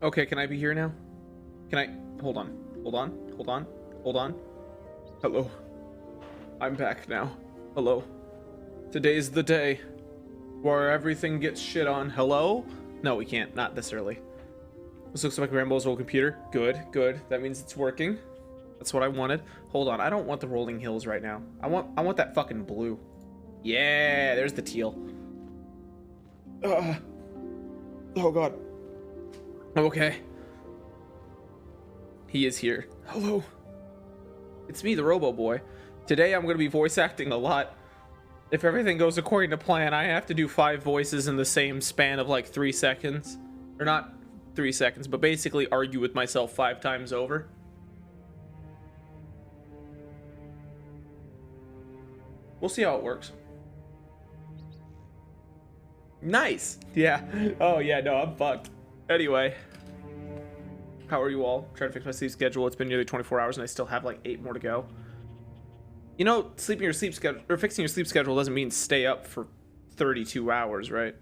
Okay, can I be here now? Can I... Hold on. Hold on. Hold on. Hold on. Hello. I'm back now. Hello. Today's the day where everything gets shit on. Hello? No, we can't. Not this early. This looks like Rambo's old computer. Good, good. That means it's working. That's what I wanted. Hold on. I don't want the rolling hills right now. I want that fucking blue. Yeah, there's the teal. Oh god. I'm okay. He is here. Hello. It's me, the Robo Boy. Today I'm going to be voice acting a lot. If everything goes according to plan, I have to do 5 voices in the same span of like 3 seconds. Or not 3 seconds, but basically argue with myself 5 times over. We'll see how it works. Nice. Yeah. Oh yeah, no, I'm fucked. Anyway. How are you all? Trying to fix my sleep schedule. It's been nearly 24 hours and I still have like 8 more to go. You know, sleeping your sleep schedule or fixing your sleep schedule doesn't mean stay up for 32 hours, right?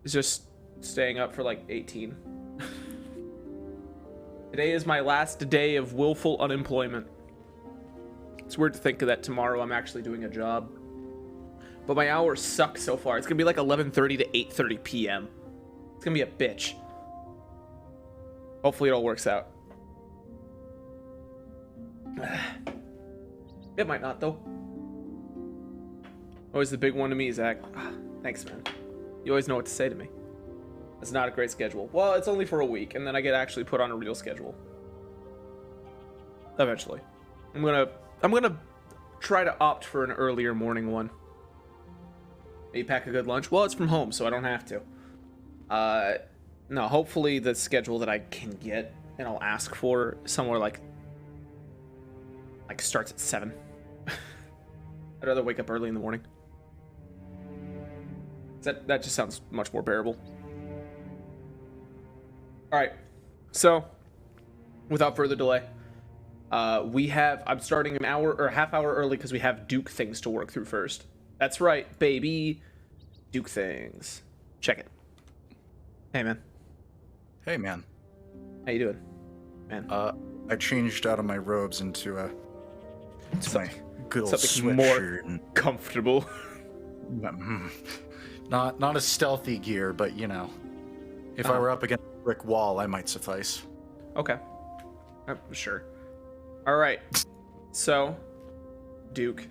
It's just staying up for like 18. Today is my last day of willful unemployment. It's weird to think that tomorrow I'm actually doing a job. But my hours suck so far. It's gonna be like 11:30 to 8:30 p.m. It's gonna be a bitch. Hopefully it all works out. It might not, though. Always the big one to me, Zach. Thanks, man. You always know what to say to me. It's not a great schedule. Well, it's only for a week, and then I get actually put on a real schedule. Eventually. I'm gonna try to opt for an earlier morning one. Maybe pack a good lunch. Well, it's from home, so I don't have to. No, hopefully the schedule that I can get and I'll ask for somewhere like starts at 7. I'd rather wake up early in the morning. That just sounds much more bearable. All right, so without further delay, I'm starting an hour or a half hour early because we have Duke things to work through first. That's right, baby. Duke things. Check it. Hey, man. Hey, man. How you doing, man? I changed out of my robes into my good old something more sweatshirt. Comfortable. Not a stealthy gear, but you know, if I were up against a brick wall, I might suffice. Okay. Sure. All right. So, Duke,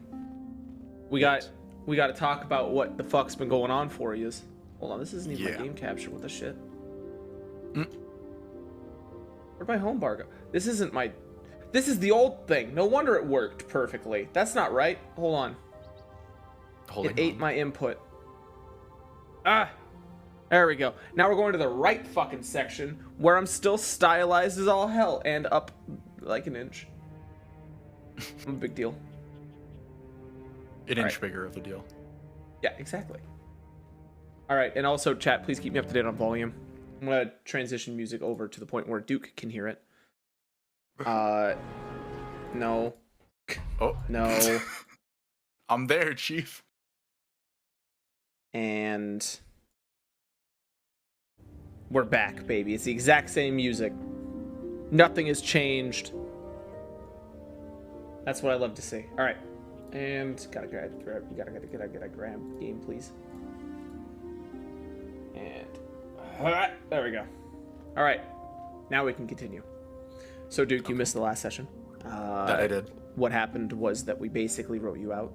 we got to talk about what the fuck's been going on for you. Hold on, this isn't even my game capture. What the shit? Where'd my home bar go? This isn't my... This is the old thing. No wonder it worked perfectly. That's not right. Hold on. It ate my input. There we go. Now we're going to the right fucking section where I'm still stylized as all hell and up like an inch. I'm a big deal. An inch bigger of a deal. Yeah, exactly. All right, and also, chat, please keep me up to date on volume. I'm going to transition music over to the point where Duke can hear it. No. Oh. No. I'm there, Chief. And we're back, baby. It's the exact same music. Nothing has changed. That's what I love to see. All right. And gotta grab game, please. And there we go. All right, now we can continue. So, Duke, you missed the last session. That I did. What happened was that we basically wrote you out,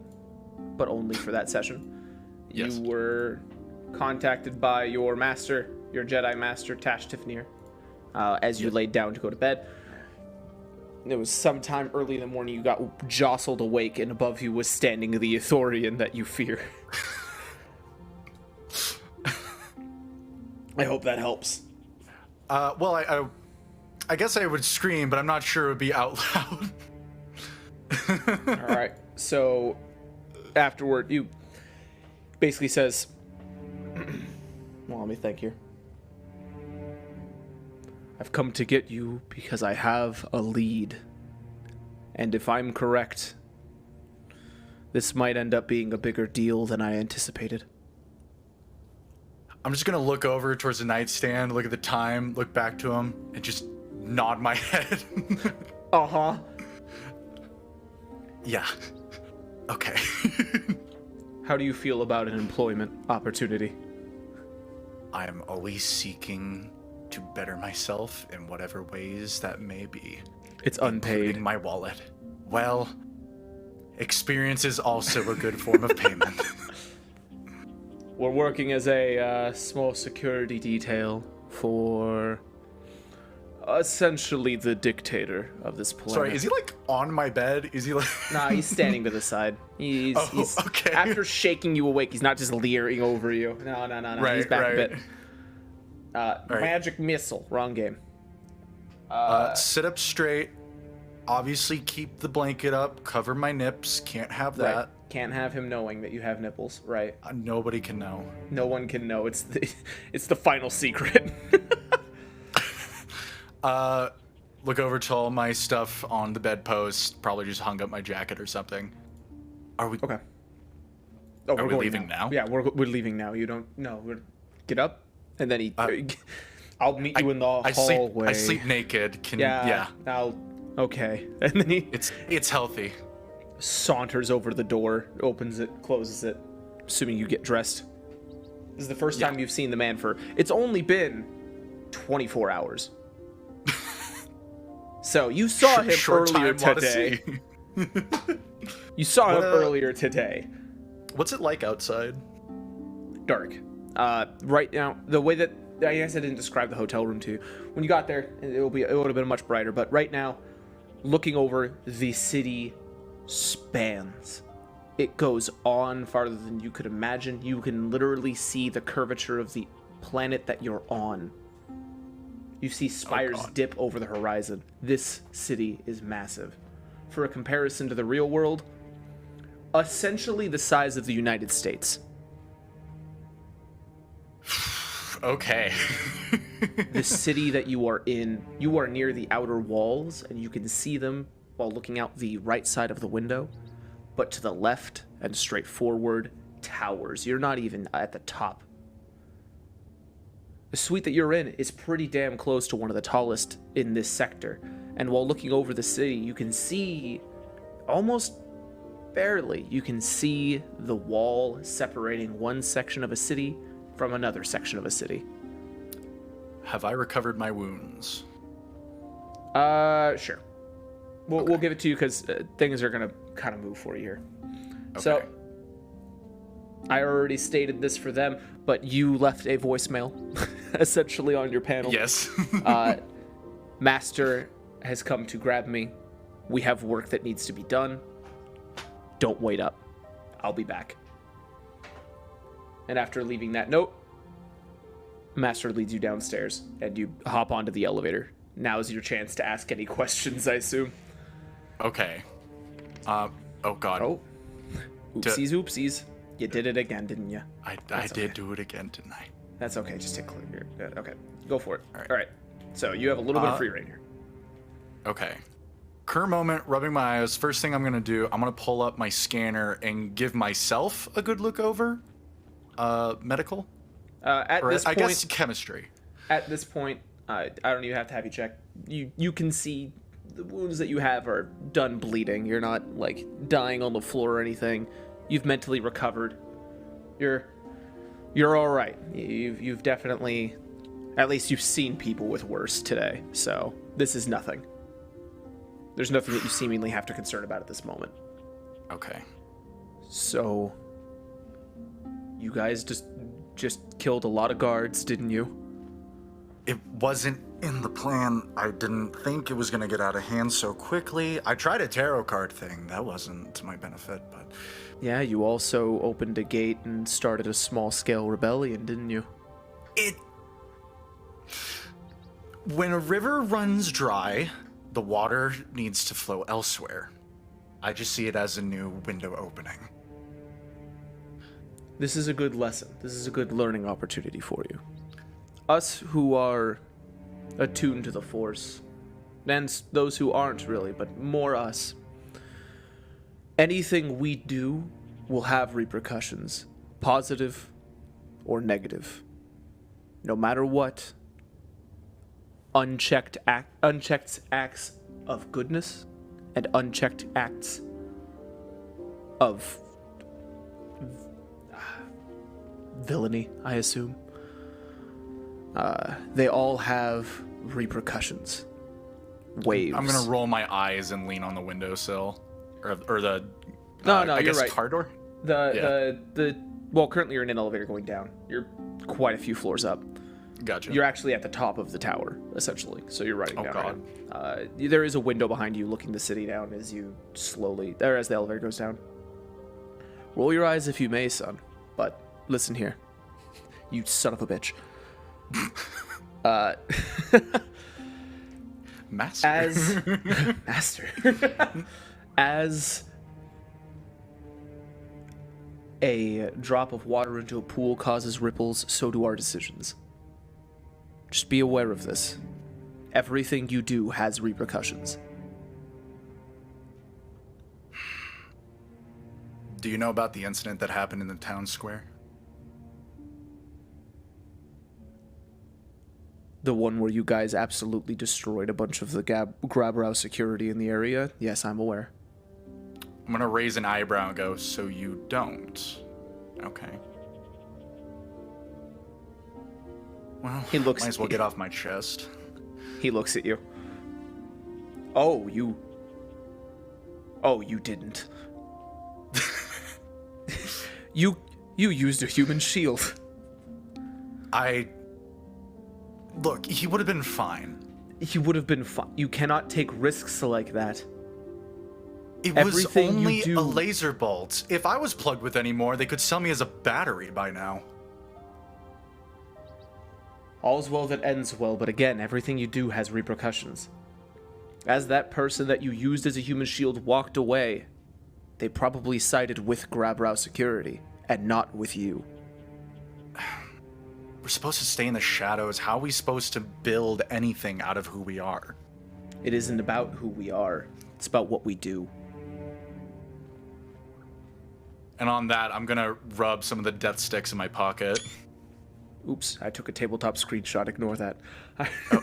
but only for that session. Yes. You were contacted by your master, your Jedi master, Tash Tifnir, as you laid down to go to bed. It was sometime early in the morning you got jostled awake, and above you was standing the Ithorian that you fear. I hope that helps. Well, I guess I would scream, but I'm not sure it would be out loud. All right. So afterward, you basically says, well, let me think here. I've come to get you because I have a lead. And if I'm correct, this might end up being a bigger deal than I anticipated. I'm just gonna look over towards the nightstand, look at the time, look back to him, and just nod my head. Uh-huh. Yeah. Okay. How do you feel about an employment opportunity? I am always seeking to better myself in whatever ways that may be. It's unpaid. Including my wallet. Well, experience is also a good form of payment. We're working as a small security detail for essentially the dictator of this planet. Sorry, is he like on my bed? Is he like... Nah, he's standing to the side. He's okay. After shaking you awake, he's not just leering over you. No. Right, he's back right. a bit. Magic missile. Wrong game. Sit up straight. Obviously, keep the blanket up. Cover my nips. Can't have that. Right. Can't have him knowing that you have nipples. Right. Nobody can know. No one can know. It's the final secret. Look over to all my stuff on the bedpost. Probably just hung up my jacket or something. Are we... Okay. Oh, Are we going leaving now? Yeah, we're leaving now. You don't... No, get up. And then I'll meet you in the hallway. I sleep naked. Yeah. Okay. And then he... It's healthy. Saunters over to the door, opens it, closes it, assuming you get dressed. This is the first time you've seen the man for... It's only been 24 hours. So you saw him earlier today. You saw him earlier today. What's it like outside? Dark. Right now, the way that... I guess I didn't describe the hotel room to you. When you got there, it would have been much brighter. But right now, looking over, the city spans. It goes on farther than you could imagine. You can literally see the curvature of the planet that you're on. You see spires dip over the horizon. This city is massive. For a comparison to the real world, essentially the size of the United States. Okay. The city that you are in, you are near the outer walls, and you can see them while looking out the right side of the window. But to the left and straight forward, towers. You're not even at the top. The suite that you're in is pretty damn close to one of the tallest in this sector. And while looking over the city, you can see, almost barely, you can see the wall separating one section of a city from another section of a city. Have I recovered my wounds? Sure. We'll give it to you because things are going to kind of move for you here. Okay. So, I already stated this for them, but you left a voicemail, essentially, on your panel. Yes. Master has come to grab me. We have work that needs to be done. Don't wait up. I'll be back. And after leaving that note, Master leads you downstairs, and you hop onto the elevator. Now is your chance to ask any questions, I assume. Okay. Oh, God. Oh. Oopsies. You did it again, didn't you? I did do it again, didn't I? That's okay. Just take clear. Okay. Go for it. All right. So you have a little bit of free reign here. Okay. Current moment, rubbing my eyes. First thing I'm going to do, I'm going to pull up my scanner and give myself a good look over. Medical? At this point, I guess chemistry. At this point, I don't even have to have you check. You can see the wounds that you have are done bleeding. You're not, like, dying on the floor or anything. You've mentally recovered. You're all right. You've definitely, at least you've seen people with worse today. So this is nothing. There's nothing that you seemingly have to concern about at this moment. Okay. So you guys just killed a lot of guards, didn't you? It wasn't in the plan. I didn't think it was going to get out of hand so quickly. I tried a tarot card thing. That wasn't to my benefit, but... Yeah, you also opened a gate and started a small-scale rebellion, didn't you? When a river runs dry, the water needs to flow elsewhere. I just see it as a new window opening. This is a good lesson. This is a good learning opportunity for you. Us who are attuned to the Force, and those who aren't really, but more us, anything we do will have repercussions, positive or negative. no matter what, unchecked acts of goodness and unchecked acts of villainy, I assume, they all have repercussions. Waves. I'm gonna roll my eyes and lean on the windowsill, or the. No, I you're guess right. car door. Well, currently you're in an elevator going down. You're quite a few floors up. Gotcha. You're actually at the top of the tower, essentially. So you're riding down. God. Right now. There is a window behind you, looking the city down as you as the elevator goes down. Roll your eyes if you may, son. But listen here, you son of a bitch. Master. Master. As a drop of water into a pool causes ripples, so do our decisions. Just be aware of this. Everything you do has repercussions. Do you know about the incident that happened in the town square? The one where you guys absolutely destroyed a bunch of the Grabrow security in the area? Yes, I'm aware. I'm gonna raise an eyebrow and go, so you don't. Okay. Well, might as well get off my chest. He looks at you. Oh, you didn't. You used a human shield. Look, he would have been fine. He would have been fine. You cannot take risks like that. It was only a laser bolt. If I was plugged with any more, they could sell me as a battery by now. All's well that ends well, but again, everything you do has repercussions. As that person that you used as a human shield walked away, they probably sided with Grabrow security, and not with you. We're supposed to stay in the shadows. How are we supposed to build anything out of who we are? It isn't about who we are. It's about what we do. And on that, I'm gonna rub some of the death sticks in my pocket. Oops, I took a tabletop screenshot. Ignore that.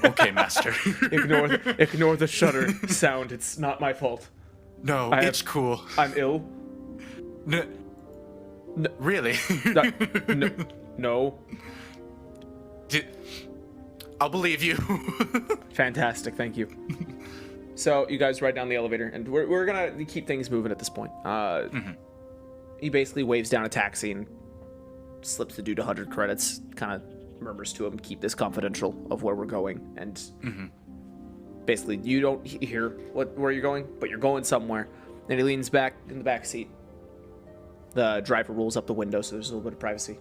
Okay, master. Ignore the shutter sound. It's not my fault. No, it's cool. I'm ill. No. Really? No. I'll believe you. Fantastic, thank you. So you guys ride down the elevator, and we're gonna keep things moving at this point. He basically waves down a taxi and slips the dude 100 credits, kind of murmurs to him, keep this confidential of where we're going, and basically you don't hear where you're going, but you're going somewhere. And he leans back in the back seat. The driver rolls up the window, so there's a little bit of privacy.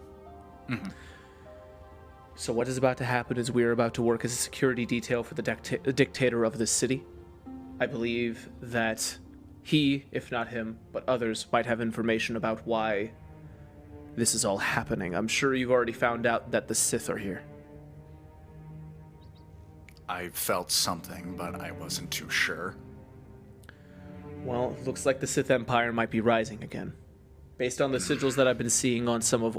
So what is about to happen is we're about to work as a security detail for the dictator of this city. I believe that he, if not him, but others, might have information about why this is all happening. I'm sure you've already found out that the Sith are here. I felt something, but I wasn't too sure. Well, it looks like the Sith Empire might be rising again. Based on the sigils that I've been seeing on some of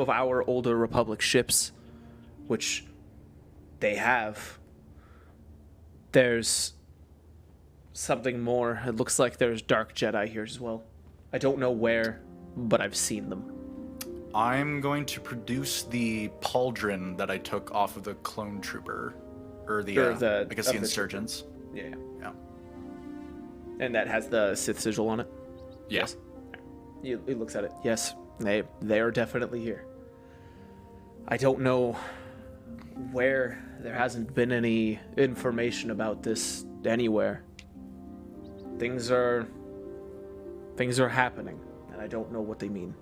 our older Republic ships, which they have, there's something more. It looks like there's Dark Jedi here as well. I don't know where, but I've seen them. I'm going to produce the pauldron that I took off of the clone trooper, I guess the insurgents. Yeah. And that has the Sith sigil on it? Yes. He looks at it. Yes, they are definitely here. I don't know where. There hasn't been any information about this anywhere. Things are happening, and I don't know what they mean.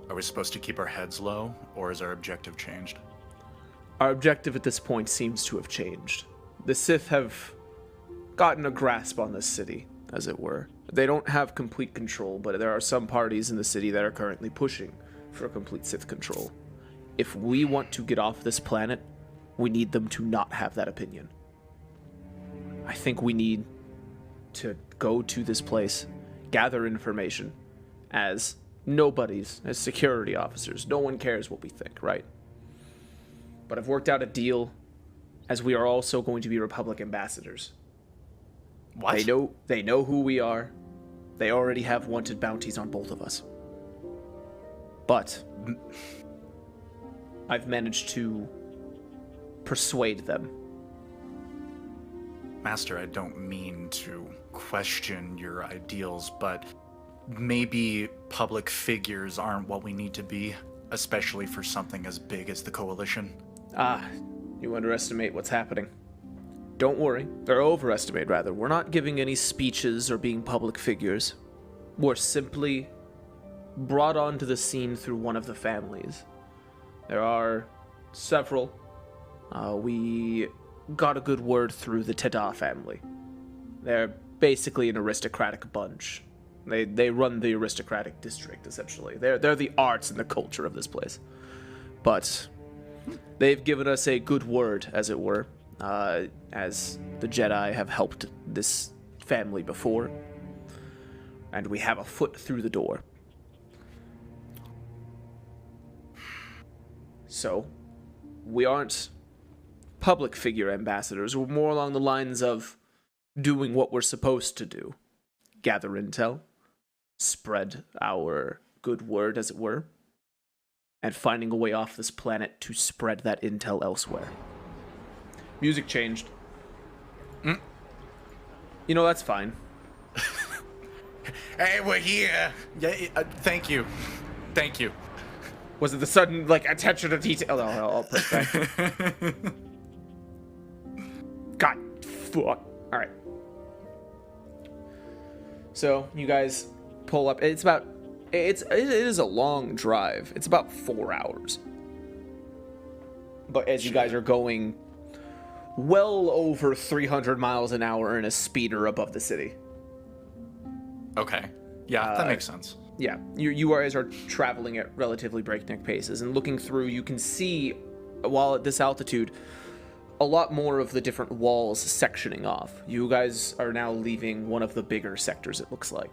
Are we supposed to keep our heads low, or is our objective changed? Our objective at this point seems to have changed. The Sith have gotten a grasp on this city, as it were. They don't have complete control, but there are some parties in the city that are currently pushing for complete Sith control. If we want to get off this planet, we need them to not have that opinion. I think we need to go to this place, gather information, as Nobody's as security officers. No one cares what we think, right? But I've worked out a deal, as we are also going to be Republic ambassadors. What? They know who we are. They already have wanted bounties on both of us. But I've managed to persuade them. Master, I don't mean to question your ideals, but maybe public figures aren't what we need to be, especially for something as big as the Coalition. You underestimate what's happening. Don't worry, or overestimate rather. We're not giving any speeches or being public figures. We're simply brought onto the scene through one of the families. There are several. We got a good word through the Tada family. They're basically an aristocratic bunch. They run the aristocratic district, essentially. They're the arts and the culture of this place. But they've given us a good word, as it were, as the Jedi have helped this family before. And we have a foot through the door. So, we aren't public figure ambassadors. We're more along the lines of doing what we're supposed to do. Gather intel, spread our good word, as it were, and finding a way off this planet to spread that intel elsewhere. Music changed. You know, that's fine. Hey, we're here! Yeah, thank you. Thank you. Was it the sudden, attention to detail? Oh, no, I'll put it back. God, fuck. Alright. So, you guys pull up. It is a long drive. It's about 4 hours. But as you guys are going well over 300 miles an hour in a speeder above the city. Okay. Yeah, that makes sense. Yeah, you guys are traveling at relatively breakneck paces, and looking through, you can see, while at this altitude, a lot more of the different walls sectioning off. You guys are now leaving one of the bigger sectors, it looks like,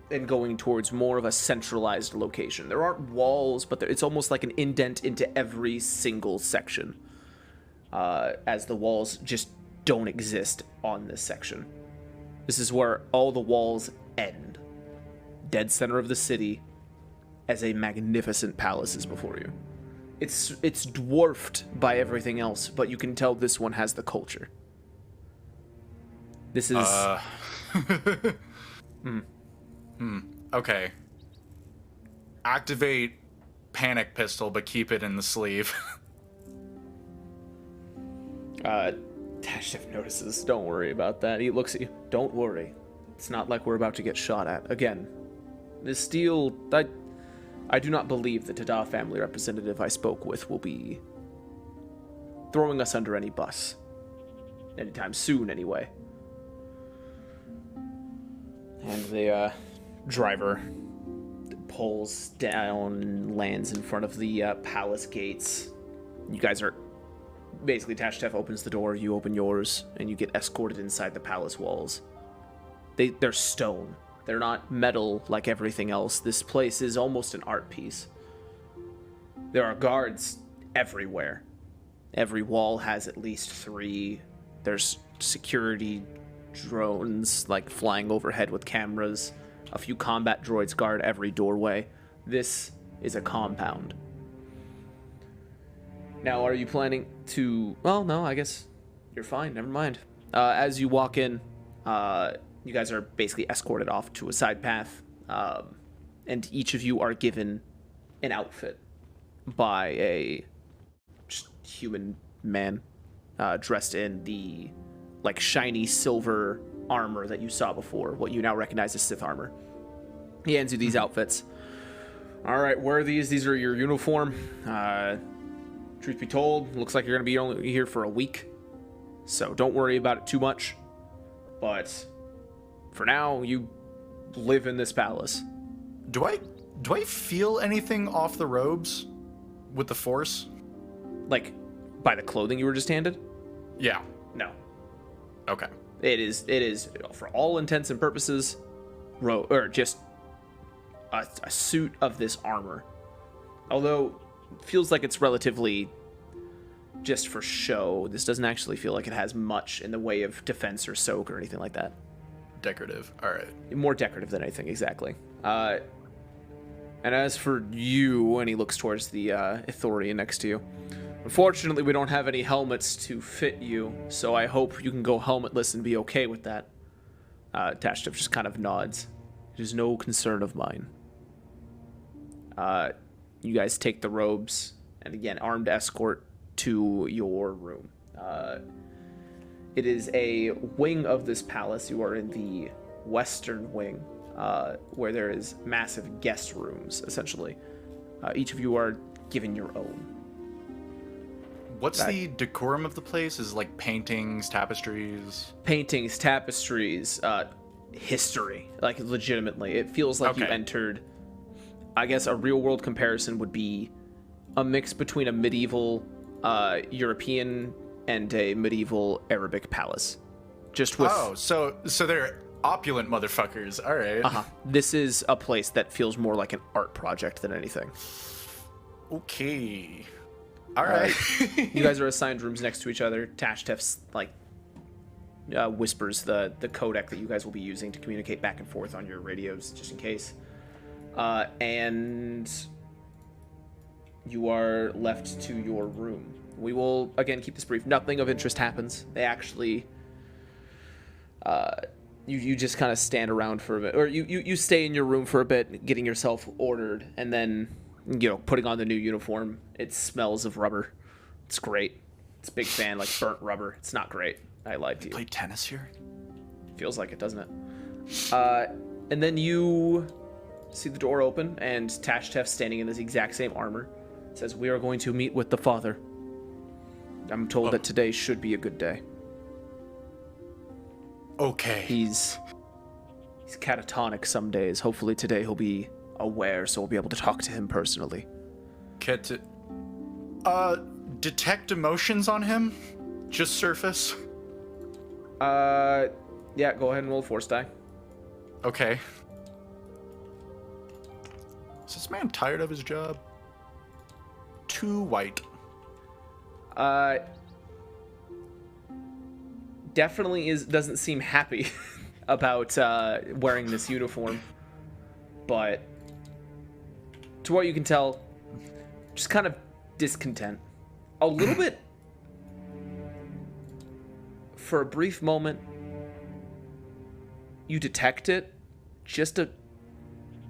and going towards more of a centralized location. There aren't walls, but it's almost like an indent into every single section, as the walls just don't exist on this section. This is where all the walls end. Dead center of the city, as a magnificent palace is before you. It's dwarfed by everything else, but you can tell this one has the culture. This is... Okay. Activate panic pistol, but keep it in the sleeve. Tashif notices. Don't worry about that. He looks at you. Don't worry. It's not like we're about to get shot at. Again, this deal... I do not believe the Tada family representative I spoke with will be throwing us under any bus. Anytime soon, anyway. And the driver pulls down and lands in front of the palace gates. You guys are... Basically, Tashtef opens the door, you open yours, and you get escorted inside the palace walls. They're stone. They're not metal like everything else. This place is almost an art piece. There are guards everywhere. Every wall has at least 3. There's security drones, flying overhead with cameras. A few combat droids guard every doorway. This is a compound. Now, are you planning to... Well, no, I guess you're fine. Never mind. As you walk in, you guys are basically escorted off to a side path, and each of you are given an outfit by a just human man dressed in the shiny silver armor that you saw before, what you now recognize as Sith armor. He hands you these outfits. All right, wear these. These are your uniform. Truth be told, looks like you're going to be only here for a week, so don't worry about it too much. But for now, you live in this palace. Do I feel anything off the robes with the Force? By the clothing you were just handed? Yeah. No. Okay. It is for all intents and purposes, just a suit of this armor. Although it feels like it's relatively just for show. This doesn't actually feel like it has much in the way of defense or soak or anything like that. Decorative. All right. More decorative than anything, exactly. And as for you, and he looks towards the Ithorian next to you, unfortunately, we don't have any helmets to fit you, so I hope you can go helmetless and be okay with that. Tashtef just kind of nods. It is no concern of mine. You guys take the robes, and again, armed escort to your room. It is a wing of this palace. You are in the western wing, where there is massive guest rooms, essentially. Each of you are given your own. What's the decorum of the place? Is it like paintings, tapestries? Paintings, tapestries, history. Like, legitimately. It feels like you entered... I guess a real-world comparison would be a mix between a medieval European and a medieval Arabic palace. Just with... Oh, so they're opulent motherfuckers. All right. This is a place that feels more like an art project than anything. Okay. All right. You guys are assigned rooms next to each other. Tashtef's, like, whispers the codec that you guys will be using to communicate back and forth on your radios, just in case. And you are left to your room. We will, again, keep this brief. Nothing of interest happens. They actually... You just kind of stand around for a bit. Or you stay in your room for a bit, getting yourself ordered, and then, putting on the new uniform. It smells of rubber. It's great. It's a big fan, like burnt rubber. It's not great. I lied to you. Play tennis here? Feels like it, doesn't it? And then you... see the door open, and Tashtef, standing in this exact same armor, says, "We are going to meet with the father. I'm told that today should be a good day." Okay. He's catatonic some days. Hopefully today he'll be aware, so we'll be able to talk to him personally. Detect emotions on him? Just surface? Yeah, go ahead and roll a force die. Okay. Is this man tired of his job? Too white. Definitely doesn't seem happy about wearing this uniform, but to what you can tell, just kind of discontent. A little bit, for a brief moment, you detect it, just a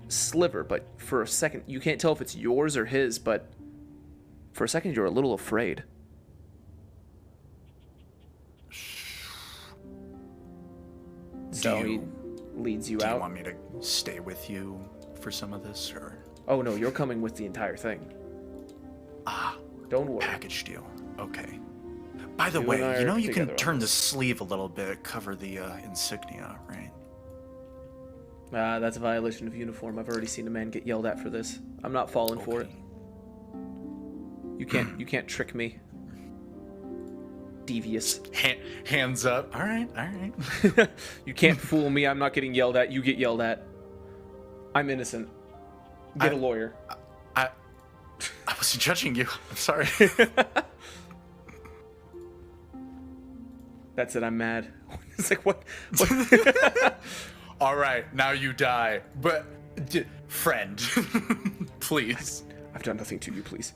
sliver, but for a second, you can't tell if it's yours or his, but for a second, you're a little afraid. So he leads you out. Do you want me to stay with you for some of this, or? Oh no, you're coming with the entire thing. Don't worry. Package deal. Okay. By the way, you can turn the sleeve a little bit, cover the insignia, right? That's a violation of uniform. I've already seen a man get yelled at for this. I'm not falling for it. You can't trick me. Devious. Hands up. All right. You can't fool me. I'm not getting yelled at. You get yelled at. I'm innocent. Get a lawyer. I wasn't judging you. I'm sorry. That's it. I'm mad. It's like, what? All right, now you die. But, friend, please. I've done nothing to you, please.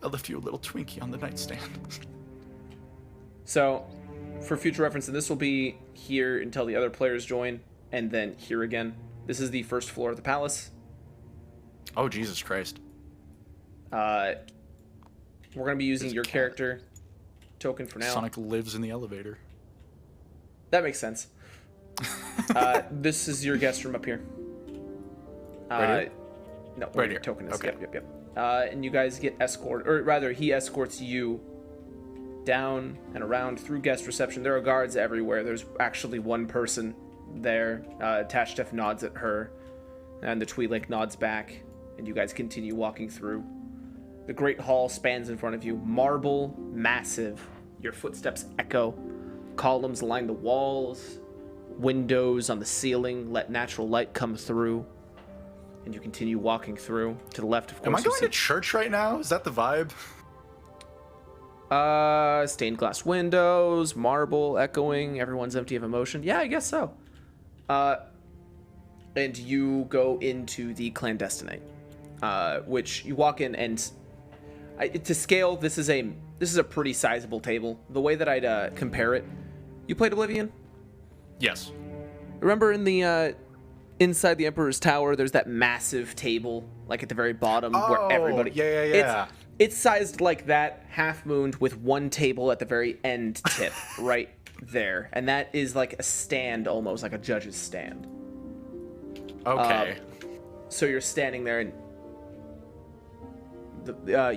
I left you a little Twinkie on the nightstand. So, for future reference, and this will be here until the other players join, and then here again. This is the first floor of the palace. Oh, Jesus Christ. We're going to be using your character token for now. Sonic lives in the elevator. That makes sense. This is your guest room up here. Right here? No, right your here. token is. Okay. Yep. And you guys get escorted, or rather, he escorts you down and around through guest reception. There are guards everywhere. There's actually one person there. Tashtef nods at her, and the Twi'lek nods back, and you guys continue walking through. The Great Hall spans in front of you. Marble, massive. Your footsteps echo. Columns line the walls. Windows on the ceiling let natural light come through. and you continue walking through. To the left, of course. Am I going to church right now? Is that the vibe? Stained glass windows, marble echoing, everyone's empty of emotion. Yeah, I guess so. And you go into the clandestinate, which you walk in, and to scale, this is a pretty sizable table. The way that I'd compare it, you played Oblivion? Yes. Remember in the inside the Emperor's Tower, there's that massive table, like at the very bottom, where everybody. Yeah. It's sized like that, half-mooned, with one table at the very end tip, right there. And that is like a stand, almost like a judge's stand. Okay. So you're standing there, and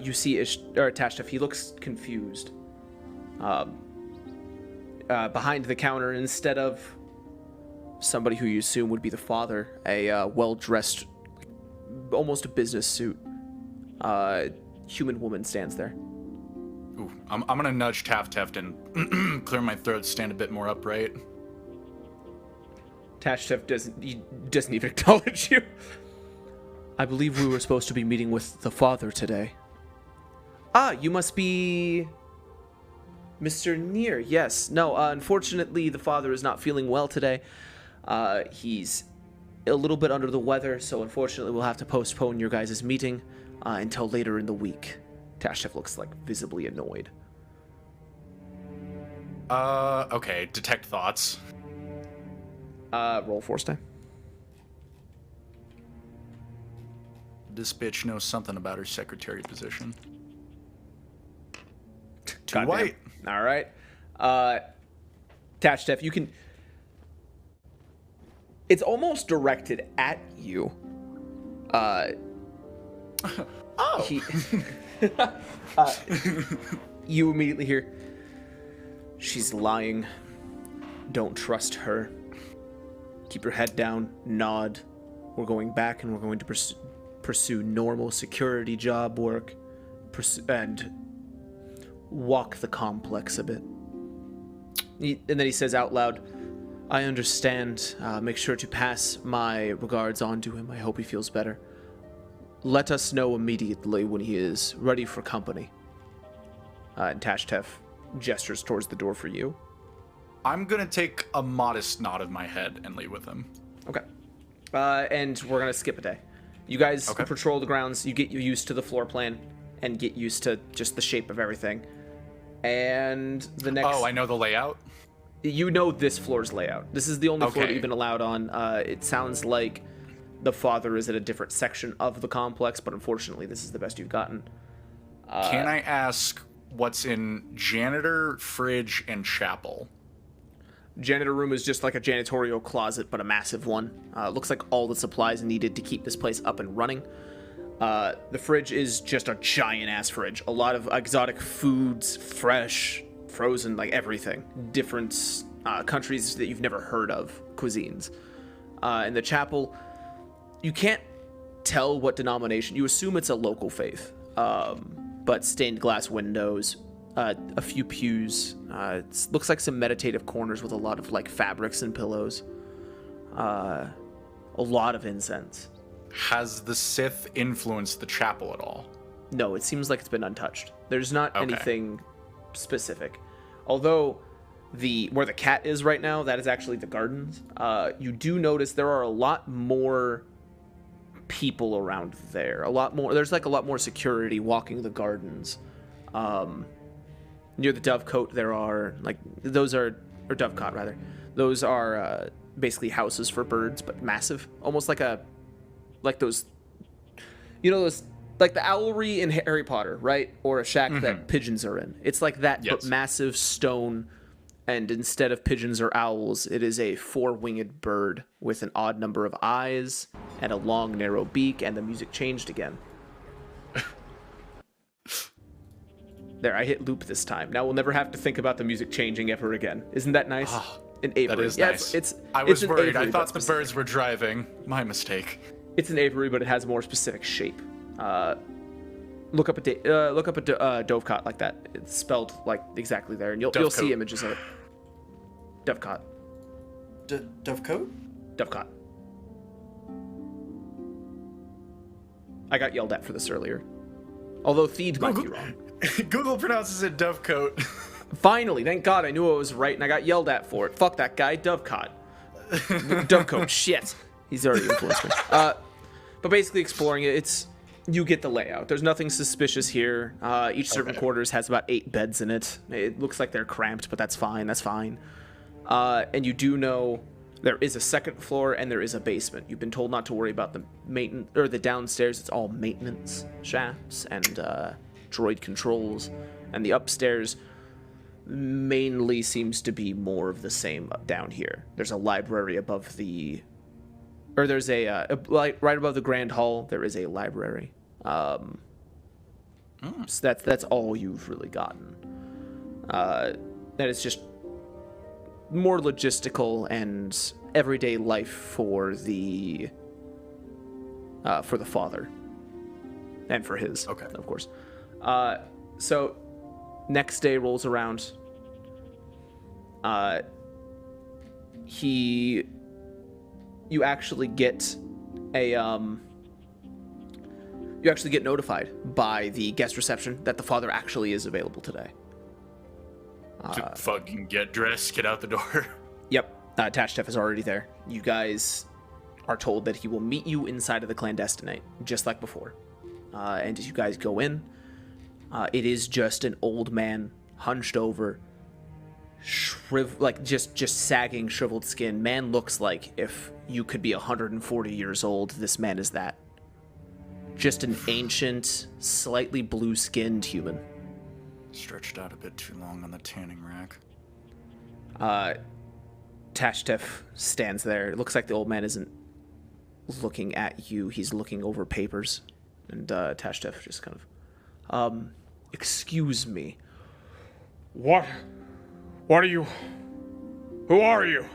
you see Tashtef. He looks confused. Behind the counter, instead of somebody who you assume would be the father, a well-dressed, almost a business suit, human woman stands there. Ooh, I'm gonna nudge Taft and clear my throat, stand a bit more upright. Tashtef doesn't even acknowledge you. I believe we were supposed to be meeting with the father today. Ah, you must be Mr. Near. Yes. No, unfortunately, the father is not feeling well today. He's a little bit under the weather, so unfortunately we'll have to postpone your guys' meeting until later in the week. Tashtef looks like visibly annoyed. Okay. Detect thoughts. Roll force time. This bitch knows something about her secretary position. Too Goddamn. white. All right. Tashtef, you can... It's almost directed at you. Oh. You immediately hear, she's lying. Don't trust her. Keep your head down. Nod. We're going back, and we're going to pursue normal security job work, and walk the complex a bit. And then he says out loud, I understand. Make sure to pass my regards on to him. I hope he feels better. Let us know immediately when he is ready for company. And Tashtef gestures towards the door for you. I'm gonna take a modest nod of my head and leave with him. Okay. And we're gonna skip a day. You guys patrol the grounds. You get used to the floor plan and get used to just the shape of everything. And the next... Oh, I know the layout? You know this floor's layout. This is the only floor that you've been allowed on. It sounds like the father is at a different section of the complex, but unfortunately this is the best you've gotten. Can I ask what's in janitor, fridge, and chapel? Janitor room is just like a janitorial closet, but a massive one. Looks like all the supplies needed to keep this place up and running. The fridge is just a giant-ass fridge. A lot of exotic foods, fresh, frozen, like everything. Different countries that you've never heard of, cuisines. In the chapel, you can't tell what denomination. You assume it's a local faith. But stained glass windows, a few pews. It looks like some meditative corners with a lot of like fabrics and pillows. A lot of incense. Has the Sith influenced the chapel at all? No, it seems like it's been untouched. There's not anything specific. Although where the cat is right now, that is actually the gardens. You do notice there are a lot more people around there. There's like a lot more security walking the gardens. Near the Dovecote, there are or Dovecot rather. Those are basically houses for birds, but massive, almost like those, those like the owlry in Harry Potter, right? Or a shack that pigeons are in. It's like that, but massive stone. And instead of pigeons or owls, it is a four-winged bird with an odd number of eyes and a long, narrow beak, and the music changed again. There, I hit loop this time. Now we'll never have to think about the music changing ever again. Isn't that nice? Oh, an Avery. That is nice. I was worried. Avery, I thought the birds were driving. My mistake. It's an Avery, but it has a more specific shape. Look up a Dovecot like that. It's spelled like exactly there, and you'll see images of it. Dovecot. Dovecote? Dovecot. I got yelled at for this earlier. Although Theed might be wrong. Google pronounces it dovecote. Finally, thank God I knew I was right and I got yelled at for it. Fuck that guy, Dovecot. Dovecoat, shit. He's already influenced me. But basically exploring it, you get the layout. There's nothing suspicious here. Each servant quarters has about 8 beds in it. It looks like they're cramped, but that's fine. That's fine. And you do know there is a second floor and there is a basement. You've been told not to worry about the maintenance or the downstairs. It's all maintenance shafts and droid controls, and the upstairs mainly seems to be more of the same down here. There's a library above the, or there's right above the grand hall. There is a library. So that's all you've really gotten. That it's just more logistical and everyday life for the father and for his, of course. So next day rolls around. You actually get notified by the guest reception that the father actually is available today. Fucking get dressed, get out the door. Yep, Tashtef is already there. You guys are told that he will meet you inside of the clandestinate, just like before. And as you guys go in, it is just an old man, hunched over, just sagging, shriveled skin. Man looks like if you could be 140 years old, this man is that. Just an ancient, slightly blue-skinned human. Stretched out a bit too long on the tanning rack. Tashtef stands there. It looks like the old man isn't looking at you. He's looking over papers. And Tashtef just kind of, excuse me. What are you? Who are you?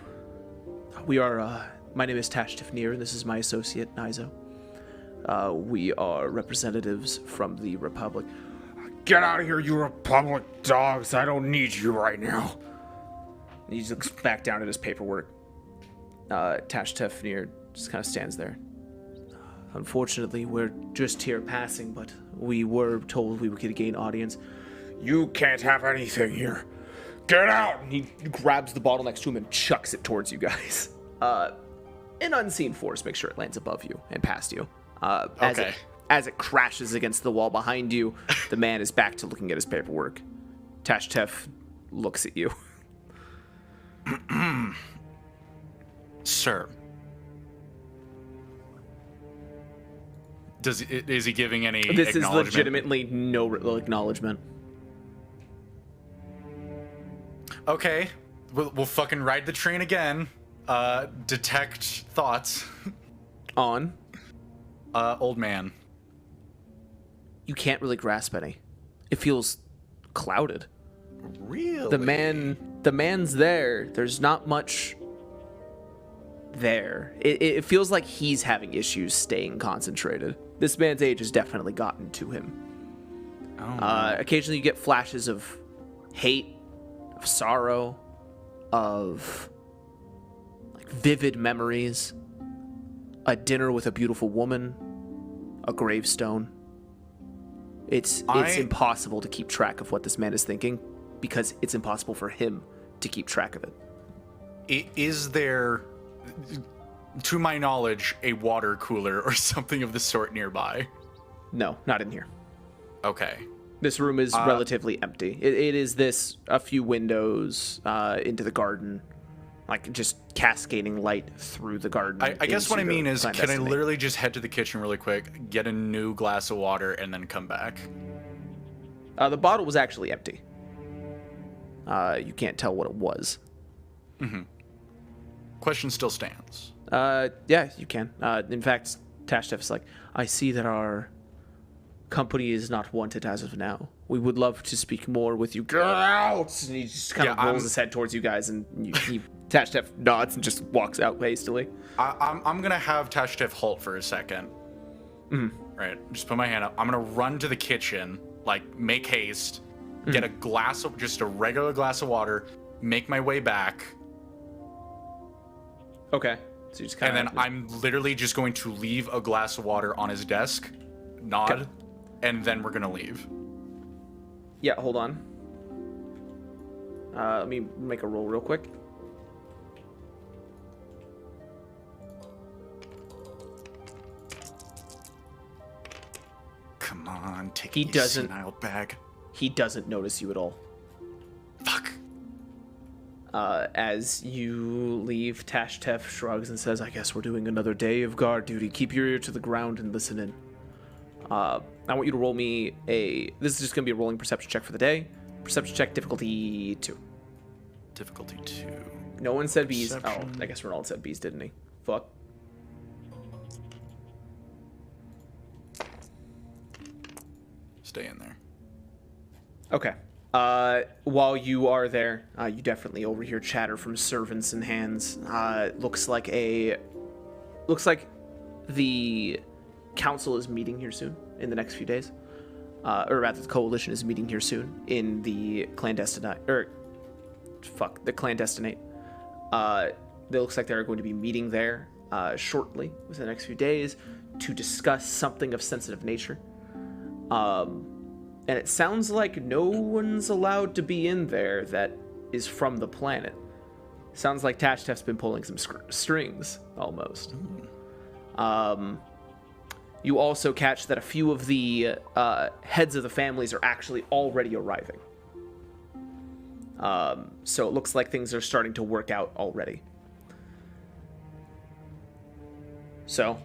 We are, my name is Tashtef Neer, and this is my associate, Nizo. We are representatives from the Republic. Get out of here, you Republic dogs. I don't need you right now. He just looks back down at his paperwork. Tashtef Neer just kind of stands there. Unfortunately, we're just here passing, but we were told we could gain audience. You can't have anything here. Get out! And he grabs the bottle next to him and chucks it towards you guys. An unseen force makes sure it lands above you and past you. As it crashes against the wall behind you, the man is back to looking at his paperwork. Tashtef looks at you. Sir. Is he giving any This is acknowledgement? legitimately no acknowledgement. Okay. We'll fucking ride the train again. Detect thoughts. On? Old man. You can't really grasp any. It feels clouded. Really? The man's there. There's not much there. It feels like he's having issues staying concentrated. This man's age has definitely gotten to him. Oh, no. Occasionally you get flashes of hate, of sorrow, of like vivid memories, a dinner with a beautiful woman, a gravestone. It's impossible to keep track of what this man is thinking because it's impossible for him to keep track of it. Is there, to my knowledge, a water cooler or something of the sort nearby? No, not in here. Okay. This room is relatively empty. It is a few windows into the garden, like just cascading light through the garden. I guess what I mean is, can I literally just head to the kitchen really quick, get a new glass of water, and then come back? The bottle was actually empty. You can't tell what it was. Mm-hmm. Question still stands. Yeah, you can. In fact, Tashtef is like, I see that our company is not wanted as of now. We would love to speak more with you. Get out! And he just kind of rolls his head towards you guys, and Tashtef nods and just walks out hastily. I'm gonna have Tashtef halt for a second. Mm-hmm. Right, just put my hand up. I'm gonna run to the kitchen, like make haste, get a glass of, just a regular glass of water, make my way back. Okay. So you just kind of, and then I'm literally just going to leave a glass of water on his desk nod, Okay. and then we're gonna leave. Yeah, hold on. Let me make a roll real quick. Come on, take He it, you doesn't- senile bag. He doesn't notice you at all. Fuck. As you leave, Tashtef shrugs and says, I guess we're doing another day of guard duty. Keep your ear to the ground and listen in. I want you to roll me this is just going to be a rolling perception check for the day. Perception check, difficulty 2. Difficulty 2. No one said bees. Perception. Oh, I guess Ronald said bees, didn't he? Fuck. Stay in there. Okay. While you are there, you definitely overhear chatter from servants and hands. Looks like the council is meeting here soon in the next few days, or rather, the coalition is meeting here soon in the clandestinate. The clandestinate. It looks like they're going to be meeting there shortly, within the next few days, to discuss something of sensitive nature. And it sounds like no one's allowed to be in there that is from the planet. Sounds like Tashtef's been pulling some strings, almost. You also catch that a few of the heads of the families are actually already arriving. So it looks like things are starting to work out already. So,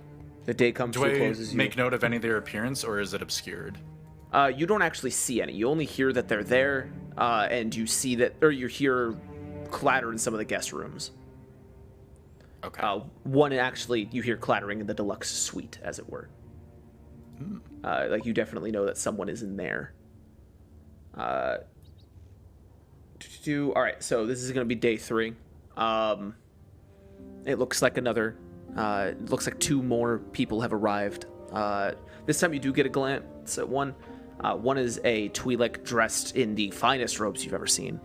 the day comes Do to a I close as you... make note of any of their appearance, or is it obscured? You don't actually see any. You only hear that they're there, and you see that, or you hear clatter in some of the guest rooms. Okay. One actually, you hear clattering in the deluxe suite, as it were. Like you definitely know that someone is in there. All right, so this is going to be day 3. It looks like it looks like 2 more people have arrived. This time you do get a glance at one. One is a Twi'lek dressed in the finest robes you've ever seen.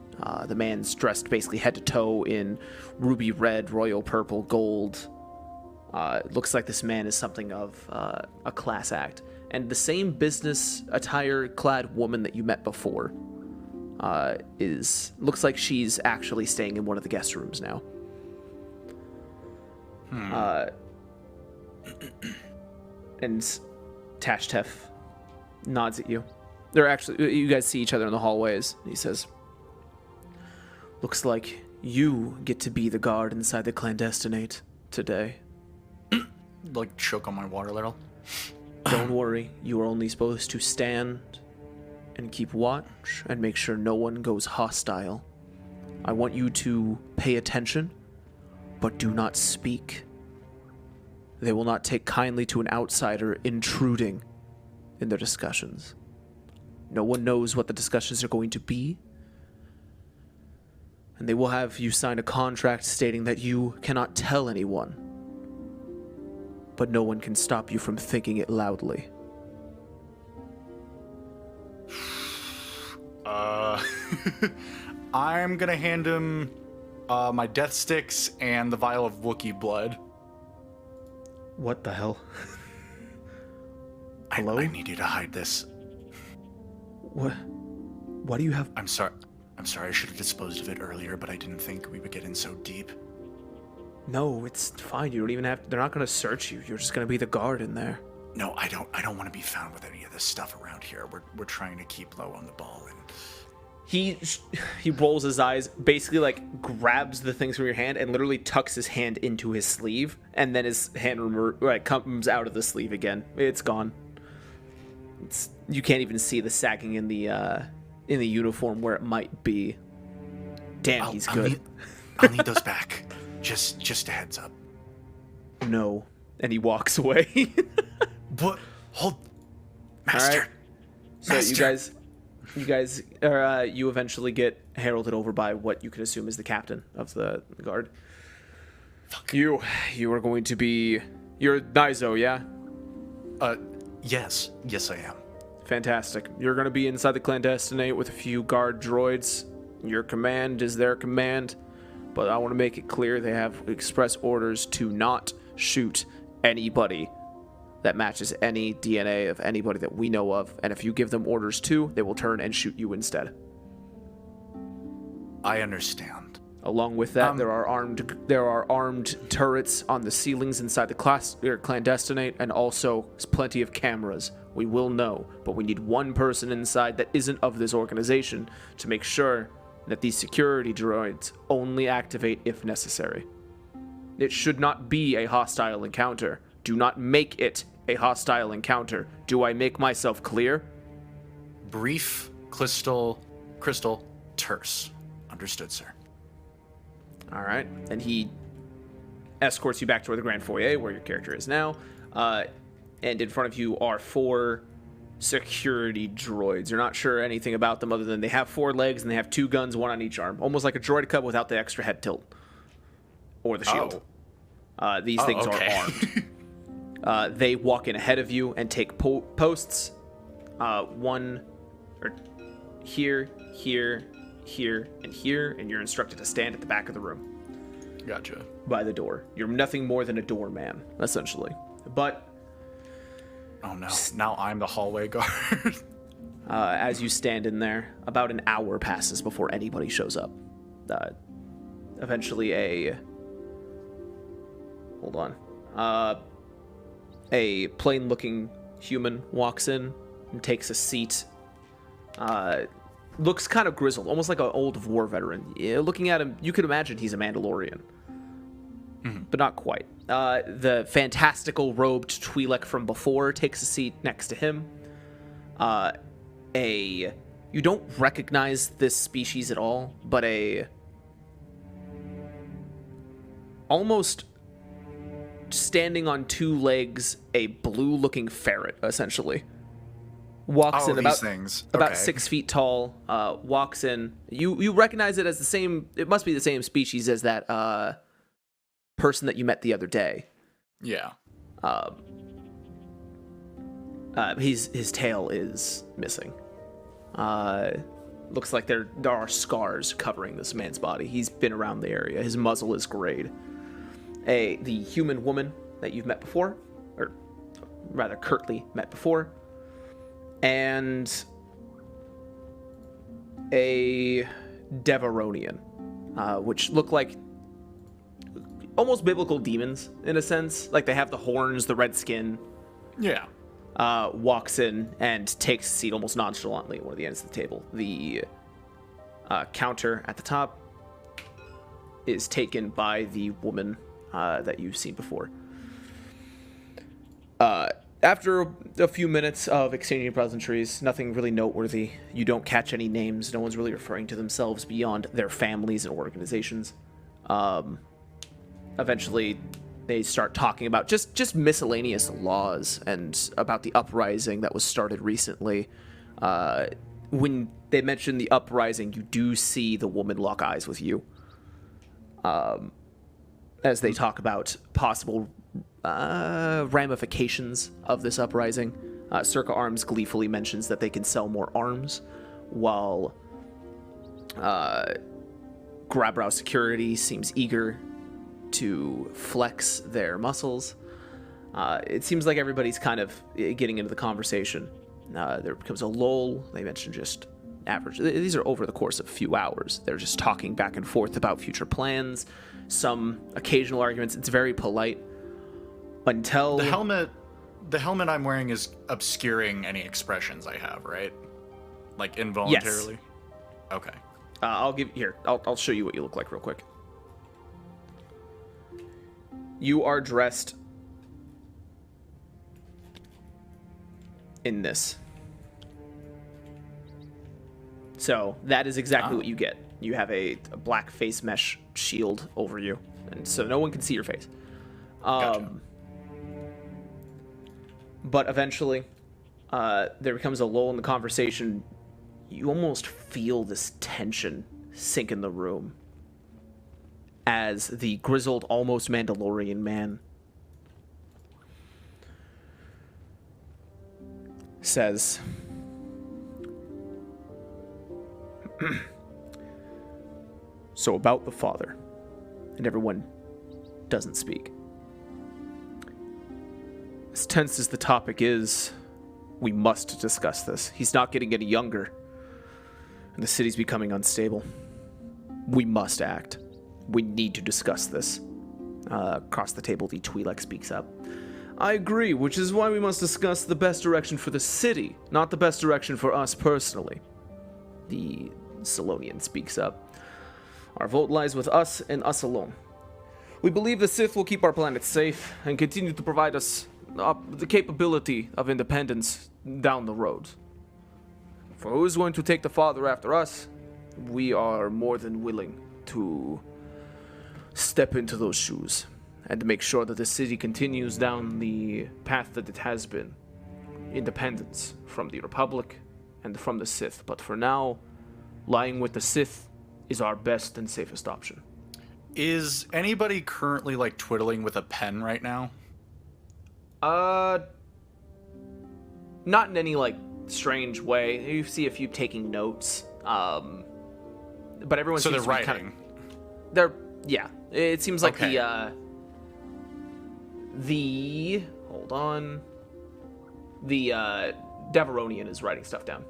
The man's dressed basically head to toe in ruby red, royal purple, gold. It looks like this man is something of a class act. And the same business attire clad woman that you met before looks like she's actually staying in one of the guest rooms now. And Tashtef nods at you. You guys see each other in the hallways. He says, looks like you get to be the guard inside the clandestinate today. Like, choke on my water a little. Don't worry, you are only supposed to stand and keep watch and make sure no one goes hostile. I want you to pay attention, but do not speak. They will not take kindly to an outsider intruding in their discussions. No one knows what the discussions are going to be, and they will have you sign a contract stating that you cannot tell anyone, but no one can stop you from thinking it loudly. I'm gonna hand him my death sticks and the vial of Wookiee blood. What the hell? I need you to hide this. What? Why do you have... I'm sorry. I should have disposed of it earlier, but I didn't think we would get in so deep. No, it's fine. You don't even have... They're not going to search you. You're just going to be the guard in there. No, I don't want to be found with any of this stuff around here. We're trying to keep low on the ball, and He rolls his eyes, basically like grabs the things from your hand and literally tucks his hand into his sleeve, and then his hand comes out of the sleeve again. It's gone. You can't even see the sagging in the uniform where it might be. Damn, he's good. I'll need those back. Just a heads up. No, and he walks away. What? Hold, Master. All right. So Master. you eventually get heralded over by what you can assume is the captain of the guard. Fuck. You are going to be... You're Nizo, yeah? Yes I am. Fantastic. You're going to be inside the clandestinate with a few guard droids. Your command is their command, but I want to make it clear they have express orders to not shoot anybody that matches any DNA of anybody that we know of, and if you give them orders too, they will turn and shoot you instead. I understand. Along with that, there are armed turrets on the ceilings inside the clandestinate, and also plenty of cameras. We will know, but we need one person inside that isn't of this organization to make sure that these security droids only activate if necessary. It should not be a hostile encounter. Do not make it a hostile encounter. Do I make myself clear? Brief, crystal, terse. Understood, sir. All right. And he escorts you back toward the grand foyer where your character is now. And in front of you are 4 security droids. You're not sure anything about them other than they have 4 legs and they have 2 guns, 1 on each arm. Almost like a droid cub without the extra head tilt. Or the shield. These things are armed. They walk in ahead of you and take posts. One, or here, and here, and you're instructed to stand at the back of the room. Gotcha. By the door. You're nothing more than a doorman, essentially. But... oh no, now I'm the hallway guard. As you stand in there, about an hour passes before anybody shows up. Eventually hold on. A plain-looking human walks in and takes a seat. Looks kind of grizzled, almost like an old war veteran. Yeah, looking at him, you could imagine he's a Mandalorian. But not quite. The fantastical robed Twi'lek from before takes a seat next to him. You don't recognize this species at all, but almost standing on 2 legs, a blue-looking ferret, essentially. Walks in about 6 feet tall. Walks in. You recognize it as the same. It must be the same species as that person that you met the other day. Yeah. His tail is missing. Looks like there are scars covering this man's body. He's been around the area. His muzzle is grayed. The human woman that you've met before, or rather curtly met before, and a Devaronian, which look like almost biblical demons in a sense. Like they have the horns, the red skin. Yeah. Walks in and takes a seat almost nonchalantly at one of the ends of the table. The counter at the top is taken by the woman that you've seen before. After a few minutes of exchanging pleasantries, nothing really noteworthy. You don't catch any names. No one's really referring to themselves beyond their families and organizations. Eventually, they start talking about just miscellaneous laws and about the uprising that was started recently. When they mention the uprising, you do see the woman lock eyes with you. As they talk about possible ramifications of this uprising. Circa Arms gleefully mentions that they can sell more arms, while Grabbrow Security seems eager to flex their muscles. It seems like everybody's kind of getting into the conversation. There becomes a lull. They mention just average. These are over the course of a few hours. They're just talking back and forth about future plans, some occasional arguments. It's very polite. Until the helmet I'm wearing is obscuring any expressions I have, right? Like involuntarily. Yes. Okay. I'll show you what you look like real quick. You are dressed in this. So that is exactly what you get. You have a black face mesh shield over you, and so no one can see your face. Gotcha. But eventually, there becomes a lull in the conversation. You almost feel this tension sink in the room as the grizzled, almost Mandalorian man says, "So about the father," and everyone doesn't speak. As tense as the topic is, we must discuss this. He's not getting any younger, and the city's becoming unstable. We must act. We need to discuss this. Across the table, the Twi'lek speaks up. I agree, which is why we must discuss the best direction for the city, not the best direction for us personally. The Solonian speaks up. Our vote lies with us and us alone. We believe the Sith will keep our planet safe and continue to provide us the capability of independence down the road. For who is going to take the father after us, we are more than willing to step into those shoes and make sure that the city continues down the path that it has been. Independence from the Republic and from the Sith. But for now, lying with the Sith is our best and safest option. Is anybody currently, like, twiddling with a pen right now? Not in any, like, strange way. You see a few taking notes. But everyone So seems they're to be writing? Yeah. It seems like Okay. hold on. The Deveronian is writing stuff down.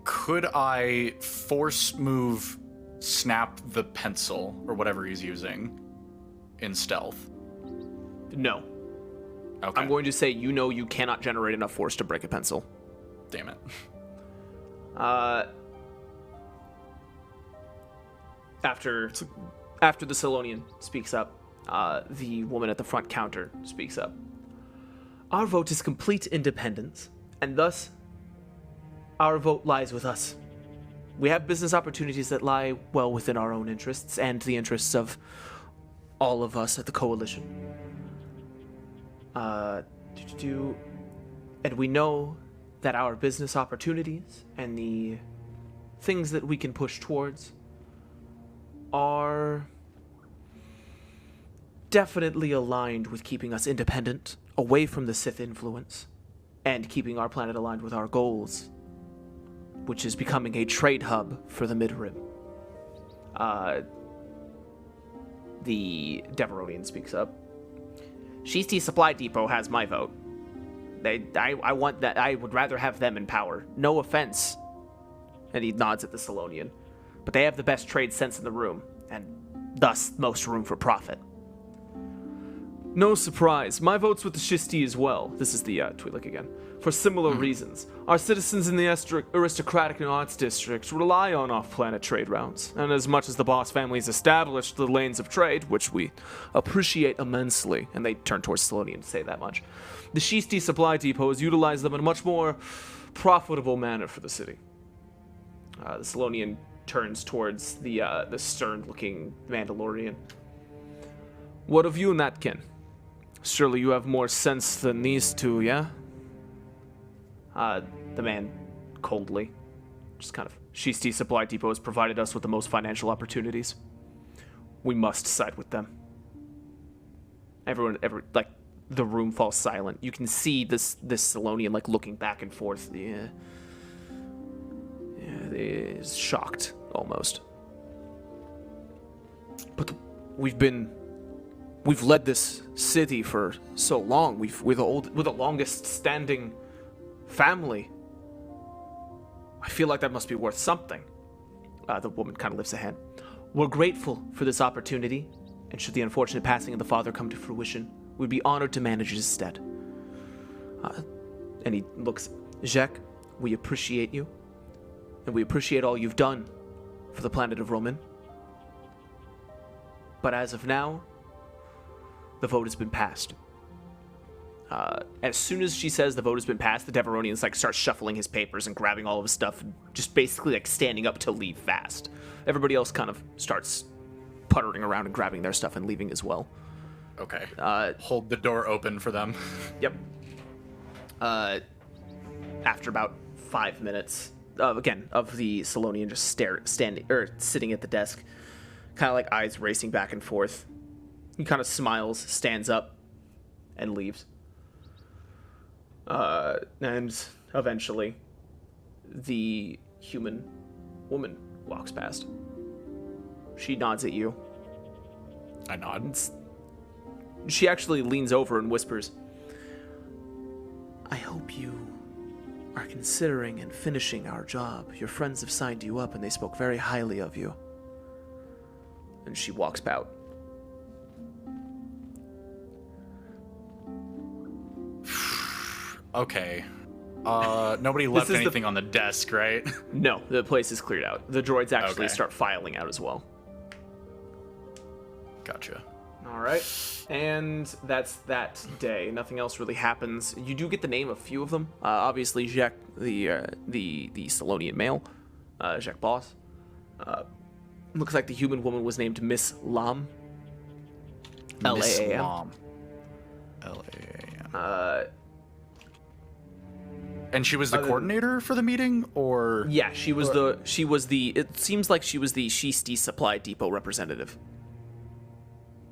Could I force move snap the pencil, or whatever he's using, in stealth? No. Okay. I'm going to say you cannot generate enough force to break a pencil. Damn it. After the Solonian speaks up, the woman at the front counter speaks up. Our vote is complete independence, and thus, our vote lies with us. We have business opportunities that lie well within our own interests and the interests of all of us at the Coalition. And we know that our business opportunities and the things that we can push towards are definitely aligned with keeping us independent, away from the Sith influence, and keeping our planet aligned with our goals, which is becoming a trade hub for the Mid-Rim. The Deveronian speaks up. Shisti Supply Depot has my vote. I want that. I would rather have them in power. No offense. And he nods at the Solonian. But they have the best trade sense in the room, and thus most room for profit. No surprise. My vote's with the Shisti as well. This is the Twi'lek again. For similar reasons. Our citizens in the aristocratic and arts districts rely on off-planet trade routes. And as much as the boss family has established the lanes of trade, which we appreciate immensely, and they turn towards Solonian to say that much, the Shisti Supply Depot has utilized them in a much more profitable manner for the city. The Solonian turns towards the stern-looking Mandalorian. What of you, Natkin? Surely you have more sense than these two, yeah? The man, coldly, just kind of, Shisti Supply Depot has provided us with the most financial opportunities. We must side with them. The room falls silent. You can see this Solonian, like, looking back and forth. Is shocked, almost. But we've led this city for so long. We're the longest standing family. I feel like that must be worth something. The woman kind of lifts a hand. We're grateful for this opportunity, and should the unfortunate passing of the father come to fruition, we'd be honored to manage his stead. And he looks, Jacques, we appreciate you, and we appreciate all you've done for the planet of Roman. But as of now, the vote has been passed. As soon as she says the vote has been passed, the Deveronian starts shuffling his papers and grabbing all of his stuff, and just basically standing up to leave fast. Everybody else kind of starts puttering around and grabbing their stuff and leaving as well. Okay. Hold the door open for them. Yep. After about 5 minutes, again, of the Solonian just sitting at the desk, kind of like eyes racing back and forth. He kind of smiles, stands up, and leaves. And eventually, the human woman walks past. She nods at you. I nod. She actually leans over and whispers, hope you are considering and finishing our job. Your friends have signed you up and they spoke very highly of you. And she walks out. Okay. Nobody left anything on the desk, right? No, the place is cleared out. The droids actually Okay. start filing out as well. Gotcha. All right, and that's that day. Nothing else really happens. You do get the name of a few of them. Obviously, Jacques, the Salonian male, Jacques Boss. Looks like the human woman was named Miss Lam. Miss L-A-A-M. Lam. L-A-A-M. And she was the coordinator for the meeting, or? Yeah, she was the. It seems like she was the Shisti Supply Depot representative.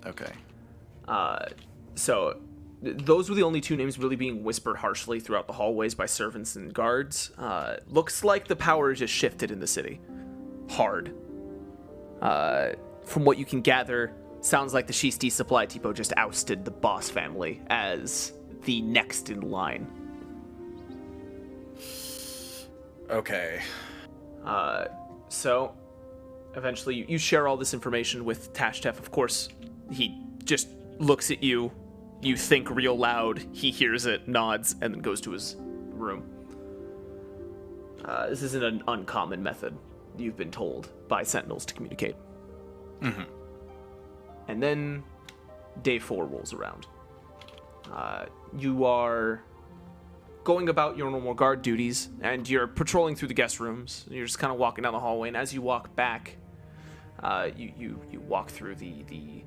Okay. So those were the only two names really being whispered harshly throughout the hallways by servants and guards. Looks like the power just shifted in the city. Hard. From what you can gather, sounds like the Shisti Supply Depot just ousted the Boss family as the next in line. Okay. So eventually you share all this information with Tashtef. Of course, he just looks at you. You think real loud. He hears it, nods, and then goes to his room. This isn't an uncommon method, you've been told, by Sentinels to communicate. Mm-hmm. And then day 4 rolls around. You are going about your normal guard duties, and you're patrolling through the guest rooms. You're just kind of walking down the hallway, and as you walk back, you walk through the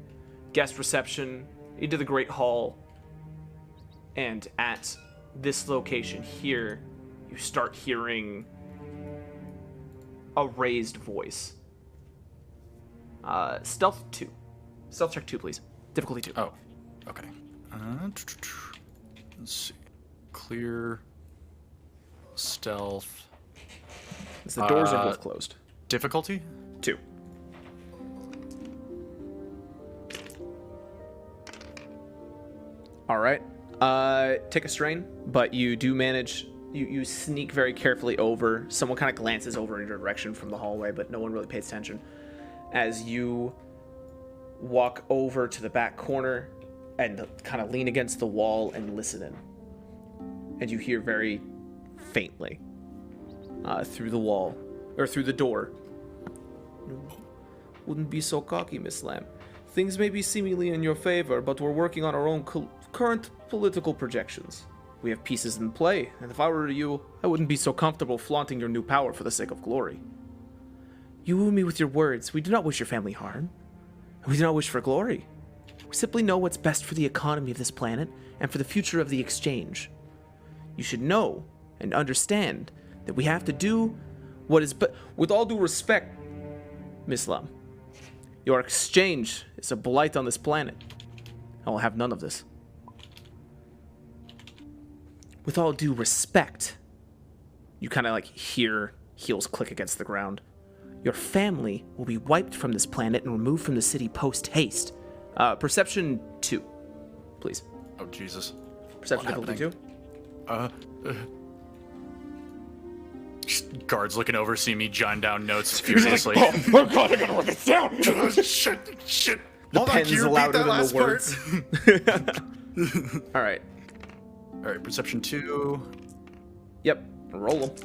guest reception into the Great Hall, and at this location here, you start hearing a raised voice. Stealth 2. Stealth check 2, please. Difficulty 2. Oh, okay. Let's see. Clear. Stealth. The doors are both closed. Difficulty? 2. All right. Take a strain, but you do manage. You sneak very carefully over. Someone kind of glances over in your direction from the hallway, but no one really pays attention. As you walk over to the back corner and kind of lean against the wall and listen in. And you hear very faintly through the wall, or through the door. Wouldn't be so cocky, Miss Lamb. Things may be seemingly in your favor, but we're working on our own current political projections. We have pieces in play, and if I were you, I wouldn't be so comfortable flaunting your new power for the sake of glory. You woo me with your words. We do not wish your family harm. We do not wish for glory. We simply know what's best for the economy of this planet and for the future of the exchange. You should know and understand that we have to do what is with all due respect, Miss Lam. Your exchange is a blight on this planet. I will have none of this. With all due respect, you kind of like hear heels click against the ground. Your family will be wiped from this planet and removed from the city post-haste. Perception 2, please. Oh, Jesus. Perception difficulty 2. Just guards looking over, see me jotting down notes furiously. Oh god, I gotta write this down! Shit. The Hold on, pen's can you repeat louder that than last the words. All right. All right, perception 2. Yep. Roll them.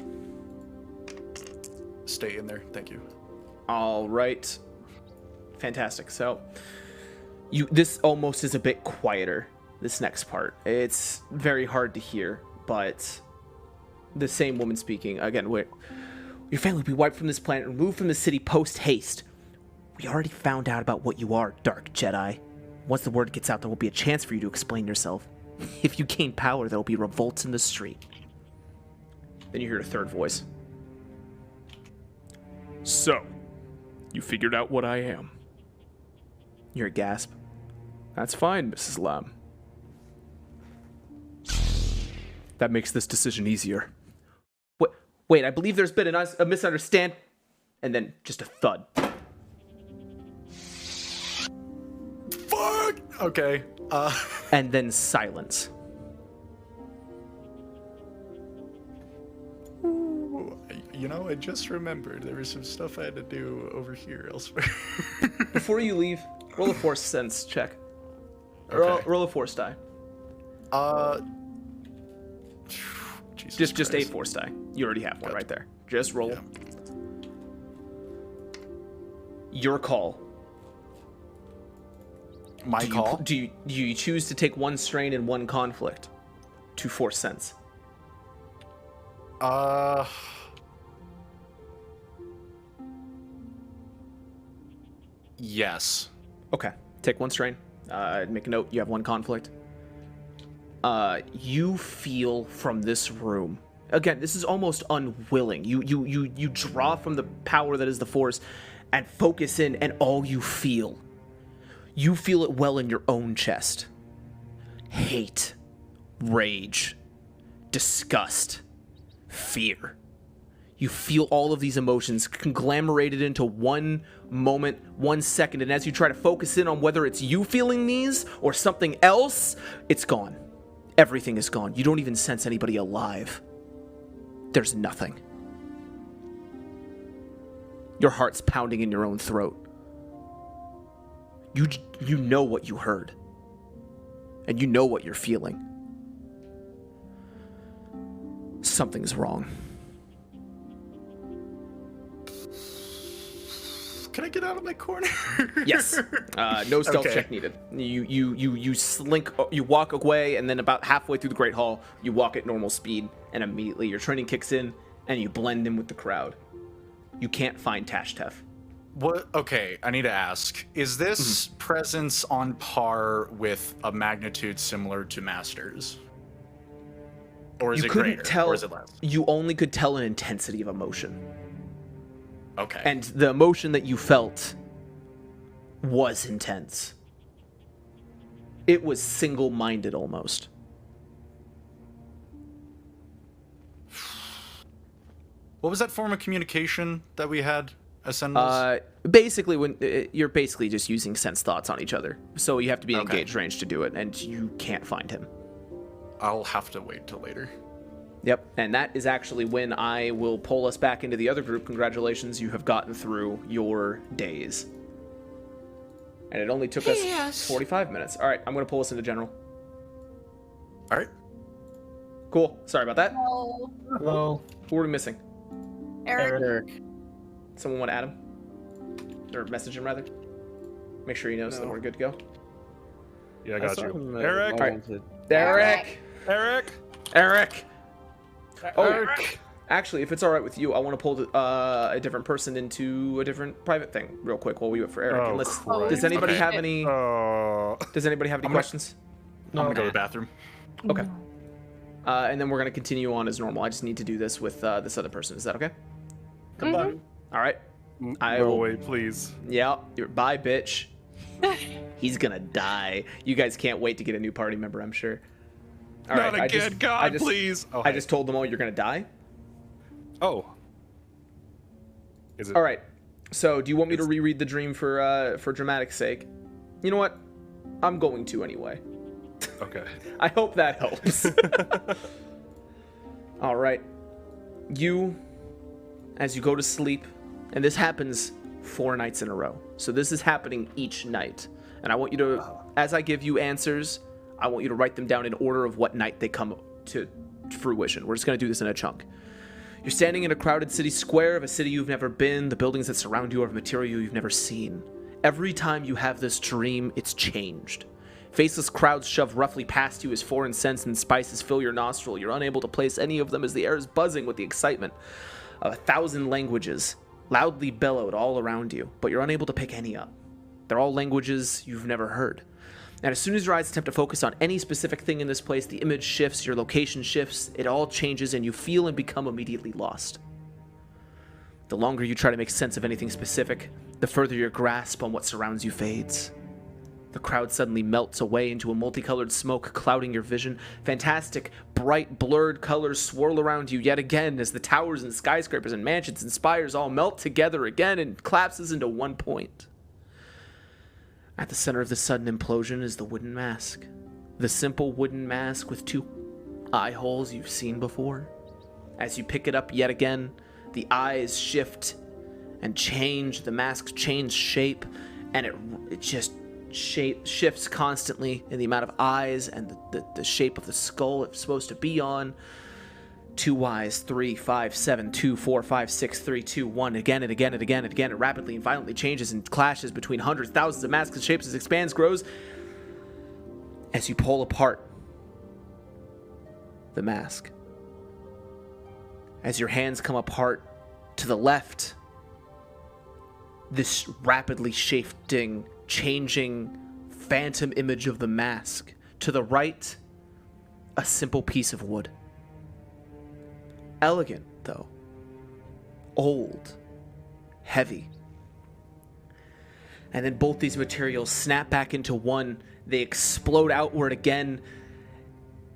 Stay in there, thank you. All right. Fantastic. So, this almost is a bit quieter, this next part. It's very hard to hear, but the same woman speaking, again, your family will be wiped from this planet, removed from the city post-haste. We already found out about what you are, Dark Jedi. Once the word gets out, there will be a chance for you to explain yourself. If you gain power, there will be revolts in the street. Then you hear a third voice. So, you figured out what I am. You hear a gasp. That's fine, Mrs. Lam. That makes this decision easier. Wait, I believe there's been a misunderstanding. And then just a thud. Fuck! Okay. And then silence. I just remembered there was some stuff I had to do over here elsewhere. Before you leave, roll a force sense check. Okay. Roll a force die. Jesus Just a Christ. force die. You already have one right there. Just roll. Yeah. Your call. My call? Do you choose to take one strain and one conflict to force sense? Yes. Okay. Take one strain. Make a note. You have one conflict. You feel from this room. Again, this is almost unwilling. You draw from the power that is the force and focus in, and all you feel it well in your own chest. Hate, rage, disgust, fear. You feel all of these emotions conglomerated into one moment, 1 second, and as you try to focus in on whether it's you feeling these or something else, it's gone. Everything is gone. You don't even sense anybody alive. There's nothing. Your heart's pounding in your own throat. You know what you heard. And you know what you're feeling. Something's wrong. Can I get out of my corner? Yes. No stealth Okay. check needed. You slink, you walk away, and then about halfway through the Great Hall, you walk at normal speed, and immediately your training kicks in, and you blend in with the crowd. You can't find Tashtef. What? Okay, I need to ask. Is this presence on par with a magnitude similar to Master's? Or is You it couldn't greater? tell. Or is it less? You only could tell an intensity of emotion. Okay. And the emotion that you felt was intense. It was single-minded almost. What was that form of communication that we had, Ascendus? Basically, when you're basically just using sense thoughts on each other, so you have to be in Okay. engaged range to do it, and you can't find him. I'll have to wait till later. Yep, and that is actually when I will pull us back into the other group. Congratulations, you have gotten through your days. And it only took us 45 minutes. All right, I'm going to pull us into general. All right. Cool. Sorry about that. Oh, Hello, Who are we missing? Eric. Eric. Someone want to add him? Or message him, rather? Make sure he knows that No. we're good to go. Yeah, I I got saw you. him, Eric? volunteered. Eric! Eric? Eric! Oh, Eric? actually, if it's all right with you, I want to pull a different person into a different private thing real quick while we wait for Eric. Oh, Unless, Christ. does anybody Okay. have any? Does anybody have any I'm gonna- questions? I'm gonna go to the bathroom. Okay. And then we're gonna continue on as normal. I just need to do this with this other person. Is that okay? Come on. All right. I No, will- wait, please. Yeah. Bye, bitch. He's gonna die. You guys can't wait to get a new party member, I'm sure. All Not right, again, God, please. Oh, I hey. just told them all you're gonna die. Oh. Is it? All right. So, do you want me to reread the dream for dramatic sake? You know what? I'm going to anyway. Okay. I hope that helps. All right. You, as you go to sleep, and this happens 4 nights in a row. So this is happening each night. And I want you to, as I give you answers, I want you to write them down in order of what night they come to fruition. We're just going to do this in a chunk. You're standing in a crowded city square of a city you've never been. The buildings that surround you are of material you've never seen. Every time you have this dream, it's changed. Faceless crowds shove roughly past you as foreign scents and spices fill your nostril. You're unable to place any of them as the air is buzzing with the excitement of 1,000 languages loudly bellowed all around you, but you're unable to pick any up. They're all languages you've never heard. And as soon as your eyes attempt to focus on any specific thing in this place, the image shifts, your location shifts, it all changes, and you feel and become immediately lost. The longer you try to make sense of anything specific, the further your grasp on what surrounds you fades. The crowd suddenly melts away into a multicolored smoke, clouding your vision. Fantastic, bright, blurred colors swirl around you yet again as the towers and skyscrapers and mansions and spires all melt together again and collapses into one point. At the center of the sudden implosion is the wooden mask. The simple wooden mask with 2 eye holes you've seen before. As you pick it up yet again, The eyes shift and change. The mask changes shape, and it just shifts constantly in the amount of eyes and the shape of the skull it's supposed to be on. 2 eyes, 3, 5, 7, 2, 4, 5, 6, 3, 2, 1, again and again and again and again. It rapidly and violently changes and clashes between hundreds, thousands of masks and shapes as it expands, grows. As you pull apart the mask, as your hands come apart to the left, this rapidly shifting, changing phantom image of the mask. To the right, a simple piece of wood. Elegant, though. Old. Heavy. And then both these materials snap back into one. They explode outward again.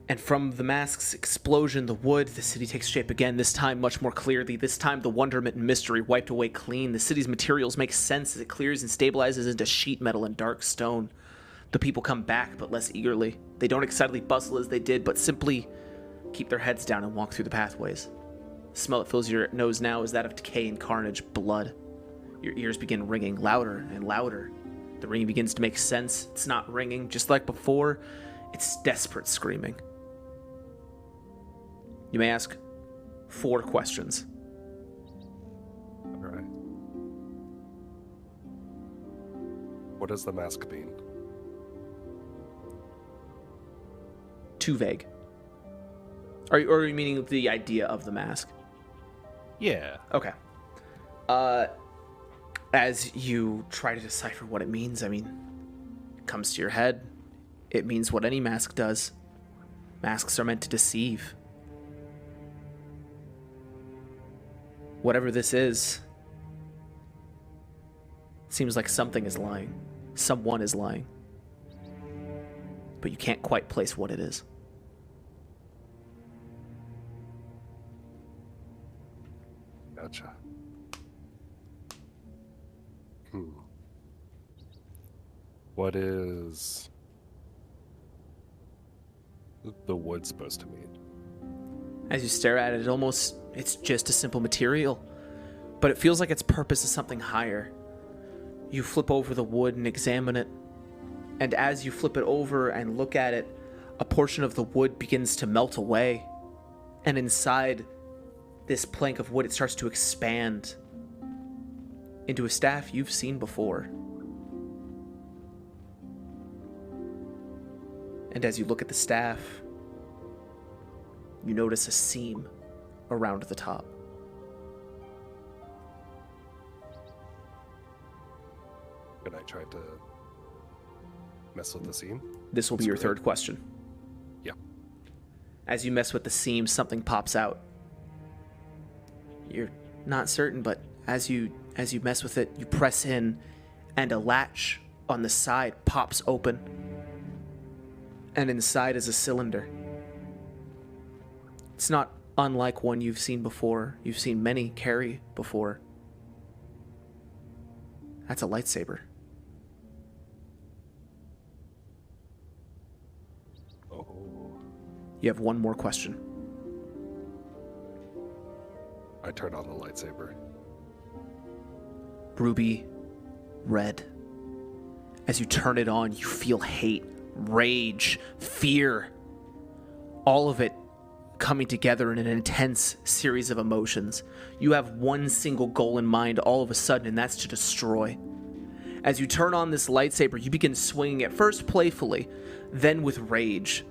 And from the mask's explosion, the wood, the city takes shape again, this time much more clearly. This time the wonderment and mystery wiped away clean. The city's materials make sense as it clears and stabilizes into sheet metal and dark stone. The people come back, but less eagerly. They don't excitedly bustle as they did, but simply keep their heads down and walk through the pathways. The smell that fills your nose now is that of decay and carnage, blood. Your ears begin ringing louder and louder. The ringing begins to make sense. It's not ringing, just like before. It's desperate screaming. You may ask 4 questions. All right. What does the mask mean? Too vague. Are you meaning the idea of the mask? Yeah. Okay. As you try to decipher what it means, I mean, it comes to your head. It means what any mask does. Masks are meant to deceive. Whatever this is, seems like something is lying. Someone is lying. But you can't quite place what it is. Gotcha. What is the wood supposed to mean? As you stare at it, it's just a simple material, but it feels like its purpose is something higher. You flip over the wood and examine it, and as you flip it over and look at it, a portion of the wood begins to melt away, and inside this plank of wood, it starts to expand into a staff you've seen before. And as you look at the staff, you notice a seam around the top. Can I try to mess with the seam? This will be your third question. Yeah. As you mess with the seam, something pops out. You're not certain, but as you mess with it, you press in, and a latch on the side pops open. And inside is a cylinder. It's not unlike one you've seen before. You've seen many carry before. That's a lightsaber. Oh. You have one more question. I turn on the lightsaber. Ruby red. As you turn it on, you feel hate, rage, fear. All of it coming together in an intense series of emotions. You have one single goal in mind all of a sudden, and that's to destroy. As you turn on this lightsaber, you begin swinging at first playfully, then with rage.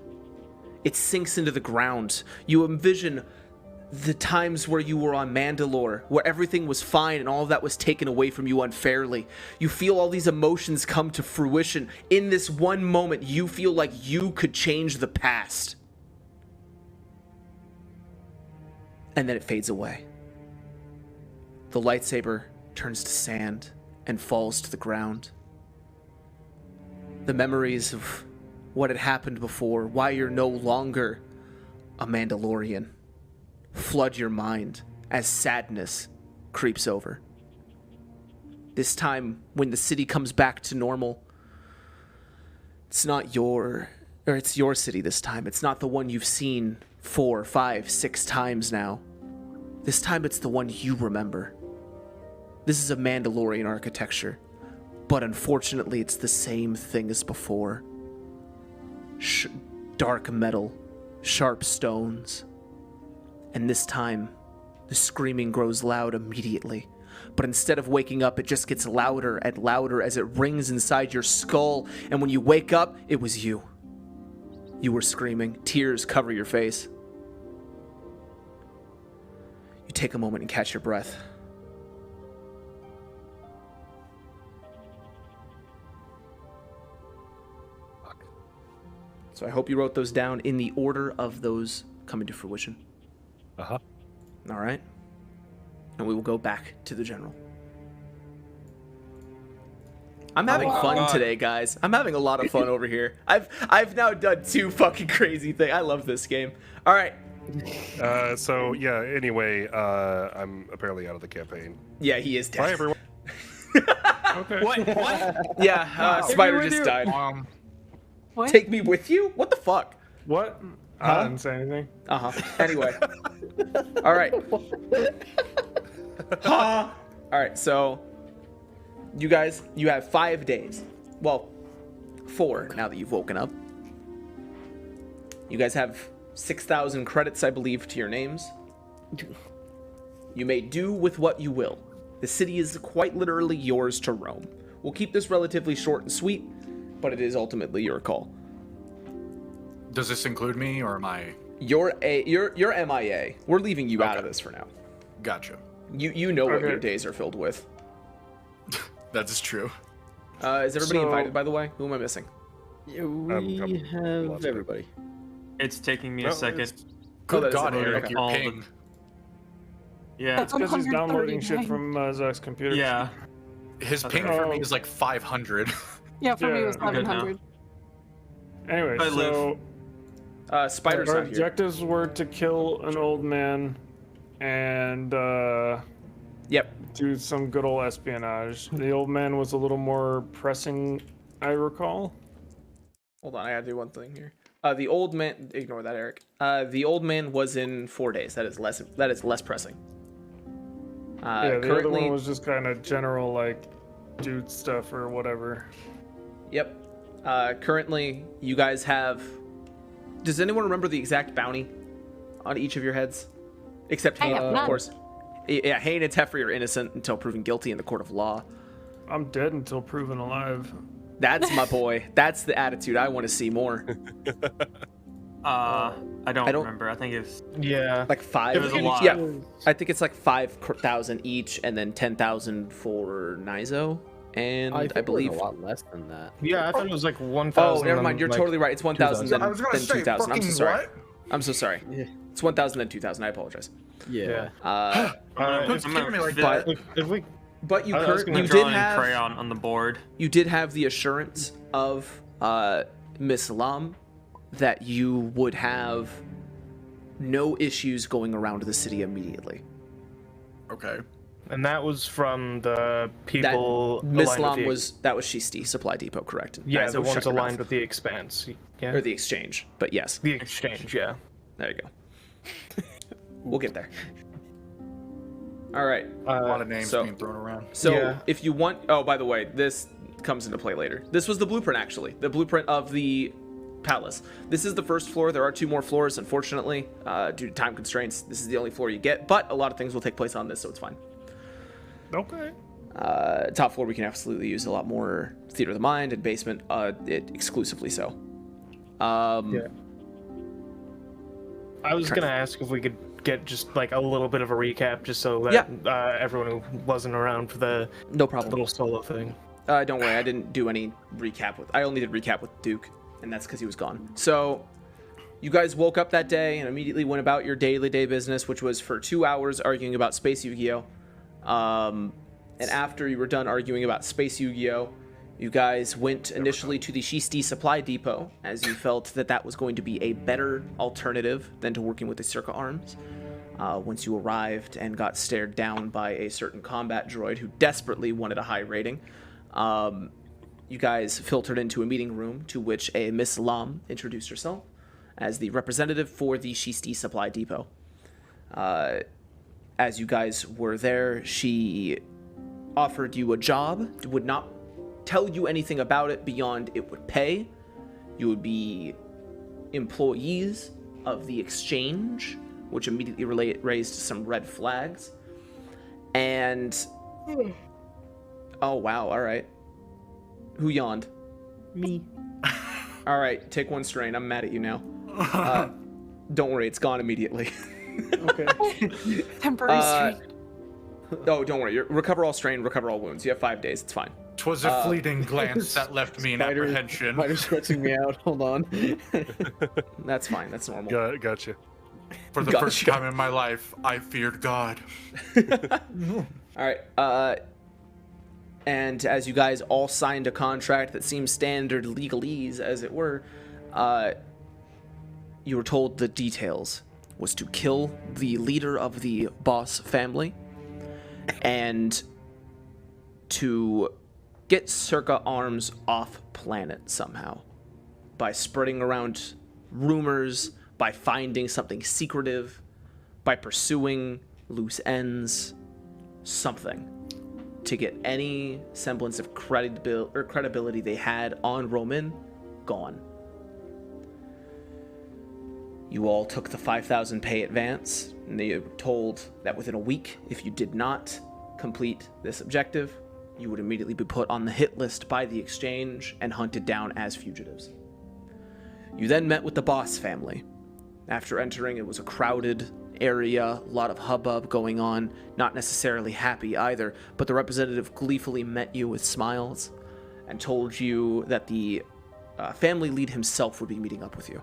It sinks into the ground. You envision the times where you were on Mandalore, where everything was fine and all of that was taken away from you unfairly. You feel all these emotions come to fruition. In this one moment, you feel like you could change the past. And then it fades away. The lightsaber turns to sand and falls to the ground. The memories of what had happened before, why you're no longer a Mandalorian, flood your mind as sadness creeps over. This time, when the city comes back to normal, it's your city this time. It's not the one you've seen 4, 5, 6 times now. This time it's the one you remember. This is a Mandalorian architecture, but unfortunately it's the same thing as before. Dark metal, sharp stones. And this time, the screaming grows loud immediately. But instead of waking up, it just gets louder and louder as it rings inside your skull. And when you wake up, it was you. You were screaming. Tears cover your face. You take a moment and catch your breath. So I hope you wrote those down in the order of those coming to fruition. Uh-huh. All right. And we will go back to the general. I'm having fun today, guys. I'm having a lot of fun over here. I've now done 2 fucking crazy things. I love this game. All right. So yeah. Anyway, I'm apparently out of the campaign. Yeah, he is dead. Bye, everyone. Okay. What? Yeah, Spider just died. What? Take me with you? What the fuck? What? Huh? I didn't say anything. Anyway. All right. All right, so you guys, you have 5 days. Well, 4 now that you've woken up. You guys have 6,000 credits, I believe, to your names. You may do with what you will. The city is quite literally yours to roam. We'll keep this relatively short and sweet, but it is ultimately your call. Does this include me, or am I? You're MIA. We're leaving you out of this for now. Gotcha. You know what Okay. your days are filled with. That is true. Is everybody So- invited, by the way? Who am I missing? Yeah, we I'm have lost. everybody. It's taking me No, a second. it's- Good that is God, it. Eric, Okay. you're All the- ping. Yeah. It's because he's downloading shit 139. from Zach's computer. Yeah. His Okay. ping for me is like 500. Yeah, for me it was Yeah. good now. 700. Anyway, I live. so Spider's our not here. objectives were to kill an old man and Yep. do some good old espionage. The old man was a little more pressing, I recall. Hold on, I gotta do one thing here. The old man. Ignore that, Eric. The old man was in 4 days. That is less pressing. Yeah, the other Currently, one was just kind of general, like, dude stuff or whatever. yep. Currently, you guys have. Does anyone remember the exact bounty on each of your heads? Except I Hayne, have of none. course. Yeah, Hayne and Teferi are innocent until proven guilty in the court of law. I'm dead until proven alive. That's my boy. That's the attitude I want to see more. I don't I don't- remember. I think it's Yeah. Like 5. It was a lot. Yeah, I think it's like 5,000 each, and then 10,000 for Nizo, and I I, think we're believe. a lot less than that. Yeah, I thought it was like 1,000. Oh, never mind. You're totally right. It's 1,000 then, I was gonna then say 2,000. I'm so fucking sorry. what? I'm so sorry. Yeah. It's 1,000 then 2,000. I apologize. Yeah. Who's I'm giving me like but- that? If we But you I was gonna you draw did in have crayon on the board. you did have the assurance of Miss Lam that you would have no issues going around the city immediately. Okay. And that was from the people. That Miss aligned with Lam the- was that was Shisti Supply Depot, correct? Yeah, Nizo, the ones shut your aligned mouth. with the Expanse. Yeah. Or the exchange. But yes, The exchange. Yeah. there you go. We'll get there. All right. A lot of names so- being thrown around. So Yeah. if you want, oh, by the way, this comes into play later. This was the blueprint, actually, the blueprint of the palace. This is the first floor. There are 2 more floors, unfortunately, due to time constraints. This is the only floor you get, but a lot of things will take place on this, so it's fine. okay. Top floor, we can absolutely use a lot more theater of the mind, and basement, it exclusively so. Yeah. I was Try- gonna ask if we could get just like a little bit of a recap, just so that everyone who wasn't around for the No problem. little solo thing. Don't worry, I didn't do any recap with. I only did recap with Duke, and that's because he was gone. So, you guys woke up that day and immediately went about your daily day business, which was for 2 hours arguing about Space Yu-Gi-Oh. And after you were done arguing about Space Yu-Gi-Oh, you guys went initially to the Shisti Supply Depot, as you felt that that was going to be a better alternative than to working with the Circa Arms. Once you arrived and got stared down by a certain combat droid who desperately wanted a high rating, you guys filtered into a meeting room to which a Miss Lam introduced herself as the representative for the Shisti Supply Depot. as you guys were there, she offered you a job, would not tell you anything about it beyond it would pay. You would be employees of the exchange, which immediately raised some red flags. And oh wow, all right. Who yawned? Me. All right, take one strain. I'm mad at you now. Don't worry, it's gone immediately. Okay. Temporary strain. Oh, don't worry. Recover all strain, recover all wounds. You have 5 days. It's fine. 'Twas a fleeting glance that left me in apprehension. Spider stretching me out. Hold on. That's fine. That's normal. Gotcha. For the first time in my life, I feared God. All right. And as you guys all signed a contract that seems standard legalese, as it were, you were told the details was to kill the leader of the boss family and to get Circa Arms off planet somehow by spreading around rumors, by finding something secretive, by pursuing loose ends, something to get any semblance of credibility they had on Roman gone. You all took the 5,000 pay advance, and they were told that within a week, if you did not complete this objective, you would immediately be put on the hit list by the exchange and hunted down as fugitives. You then met with the boss family. After entering, it was a crowded area, a lot of hubbub going on, not necessarily happy either, but the representative gleefully met you with smiles and told you that the family lead himself would be meeting up with you.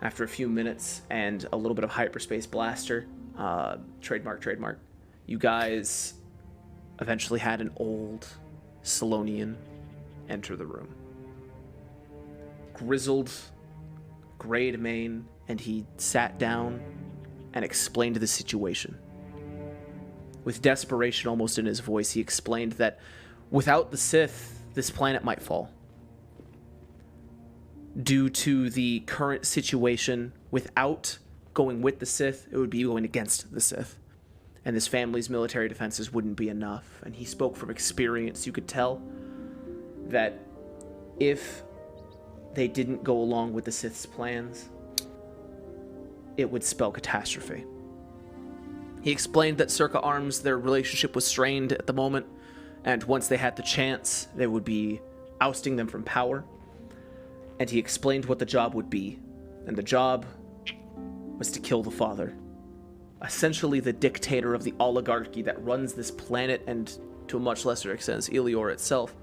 After a few minutes and a little bit of hyperspace blaster, trademark, you guys eventually had an old Salonian enter the room. Grizzled, grayed mane, and he sat down and explained the situation. With desperation almost in his voice, he explained that without the Sith, this planet might fall. Due to the current situation, without going with the Sith, it would be going against the Sith. And this family's military defenses wouldn't be enough. And he spoke from experience. You could tell that if they didn't go along with the Sith's plans, it would spell catastrophe. He explained that Circa Arms, their relationship was strained at the moment, and once they had the chance, they would be ousting them from power. And he explained what the job would be, and the job was to kill the father. Essentially the dictator of the oligarchy that runs this planet, and to a much lesser extent, Elior itself.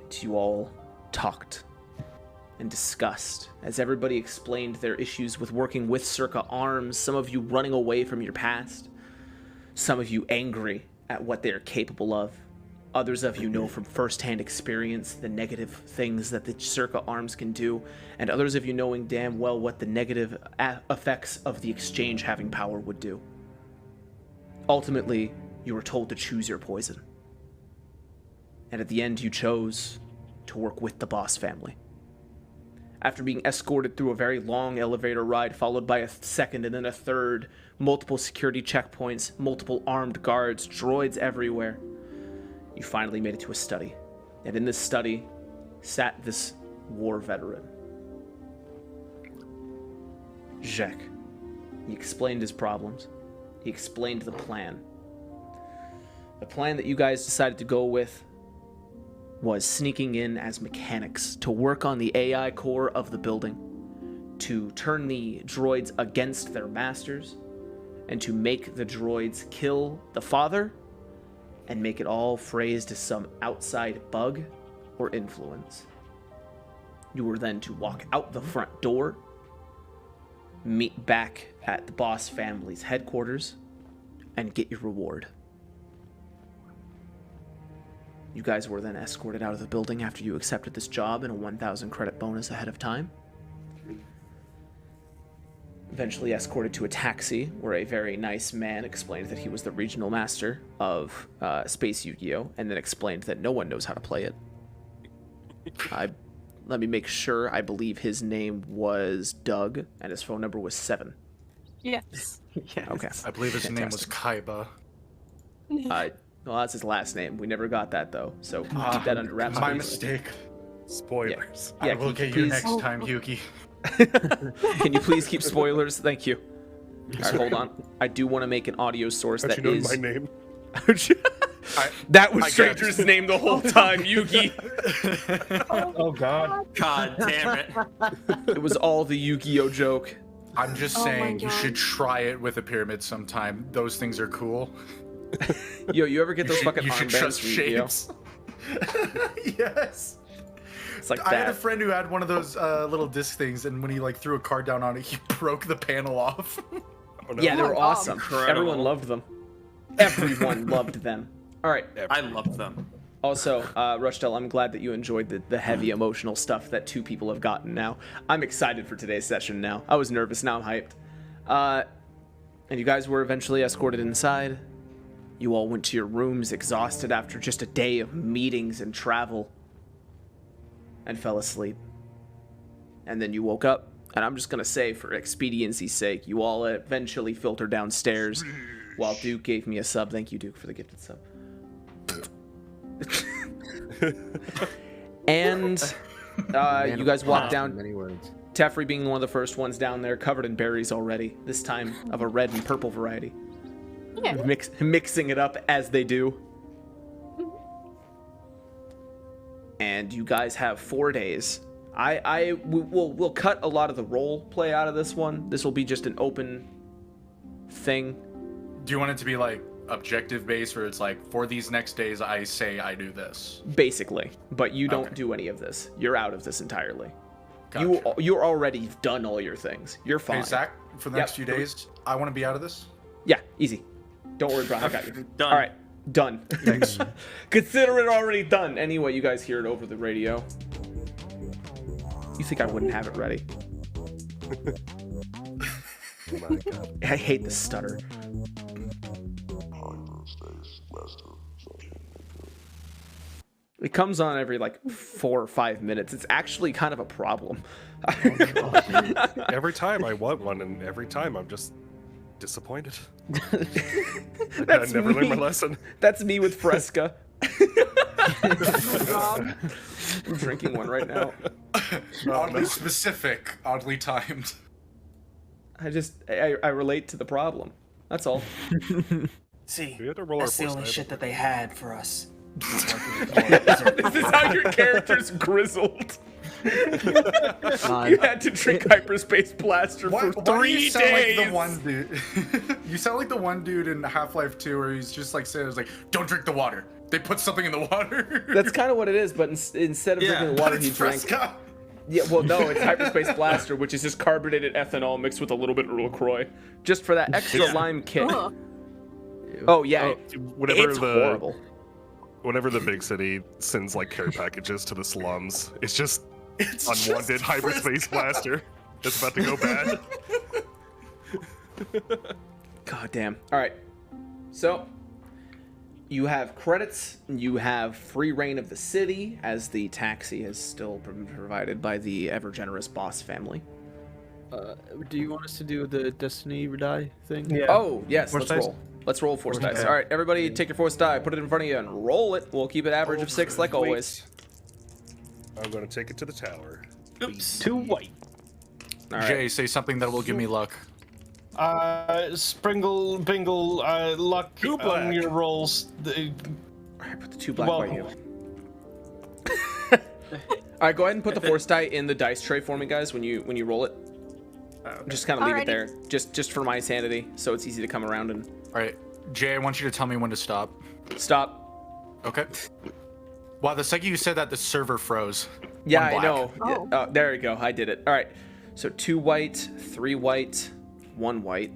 And you all talked and discussed as everybody explained their issues with working with Circa Arms, some of you running away from your past, some of you angry at what they are capable of. Others of you know from first-hand experience the negative things that the Circa Arms can do, and others of you knowing damn well what the negative effects of the exchange having power would do. Ultimately, you were told to choose your poison. And at the end, you chose to work with the boss family. After being escorted through a very long elevator ride, followed by a second and then a third, multiple security checkpoints, multiple armed guards, droids everywhere, you finally made it to a study. And in this study sat this war veteran, Jack. He explained his problems. He explained the plan. The plan that you guys decided to go with was sneaking in as mechanics to work on the AI core of the building, to turn the droids against their masters, and to make the droids kill the father and make it all phrased as some outside bug or influence. You were then to walk out the front door, meet back at the boss family's headquarters, and get your reward. You guys were then escorted out of the building after you accepted this job and a 1,000 credit bonus ahead of time. Eventually escorted to a taxi where a very nice man explained that he was the regional master of Space Yu-Gi-Oh! And then explained that no one knows how to play it. Let me make sure. I believe his name was Doug and his phone number was 7. Yes. Yes. Okay. I believe his name was Kaiba. Well, that's his last name. We never got that though, so keep that under wraps. My please. mistake. Spoilers. Yeah, I will can get you you please- next time, Yuki. Can you please keep spoilers? Thank you. All right, hold on. I do want to make an audio source How'd that you know is. my name? That was I Stranger's name the whole time, Yugi. Oh God. God damn it. It was all the Yu-Gi-Oh joke. I'm just Oh my saying you God. should try it with a pyramid sometime. Those things are cool. Yo, you ever get those fucking you should armbands trust from Yu-Gi-Oh? shapes. Yes. It's like I had a that. friend who had one of those little disc things, and when he like threw a card down on it, he broke the panel off. Oh, no. Yeah, they were God. awesome. Incredible. Everyone loved them. Everyone loved them. All right. I loved them. Also, Rushdell, I'm glad that you enjoyed the heavy emotional stuff that two people have gotten now. I'm excited for today's session now. I was nervous, now I'm hyped. And you guys were eventually escorted inside. You all went to your rooms exhausted after just a day of meetings and travel. And fell asleep. And then you woke up, and I'm just gonna say, for expediency's sake, you all eventually filtered downstairs while Duke gave me a sub. Thank you, Duke, for the gifted sub. And you guys walked down, Many words. Tefri being one of the first ones down there, covered in berries already, this time of a red and purple variety. Yeah. Mixing it up as they do. And you guys have 4 days. We'll cut a lot of the role play out of this one. This will be just an open thing. Do you want it to be like objective based, where it's like, for these next days, I say I do this? Basically, but you don't Okay. do any of this. You're out of this entirely. Gotcha. You're already done all your things. You're fine. Hey, Zach, for the Yep. next few days, I want to be out of this. Yeah, easy. Don't worry, Brian. I got you. Done. All right, done. Consider it already done. Anyway, you guys hear it over the radio. You think I wouldn't have it ready? Oh my God. I hate the stutter. It comes on every like 4 or 5 minutes. It's actually kind of a problem. Every time I want one, and every time I'm just disappointed. I That's never learned my me. lesson. That's me with Fresca. I'm drinking one right now. Oddly specific, oddly timed. I relate to the problem. That's all. See, We had to roll our that's the only foresight. shit that they had for us. This is how your character's grizzled. You had to drink Hyperspace Blaster for Why do 3 you days. sound like the one dude? You sound like the one dude in Half-Life 2 where he's just like saying, like, don't drink the water. They put something in the water. That's kind of what it is, but instead of drinking the water, It's he drank. Fresca. Yeah, well, no, it's Hyperspace Blaster, which is just carbonated ethanol mixed with a little bit of LaCroix, just for that extra lime kick. Ugh. Oh yeah, Whenever it's the horrible. whenever the big city sends like care packages to the slums, it's just It's unwanted just hyperspace blaster that's about to go bad. God damn. All right. So you have credits. You have free reign of the city, as the taxi is still provided by the ever generous boss family. Do you want us to do the Destiny or Die thing? Yeah. Oh yes, Force let's dice? roll. Let's roll force dice. dice. All right, everybody, take your force die, put it in front of you, and roll it. We'll keep it average of 6 like always. I'm gonna take it to the tower. Oops. 2 white. All right. Jay, say something that will give me luck. Springle, bingle, luck Two on black. your rolls. All right, put the 2 black Well- by you. All right, go ahead and put the force die in the dice tray for me, guys. When you roll it, just kind of leave it Alrighty. there, just for my sanity, so it's easy to come around and All right, Jay, I want you to tell me when to stop. stop. Okay. Wow, the second you said that, the server froze. Yeah, One I black. know. Oh. Yeah, there you go. I did it. All right. So 2 white, 3 white, 1 white.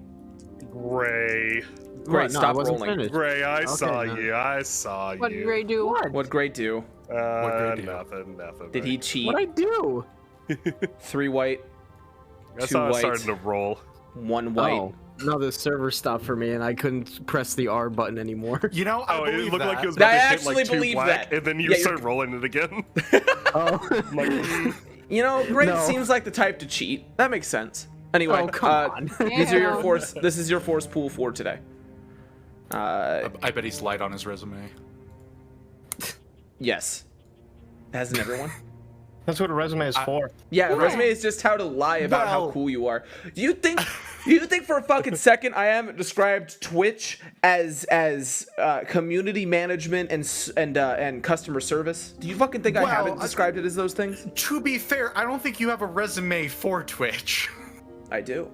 Gray. Great. No, I Stop wasn't rolling. finished. Gray, I saw no. you. I saw What you. did Gray do? What grade do? grade do you? Nothing. Did he cheat? What I do? 3 white, I 2 saw it white, starting to roll. 1 white. Oh, no, the server stopped for me and I couldn't press the R button anymore. You know, I Oh, believe it looked that. like it was I about to hit actually like 2 believe black, that. and then you Yeah, start rolling it again. Oh. I'm like, You know, Great No. seems like the type to cheat. That makes sense. Anyway, Oh, come on. these are your Damn. force. This is your force pool for today. I bet he's light on his resume. Yes. Hasn't everyone? That's what a resume is for. Yeah, a resume is just how to lie about how Well- cool you are. Do you think for a fucking second I haven't described Twitch as community management and customer service? Do you fucking think I Well, haven't described it as those things? To be fair, I don't think you have a resume for Twitch. I do.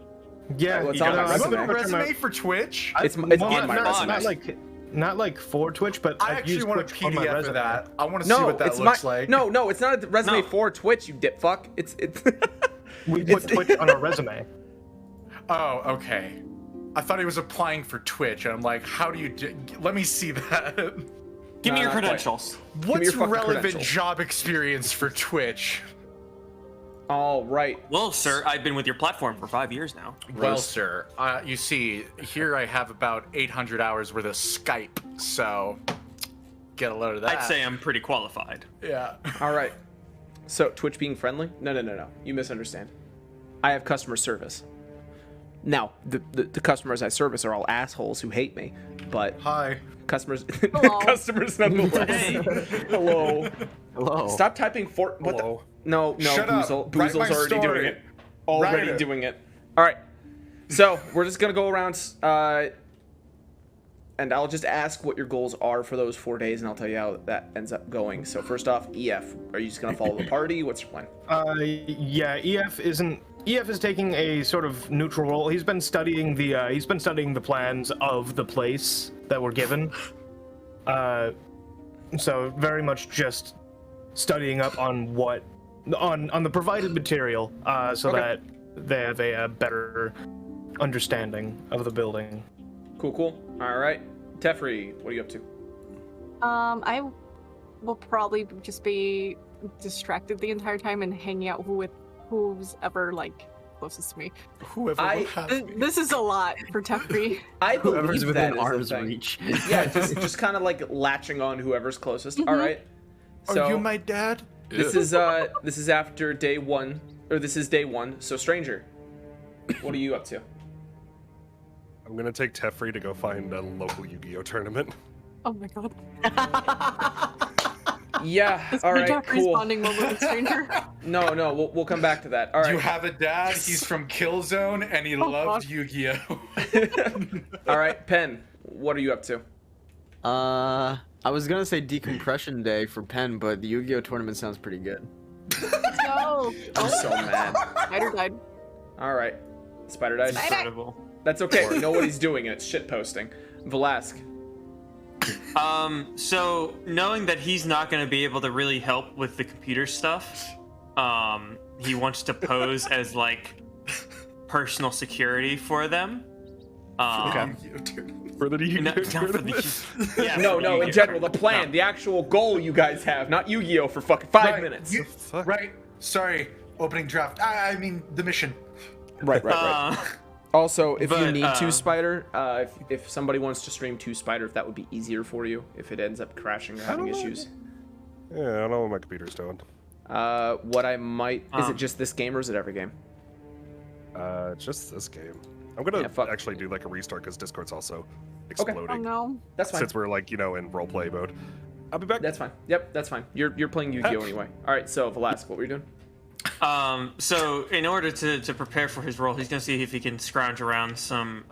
Yeah, Well, it's you on my got You have a resume. resume for Twitch? It's in Well, my not, resume. not like for Twitch, but I I've actually used want a Twitch on my PDF resume. of that. I want to see No, what that it's looks my like. no, it's not a resume for Twitch, you dip fuck. It's We put Twitch on our resume. Oh, okay. I thought he was applying for Twitch, and I'm like, how do you let me see that. Give me your not quite. credentials. What's your fucking relevant credentials. job experience for Twitch? all right. Well, sir, I've been with your platform for 5 years now. Well, sir, you see, here I have about 800 hours worth of Skype, so get a load of that. I'd say I'm pretty qualified. Yeah. All right. So Twitch being friendly? No. You misunderstand. I have customer service. Now, the customers I service are all assholes who hate me, but Hi. customers Hello. customers nonetheless. Hey. Hello. Hello. Stop typing for what Hello. the No, Shut up. Boozle. Write my Boozle's already story. doing it. Already Write it. doing it. All right. So, we're just going to go around and I'll just ask what your goals are for those 4 days, and I'll tell you how that ends up going. So first off, EF, are you just gonna follow the party? What's your plan? Yeah, EF is taking a sort of neutral role. He's been studying the plans of the place that were given. So very much just studying up on what on the provided material, so Okay. that they have a better understanding of the building. Cool. All right, Tefri, what are you up to? I will probably just be distracted the entire time and hanging out with who's ever like closest to me. Whoever I- will have This is a lot for Tefri. I Whoever's believe that within is the arm's thing. reach. Yeah, just kind of like latching on whoever's closest. All right. So Are you my dad? this is after day one, or this is day one. So stranger, what are you up to? I'm gonna take Tefri to go find a local Yu-Gi-Oh tournament. Oh my god. Yeah. This All my right. dark Cool. responding moment with stranger. No. We'll come back to that. All You right. have a dad. He's from Killzone, and he loved fuck. Yu-Gi-Oh. All right, Pen, what are you up to? I was gonna say decompression day for Penn, but the Yu-Gi-Oh tournament sounds pretty good. No. I'm so mad. Spider died. All right. Spider died. Spider. Incredible. That's okay. We know what he's doing, and it's shit posting. Velasque. So knowing that he's not going to be able to really help with the computer stuff, he wants to pose as like personal security for them. For the Yu-Gi-Oh Not for tournament. the, yeah, No, for no, in Yu-Gi-Oh general, the tournament. plan, No. the actual goal you guys have, not Yu-Gi-Oh for fucking 5 Right, minutes. Right. Sorry. Opening draft. I mean the mission. Right. Also, if you but, need to Spider, if somebody wants to stream to Spider, if that would be easier for you, if it ends up crashing or having issues. Yeah, I don't know what my computer's doing. What I might, is it Um, just this game or is it every game? Just this game. I'm gonna Yeah, fuck. actually do like a restart because Discord's also Oh exploding. no. That's fine. Since we're like, in roleplay mode. I'll be back. That's fine. Yep, that's fine. You're playing Yu-Gi-Oh anyway. All right, so Velasque, what were you doing? So in order to prepare for his role, he's gonna see if he can scrounge around some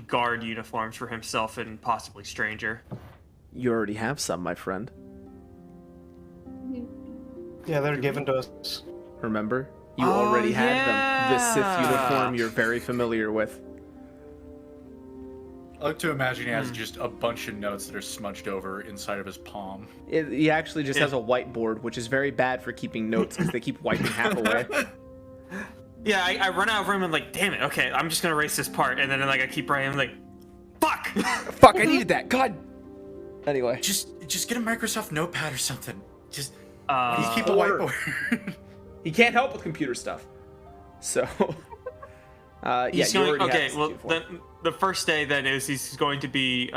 guard uniforms for himself and possibly Stranger. You already have some, my friend. Yeah, they're given to us. Remember? You Oh, already had them. The Sith yeah. uniform you're very familiar with. I like to imagine he has just a bunch of notes that are smudged over inside of his palm. He actually just has a whiteboard, which is very bad for keeping notes because they keep wiping half away. Yeah, I run out of room and like, damn it, okay, I'm just gonna erase this part, and then like I keep writing, I'm like, fuck. Fuck, I needed that. God. Anyway. Just get a Microsoft Notepad or something. Just keep a Or- whiteboard. He can't help with computer stuff. So, yeah, He's you going, already okay, have well, this uniform. then the first day then is he's going to be,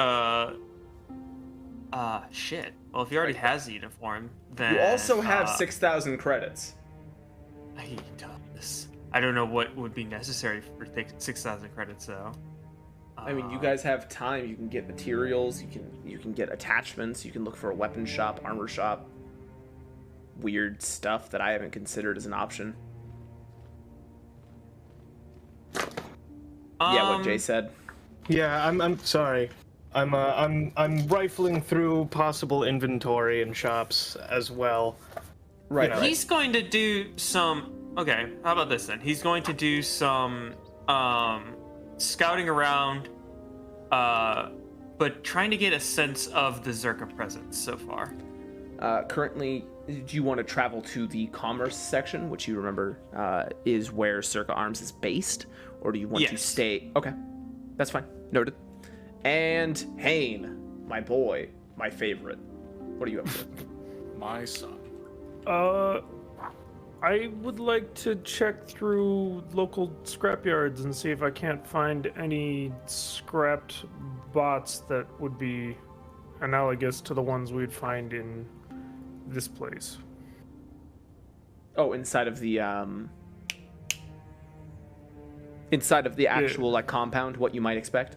shit. Well, if he already has the uniform, then... You also have 6,000 credits. He does. I don't know what would be necessary for 6,000 credits though. I mean, you guys have time. You can get materials. You can get attachments. You can look for a weapon shop, armor shop. Weird stuff that I haven't considered as an option. Yeah, what Jay said. Yeah, I'm sorry. I'm rifling through possible inventory and shops as well. Right. You know, He's going to do some. Okay, how about this then? He's going to do some scouting around, but trying to get a sense of the Zerka presence so far. Currently, do you want to travel to the commerce section, which you remember is where Circa Arms is based, or do you want to Yes. stay? Okay, that's fine. Noted. And Hane, my boy, my favorite. What are you up to? My son. I would like to check through local scrapyards and see if I can't find any scrapped bots that would be analogous to the ones we'd find in this place. Oh, inside of the actual like compound, what you might expect.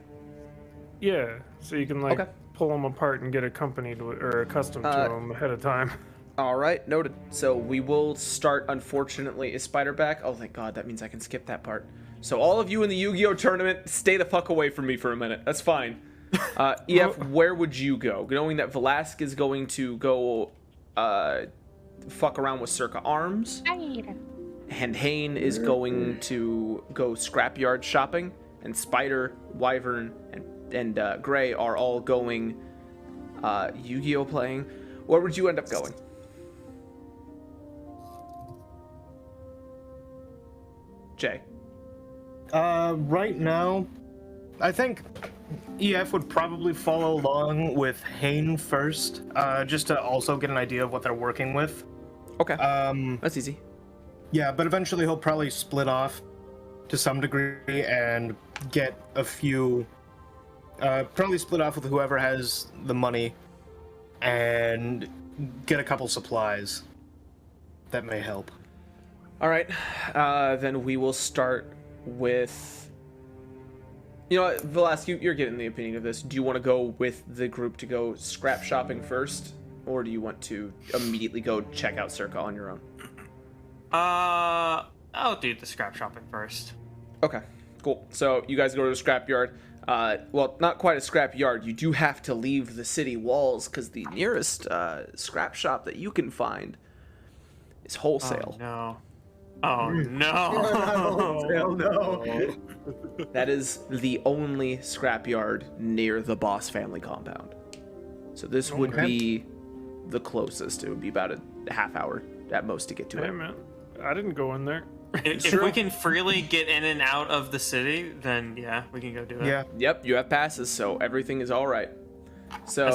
Yeah, so you can like Okay. pull them apart and get accompanied or accustomed to them ahead of time. All right, noted. So we will start. Unfortunately, is Spider back? Oh, thank God. That means I can skip that part. So all of you in the Yu-Gi-Oh tournament, stay the fuck away from me for a minute. That's fine. EF, where would you go? Knowing that Velasquez is going to go fuck around with Circa Arms, and Hane is going to go scrapyard shopping, and Spider, Wyvern, and Gray are all going Yu-Gi-Oh playing. Where would you end up going? Jay. Right now, I think EF would probably follow along with Hane first, just to also get an idea of what they're working with. Okay. That's easy. Yeah, but eventually he'll probably split off to some degree and get a few. Probably split off with whoever has the money and get a couple supplies. That may help. All right. Then we will start with. You know what, Velasquez, you're getting the opinion of this. Do you want to go with the group to go scrap shopping first, or do you want to immediately go check out Circa on your own? I'll do the scrap shopping first. Okay, cool. So you guys go to the scrapyard. Well, not quite a scrapyard. You do have to leave the city walls because the nearest scrap shop that you can find is wholesale. Oh no. Oh no. Hell no. That is the only scrapyard near the Boss family compound. So this would Okay. be the closest. It would be about a half hour at most to get to Hey it. man, I didn't go in there. If we can freely get in and out of the city, then yeah, we can go do it. Yeah. Yep, you have passes, so everything is all right. So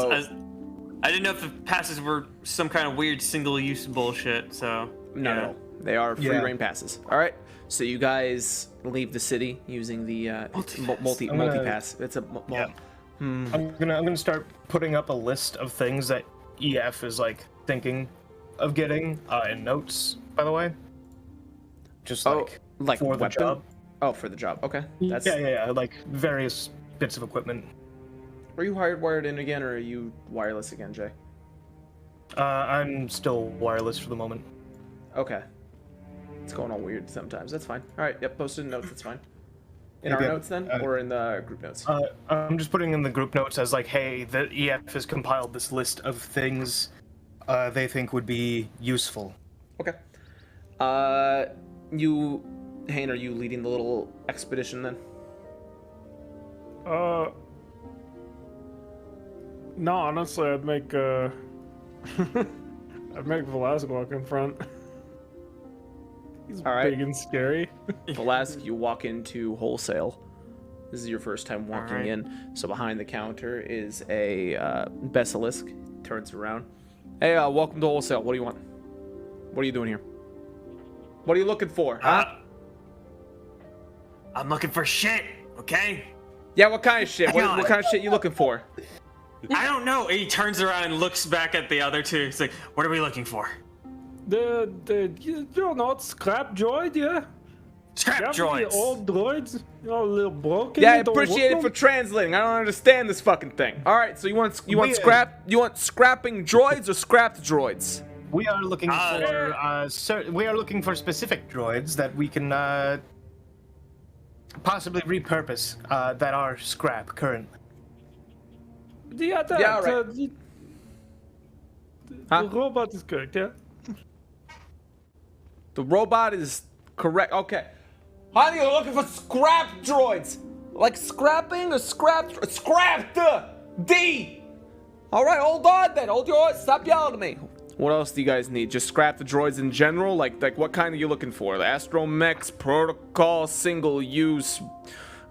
I didn't know if the passes were some kind of weird single-use bullshit. So no, they are free Yeah. reign passes. All right. So you guys leave the city using the multi I'm gonna- pass. It's a Yeah. I'm gonna start putting up a list of things that EF is like thinking of getting in notes. By the way, just like for the weapon? job. Oh, for the job. Okay. That's Yeah, like various bits of equipment. Are you wired in again, or are you wireless again, Jay? I'm still wireless for the moment. Okay. It's going all weird sometimes. That's fine. All right. Yep. Posted in notes. That's fine. In Okay. our notes then, or in the group notes? I'm just putting in the group notes as like, hey, the EF has compiled this list of things they think would be useful. Okay. Hane, are you leading the little expedition then? No, honestly, I'd make I'd make Velasquez walk in front. He's All right. big and scary. Velasquez, you walk into wholesale. This is your first time walking Alright. in. So behind the counter is a basilisk. Turns around. Hey, welcome to wholesale. What do you want? What are you doing here? What are you looking for? Huh? I'm looking for shit. Okay. Yeah, what kind of shit? What God. kind of shit you looking for? I don't know. He turns around and looks back at the other two. He's like, "What are we looking for?" The you know, scrap droid, yeah. Scrap You have any droids. old droids? You know, a little broken. Yeah, I you don't appreciate it want for them? translating. I don't understand this fucking thing. All right, so you want We, scrapping droids or scrapped droids? We are looking Uh, for we are looking for specific droids that we can possibly repurpose that are scrap currently. Yeah, Yeah, all right. the Huh? robot is correct, yeah? The robot is correct. Okay. Honey, you're looking for scrap droids. Like scrapping or scrapped? Scrapped! D! Alright, hold on then. Hold your... Stop yelling at me. What else do you guys need? Just scrap the droids in general? Like what kind are you looking for? The astromechs, protocol, single use,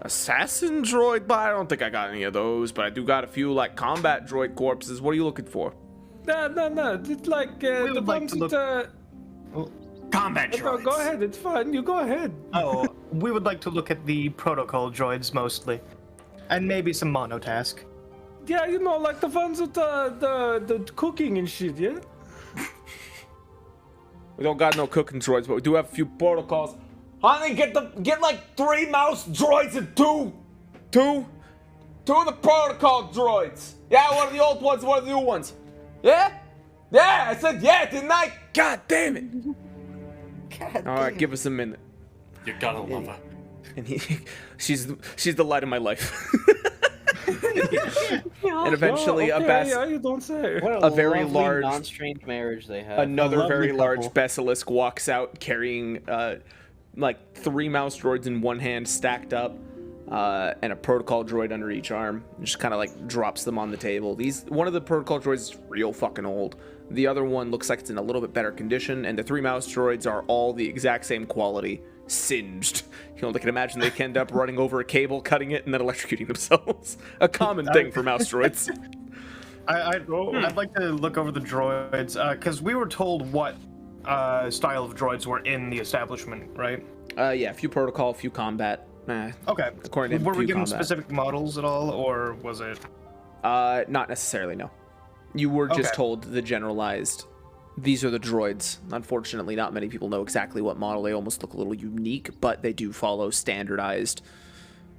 assassin droid? But I don't think I got any of those. But I do got a few like combat droid corpses. What are you looking for? No. It's like the would like ones to look- that, Combat no, droids. go ahead. It's fine. You go ahead. Oh, we would like to look at the protocol droids mostly, and maybe some monotask. Yeah, you know, like the ones with the cooking and shit, yeah? We don't got no cooking droids, but we do have a few protocols. Honey, get like 3 mouse droids and two of the protocol droids. Yeah, one of the old ones, one of the new ones. Yeah? Yeah, I said yeah, didn't I? God damn it. All right, give us a minute. You gotta love her. And she's the light of my life. And eventually Oh, okay, a yeah, you don't say. What a very lovely large- non-strange marriage they have. another lovely very large couple. basilisk walks out carrying like 3 mouse droids in one hand stacked up, and a protocol droid under each arm. Just kind of like drops them on the table. One of the protocol droids is real fucking old. The other one looks like it's in a little bit better condition, and the 3 mouse droids are all the exact same quality, singed. You know, they can imagine they can end up running over a cable, cutting it, and then electrocuting themselves. A common thing for mouse droids. I'd like to look over the droids, because we were told what style of droids were in the establishment, right? Yeah, a few protocol, a few combat. Okay. According to Were we few given combat. specific models at all, or was it? Not necessarily, no. You were just Okay. told the generalized, these are the droids. Unfortunately, not many people know exactly what model. They almost look a little unique, but they do follow standardized,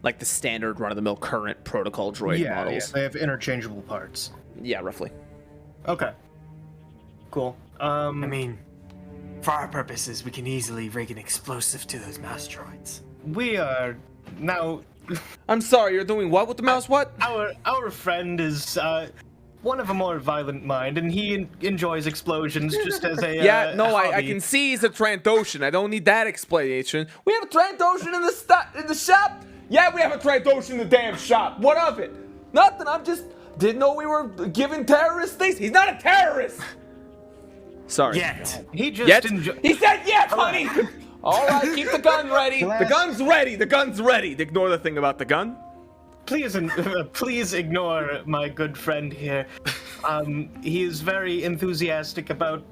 like the standard run-of-the-mill current protocol droid Yeah, models. they have interchangeable parts. Yeah, roughly. Okay. Cool. I mean, for our purposes, we can easily rig an explosive to those mouse droids. We are now. I'm sorry, you're doing what with the mouse? What? Our friend is one of a more violent mind, and he enjoys explosions just as a Yeah, no, I hobby. can see he's a Trandoshan. I don't need that explanation. We have a Trandoshan in the shop? Yeah, we have a Trandoshan in the damn shop. What of it? Nothing. I'm just didn't know we were giving terrorists things. He's not a terrorist. Sorry. Yet. He just Yet? enjoy. He said yes, honey. All right, keep the gun ready. The gun's ready. The gun's ready. Ignore the thing about the gun. Please ignore my good friend here. He is very enthusiastic about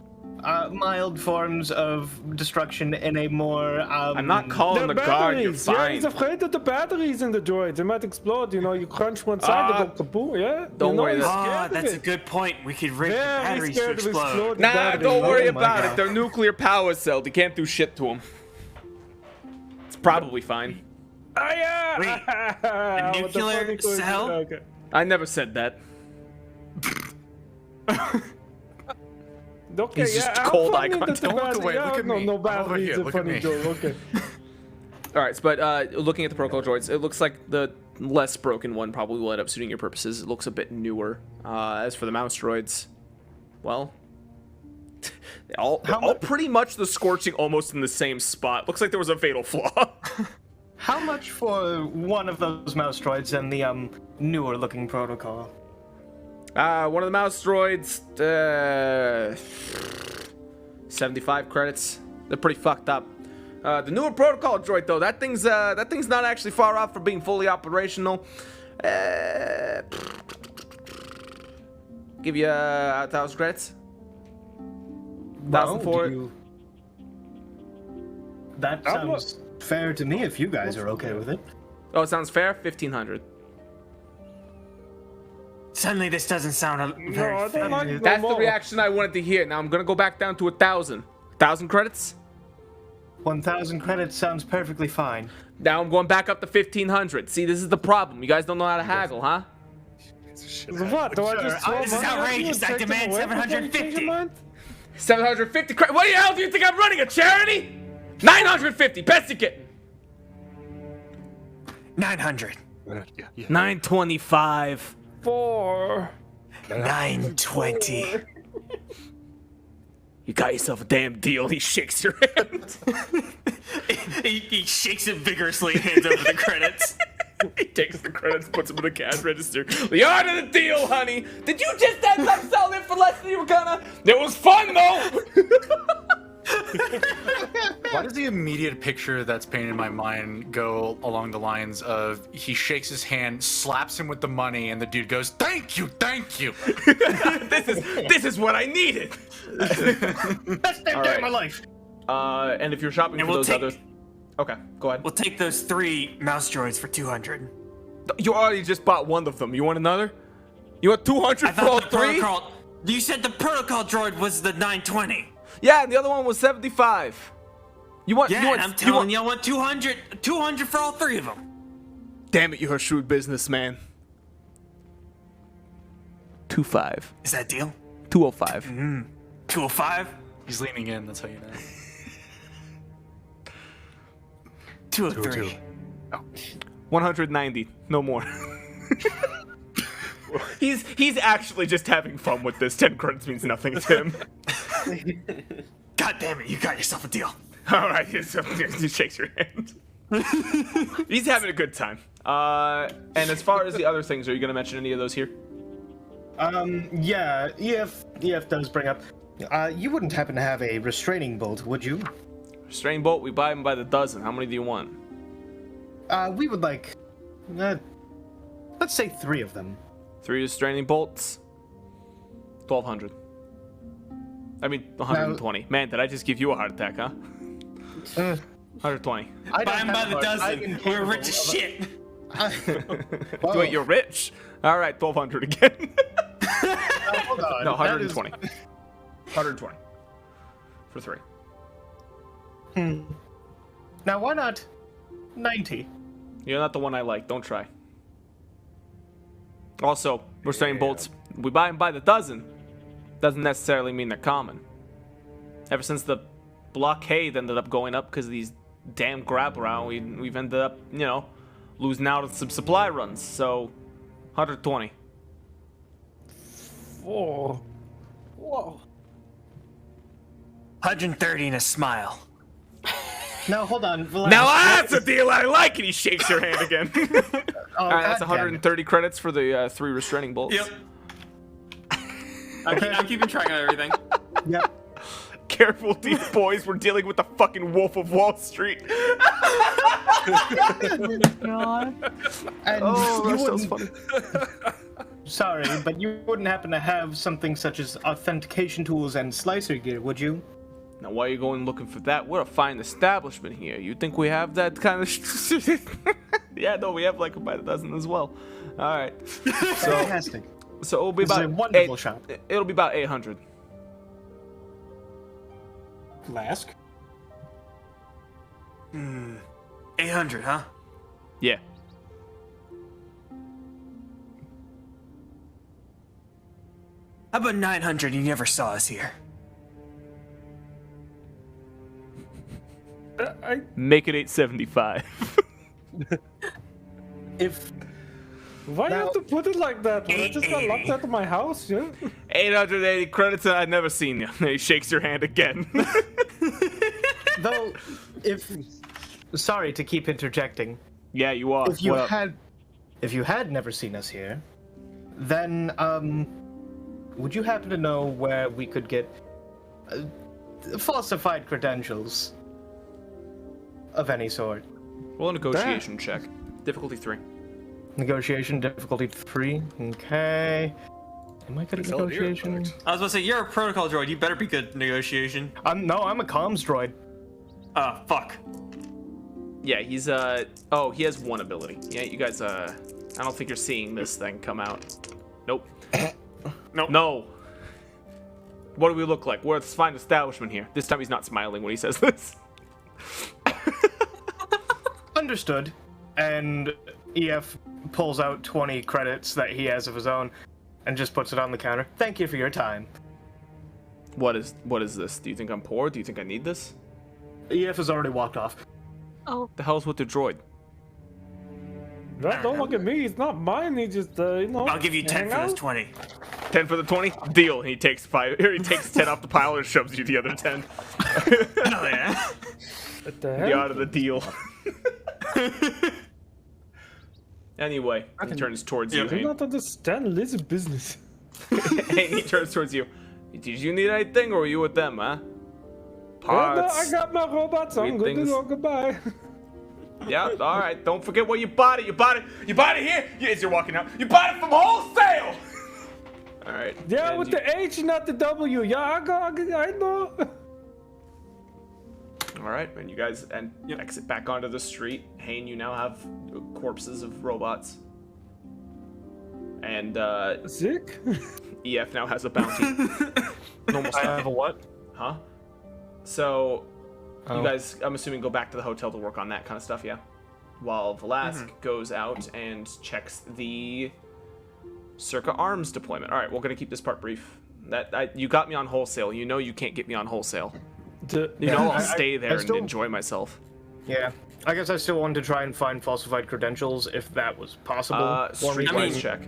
mild forms of destruction in a more. I'm not calling the guard. You're batteries. Yeah, fine. he's afraid of the batteries in the droids. They might explode. You know, you crunch one side, they go kaboom. Yeah. don't you know, worry, he's that's- Ah, scared of that's a it. good point. We could rig the Very batteries to scared of explode. exploding Nah, batteries. don't worry Oh my about God. it. They're nuclear power celled. You can't do shit to them. It's probably fine. Ah, yeah. Wait, a With the nuclear funny coin- cell? Okay. I never said that. Okay, He's yeah, just I'm cold funny eye that the contact. Don't look battery- away, yeah, look at no, me. No I'm over batteries here, is a look at funny me. joke. Okay. All right, but looking at the protocol droids, it looks like the less broken one probably will end up suiting your purposes. It looks a bit newer. As for the mouse droids, well, they're all pretty much the scorching almost in the same spot. Looks like there was a fatal flaw. How much for one of those mouse droids and the newer looking protocol? One of the mouse droids, 75 credits. They're pretty fucked up. The newer protocol droid though, that thing's not actually far off from being fully operational. Give you 1,000 credits. 1,000 for it. That sounds fair to me if you guys are okay with it. Oh, it sounds fair. 1,500. Suddenly, this doesn't sound No, very I fair. don't like That's the more. reaction I wanted to hear. Now I'm gonna go back down to 1,000. 1,000 credits. 1,000 credits sounds perfectly fine. Now I'm going back up to 1,500. See, this is the problem. You guys don't know how to haggle, huh? What? Do I just throw This is money at you outrageous. and I take them demand away before you change 750. your mind? 750 credits. What the hell do you think I'm running, a charity? 950. Best you get. 900. Yeah. 925. 4. 920. You got yourself a damn deal. He shakes your hand. he shakes it vigorously and hands over the credits. He takes the credits, puts them in the cash register. The art of the deal, honey. Did you just end up selling it for less than you were gonna? It was fun, though. Why does the immediate picture that's painted in my mind go along the lines of he shakes his hand, slaps him with the money, and the dude goes, "Thank you, thank you." This is what I needed. Best day All right. of my life. And if you're shopping And for we'll those take- others, okay, go ahead. We'll take those 3 mouse droids for 200. You already just bought one of them. You want another? You want 200 I for all thought the 3? protocol. You said the protocol droid was the 920. Yeah, and the other one was 75. You want? Yeah, you want, and I'm telling you, I want 200. 200 for all 3 of them. Damn it, you're a shrewd businessman. 25. Is that a deal? 205. 205. He's leaning in. That's how you know. 203. 190. No more. He's actually just having fun with this. 10 credits means nothing to him. God damn it, you got yourself a deal. All right, he shakes your hand. He's having a good time. And as far as the other things, are you going to mention any of those here? Yeah, EF does bring up. You wouldn't happen to have a restraining bolt, would you? Restraining bolt, we buy them by the dozen. How many do you want? We would like, let's say 3 of them. 3 restraining bolts. 1,200. I mean, 120. Man, did I just give you a heart attack, huh? 120. I Buy them by the dozen. I'm We're incapable rich as of- shit. Well, Wait, you're rich. All right, 1,200 again. hold on. No, that is- 120. 120 for 3. Now, why not 90? You're not the one I like. Don't try. Also, restraining bolts, we buy them by the dozen. Doesn't necessarily mean they're common. Ever since the blockade ended up going up because of these damn grab around, we've ended up, losing out on some supply runs. So, 120. 4. Whoa. 130 and a smile. Now, hold on. Vlad. Now that's a deal I like, and he shakes your hand again. Oh, All right, that's God damn it. 130 credits for the 3 restraining bolts. Yep. I'm keeping track of everything. Yep. Careful, these boys. We're dealing with the fucking Wolf of Wall Street. God. And Oh, you that sounds wouldn't, funny. sorry, but you wouldn't happen to have something such as authentication tools and slicer gear, would you? Now, why are you going looking for that? We're a fine establishment here. You think we have that kind of? Yeah, no, we have like by the dozen as well. All right. Fantastic. So it'll be This is about a wonderful shop. It'll be about 800. Flask? 800, huh? Yeah. How about 900? You never saw us here. Make it 875. If Why you Now- have to put it like that? I just got locked out of my house, yeah? 880 credits, and I've never seen you. And he shakes your hand again. though, if sorry to keep interjecting, Yeah, you are. if you What up? had never seen us here, then would you happen to know where we could get falsified credentials of any sort? Roll a negotiation check. Difficulty 3. Negotiation difficulty 3. Okay. Am I good at Sell it here, in negotiation? fact. I was about to say, you're a protocol droid. You better be good at negotiation. I'm a comms droid. Fuck. Yeah, he's oh, he has 1 ability. Yeah, you guys I don't think you're seeing this thing come out. Nope. Nope. No. What do we look like? We're a fine establishment here. This time he's not smiling when he says this. Understood. And EF pulls out 20 credits that he has of his own and just puts it on the counter. Thank you for your time. What is this? Do you think I'm poor? Do you think I need this? EF has already walked off. Oh, The hell's with the droid? Don't look at me. It's not mine. He just, I'll give you 10 hang for this out. 20. 10 for the 20? Deal. And he takes 5. He takes 10 off the pile and shoves you the other 10. Oh, yeah. What the The hell? out of the deal. Anyway, he turns towards you. I do not understand lizard business. Hey, he turns towards you. Did you need anything, or were you with them, huh? Well, no, Parts. I got my robots. I'm good to things. go. Goodbye. Yeah, all right. Don't forget where you bought it. You bought it here. As you're walking out, you bought it from wholesale. All right. Yeah, and with you- the H, not the W. Yeah, I know. All right, and you guys exit back onto the street. Hayne, you now have corpses of robots. And Sick. EF now has a bounty. Normal I stuff. have a what? Huh? So, Oh. you guys, I'm assuming, go back to the hotel to work on that kind of stuff, yeah? While Velasque goes out and checks the Circa Arms deployment. All right, we're going to keep this part brief. You got me on wholesale. You know you can't get me on wholesale. You know I'll stay there and still- enjoy myself. Yeah. I guess I still wanted to try and find falsified credentials if that was possible. for me. Streetwise check.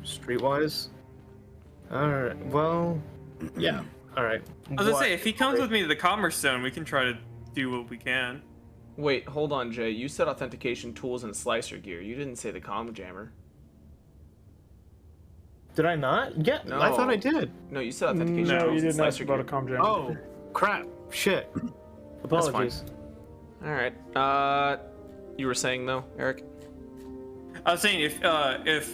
Streetwise? Alright, well... Yeah. Alright. I was gonna say, if he comes with me to the Commerce Zone, we can try to do what we can. Wait, hold on, Jay. You said authentication tools and slicer gear. You didn't say the comm jammer. Did I not? Yeah, No. I thought I did. No, you said authentication No, tools you and didn't ask slicer about a gear. comm jam. Oh, crap. Shit. That's fine. Apologies. All right. You were saying though, Eric? I was saying if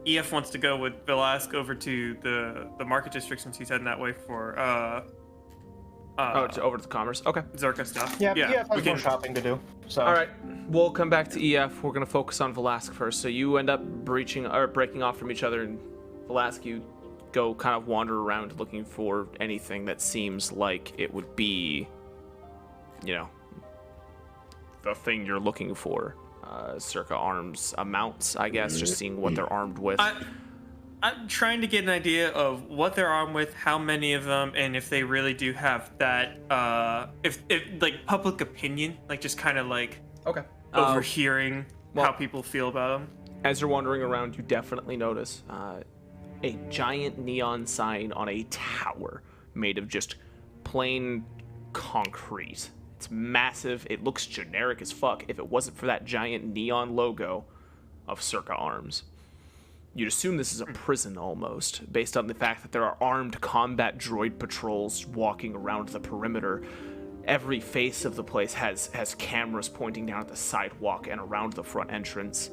EF wants to go with Velasque over to the market district since he's heading that way for Over to the commerce. Okay. Zerka stuff. Yeah, yeah, EF we has can. more shopping to do. So. All right. We'll come back to EF. We're gonna focus on Velasque first. So you end up breaking off from each other, and Velasque, you go kind of wander around looking for anything that seems like it would be, the thing you're looking for. Circa Arms amounts, I guess, just seeing what they're armed with. I'm trying to get an idea of what they're armed with, how many of them, and if they really do have that, if like public opinion, like just kind of like Okay. overhearing well- how people feel about them. As you're wandering around, you definitely notice a giant neon sign on a tower made of just plain concrete. It's massive. It looks generic as fuck if it wasn't for that giant neon logo of Circa Arms. You'd assume this is a prison almost, based on the fact that there are armed combat droid patrols walking around the perimeter. Every face of the place has cameras pointing down at the sidewalk and around the front entrance.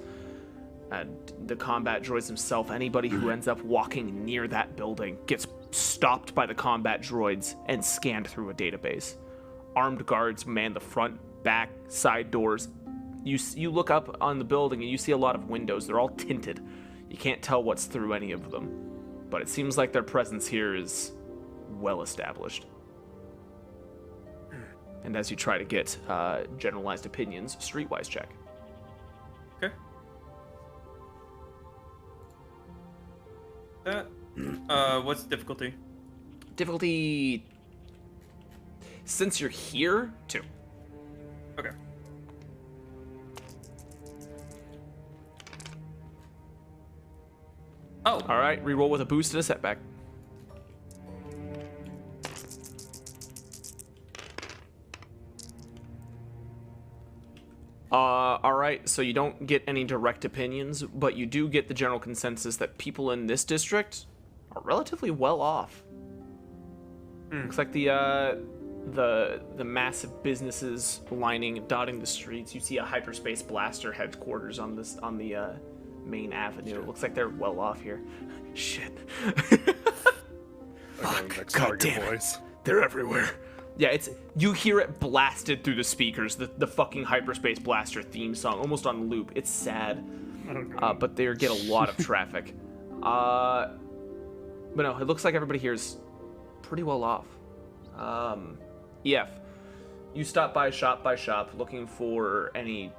And the combat droids themselves, anybody who ends up walking near that building gets stopped by the combat droids and scanned through a database. Armed guards man the front, back, side doors. You look up on the building and you see a lot of windows. They're all tinted. You can't tell what's through any of them. But it seems like their presence here is well established. And as you try to get generalized opinions, streetwise check. Okay. What's the difficulty? Difficulty, since you're here, 2. Okay. Oh, All right, reroll with a boost and a setback. All right, so you don't get any direct opinions, but you do get the general consensus that people in this district are relatively well off. Looks like the massive businesses dotting the streets. You see a hyperspace blaster headquarters on the main avenue. It looks like they're well off here. Shit. Again, next God target damn it. voice. They're everywhere. Yeah, you hear it blasted through the speakers, the fucking hyperspace blaster theme song, almost on loop. It's sad, but they get a lot of traffic. But no, it looks like everybody here is pretty well off. EF, You stop by shop, looking for any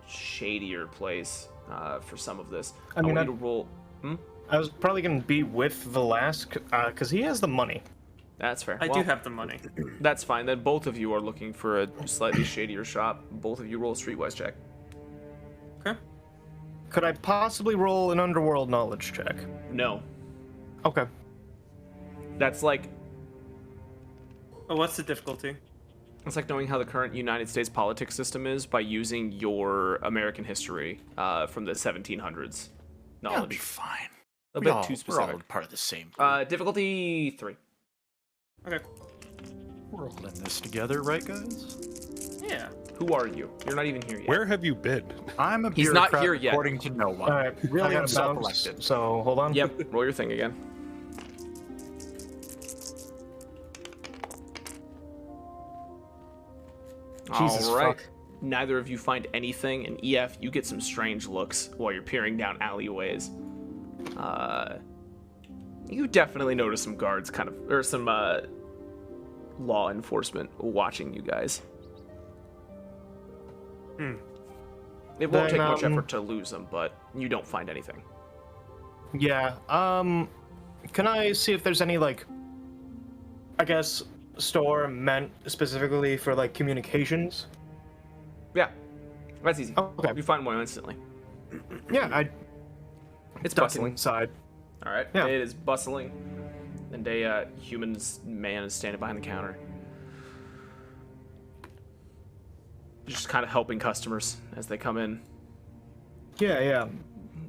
shadier place for some of this. I mean, want you to roll. I was probably going to be with Velasque, because he has the money. That's fair. I do have the money. That's fine. Then both of you are looking for a slightly shadier shop. Both of you roll a streetwise check. Okay. Could I possibly roll an underworld knowledge check? No. Okay. That's like Oh, what's the difficulty? it's like knowing how the current United States politics system is by using your American history from the 1700s That'll knowledge. be fine. A We bit all- too We're all specific. part of the same group. Difficulty 3. Okay. We're all in this together, right, guys? Yeah. Who are you? You're not even here yet. Where have you been? I'm a He's not bureaucrat here yet. according to no one. All right. Really, I I'm gotta bounce, self-elected. so hold on. Yep. Roll your thing again. Jesus All right. fuck. Neither of you find anything, and EF, you get some strange looks while you're peering down alleyways. You definitely notice some guards or some law enforcement watching you guys. It won't Then, take much effort to lose them, but you don't find anything. Yeah. Can I see if there's any, like, I guess, store meant specifically for, like, communications? Yeah, that's easy. Okay. You find one instantly. Yeah, I It's duck bustling. inside. All right. Yeah. It is bustling, and a human man is standing behind the counter, just kind of helping customers as they come in. Yeah, yeah.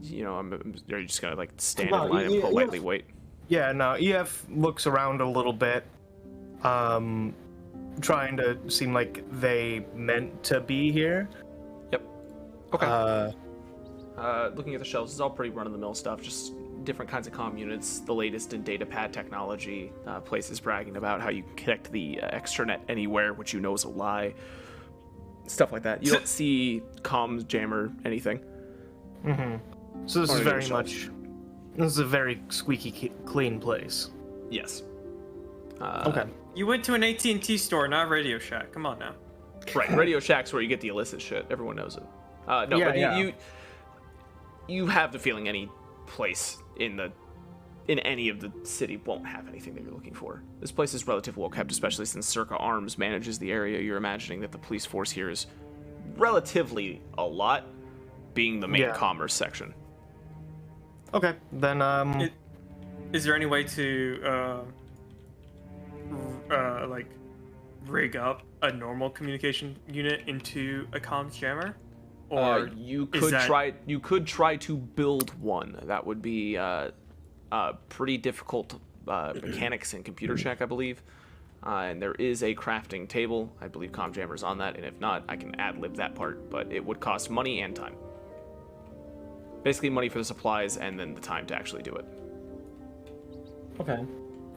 You know, are you just gonna like stand Well, in line and yeah, politely wait? Yeah, no, EF looks around a little bit, trying to seem like they meant to be here. Yep. Okay. Uh, Looking at the shelves, it's all pretty run-of-the-mill stuff. Just different kinds of comm units, the latest in data pad technology. Places bragging about how you can connect the extranet anywhere, which you know is a lie. Stuff like that. You don't see comms jammer anything. so this Or is the very shelves. much, this is a very squeaky clean place. Yes. Okay. You went to an AT&T store, not Radio Shack. Come on now. Right. Radio Shack's where you get the illicit shit. Everyone knows it. No, Yeah, but yeah. you have the feeling any place in any of the city won't have anything that you're looking for. This place is relatively well kept, especially since Circa Arms manages the area. You're imagining that the police force here is relatively a lot, being the main Yeah. commerce section. Okay, then, Is there any way to, like, rig up a normal communication unit into a comms jammer? Or You is could that- try to build one. That would be pretty difficult mechanics and computer check, I believe. And there is a crafting table. I believe CommJammer's on that, and if not, I can ad-lib that part, but it would cost money and time. Basically money for the supplies and then the time to actually do it. okay.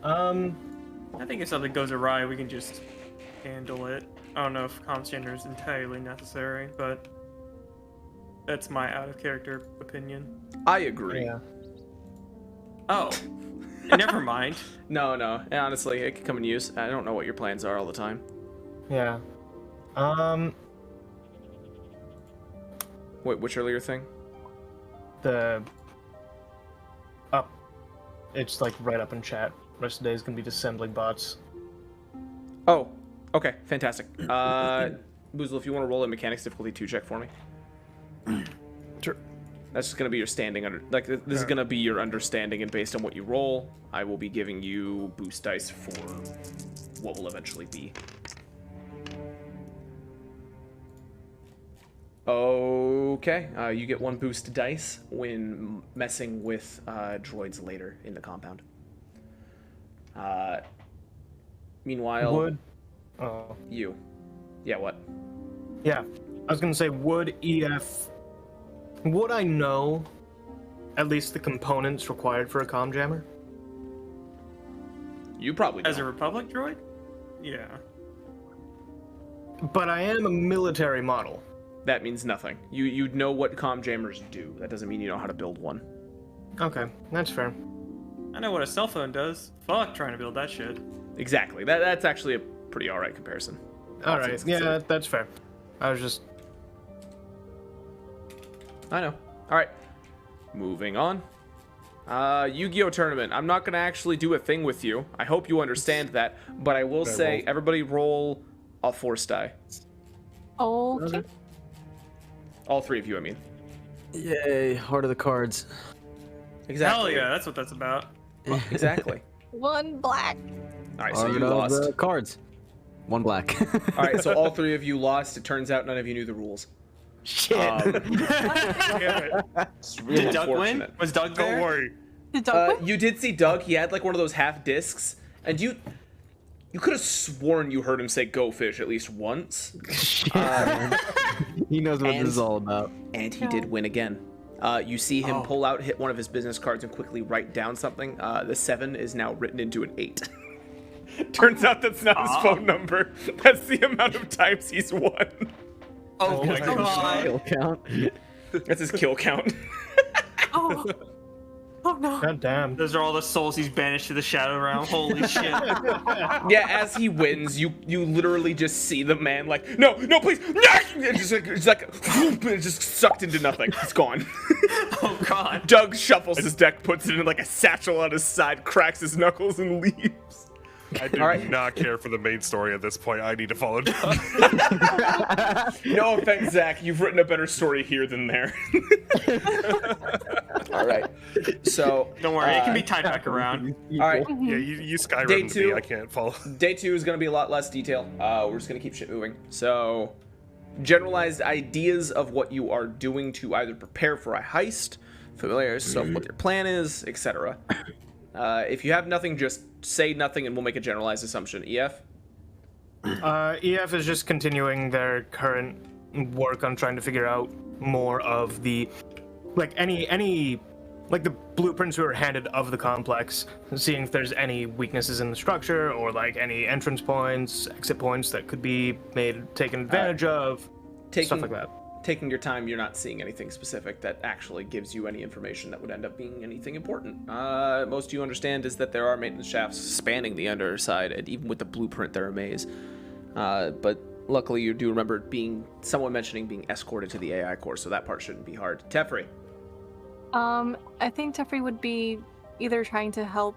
I think if something goes awry, we can just handle it. I don't know if comms jammer is entirely necessary, but that's my out-of-character opinion. I agree. Yeah. Oh, never mind. No, honestly, it could come in use. I don't know what your plans are all the time. Yeah. Wait, which earlier thing? The up, it's like right up in chat. Rest of the day is gonna be just assembling bots. Oh, okay, fantastic. Boozle, if you want to roll a mechanics difficulty 2 check for me. Sure. That's just gonna be your standing under. Like this is gonna be your understanding, and based on what you roll, I will be giving you boost dice for what will eventually be. Okay, you get 1 boost dice when messing with droids later in the compound. Meanwhile, Would, oh, you. Yeah, what? yeah. I was gonna say, would EF, would I know at least the components required for a comm jammer? You probably As a don't. Republic droid? Yeah. But I am a military model. That means nothing. You know what comm jammers do. That doesn't mean you know how to build one. Okay, that's fair. I know what a cell phone does. Fuck trying to build that shit. Exactly. That's actually a pretty alright comparison. All right. Yeah, that's fair. I was just. I know. All right. Moving on. Yu-Gi-Oh tournament. I'm not gonna actually do a thing with you. I hope you understand that. But I will say, everybody roll a force die. Okay. All three of you, I mean. Yay, heart of the cards. Exactly. Hell yeah, that's what that's about. Exactly. One black. All right, so Heart you of lost. the cards. One black. All right, so all three of you lost. It turns out none of you knew the rules. Shit. It's real Did Doug win? unfortunate. Was Doug there? Don't worry. Did Doug win? You did see Doug. He had like one of those half discs, and you could have sworn you heard him say "Go fish" at least once. He knows what this is all about. And he did win again. You see him pull out, hit one of his business cards, and quickly write down something. The 7 is now written into an 8. Turns out that's not his phone number. That's the amount of times he's won. Oh my god. Kill count. That's his kill count. Oh. Oh no. God damn. Those are all the souls he's banished to the Shadow Realm. Holy shit. Yeah, as he wins, you literally just see the man like, no, please, no! It's like it's just sucked into nothing. It's gone. Oh god. Doug shuffles his deck, puts it in like a satchel on his side, cracks his knuckles, and leaves. I do not care for the main story at this point. I need to follow Doug. No offense, Zach. You've written a better story here than there. All right. So Don't worry, it can be tied back around. all right. Yeah, you Day Skyrim to two. me. I can't follow. Day 2 is going to be a lot less detail. We're just going to keep shit moving. So, generalized ideas of what you are doing to either prepare for a heist, familiarize yourself what your plan is, etc. If you have nothing, just say nothing and we'll make a generalized assumption. EF? EF is just continuing their current work on trying to figure out more of the, like any like the blueprints we were handed of the complex, seeing if there's any weaknesses in the structure or like any entrance points, exit points that could be taken advantage of, stuff like that. Taking your time, you're not seeing anything specific that actually gives you any information that would end up being anything important. Most you understand is that there are maintenance shafts spanning the underside, and even with the blueprint, there are maze. But luckily, you do remember someone mentioning being escorted to the AI core, so that part shouldn't be hard. Tefri. I think Tefri would be either trying to help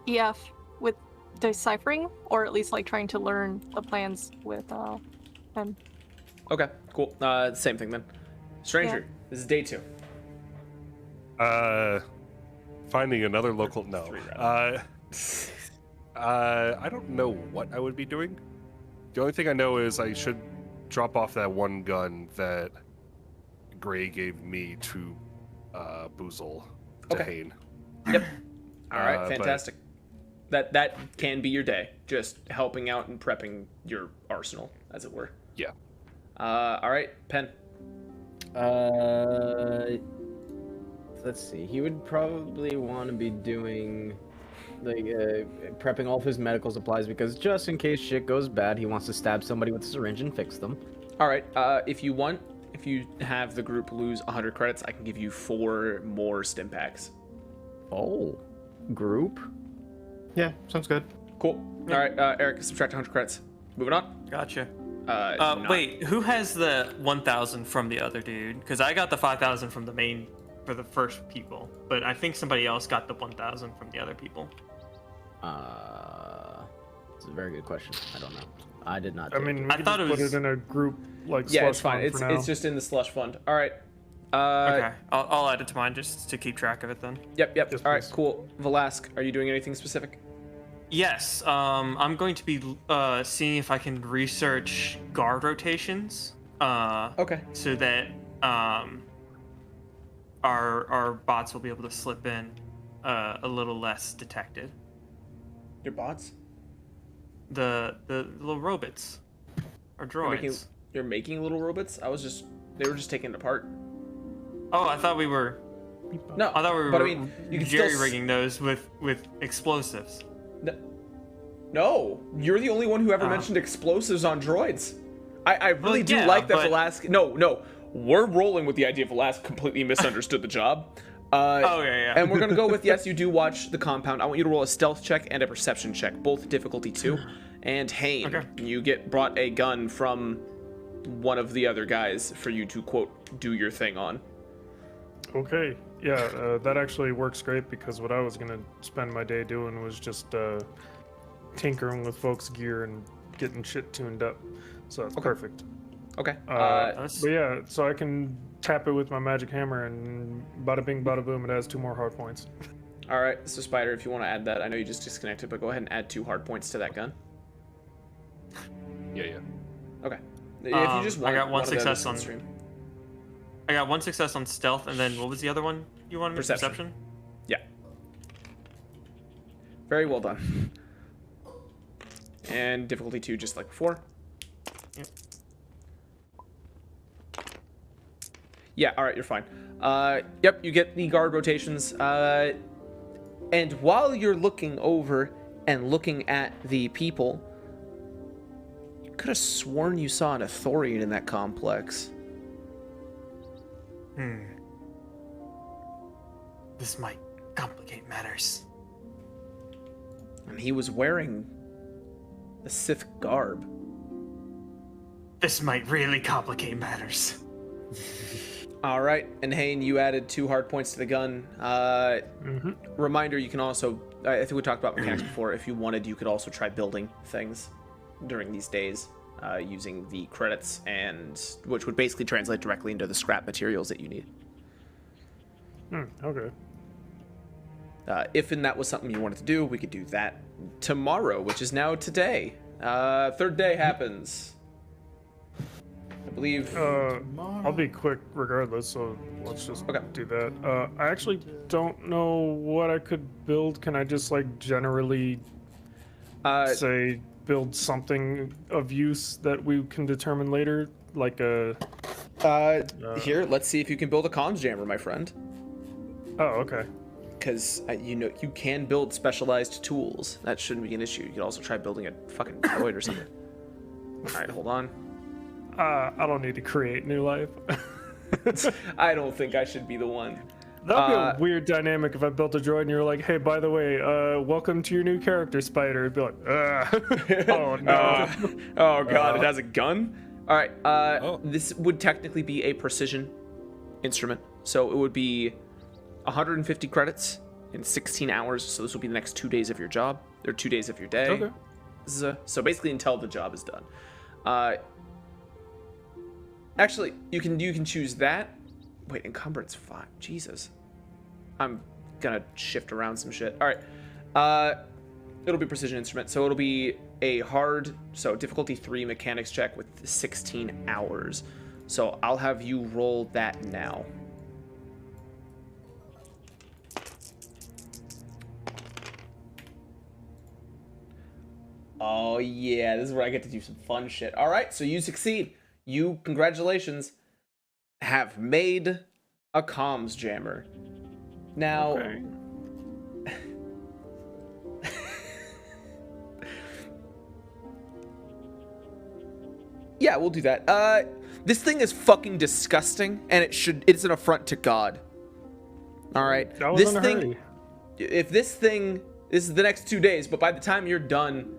EF with deciphering, or at least like trying to learn the plans with him. Okay, cool. Same thing then. Stranger, this is day 2. Finding another local. No. I don't know what I would be doing. The only thing I know is I should drop off that one gun that Gray gave me to Boozle to Hane. Yep. All right, but- fantastic. That can be your day, just helping out and prepping your arsenal, as it were. Yeah. All right, Pen. Let's see. He would probably want to be doing like prepping all of his medical supplies because just in case shit goes bad, he wants to stab somebody with a syringe and fix them. All right, if you have the group lose 100 credits, I can give you 4 more stim packs. Oh, group? Yeah, sounds good. Cool. All right, Eric, subtract 100 credits. Moving on. Gotcha. Not- Wait, who has the 1,000 from the other dude? Because I got the 5,000 from the main for the first people, but I think somebody else got the 1,000 from the other people. It's a very good question. I don't know. I did not. I take mean, we I could thought just it put was- it in a group like Yeah, slush it's fine. fund for now. It's just in the slush fund. All right. Okay, I'll add it to mine just to keep track of it then. Yep. Yes, All right, please. cool. Velasque, are you doing anything specific? Yes, I'm going to be seeing if I can research guard rotations. Okay. So that our bots will be able to slip in a little less detected. Your bots? The little robots or droids. You're making little robots? They were just taken apart. Oh, I thought we were. No, I thought we were. but I mean, you can jerry still rigging those with explosives. No, you're the only one who ever mentioned explosives on droids. I really do yeah, like that but- Velasque. No, we're rolling with the idea Velasque completely misunderstood the job. Oh, yeah. And we're gonna go with yes, you do watch the compound. I want you to roll a stealth check and a perception check, both difficulty 2. And Hane, Okay. you get brought a gun from one of the other guys for you to, quote, do your thing on. Okay. Yeah, that actually works great because what I was gonna spend my day doing was just tinkering with folks' gear and getting shit tuned up. So that's perfect. Okay. But yeah, so I can tap it with my magic hammer and bada bing, bada boom, it has 2 more hard points. All right, so Spider, if you want to add that, I know you just disconnected, but go ahead and add 2 hard points to that gun. Yeah. Okay. If you just want I got one of the others success on on. stream. I got 1 success on stealth, and then what was the other one you wanted? Perception. Yeah. Very well done. And difficulty 2, just like before. Yep. Yeah, alright, you're fine. Yep, you get the guard rotations. And while you're looking over and looking at the people, you could have sworn you saw an Athorian in that complex. This might complicate matters. And he was wearing the Sith garb. This might really complicate matters. All right, and Hane, you added 2 hard points to the gun. Reminder, you can also, I think we talked about mechanics before, if you wanted, you could also try building things during these days using the credits, and which would basically translate directly into the scrap materials that you need. Okay. If and that was something you wanted to do, we could do that tomorrow, which is now today. 3rd day happens. I believe. I'll be quick regardless, so let's just Okay. do that. I actually don't know what I could build. Can I just like generally say build something of use that we can determine later, like a? Here, let's see if you can build a comms jammer, my friend. Oh, okay. Because you know you can build specialized tools. That shouldn't be an issue. You could also try building a fucking droid or something. All right, hold on. I don't need to create new life. I don't think I should be the one. That'd be a weird dynamic if I built a droid and you were like, "Hey, by the way, welcome to your new character, Spider." It'd be like, "Oh no." Oh god, it has a gun. All right. This would technically be a precision instrument, so it would be 150 credits in 16 hours. So this will be the next 2 days of your job, or 2 days of your day. Okay. So basically, until the job is done. Actually, you can choose that. Wait, encumbrance 5. Jesus. I'm gonna shift around some shit. All right. It'll be precision instrument, so it'll be a hard, so difficulty 3 mechanics check with 16 hours. So I'll have you roll that now. Oh yeah, this is where I get to do some fun shit. All right, so you succeed. You, congratulations, have made a comms jammer. Now, Okay. yeah, we'll do that. This thing is fucking disgusting, and it's an affront to God. All right, I was this in a thing. hurry. If this is the next 2 days, but by the time you're done,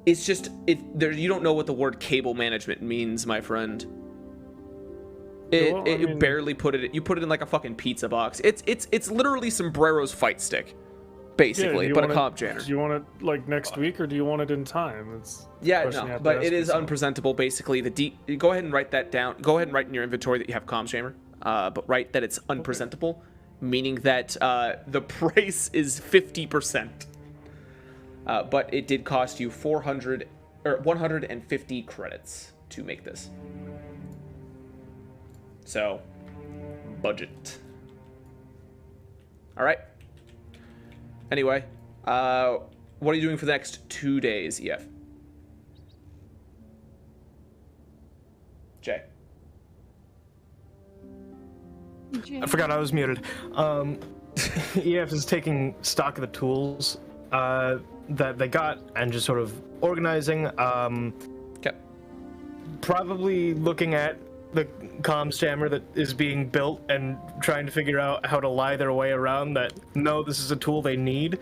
it's just there. You don't know what the word cable management means, my friend. Well, I mean- Barely put it. You put it in like a fucking pizza box. It's literally Sombrero's fight stick, basically, do you but a want comp it, jammer. do you want it like next week or do you want it in time? It's a Yeah, question you no, have to but ask it is yourself. unpresentable. Basically, go ahead and write that down. Go ahead and write in your inventory that you have comms jammer. But write that it's unpresentable, meaning that the price is 50%. But it did cost you 150 credits to make this. So, budget. All right. Anyway, what are you doing for the next 2 days, EF? Jay. I forgot I was muted. EF is taking stock of the tools that they got and just sort of organizing. Okay. Probably looking at the comms jammer that is being built and trying to figure out how to lie their way around that. No, this is a tool they need.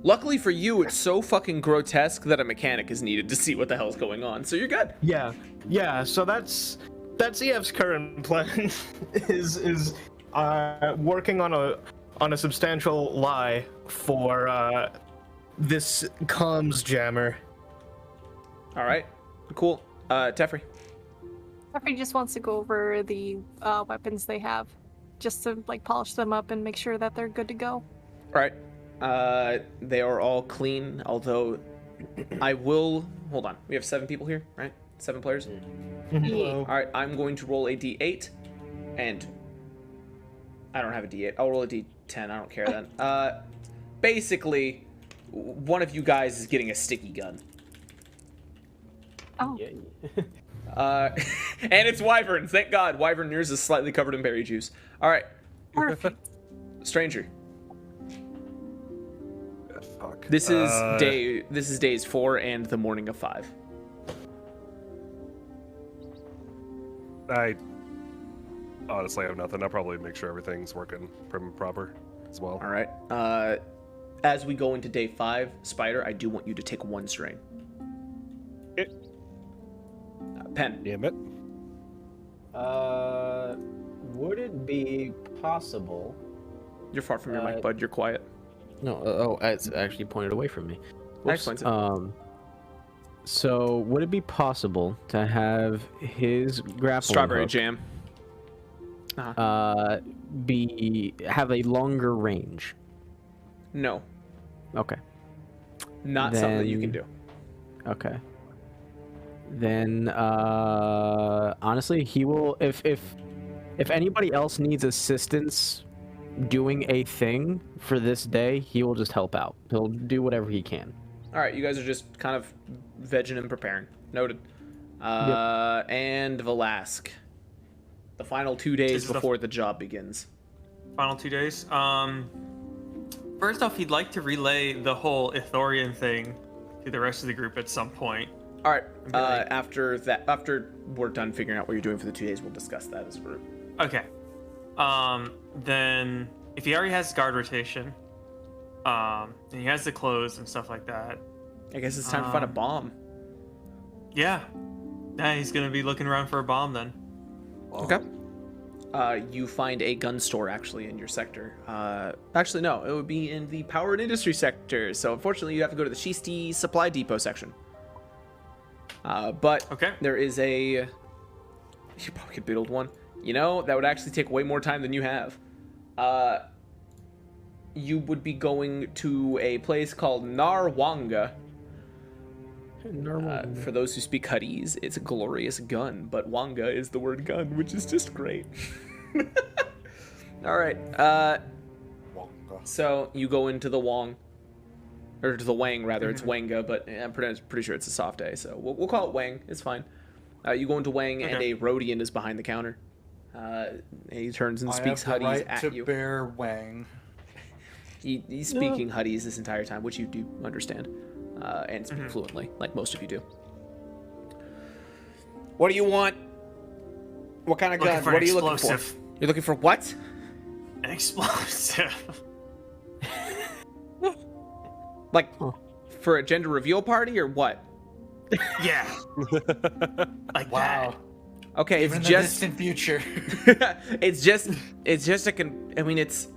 Luckily for you, it's so fucking grotesque that a mechanic is needed to see what the hell's going on. So you're good. Yeah. So that's EF's current plan is working on a substantial lie for this comms jammer. All right. Cool. Teffrey. Jeffrey just wants to go over the weapons they have, just to like polish them up and make sure that they're good to go. All right. They are all clean, although I will... Hold on. We have 7 people here, right? 7 players? Yeah. All right, I'm going to roll a d8, and I don't have a d8. I'll roll a d10. I don't care then. Basically, one of you guys is getting a sticky gun. Oh. And it's Wyvern. Thank God. Wyvern, yours is slightly covered in berry juice. All right. Perfect. Stranger. Fuck. This is days 4 and the morning of 5. I honestly have nothing. I'll probably make sure everything's working prim and proper as well. All right. As we go into day 5, Spider, I do want you to take 1 strain. Pen. Damn it. Would it be possible? You're far from your mic, bud. You're quiet. No, it's actually pointed away from me. That explains it. So would it be possible to have his grappling Strawberry hook, jam. have a longer range? No, Okay. not something that you can do. Okay. Then honestly, he will if anybody else needs assistance doing a thing for this day, he will just help out. He'll do whatever he can. All right, you guys are just kind of vegging and preparing. Noted. And Velasque. The final 2 days before the job begins. Final 2 days. First off, he'd like to relay the whole Ithorian thing to the rest of the group at some point. All right. After we're done figuring out what you're doing for the 2 days, we'll discuss that as a group. Okay. Then if he already has guard rotation, and he has the clothes and stuff like that. I guess it's time to find a bomb. Yeah. Yeah, he's gonna be looking around for a bomb then. Okay. You find a gun store actually in your sector. Actually, no, it would be in the power and industry sector. So unfortunately, you have to go to the Shisti supply depot section. But Okay. there is a... You probably could build one. You know, that would actually take way more time than you have. You would be going to a place called Narwanga. For those who speak Huttese, it's a glorious gun, but Wanga is the word gun, which is just great. All right. So you go into the Wong, or to the Wang rather. It's Wanga, but I'm pretty sure it's a soft A, so we'll call it Wang. It's fine. You go into Wang, and a Rhodian is behind the counter. He turns and speaks Huttese at you. Bear Wang. He's speaking Huttese this entire time, which you do understand, and speak fluently, like most of you do. What do you want? What kind of gun? What are you looking for? You're looking for what? An explosive. Like, for a gender reveal party or what? Yeah. Like Wow. Okay, Even it's the just distant future. it's just I mean, it's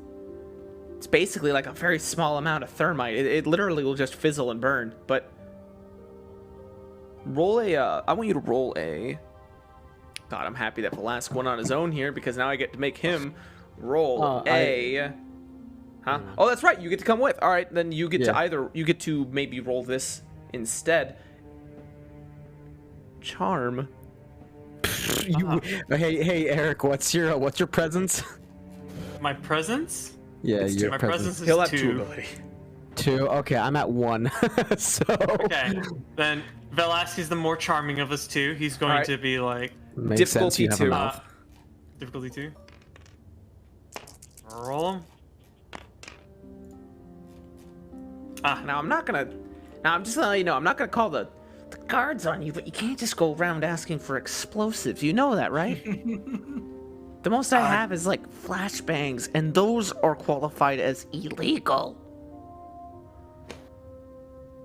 basically like a very small amount of thermite. It literally will just fizzle and burn. But roll a. I want you to roll a. God, I'm happy that Velasque went on his own here because now I get to make him roll a. Huh? Oh, that's right. You get to come with. All right, then you get to you get to maybe roll this instead. Charm. Hey, Eric, what's your presence? My presence? Yeah, your My presence. presence is He'll have 2. 2 ability. 2. Okay, I'm at 1. So Okay. Then Velasque is the more charming of us 2. He's going to be like makes sense, Difficulty you have a 2. mouth. difficulty 2. Roll him. Now I'm not gonna. Now I'm just letting you know I'm not gonna call the guards on you, but you can't just go around asking for explosives. You know that, right? The most I have is like flashbangs, and those are qualified as illegal.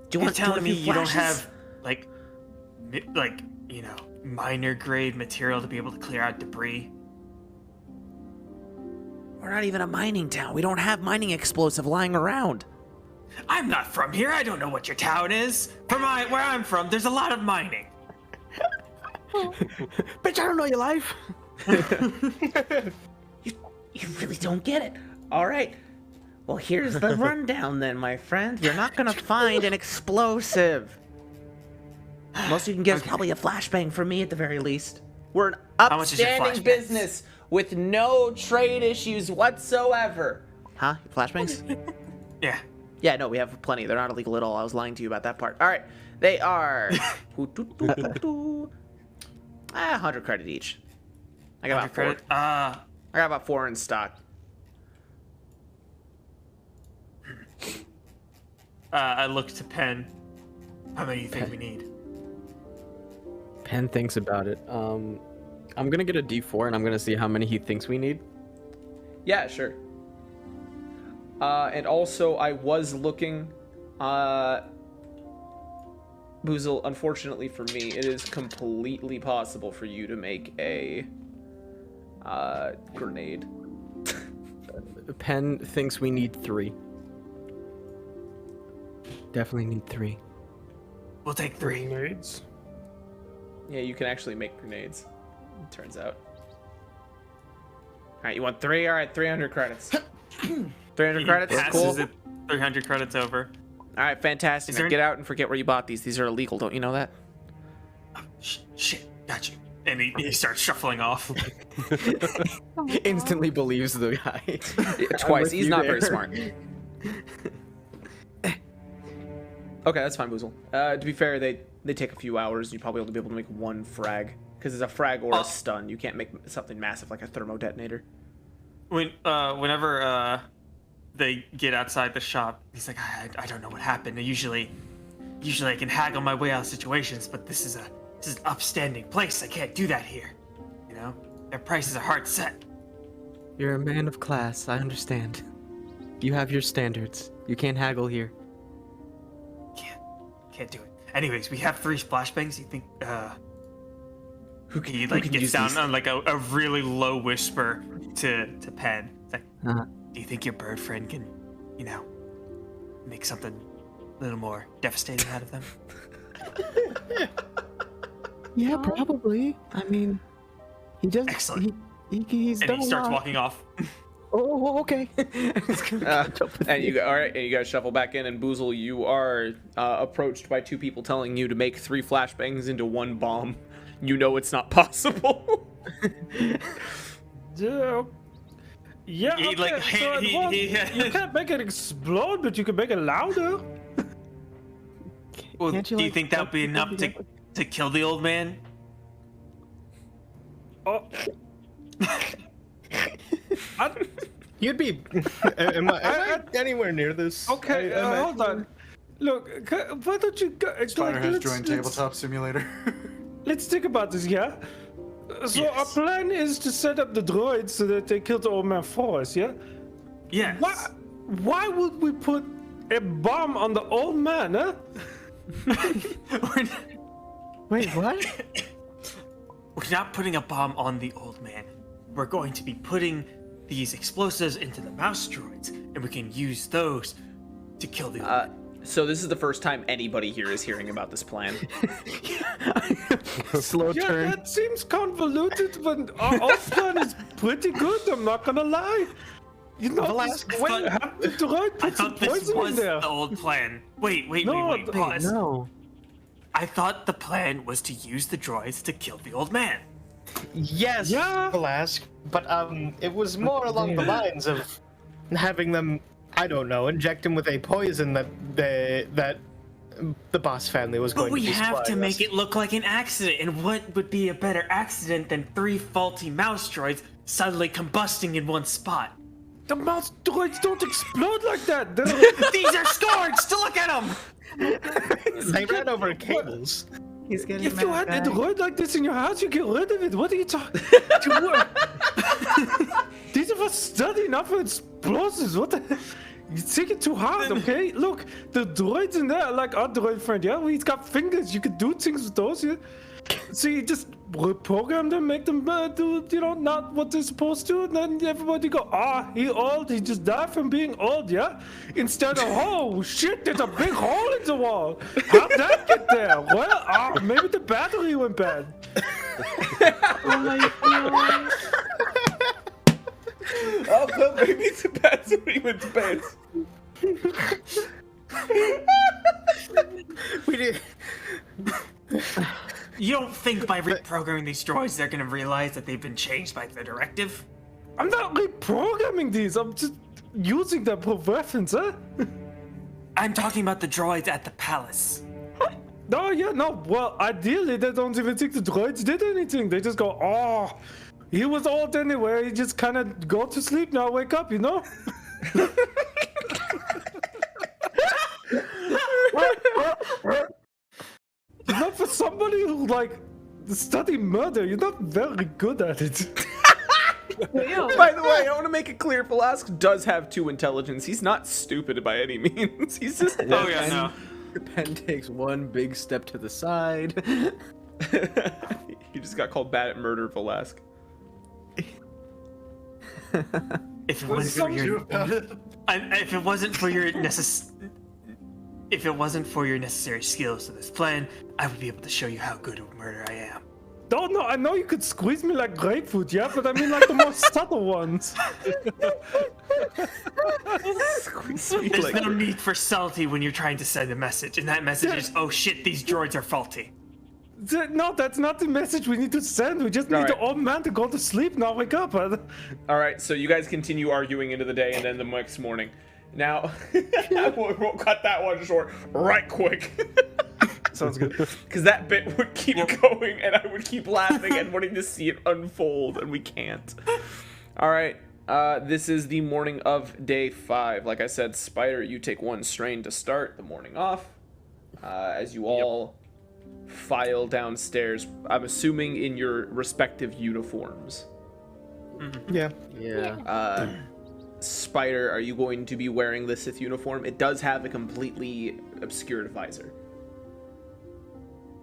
Do you You're want telling a me few you don't flashes? have like minor grade material to be able to clear out debris? We're not even a mining town. We don't have mining explosive lying around. I'm not from here. I don't know what your town is. Where I'm from, there's a lot of mining. Bitch, I don't know your life. you really don't get it. All right. Well, here's the rundown then, my friend. You're not gonna find an explosive. Most you can get is probably a flashbang from me at the very least. We're an How much is your upstanding flashbangs? business with no trade issues whatsoever. Huh? Flashbangs? Yeah. Yeah, no, we have plenty. They're not illegal at all. I was lying to you about that part. All right. They are 100 credit each. I got about 4. Credit. I got about 4 in stock. I look to Penn. How many do you think we need? Penn thinks about it. I'm gonna get a D4 and I'm gonna see how many he thinks we need. Yeah, sure. And also, I was looking. Boozle, unfortunately for me, it is completely possible for you to make a grenade. Penn thinks we need 3. Definitely need 3. We'll take 3. Grenades. Yeah, you can actually make grenades. It turns out. All right, you want 3? All right, 300 credits. 300 credits. Cool. Passes it 300 credits over. All right, fantastic. Is Now there get out and forget where you bought these. These are illegal. Don't you know that? Shit, got you. And he starts shuffling off. Instantly believes the guy. Twice. with He's you not there. very smart. Okay, that's fine, Boozle. To be fair, they take a few hours. You probably will be able to make 1 frag. Because it's a frag or a stun. You can't make something massive like a thermo detonator. Whenever they get outside the shop, he's like, I don't know what happened. Usually I can haggle my way out of situations, but this is an upstanding place. I can't do that here. You know, their prices are hard set. You're a man of class, I understand. You have your standards. You can't haggle here. Can't do it. Anyways, we have 3 splashbangs. You think Who can, he who like can gets use down these? on like a really low whisper to Penn. It's like, Uh-huh. do you think your bird friend can, make something a little more devastating out of them? Yeah, probably. I mean, he just Excellent. he's And done he a starts lot. walking off. Oh, okay. And you all right? And you guys shuffle back in, and Boozle, you are approached by 2 people telling you to make 3 flashbangs into 1 bomb. You know it's not possible. Yeah. Yeah. He, Okay, like, so it he- won't- he- you can't make it explode, but you can make it louder. Well, Can't you, do you like, think that would be help enough people to kill the old man? Oh. You'd be. Am I anywhere near this? Okay, hold on. Look, why don't you go? Spider has let's- joined let's- Tabletop Simulator. Let's think about this, yeah? So our Yes. plan is to set up the droids so that they kill the old man for us, yeah? Yes. Why would we put a bomb on the old man, huh? Wait, what? We're not putting a bomb on the old man. We're going to be putting these explosives into the mouse droids, and we can use those to kill the old man. So this is the first time anybody here is hearing about this plan. Slow Yeah, turn. that seems convoluted, but our old plan is pretty good, I'm not gonna lie. You know, when you have the droid, I put some thought this poison in was there. the old plan. Wait, No, wait, pause. No. I thought the plan was to use the droids to kill the old man. Yes, Yeah. Alask, but it was more along the lines of having them, I don't know, inject him with a poison that the boss family was going But we to be have to supplying make us. it look like an accident, and what would be a better accident than 3 faulty mouse droids suddenly combusting in one spot? The mouse droids don't explode like that. These are scourged! To look at them! They ran over cables. He's getting If you had a droid like this in your house, you get rid of it. What are you talking? These of us study not for explosives. What the? You take it too hard, okay? Look, the droids in there are like our droid friend, yeah? He's got fingers. You could do things with those, yeah? So you just reprogram them, make them do, not what they're supposed to, and then everybody go, he old, he just died from being old, yeah? Instead of, oh, shit, there's a big hole in the wall. How'd that get there? Well, maybe the battery went bad. Oh my god. Oh, well, maybe it's a battery went bad. We did. You don't think by reprogramming these droids they're gonna realize that they've been changed by the directive? I'm not reprogramming these. I'm just using them for reference, huh? I'm talking about the droids at the palace. No, yeah, no. Well, ideally, they don't even think the droids did anything. They just go, he was old anyway. He just kind of go to sleep now, wake up, you know? Not for somebody who, study murder. You're not very good at it. By the way, I want to make it clear, Velasque does have 2 intelligence. He's not stupid by any means. He's just... Oh yeah, no. Pen takes one big step to the side. You just got called bad at murder, Velasque. If it wasn't for your, if it wasn't for your necessary skills to this plan, I would be able to show you how good of a murderer I am. No, I know you could squeeze me like grapefruit, yeah, but I mean like the more subtle ones. There's no need for subtlety when you're trying to send a message, and that message is, oh shit, these droids are faulty. No, that's not the message we need to send. We just need the old man to go to sleep now, wake up. All right, so you guys continue arguing into the day, and then the next morning. Now, we'll cut that one short right quick. Sounds good. Because that bit would keep going, and I would keep laughing and wanting to see it unfold, and we can't. All right, this is the morning of day 5. Like I said, Spider, you take 1 strain to start the morning off. As you all file downstairs, I'm assuming in your respective uniforms. Yeah. Yeah. Spider, are you going to be wearing the Sith uniform? It does have a completely obscured visor.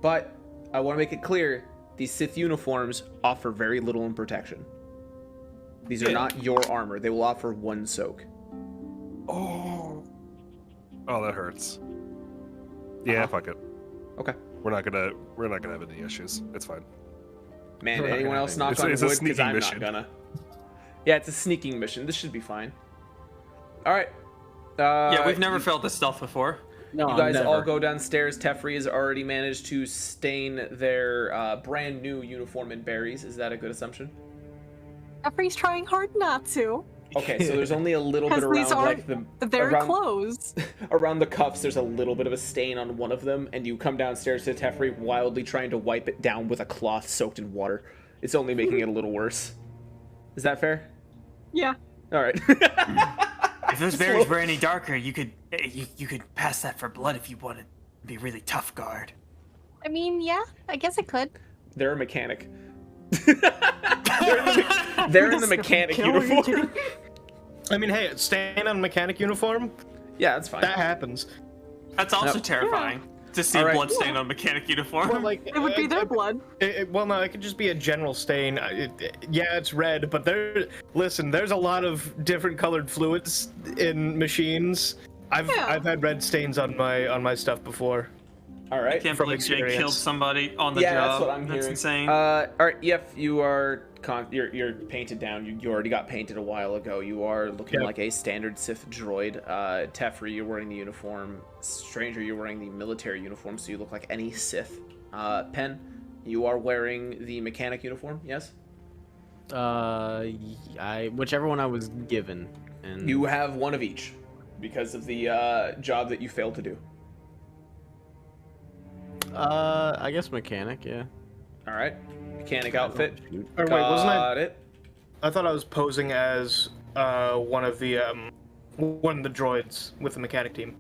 But I want to make it clear, these Sith uniforms offer very little in protection. These are not your armor. They will offer 1 soak. Oh, that hurts. Yeah, fuck it. Okay. We're not gonna have any issues. It's fine. Man, anyone else knock on wood? Because I'm not gonna. Yeah, it's a sneaking mission. This should be fine. All right. Yeah, we've never failed this stealth before. No, You guys never. all go downstairs. Tefri has already managed to stain their brand new uniform in berries. Is that a good assumption? Jeffrey's trying hard not to. Okay, so there's only a little bit Because these around aren't their around, clothes. around the cuffs. There's a little bit of a stain on one of them, and you come downstairs to Tefri, wildly trying to wipe it down with a cloth soaked in water. It's only making it a little worse. Is that fair? Yeah. All right. If those berries were any darker, you could pass that for blood if you wanted to be really tough guard. I mean, yeah, I guess I could. They're a mechanic. they're in the mechanic uniform. I mean, hey, staying on mechanic uniform, Yeah, that's fine. that happens. That's also terrifying to see All right. blood stain on mechanic uniform. Well, like, It would be their blood. well, no, it could just be a general stain. Yeah, it's red, but there's a lot of different colored fluids in machines. I've had red stains on my stuff before. All right. I can't from believe Jake experience. killed somebody on the Yeah, job. that's what I'm That's hearing. insane. All right, Yef, you are you're painted down. You already got painted a while ago. You are looking Yep. like a standard Sith droid. Tefri, you're wearing the uniform. Stranger, you're wearing the military uniform, so you look like any Sith. Pen, you are wearing the mechanic uniform. Yes. Whichever one I was given. And You have one of each because of the job that you failed to do. I guess mechanic, yeah. All right. Mechanic outfit. Or wait, wasn't I? Got it. I thought I was posing as one of the droids with the mechanic team.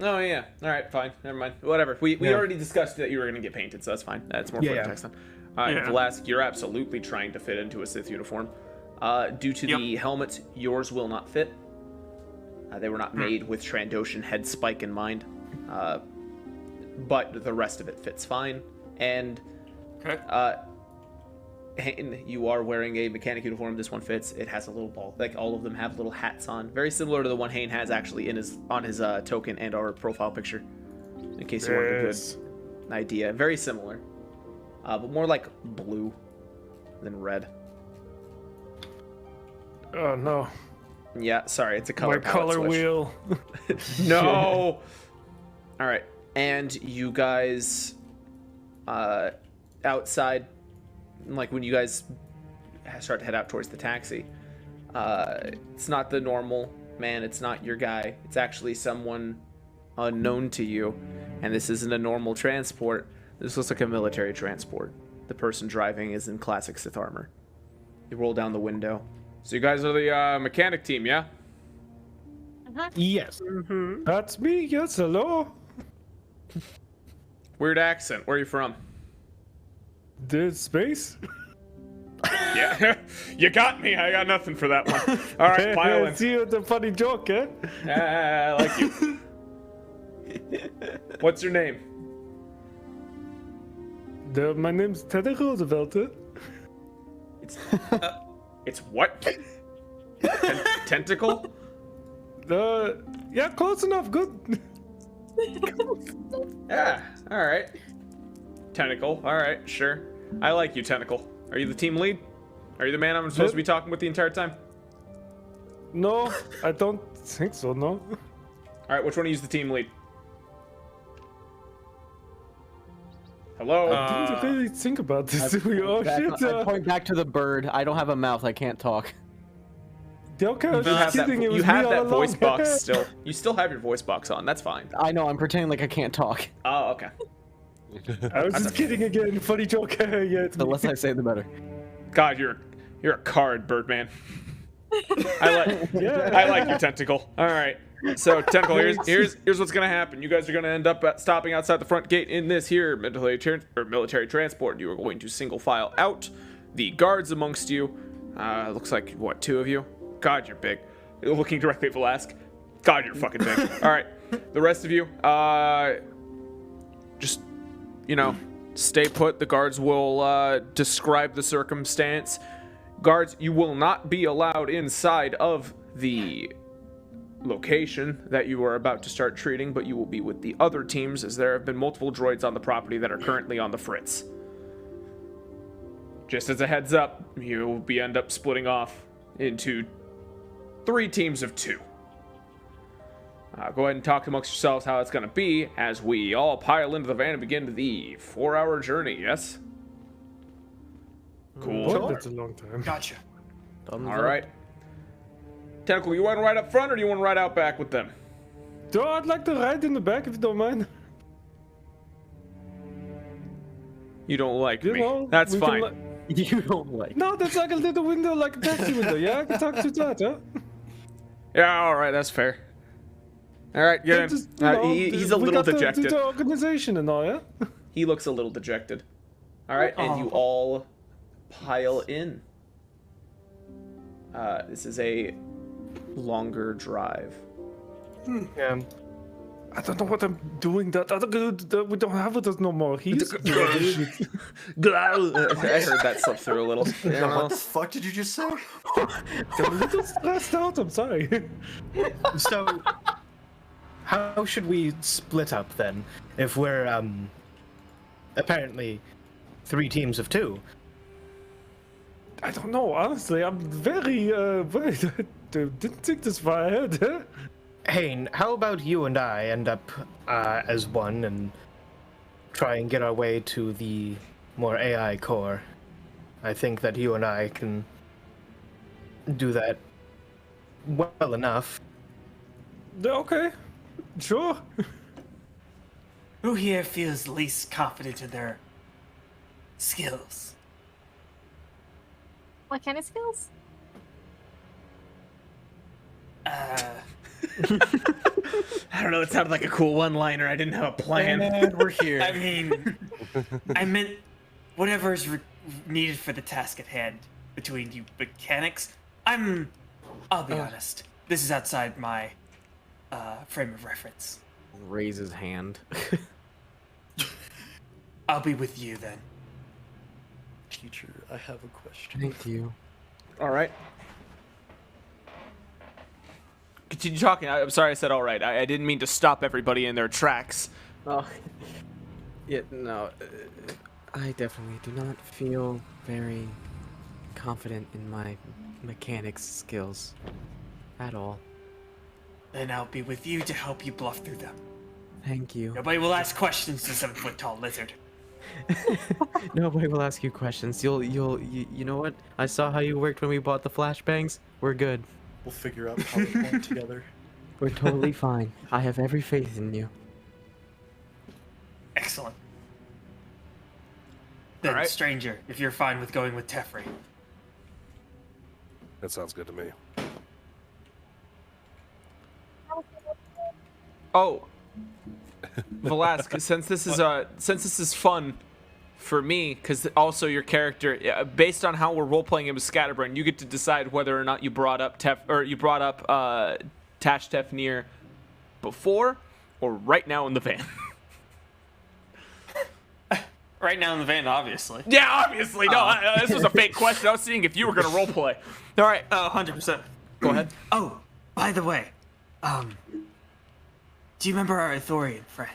Oh yeah. All right. Fine. Never mind. Whatever. We Yeah. already discussed that you were going to get painted, so that's fine. That's more Yeah, for the yeah. text then. All right. Yeah. Velasque, you're absolutely trying to fit into a Sith uniform. Due to the helmet, yours will not fit. They were not made with Trandoshan head spike in mind, but the rest of it fits fine. And Okay. Hayne, you are wearing a mechanic uniform. This one fits. It has a little ball. Like all of them have little hats on, very similar to the one Hayne has actually on his token and our profile picture. In case you wanted a good idea, very similar, but more like blue than red. Oh no. Yeah, sorry, it's a color My palette color switch. wheel. No. All right, and you guys, outside, like when you guys start to head out towards the taxi, it's not the normal man. It's not your guy. It's actually someone unknown to you, and this isn't a normal transport. This looks like a military transport. The person driving is in classic Sith armor. You roll down the window. So you guys are the mechanic team, yeah? Yes. That's me. Yes, hello. Weird accent. Where are you from? Dead space. Yeah, you got me. I got nothing for that one. All right, pile in. See you with the funny joke, eh? I like you. What's your name? My name's Teddy Roosevelt. Eh? It's what? Tentacle? Yeah, close enough. Good. Yeah, all right. Tentacle, all right, sure. I like you, Tentacle. Are you the team lead? Are you the man I'm supposed to be talking with the entire time? No, I don't think so. No. All right, which one of you is the team lead? Hello? I didn't really think about this. Oh shit. I point back to the bird. I don't have a mouth. I can't talk. Okay, I was You have just kidding. It was you have me that all voice along. box still. You still have your voice box on. That's fine. I know. I'm pretending like I can't talk. Oh, okay. I was just kidding again. Funny joke. Yeah, it's The me. less I say, the better. God, you're a card, Birdman. I like your Tentacle. All right. So Tentacle, here's what's gonna happen. You guys are gonna end up stopping outside the front gate in this here military transport. You are going to single file out. The guards amongst you, looks like what, 2 of you? God, you're big. You're looking directly at Velasque. God, you're fucking big. All right. The rest of you, just stay put. The guards will describe the circumstance. Guards, you will not be allowed inside of the location that you are about to start treating, but you will be with the other teams, as there have been multiple droids on the property that are currently on the fritz. Just as a heads up, you will end up splitting off into 3 teams of 2. Go ahead and talk amongst yourselves how it's going to be as we all pile into the van and begin the 4-hour journey, yes? Cool. Oh, that's a long time. Gotcha. All right. Tentacle, you want to ride up front or do you want to ride out back with them? So I'd like to ride in the back if you don't mind. You don't like You me. know, That's we can fine. You don't like. No, that's like a little window, like a taxi window. Yeah, I can talk to that, huh? Yeah, all right, that's fair. All right, get in. Just, you know, he's a we little got dejected. The organization and all, yeah? He looks a little dejected. All right, and you all pile in. This is a longer drive. Yeah. I don't know what I'm doing. We don't have it no more. He's. I heard that slip through a little. What the fuck did you just say? I'm a little stressed out. I'm sorry. So, how should we split up then? If we're apparently 3 teams of 2. I don't know. Honestly, I'm very. Didn't think this far ahead. Huh? Hayne, how about you and I end up as one and try and get our way to the more AI core? I think that you and I can do that well enough. Okay. Sure. Who here feels least confident in their skills? What kind of skills? I don't know. It sounded like a cool one-liner. I didn't have a plan. And we're here. I mean, I meant whatever is needed for the task at hand between you mechanics. I'll be honest. This is outside my frame of reference. Raise his hand. I'll be with you then. Teacher, I have a question. Thank you. All right. Continue talking. I'm sorry I said all right. I didn't mean to stop everybody in their tracks. Oh, yeah, no. I definitely do not feel very confident in my mechanics skills at all. Then I'll be with you to help you bluff through them. Thank you. Nobody will ask questions to 7-foot-tall lizard. Nobody will ask you questions. You know what? I saw how you worked when we bought the flashbangs. We're good. We'll figure out how to work together. We're totally fine. I have every faith in you. Excellent. Then, All right. stranger, if you're fine with going with Teferi. That sounds good to me. Oh, Velasquez, since this is fun for me, because also your character, based on how we're role playing him as Scatterbrain, you get to decide whether or not you brought up Tash Tefnir before or right now in the van. Right now in the van, obviously. Yeah, obviously. No, this was a fake question. I was seeing if you were gonna role play. All right. Oh, 100%. Go ahead. Oh, by the way, do you remember our Ithorian friend?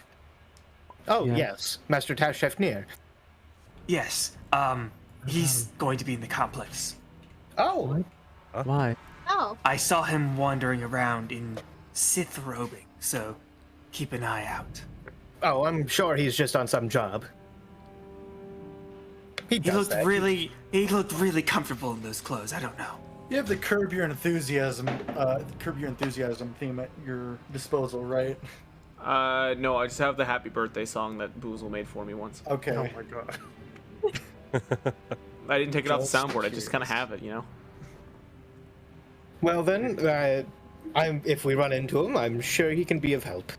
Oh, Yeah. yes. Master Tash Shefnir. Yes. He's going to be in the complex. Oh, Why? Oh, I saw him wandering around in Sith robing, so keep an eye out. oh, I'm sure he's just on some job. He He does looked that. he looked really comfortable in those clothes. I don't know. You have the curb your enthusiasm theme at your disposal, right? No, I just have the Happy Birthday song that Boozle made for me once. Okay. Oh my god. I didn't take it off the Just soundboard. I just kind of curious. have it, you know. Well then, if we run into him, I'm sure he can be of help.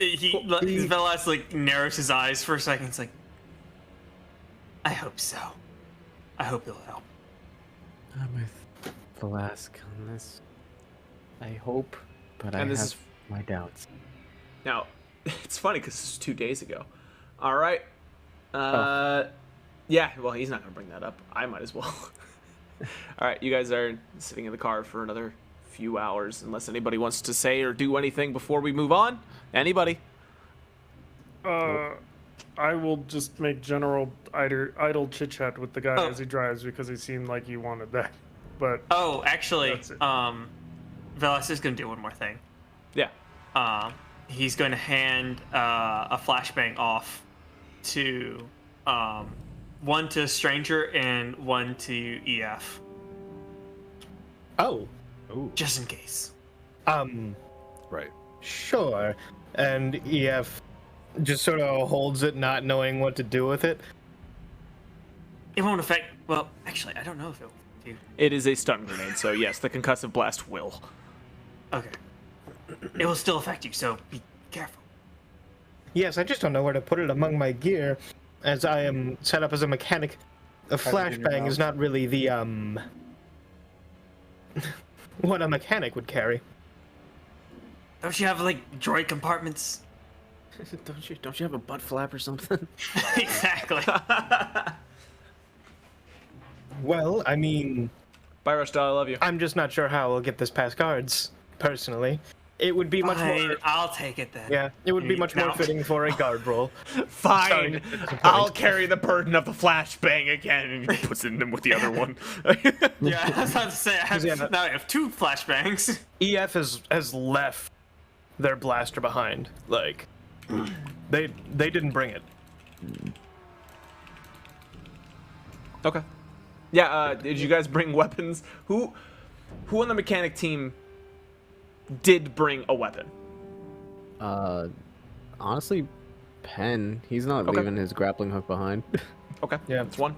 Velas like narrows his eyes for a second. It's like, I hope so. I hope he'll help. I'm with Velasquez on this. I hope, but I And this have is- my doubts. Now, it's funny because this was 2 days ago. All right. Yeah, well, he's not going to bring that up. I might as well. All right, you guys are sitting in the car for another few hours, unless anybody wants to say or do anything before we move on. Anybody? I will just make general idle chit chat with the guy Oh. as he drives because he seemed like he wanted that. But Oh, actually, That's it. Velas is going to do one more thing. Yeah. He's going to hand a flashbang off to one to Stranger and one to EF, Oh, just in case. Right. sure. And EF just sort of holds it, not knowing what to do with it. It won't affect. Well, actually, I don't know if it will. Do. It is a stun grenade, so yes, the concussive blast will. Okay. It will still affect you, so be careful. Yes, I just don't know where to put it among my gear, as I am set up as a mechanic. A Have it in your flashbang is mouth. not really the what a mechanic would carry. Don't you have like droid compartments? Don't you have a butt flap or something? Exactly. Well, I mean, Bye, Rushdell, I love you. I'm just not sure how we'll get this past guards. Personally, it would be much Fine, more. I'll take it then. Yeah, it would be much more No. fitting for a guard role. Fine. I'll carry the burden of the flashbang again, and he puts it in them with the other one. Yeah, I was about to say, now I have 2 flashbangs. EF has left their blaster behind. Like, they didn't bring it. Okay. Yeah, did you guys bring weapons? Who on the mechanic team did bring a weapon? Honestly, Penn. He's not Okay. leaving his grappling hook behind. Okay, Yeah. that's one.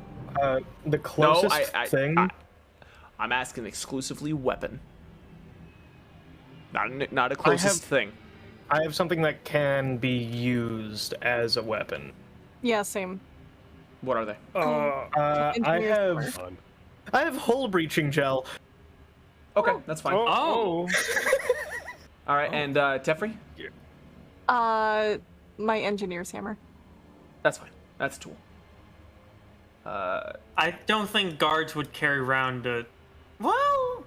The closest thing. I'm asking exclusively weapon. Not a closest thing. I have something that can be used as a weapon. yeah, same. What are they? I Engineer's have I have hole breaching gel. Okay, that's fine. Oh. All right, and Tefri? My engineer's hammer. That's fine. That's a tool. I don't think guards would carry around a. Well,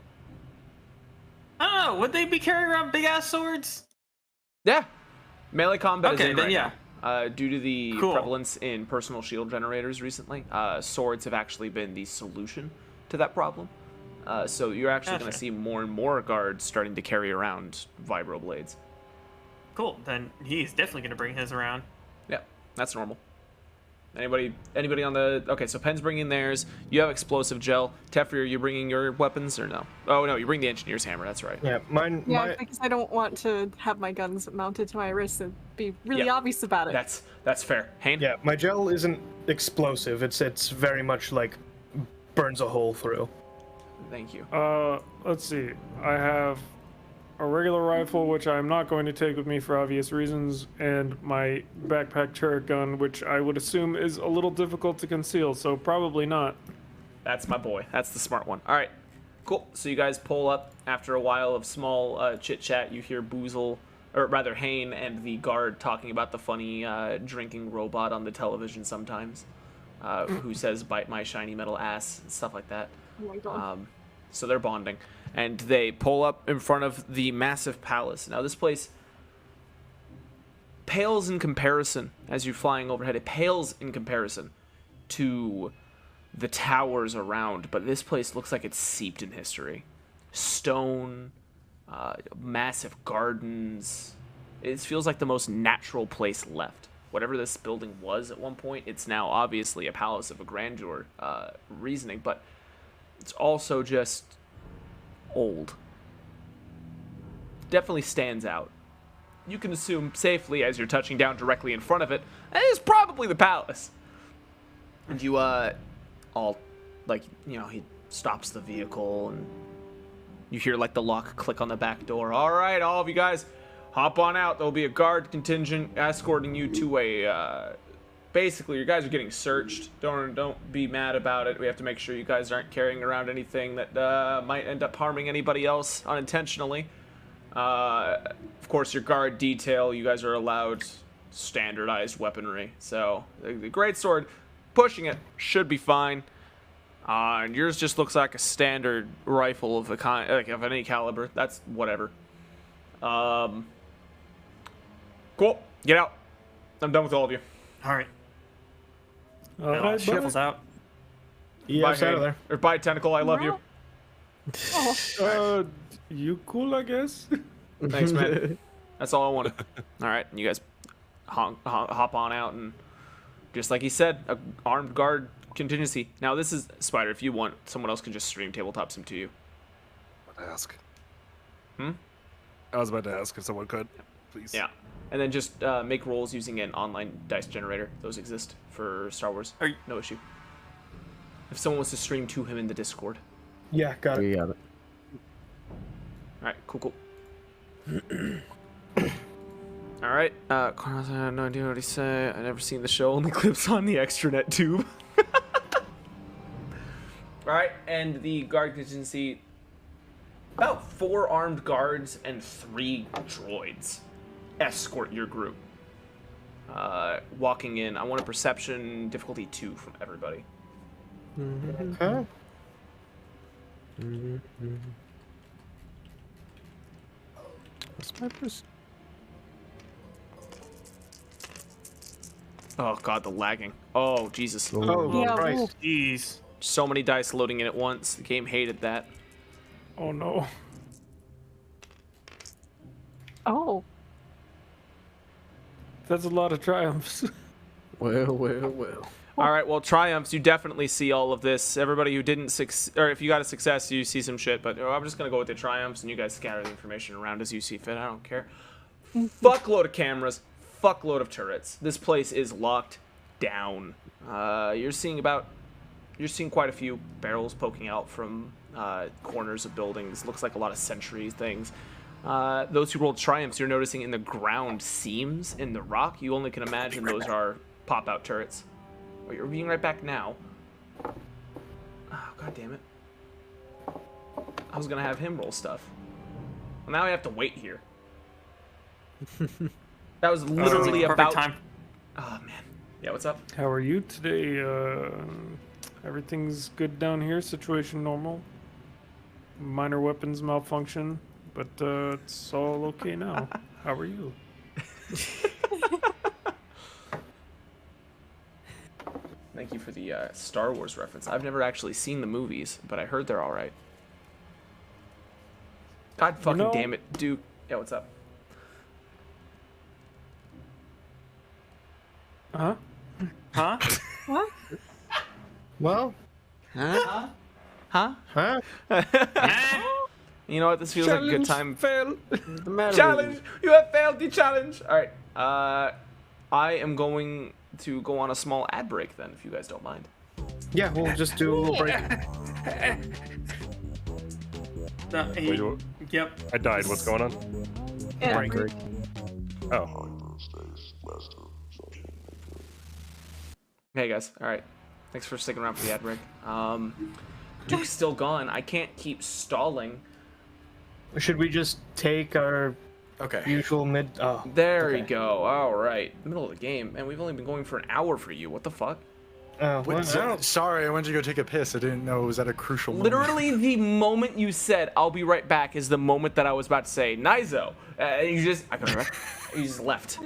I don't know. Would they be carrying around big ass swords? Yeah. Melee combat Okay, is in then right yeah. now. Due to the Cool. prevalence in personal shield generators recently, swords have actually been the solution to that problem. So you're actually going to Gotcha. see more and more guards starting to carry around vibroblades. Cool. Then he's definitely gonna bring his around. Yeah, that's normal. Anybody on the... Okay, so Penn's bringing theirs. You have explosive gel. Tefri, are you bringing your weapons or no? Oh, no, you bring the engineer's hammer. That's right. Yeah, mine. Yeah, because I don't want to have my guns mounted to my wrists and be really obvious about it. That's fair. Hane? Yeah, my gel isn't explosive. It's very much like burns a hole through. Thank you. Let's see. I have a regular rifle, which I'm not going to take with me for obvious reasons, and my backpack turret gun, which I would assume is a little difficult to conceal, so probably not. That's my boy. That's the smart one. All right, cool. So you guys pull up after a while of small chit-chat. You hear Boozle, or rather Hane and the guard talking about the funny drinking robot on the television sometimes, who says, "Bite my shiny metal ass," and stuff like that. Oh my god. So they're bonding. And they pull up in front of the massive palace. Now, this place pales in comparison, as you're flying overhead, it pales in comparison to the towers around. But this place looks like it's seeped in history. Stone, massive gardens. It feels like the most natural place left. Whatever this building was at one point, it's now obviously a palace of a grandeur reasoning. But it's also just old. Definitely stands out. You can assume safely as you're touching down directly in front of it, it is probably the palace. And you all like, you know, he stops the vehicle and you hear like the lock click on the back door. All right, all of you guys, hop on out. There'll be a guard contingent escorting you to a basically, you guys are getting searched. Don't be mad about it. We have to make sure you guys aren't carrying around anything that might end up harming anybody else unintentionally. Of course, your guard detail, you guys are allowed standardized weaponry. So the great sword, pushing it should be fine. And yours just looks like a standard rifle of a kind, like of any caliber. That's whatever. Cool. Get out. I'm done with all of you. All right. Alright, Shuffles out. Yeah, Bye, out of Hane. there. Or bye, Tentacle. I love you. You cool, I guess? Thanks, man. That's all I wanted. All right, you guys hop on out, and just like he said, a armed guard contingency. Now, this is Spider. If you want, someone else can just stream tabletop sim to you. Ask. Hmm? I was about to ask if someone could, please. Yeah, and then just make rolls using an online dice generator. Those exist for Star Wars. No issue. If someone wants to stream to him in the Discord. Yeah, got it. You got it. All right, cool. All right, Carlos, I have no idea what he said. I never seen the show, only clips on the extranet tube. All right, and the guard contingency, about 4 armed guards and 3 droids escort your group. Walking in, I want a perception difficulty 2 from everybody. Okay. What's my person? Oh god, the lagging. Oh Jesus. Oh, Yeah, Christ. Jeez. So many dice loading in at once. The game hated that. Oh no. Oh. That's a lot of triumphs. Well. All right, well, triumphs. You definitely see all of this. Everybody who didn't or if you got a success, you see some shit. But I'm just gonna go with the triumphs, and you guys scatter the information around as you see fit. I don't care. Fuckload of cameras, fuckload of turrets. This place is locked down. You're seeing quite a few barrels poking out from corners of buildings. Looks like a lot of sentry things. Those who rolled triumphs, you're noticing in the ground seams in the rock. You only can imagine those are pop-out turrets. Oh, you're being right back now. Oh, god damn it. I was gonna have him roll stuff. Well, now I have to wait here. That was literally Perfect about. time. Oh man. Yeah. What's up? How are you today? Everything's good down here. Situation normal. Minor weapons malfunction, but it's all okay now. How are you? Thank you for the Star Wars reference. I've never actually seen the movies, but I heard they're all right. God fucking damn it, Duke. Yeah, what's up? Huh? Huh? What? Well, Huh? huh? You know what? This feels like a good time. Fail. The matter Challenge! You have failed the challenge! Alright. I am going to go on a small ad break then, if you guys don't mind. Yeah, we'll just do a little break. Wait, what? Yep. I died. What's going on? Yeah. Break. Oh. Hey guys, alright. Thanks for sticking around for the ad break. Duke's still gone. I can't keep stalling. Should we just take our Okay. usual mid? Oh, There okay. you go. Alright. Middle of the game. And we've only been going for an hour for you. What the fuck? Well, I Wait, don't- sorry, I went to go take a piss. I didn't know it was at a crucial moment. Literally, the moment you said, I'll be right back, is the moment that I was about to say, Nizo. You just, I couldn't remember. You just left.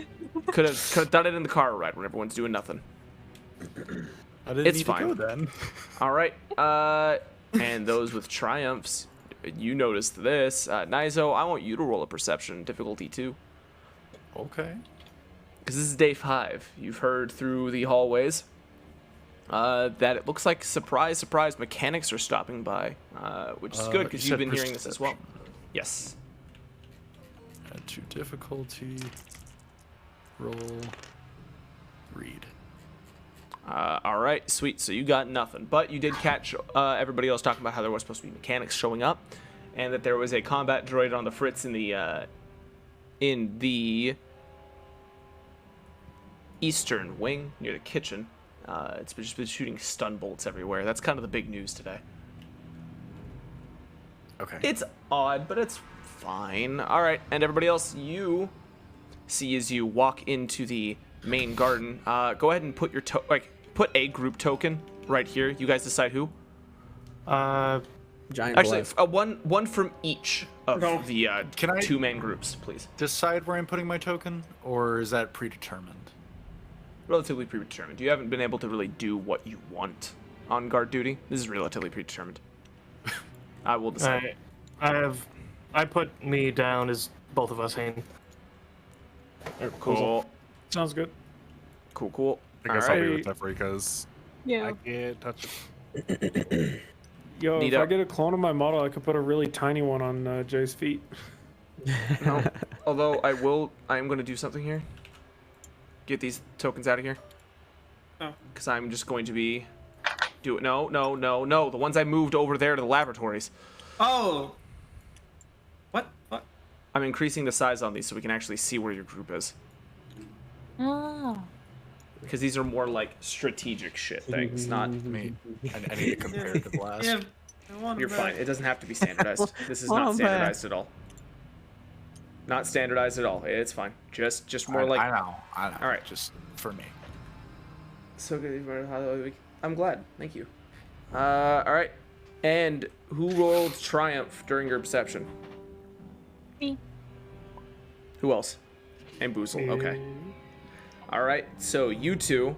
Could have done it in the car ride when everyone's doing nothing. I didn't It's need fine. to go then. All right. And those with triumphs, you noticed this. Nizo, I want you to roll a perception difficulty 2. Okay. Because this is day 5. You've heard through the hallways that it looks like, surprise, surprise, mechanics are stopping by, which is good because you you've said been hearing this as well. perception. Yes. Add to difficulty. Roll. Read. All right, sweet. So you got nothing, but you did catch everybody else talking about how there was supposed to be mechanics showing up, and that there was a combat droid on the fritz in the eastern wing near the kitchen. It's just been shooting stun bolts everywhere. That's kind of the big news today. Okay. It's odd, but it's fine. All right, and everybody else, you see as you walk into the main garden. Go ahead and put your put a group token right here. You guys decide who. Giant Actually, blood. one from each of the Can I- 2-man groups, please. Decide where I'm putting my token, or is that predetermined? Relatively predetermined. You haven't been able to really do what you want on guard duty. This is relatively predetermined. I will decide. I put me down as both of us, Hayden. Cool. Sounds good. Cool. I guess I'll be Alright. with Jeffrey because Yeah. I can't touch it. Yo, if Neato. I get a clone of my model, I could put a really tiny one on Jay's feet. No. Although I am going to do something here. Get these tokens out of here. Oh. Because I'm just going to be... No. The ones I moved over there to the laboratories. Oh. What? I'm increasing the size on these so we can actually see where your group is. Oh. Because these are more like strategic shit things, not... I mean, I need to compare to Blast. Yeah. I want You're that. fine. It doesn't have to be standardized. This is Oh, not man. standardized at all. Not standardized at all. It's fine. Just more like... I know. All right. Just for me. So good for Holiday Week. I'm glad. Thank you. All right. And who rolled triumph during your perception? Me. Who else? And Boozle. Okay. All right. So you two,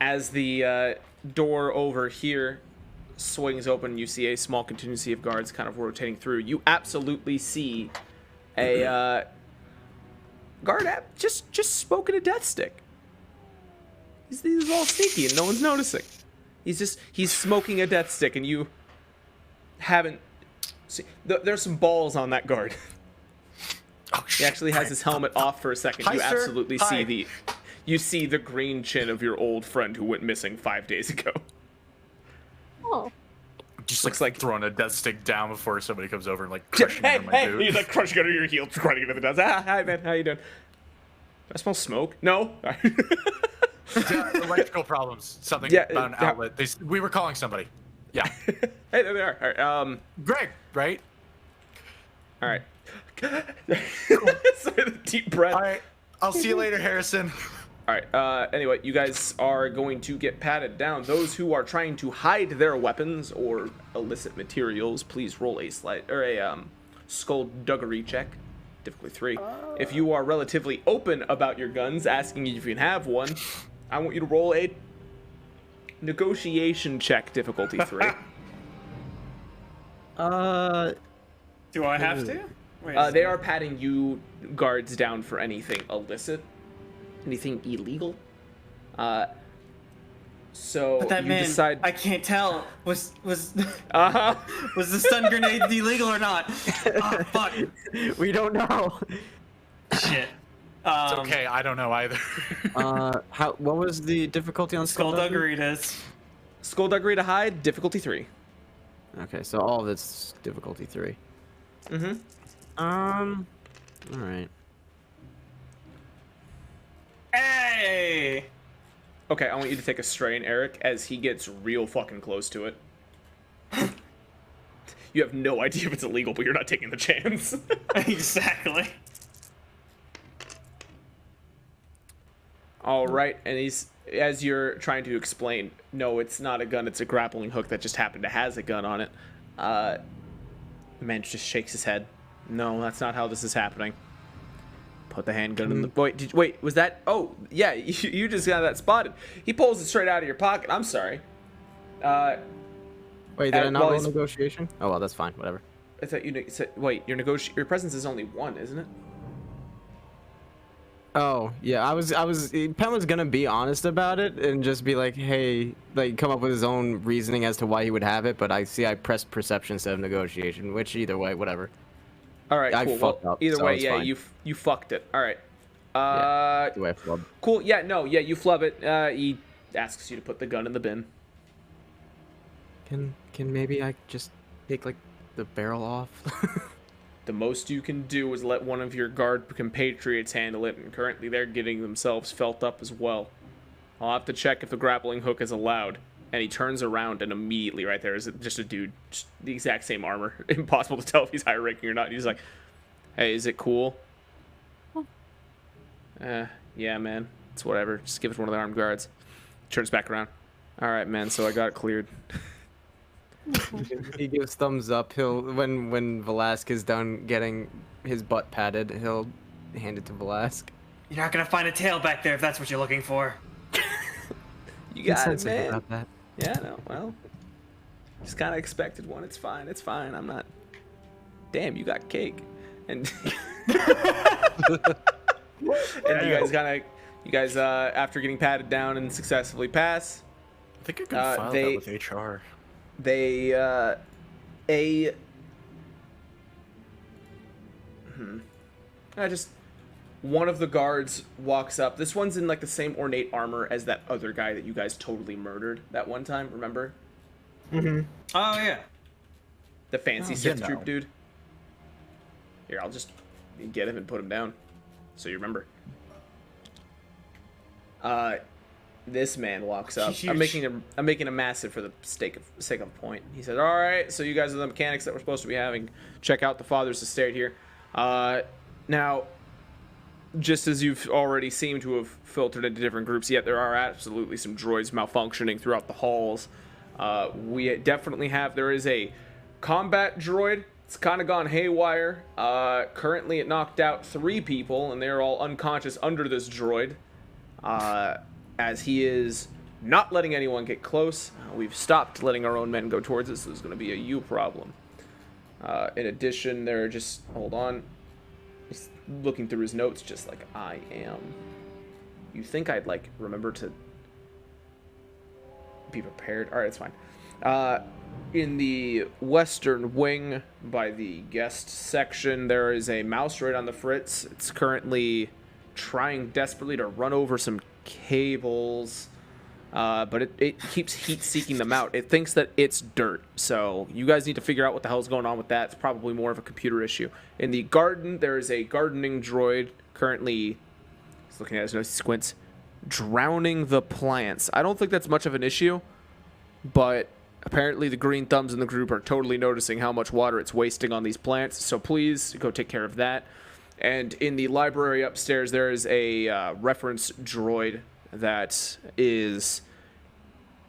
as the door over here swings open, you see a small contingency of guards kind of rotating through. You absolutely see a guard just smoking a death stick. He's all sneaky and no one's noticing. He's smoking a death stick and you haven't seen. There's some balls on that guard. Oh, He actually has his helmet off for a second. Hi, You sir. absolutely Hi. see the green chin of your old friend who went missing 5 days ago. Oh. Just Looks like like- throwing a death stick down before somebody comes over and like crushing it Hey, on my hey! boot. He's like crushing under your heel, running into the dust. Hi, man. How you doing? Do I smell smoke? No. Yeah, electrical problems. Something Yeah, about an yeah. outlet. We were calling somebody. Yeah. Hey, there they are. All right. Greg, right? All right. Sorry, the deep breath. All right. I'll see you later, Harrison. All right. Anyway, you guys are going to get patted down. Those who are trying to hide their weapons or illicit materials, please roll a skullduggery check, difficulty 3. If you are relatively open about your guns, asking if you can have one, I want you to roll a negotiation check, difficulty 3. Do I have to? Wait, They are patting you guards down for anything illicit, anything illegal. So But that you man, decide. I can't tell. Was Uh-huh. was the stun grenade illegal or not? Oh, fuck. We don't know. Shit. It's okay. I don't know either. What was the difficulty on Skullduggery it is. Skullduggery to hide, difficulty 3. Okay, so all of it's difficulty 3. All right. Hey! Okay, I want you to take a strain, Eric, as he gets real fucking close to it. You have no idea if it's illegal, but you're not taking the chance. Exactly. All right, and he's, as you're trying to explain, no, it's not a gun, it's a grappling hook that just happened to has a gun on it. The man just shakes his head. No, that's not how this is happening. Put the handgun in the... Wait, was that... Oh, yeah, you just got that spotted. He pulls it straight out of your pocket. I'm sorry. Wait, did I not roll negotiation? Oh, well, that's fine. Whatever. I thought you... Wait, your presence is only 1, isn't it? Oh, yeah, I was, Penn was gonna be honest about it and just be like, hey, like, come up with his own reasoning as to why he would have it, but I pressed perception instead of negotiation, which either way, whatever. All right, I cool. fucked up, Either so way, it's yeah, fine. you fucked it. All right. Yeah, the way I flubbed. Cool. Yeah, no, yeah, you flub it. He asks you to put the gun in the bin. Can maybe I just take, like, the barrel off? The most you can do is let one of your guard compatriots handle it, and currently they're getting themselves felt up as well. I'll have to check if the grappling hook is allowed. And he turns around, and immediately right there is just a dude, just the exact same armor. Impossible to tell if he's higher ranking or not. He's like, hey, is it cool? Yeah, man. It's whatever. Just give it to one of the armed guards. Turns back around. All right, man, so I got it cleared. He gives thumbs up. When Velasque is done getting his butt patted, he'll hand it to Velasque. You're not gonna find a tail back there if that's what you're looking for. You got it, Sensitive man. about that. Yeah, no, well, just kind of expected one. It's fine. It's fine. I'm not. Damn, you got cake, and and you guys after getting patted down and successfully pass. I think I could file that with HR. Just one of the guards walks up. This one's in like the same ornate armor as that other guy that you guys totally murdered that one time. Remember? Oh yeah. The fancy Sith troop dude. Here, I'll just get him and put him down, so you remember. This man walks up. I'm making a massive for the sake of point. He said, "All right, so you guys are the mechanics that we're supposed to be having. Check out the father's estate here. Now, just as you've already seemed to have filtered into different groups, yet there are absolutely some droids malfunctioning throughout the halls. We definitely have. There is a combat droid. It's kind of gone haywire. Currently, it knocked out 3 people, and they're all unconscious under this droid. As he is not letting anyone get close. We've stopped letting our own men go towards us, so there's going to be a you problem. In addition, there are just... Hold on. He's looking through his notes just like I am. You think I'd, like, remember to be prepared? Alright, it's fine. In the western wing, by the guest section, there is a mouse droid on the fritz. It's currently trying desperately to run over some cables, but it keeps heat-seeking them out. It thinks that it's dirt, so you guys need to figure out what the hell's going on with that. It's probably more of a computer issue. In the garden, there is a gardening droid currently, he's looking at his nose, he squints, drowning the plants. I don't think that's much of an issue, but apparently the green thumbs in the group are totally noticing how much water it's wasting on these plants, so please go take care of that. And in the library upstairs, there is a reference droid that is...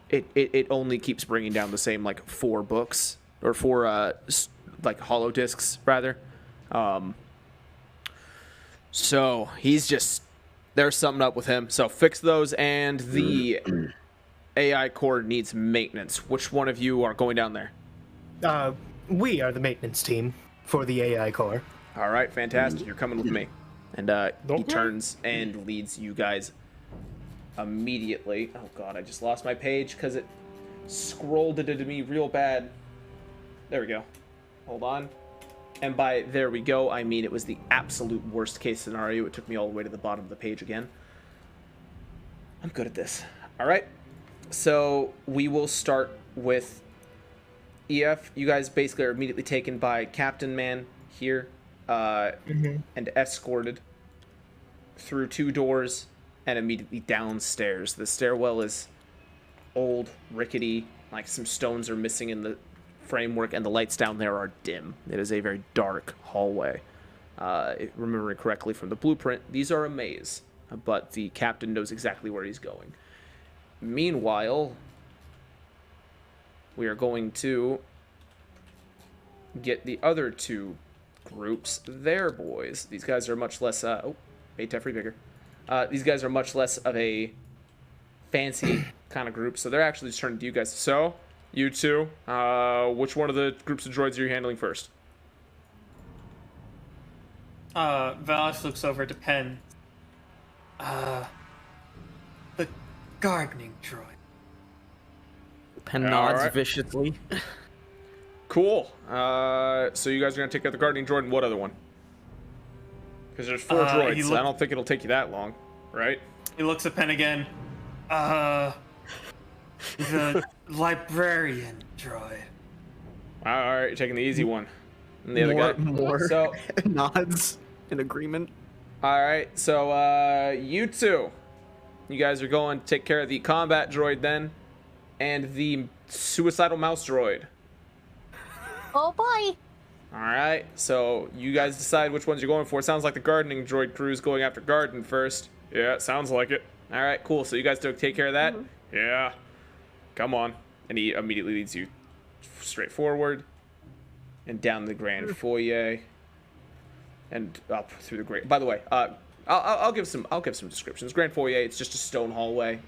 It only keeps bringing down the same, like, 4 books, or 4, like, hollow discs, rather. So he's just... There's something up with him. So fix those, and the AI core needs maintenance. Which one of you are going down there? We are the maintenance team for the AI core. All right, fantastic. You're coming with me. And he turns and leads you guys immediately. Oh god, I just lost my page because it scrolled it into me real bad. There we go. Hold on. And by there we go, I mean it was the absolute worst case scenario. It took me all the way to the bottom of the page again. I'm good at this. All right. So we will start with EF. You guys basically are immediately taken by Captain Man here and escorted through 2 doors and immediately downstairs. The stairwell is old, rickety, like some stones are missing in the framework, and the lights down there are dim. It is a very dark hallway. Remembering correctly from the blueprint, these are a maze, but the captain knows exactly where he's going. Meanwhile, we are going to get the other 2 groups there, boys. These guys are much less... hey, Tefri bigger. These guys are much less of a fancy kind of group, so they're actually just turning to you guys. So, you 2, which one of the groups of droids are you handling first? Valis looks over to Pen. The gardening droid. Pen nods right. viciously. Cool. So you guys are going to take out the gardening droid and what other one? Because there's 4 droids, so I don't think it'll take you that long, right? He looks at Pen again. The librarian droid. Alright, you're taking the easy one. And the other guy. More So, nods in agreement. alright, so you 2. You guys are going to take care of the combat droid then. And the suicidal mouse droid. Oh boy. Alright, so you guys decide which ones you're going for. It sounds like the gardening droid crew is going after garden first. Yeah, it sounds like it. Alright, cool. So you guys take care of that? Yeah. Come on. And he immediately leads you straight forward and down the grand foyer and up through the great... By the way, I'll give some descriptions. Grand foyer, it's just a stone hallway.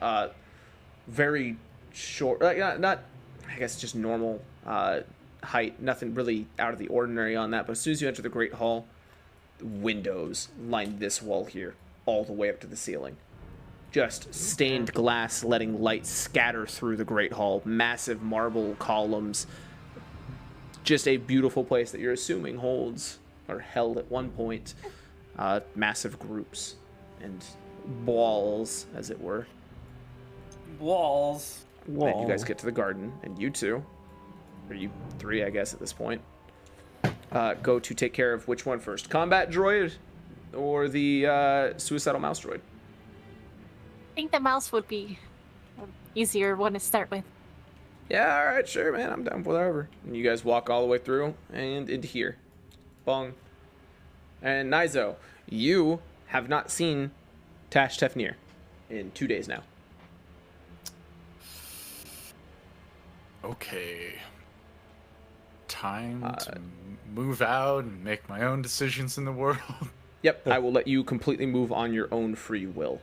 Very short, not I guess just normal height, nothing really out of the ordinary on that, but as soon as you enter the Great Hall, windows line this wall here all the way up to the ceiling. Just stained glass letting light scatter through the Great Hall, massive marble columns, just a beautiful place that you're assuming holds, or held at one point, massive groups and walls, as it were. Walls. Then you guys get to the garden, and you 2, or you 3, I guess, at this point, go to take care of which one first? Combat droid or the suicidal mouse droid? I think the mouse would be an easier one to start with. Yeah, all right, sure, man. I'm down for whatever. And you guys walk all the way through and into here. Bong. And Nizo, you have not seen Tash Tefnir in 2 days now. Okay. Time to move out and make my own decisions in the world. Yep, I will let you completely move on your own free will.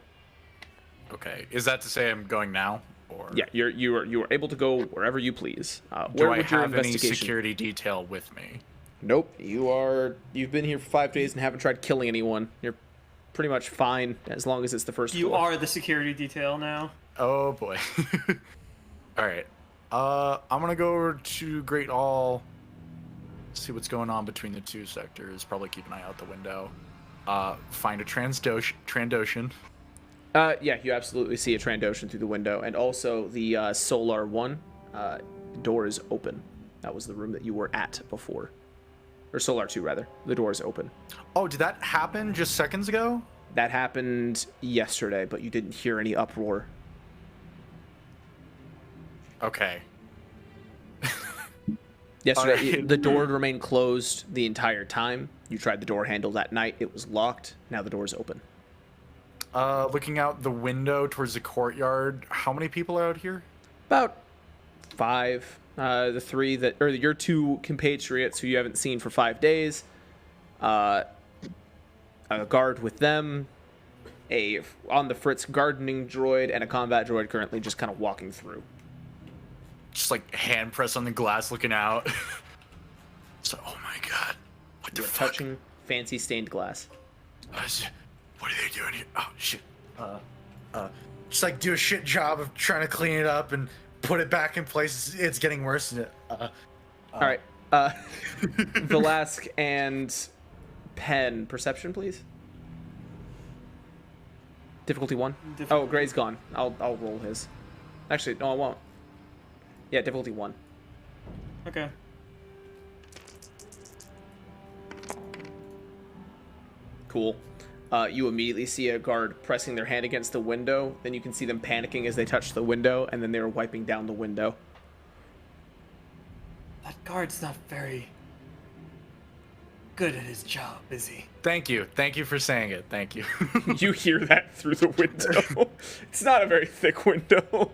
Okay. Is that to say I'm going now? Or Yeah, you are able to go wherever you please. do Where I would your have any investigation? security detail with me? Nope. You've been here for 5 days and haven't tried killing anyone. You're pretty much fine as long as it's the first You floor. are the security detail now. Oh boy. All right. I'm gonna go over to Great Hall. See what's going on between the 2 sectors. Probably keep an eye out the window. Find a Trandoshan. Yeah, you absolutely see a Trandoshan through the window, and also the Solar 1 door is open. That was the room that you were at before. Or Solar 2, rather. The door is open. Oh, did that happen just seconds ago? That happened yesterday, but you didn't hear any uproar. Okay. Yesterday, Alright. the door remained closed the entire time. You tried the door handle that night. It was locked. Now the door is open. Looking out the window towards the courtyard, how many people are out here? About 5. The 3 that, or your 2 compatriots who you haven't seen for 5 days. A guard with them. A on the fritz gardening droid and a combat droid currently just kind of walking through. Just like hand press on the glass, looking out. So, oh my god, what the You're fuck? touching fancy stained glass. What are they doing here? Oh shit. Just like do a shit job of trying to clean it up and put it back in place. It's getting worse. All right. Velasque and Pen, perception, please. Difficulty 1. Oh, Gray's gone. I'll roll his. Actually, no, I won't. Yeah, difficulty 1. Okay. Cool. You immediately see a guard pressing their hand against the window. Then you can see them panicking as they touch the window, and then they were wiping down the window. That guard's not very good at his job, is he? Thank you for saying it. Thank you. You hear that through the window. It's not a very thick window.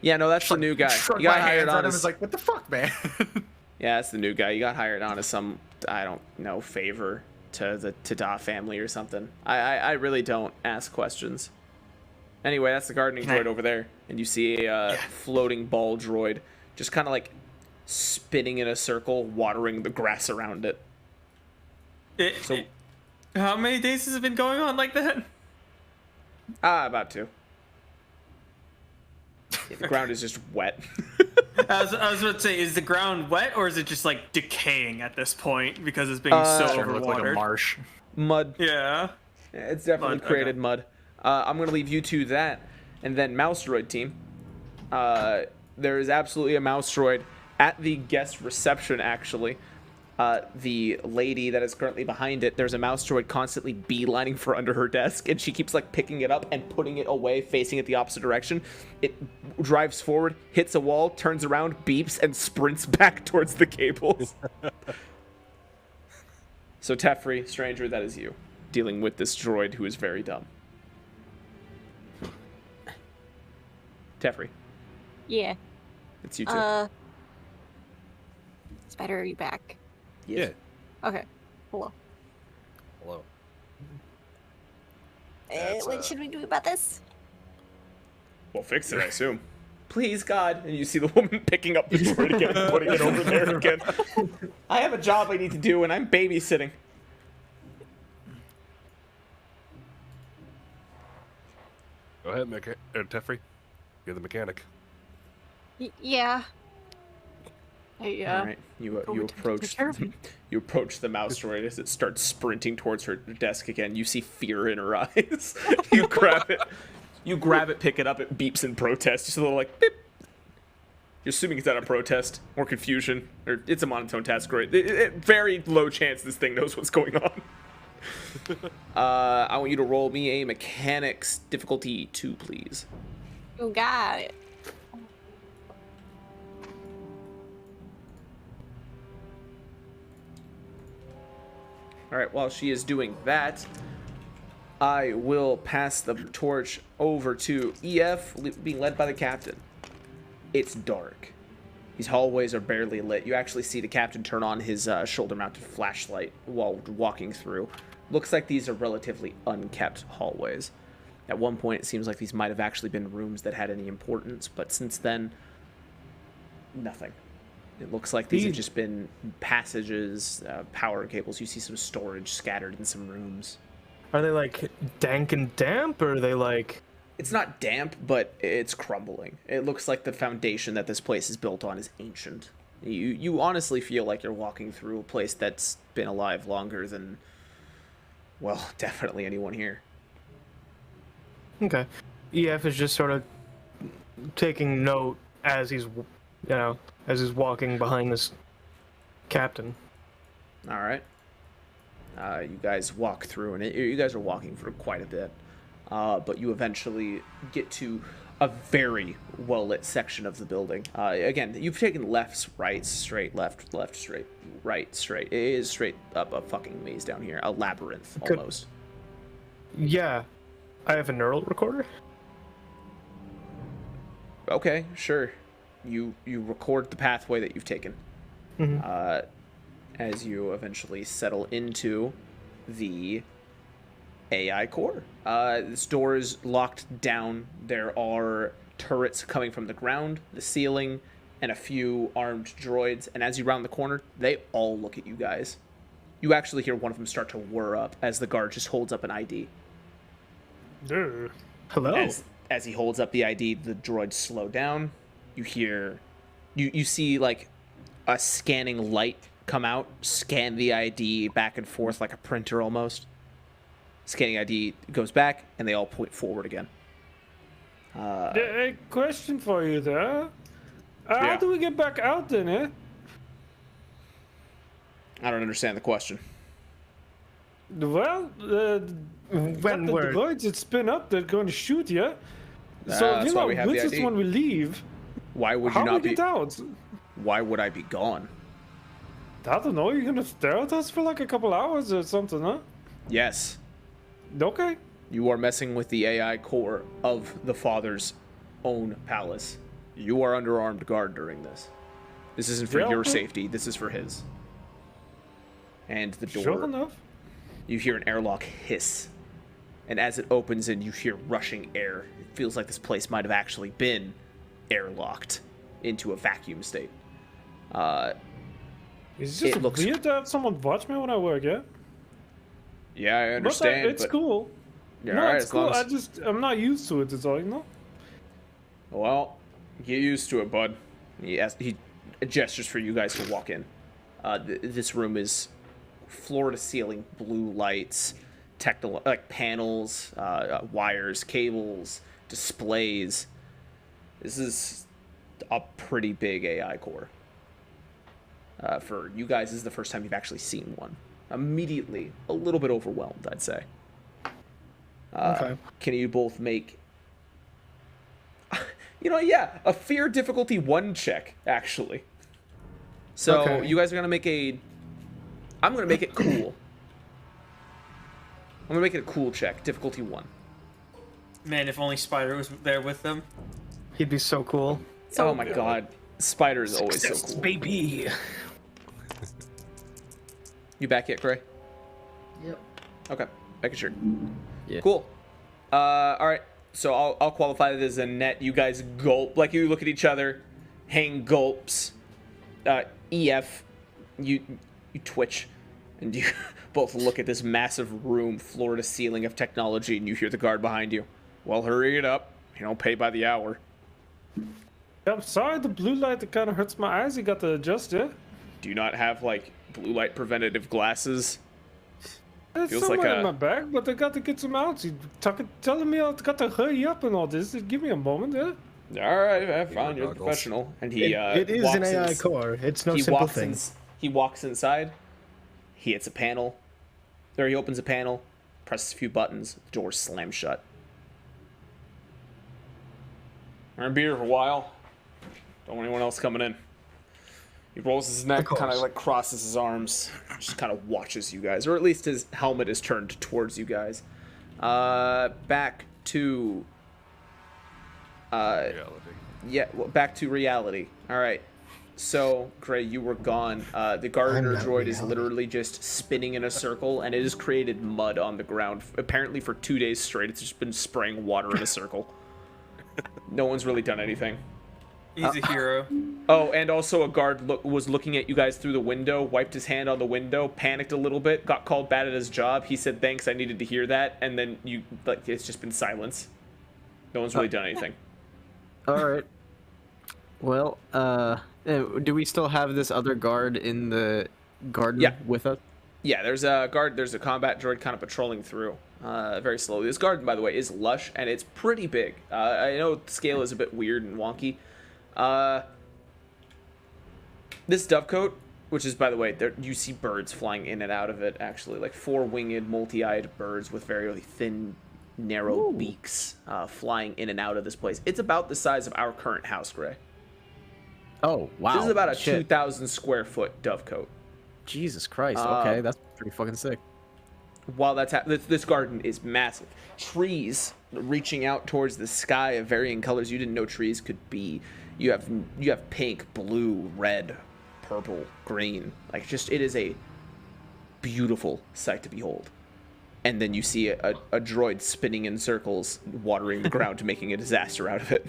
Yeah, no, that's the new guy. Shrug You got my hired hands at on him, as it's like, what the fuck, man? yeah, that's the new guy. You got hired on as some, I don't know, favor to the Tada family or something. I really don't ask questions. Anyway, that's the gardening droid over there, and you see a floating ball droid just kind of like spinning in a circle, watering the grass around it. So, How many days has it been going on like that? about 2. Yeah, the ground is just wet. I was about to say, is the ground wet or is it just like decaying at this point because it's being so Starting to look like a overwatered? marsh. Mud. Yeah. Yeah, it's definitely Mud, created okay. mud. I'm going to leave you to that. And then Mouse Droid team. There is absolutely a Mouse Droid at the guest reception, actually. The lady that is currently behind it, there's a Mouse Droid constantly beelining for under her desk, and she keeps like picking it up and putting it away, facing it the opposite direction. It drives forward, hits a wall, turns around, beeps, and sprints back towards the cables. So Tefri, stranger, that is you, dealing with this droid who is very dumb. Tefri, Yeah. it's you too. Spider, are you back? Yes. Okay. Hello. Hello. What should we do about this? We'll fix it, I assume. Please, God. And you see the woman picking up the droid again and putting it over there again. I have a job I need to do, and I'm babysitting. Go ahead, Tefri. You're the mechanic. Yeah. I, All right, you approach you approach the mouse droid as it starts sprinting towards her desk again. You see fear in her eyes. You grab it, pick it up. It beeps in protest. Just a little like beep. You're assuming it's out of protest or confusion, or it's a monotone task droid. Very low chance this thing knows what's going on. I want you to roll me a mechanics difficulty 2, please. You got it. All right, while she is doing that, I will pass the torch over to EF, being led by the captain. It's dark. These hallways are barely lit. You actually see the captain turn on his shoulder-mounted flashlight while walking through. Looks like these are relatively unkept hallways. At one point, it seems like these might have actually been rooms that had any importance, but since then, nothing. It looks like these have just been passages, power cables. You see some storage scattered in some rooms. Are they like dank and damp, or are they like? It's not damp, but it's crumbling. It looks like the foundation that this place is built on is ancient. You honestly feel like you're walking through a place that's been alive longer than, well, definitely anyone here. Okay. EF is just sort of taking note as he's, as he's walking behind this captain. All right. You guys walk through, and you guys are walking for quite a bit. But you eventually get to a very well lit section of the building. Again, you've taken lefts, rights, straight, left, left, straight, right, straight. It is straight up a fucking maze down here, a labyrinth almost. Yeah, I have a neural recorder. Okay, sure. You record the pathway that you've taken. As you eventually settle into the AI core. This door is locked down. There are turrets coming from the ground, the ceiling, and a few armed droids. And as you round the corner, they all look at you guys. You actually hear one of them start to whir up as the guard just holds up an ID. Hello. As he holds up the ID, the droids slow down. You see like a scanning light come out, scan the ID back and forth like a printer almost. Scanning ID goes back, and they all point forward again. A question for you there. How do we get back out then, eh? I don't understand the question. Well, When the we're droids that spin up, they're going to shoot you. So if that's you're why not we have with the us ID. when we leave, Why would you how do we not be? get out? Why would I be gone? I don't know. You're gonna stare at us for like a couple hours or something, huh? Yes, Okay. you are messing with the AI core of the Father's own palace. You are under armed guard during this. This isn't for Yeah, your okay. safety. This is for his. And the door. Sure enough. You hear an airlock hiss. And as it opens and you hear rushing air, it feels like this place might have actually been airlocked into a vacuum state. It's just It looks- weird to have someone watch me when I work, yeah? Yeah, I But understand. it's cool. Yeah, No, alright, it's as long cool. as- I'm not used to it, it's all, you know? Well, get used to it, bud. He gestures for you guys to walk in. This room is floor to ceiling blue lights, like panels, wires, cables, displays. This is a pretty big AI core. For you guys, this is the first time you've actually seen one. Immediately, a little bit overwhelmed, I'd say. Okay. Can you both make... a fear difficulty 1 check, actually. So, Okay. you guys are going to make I'm going to make it cool. I'm going to make it a cool check, difficulty 1. Man, if only Spider was there with them. He'd be so cool. Oh my god. Spider is always so cool. Baby. You back yet, Gray? Yep. Okay, making sure. Yeah. Cool. Alright, so I'll qualify it as a net. You guys gulp, like you look at each other, hang gulps. EF, you twitch, and you both look at this massive room, floor to ceiling of technology, and you hear the guard behind you. Well, hurry it up. You don't pay by the hour. I'm sorry, the blue light that kind of hurts my eyes. You got to adjust it. Do you not have, like, blue light preventative glasses? It's Feels like somewhere in a- my bag, but I got to get some out. You telling me I got to hurry up and all this. Give me a moment, yeah? Alright, fine, you're the goggles. professional. And he, It is an walks AI in- core. It's no he simple walks thing. he walks inside. He hits a panel. Or he opens a panel, presses a few buttons, the door slams shut. We're gonna be here for a while. Don't want anyone else coming in. He rolls his neck, course. kind of like crosses his arms, just kind of watches you guys, or at least his helmet is turned towards you guys. Back to Reality. back to reality. All right. So, Gray, you were gone. The gardener not droid is reality. literally just spinning in a circle, and it has created mud on the ground. Apparently, for 2 days straight, it's just been spraying water in a circle. No one's really done anything. He's a hero. Oh, and also a guard was looking at you guys through the window, wiped his hand on the window, panicked a little bit, got called bad at his job. He said, "Thanks, I needed to hear that," and then it's just been silence. No one's really done anything. All right. Well, do we still have this other guard in the garden Yeah. with us? Yeah, there's a combat droid kind of patrolling through very slowly. This garden, by the way, is lush, and it's pretty big. I know the scale is a bit weird and wonky. This dovecote, which is, by the way, you see birds flying in and out of it, actually, like 4 winged, multi-eyed birds with very thin narrow beaks flying in and out of this place. It's about the size of our current house, Gray. Oh, wow. This is about a Shit. 2,000 square foot dovecote. Jesus Christ. Okay, that's pretty fucking sick. While that's this garden is massive. Trees reaching out towards the sky of varying colors you didn't know trees could be. You have pink, blue, red, purple, green. Like, just, it is a beautiful sight to behold. And then you see a droid spinning in circles, watering the ground, making a disaster out of it.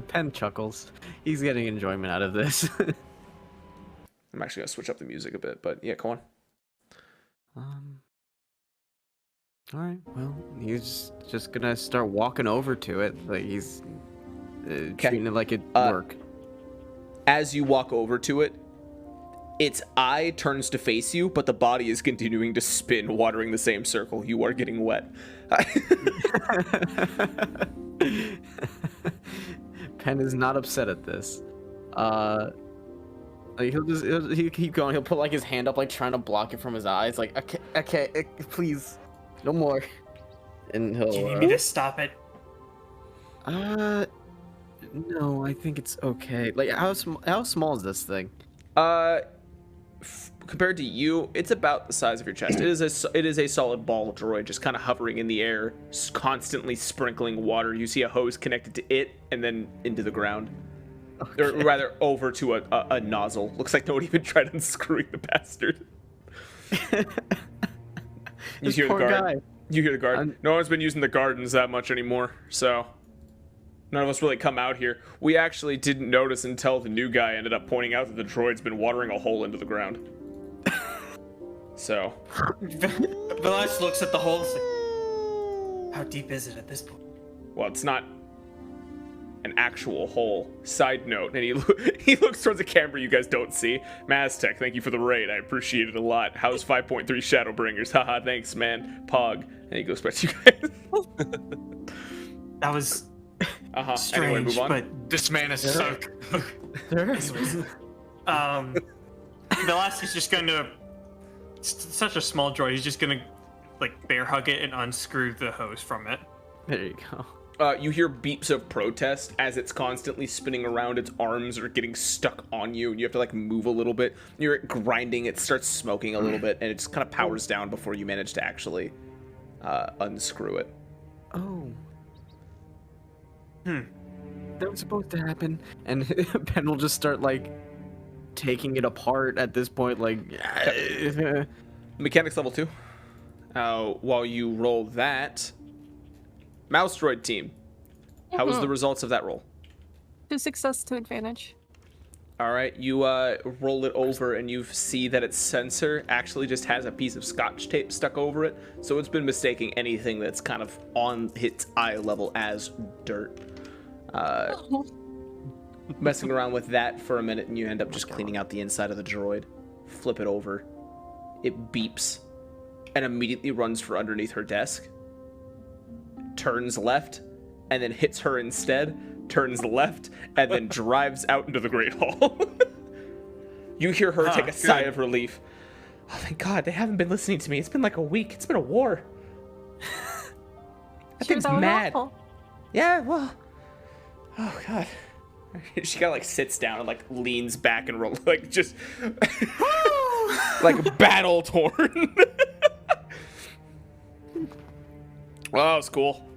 Pen chuckles. He's getting enjoyment out of this. I'm actually gonna switch up the music a bit, but yeah, go on. All right. Well, he's just gonna start walking over to it, like he's treating it like it work. As you walk over to it, its eye turns to face you, but the body is continuing to spin, watering the same circle. You are getting wet. Pen is not upset at this. Like, he'll keep going. He'll put like his hand up, like trying to block it from his eyes. Like, okay, please, no more. And he'll. Do you need me to stop it? No, I think it's okay. Like, how small is this thing? Compared to you, it's about the size of your chest. It is a solid ball droid, just kind of hovering in the air, constantly sprinkling water. You see a hose connected to it, and then into the ground. Okay. Or rather, over to a nozzle. Looks like nobody even tried unscrewing the bastard. You hear the guard. You hear the guard. No one's been using the gardens that much anymore, so none of us really come out here. We actually didn't notice until the new guy ended up pointing out that the droid's been watering a hole into the ground. So. Velas looks at the hole and says, how deep is it at this point? Well, it's not an actual hole. Side note, and he looks towards a camera you guys don't see. Maztec, thank you for the raid. I appreciate it a lot. How's 5.3 Shadowbringers? Haha, thanks, man. Pog. And he goes back to you guys. That was strange, anyway, move on. but This man is suck. Velas is just gonna. It's such a small droid. He's just gonna like bear hug it and unscrew the hose from it. There you go. You hear beeps of protest as it's constantly spinning around. Its arms are getting stuck on you, and you have to like move a little bit. You're grinding. It starts smoking a little bit, and it just kind of powers down before you manage to actually unscrew it. Oh. That was supposed to happen, and Ben will just start like taking it apart at this point, like. Mechanics level 2. While you roll that. Mouse droid team. How was the results of that roll? 2 success, 2 advantage. All right, you roll it over and you see that its sensor actually just has a piece of scotch tape stuck over it. So it's been mistaking anything that's kind of on its eye level as dirt. Messing around with that for a minute and you end up just cleaning out the inside of the droid. Flip it over. It beeps and immediately runs for underneath her desk. Turns left, and then hits her instead, turns left, and then drives out into the Great Hall. You hear her take a sigh of relief. Oh, thank God, they haven't been listening to me. It's been like a week. It's been a war. That thing's mad. Awful. Yeah, well. Oh, God. She kind of like sits down and like leans back and like just like battle torn. Well, that was cool.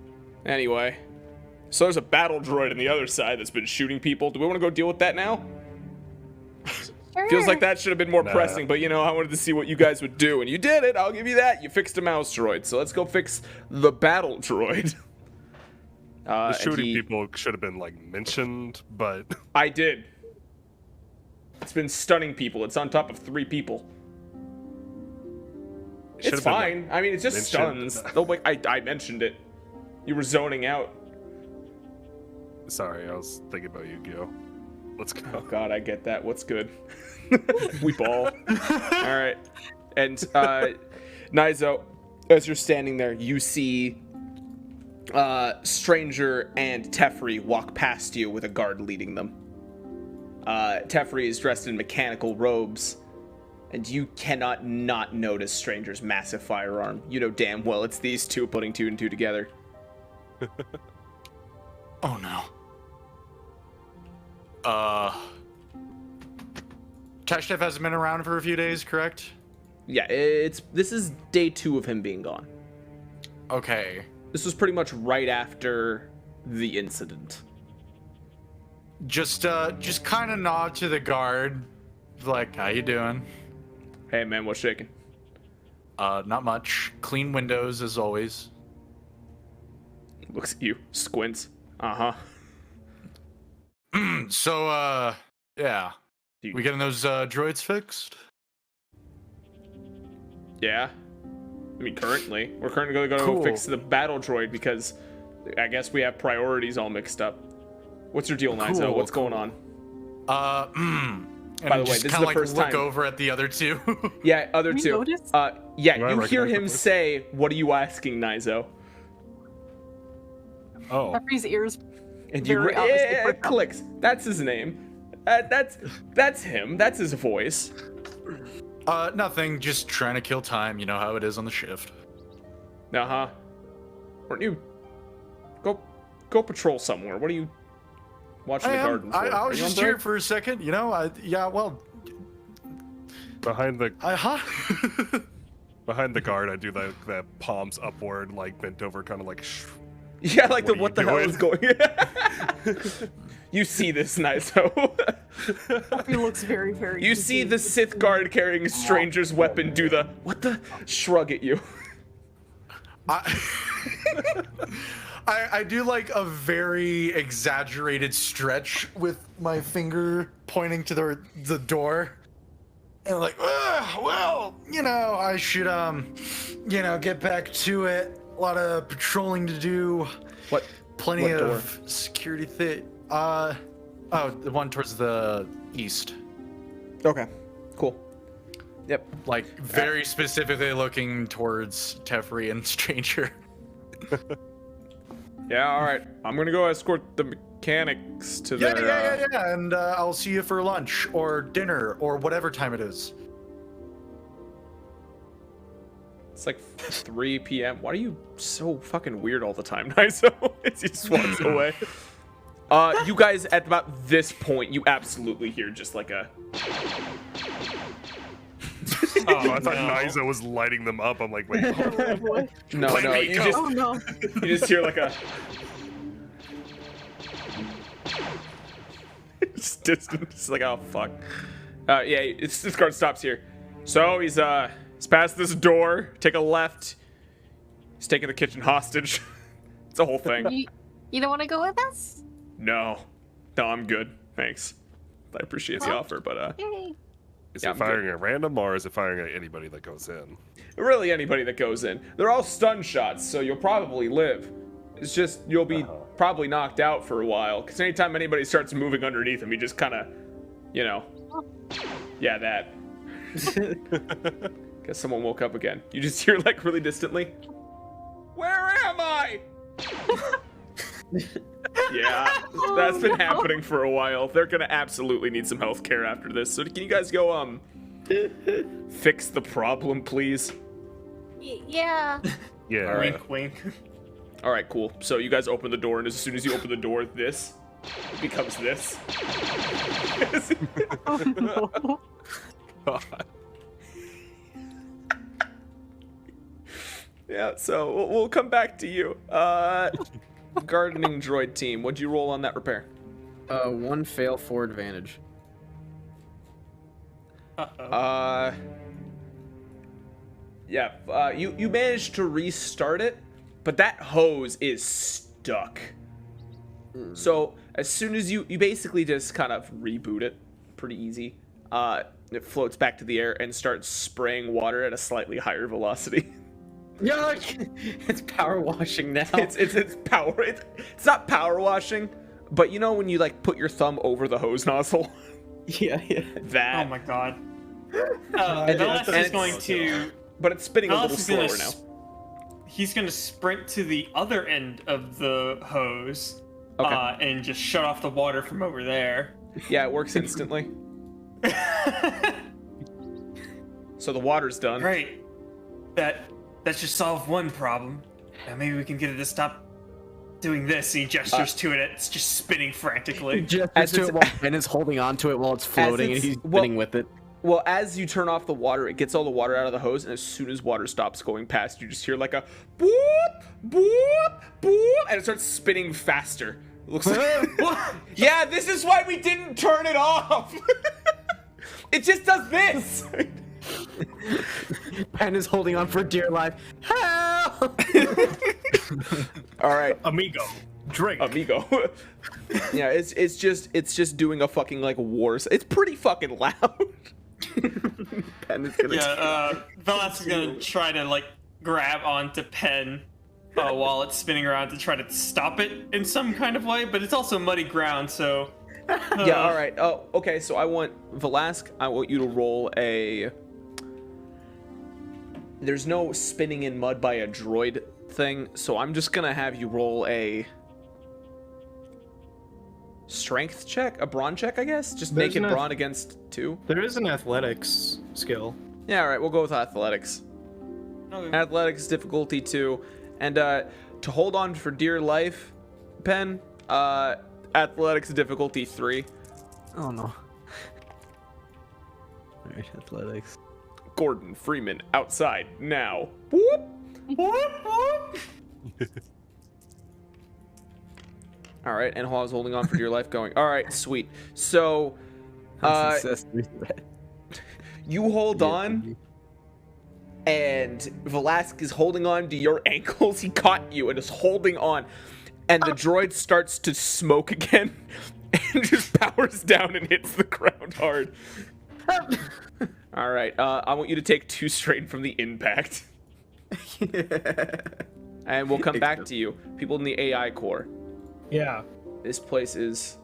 Anyway, so there's a battle droid on the other side that's been shooting people. Do we want to go deal with that now? Sure. Feels like that should have been more pressing, but you know, I wanted to see what you guys would do, and you did it. I'll give you that. You fixed a mouse droid, so let's go fix the battle droid. The shooting people should have been like mentioned, but I did. It's been stunning people. It's on top of 3 people. It's fine. I mean, it's just stuns. Oh, wait, I mentioned it. You were zoning out. Sorry, I was thinking about you, Gil. Let's go. Oh God, I get that. What's good? We ball. All right. And Nizo, as you're standing there, you see Stranger and Teferi walk past you with a guard leading them. Teferi is dressed in mechanical robes. and you cannot not notice Stranger's massive firearm. You know damn well it's these two putting two and two together. Oh no. Tashnev hasn't been around for a few days, correct? Yeah, this is day 2 of him being gone. Okay. This was pretty much right after the incident. Just kind of nod to the guard, like, how you doing? Hey man, what's shaking? Not much. Clean windows as always. Looks at you, squints. Uh-huh. So, yeah. You- We getting those droids fixed? Yeah. I mean, currently. We're currently going to go Cool. fix the battle droid because I guess we have priorities all mixed up. What's your deal, Nizo? Cool, What's going on? And By the way, just this is kinda, the like, first look time. over at the other two. Yeah, other We two. noticed? Yeah, Do I you hear recognize him the voice? say, "What are you asking, Nizo?" Oh, Jeffrey's ears. And you Very obviously it perked up. clicks. That's his name. That's him. That's his voice. Nothing. Just trying to kill time. You know how it is on the shift. Uh-huh. Weren't you go patrol somewhere? What are you watching the garden for? I Are was you on just here break? for a second. You know, behind the behind the Uh-huh. guard, I do that palms upward, like bent over, kind of like. Yeah, like What the are what you the hell is going? You see this, Nizo. He looks very, very. You see the confused. Sith guard carrying a stranger's weapon do the what the shrug at you. I do like a very exaggerated stretch with my finger pointing to the door. And like, well, you know, I should get back to it. A lot of patrolling to do. What? Plenty What door? of security the one towards the east. Okay, cool. Yep. Like very specifically looking towards Teferi and Stranger. Yeah, all right. I'm gonna go escort the mechanics to their. Yeah. And I'll see you for lunch or dinner or whatever time it is. It's like 3 p.m. Why are you so fucking weird all the time, Nizo? As he just walks away. You guys, at about this point, you absolutely hear just like a. Oh, I thought Nizo was lighting them up. I'm like, wait. Oh, boy. No, Play no, me, you go. just Oh no. you just hear like a. Just distant. It's like, oh fuck. Yeah, this guard stops here. So he's past this door. Take a left. He's taking the kitchen hostage. It's a whole thing. You don't want to go with us? No, I'm good. Thanks. I appreciate the Well, offer, but Yay. Is Yeah, it I'm firing at random or is it firing at anybody that goes in? really anybody that goes in, they're all stun shots, so you'll probably live. It's just you'll be probably knocked out for a while, because anytime anybody starts moving underneath him, he just kind of, yeah, that. Guess someone woke up again. You just hear like really distantly, "Where am I?" Yeah, that's been happening for a while. They're gonna absolutely need some health care after this. So can you guys go fix the problem, please? Yeah. Yeah. Wink, wink. All right, cool. So you guys open the door, and as soon as you open the door, this becomes this. Oh no. Yeah, so we'll come back to you. Gardening droid team, what'd you roll on that repair? 1 fail, 4 advantage. Yeah, you managed to restart it, but that hose is stuck. So as soon as you basically just kind of reboot it, pretty easy. It floats back to the air and starts spraying water at a slightly higher velocity. Yuck! It's power washing now. It's power. It's not power washing, but you know when you like put your thumb over the hose nozzle. Yeah. That. Oh my god. And Velas it's- is going to. But it's spinning a Velas little is gonna slower now. He's gonna sprint to the other end of the hose, Okay. and just shut off the water from over there. Yeah, it works instantly. So the water's done. Great. That should solve one problem. Now maybe we can get it to stop doing this. He gestures to it. It's just spinning frantically. Just to it while Ben is holding on to it while it's floating, and he's spinning with it. Well, as you turn off the water, it gets all the water out of the hose, and as soon as water stops going past, you just hear like a boop, boop, boop, and it starts spinning faster. It looks like... Yeah, this is why we didn't turn it off. It just does this. Ben is holding on for dear life. Help! All right, Amigo, drink. amigo. Yeah, it's just doing a fucking like war. It's pretty fucking loud. Ben is gonna Velas is gonna try to like grab onto Pen while it's spinning around to try to stop it in some kind of way, but it's also muddy ground, so. Yeah, all right. Oh, okay. So I want Velasque. I want you to roll a. There's no spinning in mud by a droid thing, so I'm just gonna have you roll a strength check, a brawn check, I guess. Just There's naked an brawn against 2. There is an athletics skill. Yeah, all right. We'll go with athletics. Okay. Athletics difficulty 2, and to hold on for dear life, Pen. Athletics difficulty 3. Oh no. Alright, athletics. Gordon Freeman outside now. Whoop. All right, and while I was holding on for dear life, going. All right, sweet. So, you hold on, and Velasquez is holding on to your ankles. He caught you and is holding on, and the droid starts to smoke again, and just powers down and hits the ground hard. All right, I want you to take 2 strain from the impact. And we'll come back to you. People in the AI core. Yeah. This place is...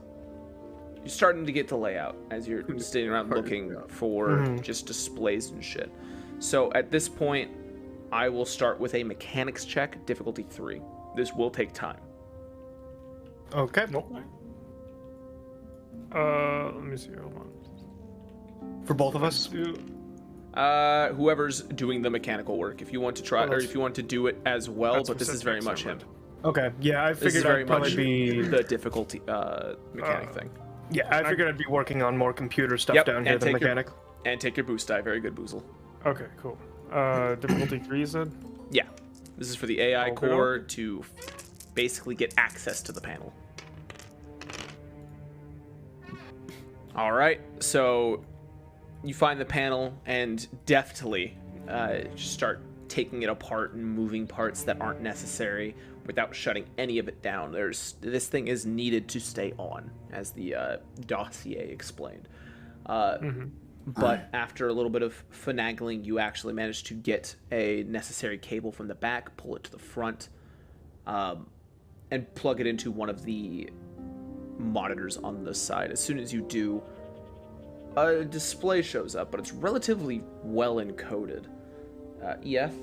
You're starting to get the layout as you're sitting around looking for just displays and shit. So at this point, I will start with a mechanics check, difficulty 3. This will take time. Okay. Let me see. Hold on. For both of us? Whoever's doing the mechanical work. If you want to try, or if you want to do it as well, but this is very much him. Okay. Yeah, I This is figured very I'd probably much be. the difficulty mechanic thing. Yeah, I figured I'd be working on more computer stuff down here and than take your- mechanic. And take your boost die. Very good, Boozle. Okay, cool. Difficulty 3, you said? Yeah. This is for the AI Okay. core to basically get access to the panel. All right. So you find the panel and deftly just start taking it apart and moving parts that aren't necessary without shutting any of it down. This thing is needed to stay on, as the dossier explained. But after a little bit of finagling, you actually manage to get a necessary cable from the back, pull it to the front, and plug it into one of the monitors on the side. As soon as you do, a display shows up, but it's relatively well encoded. EF?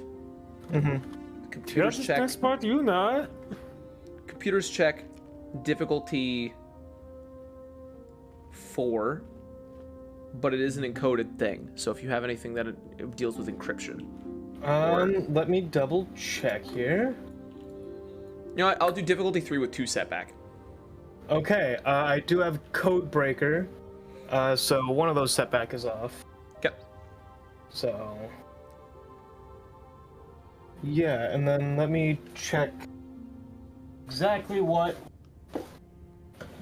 Computers check. Next part, you know. Computers check. Difficulty 4. But it is an encoded thing, so if you have anything that it deals with encryption. Let me double check here. You know what? I'll do difficulty 3 with 2 setback. Okay, I do have code breaker, so one of those setback is off. Okay. So yeah, and then let me check exactly what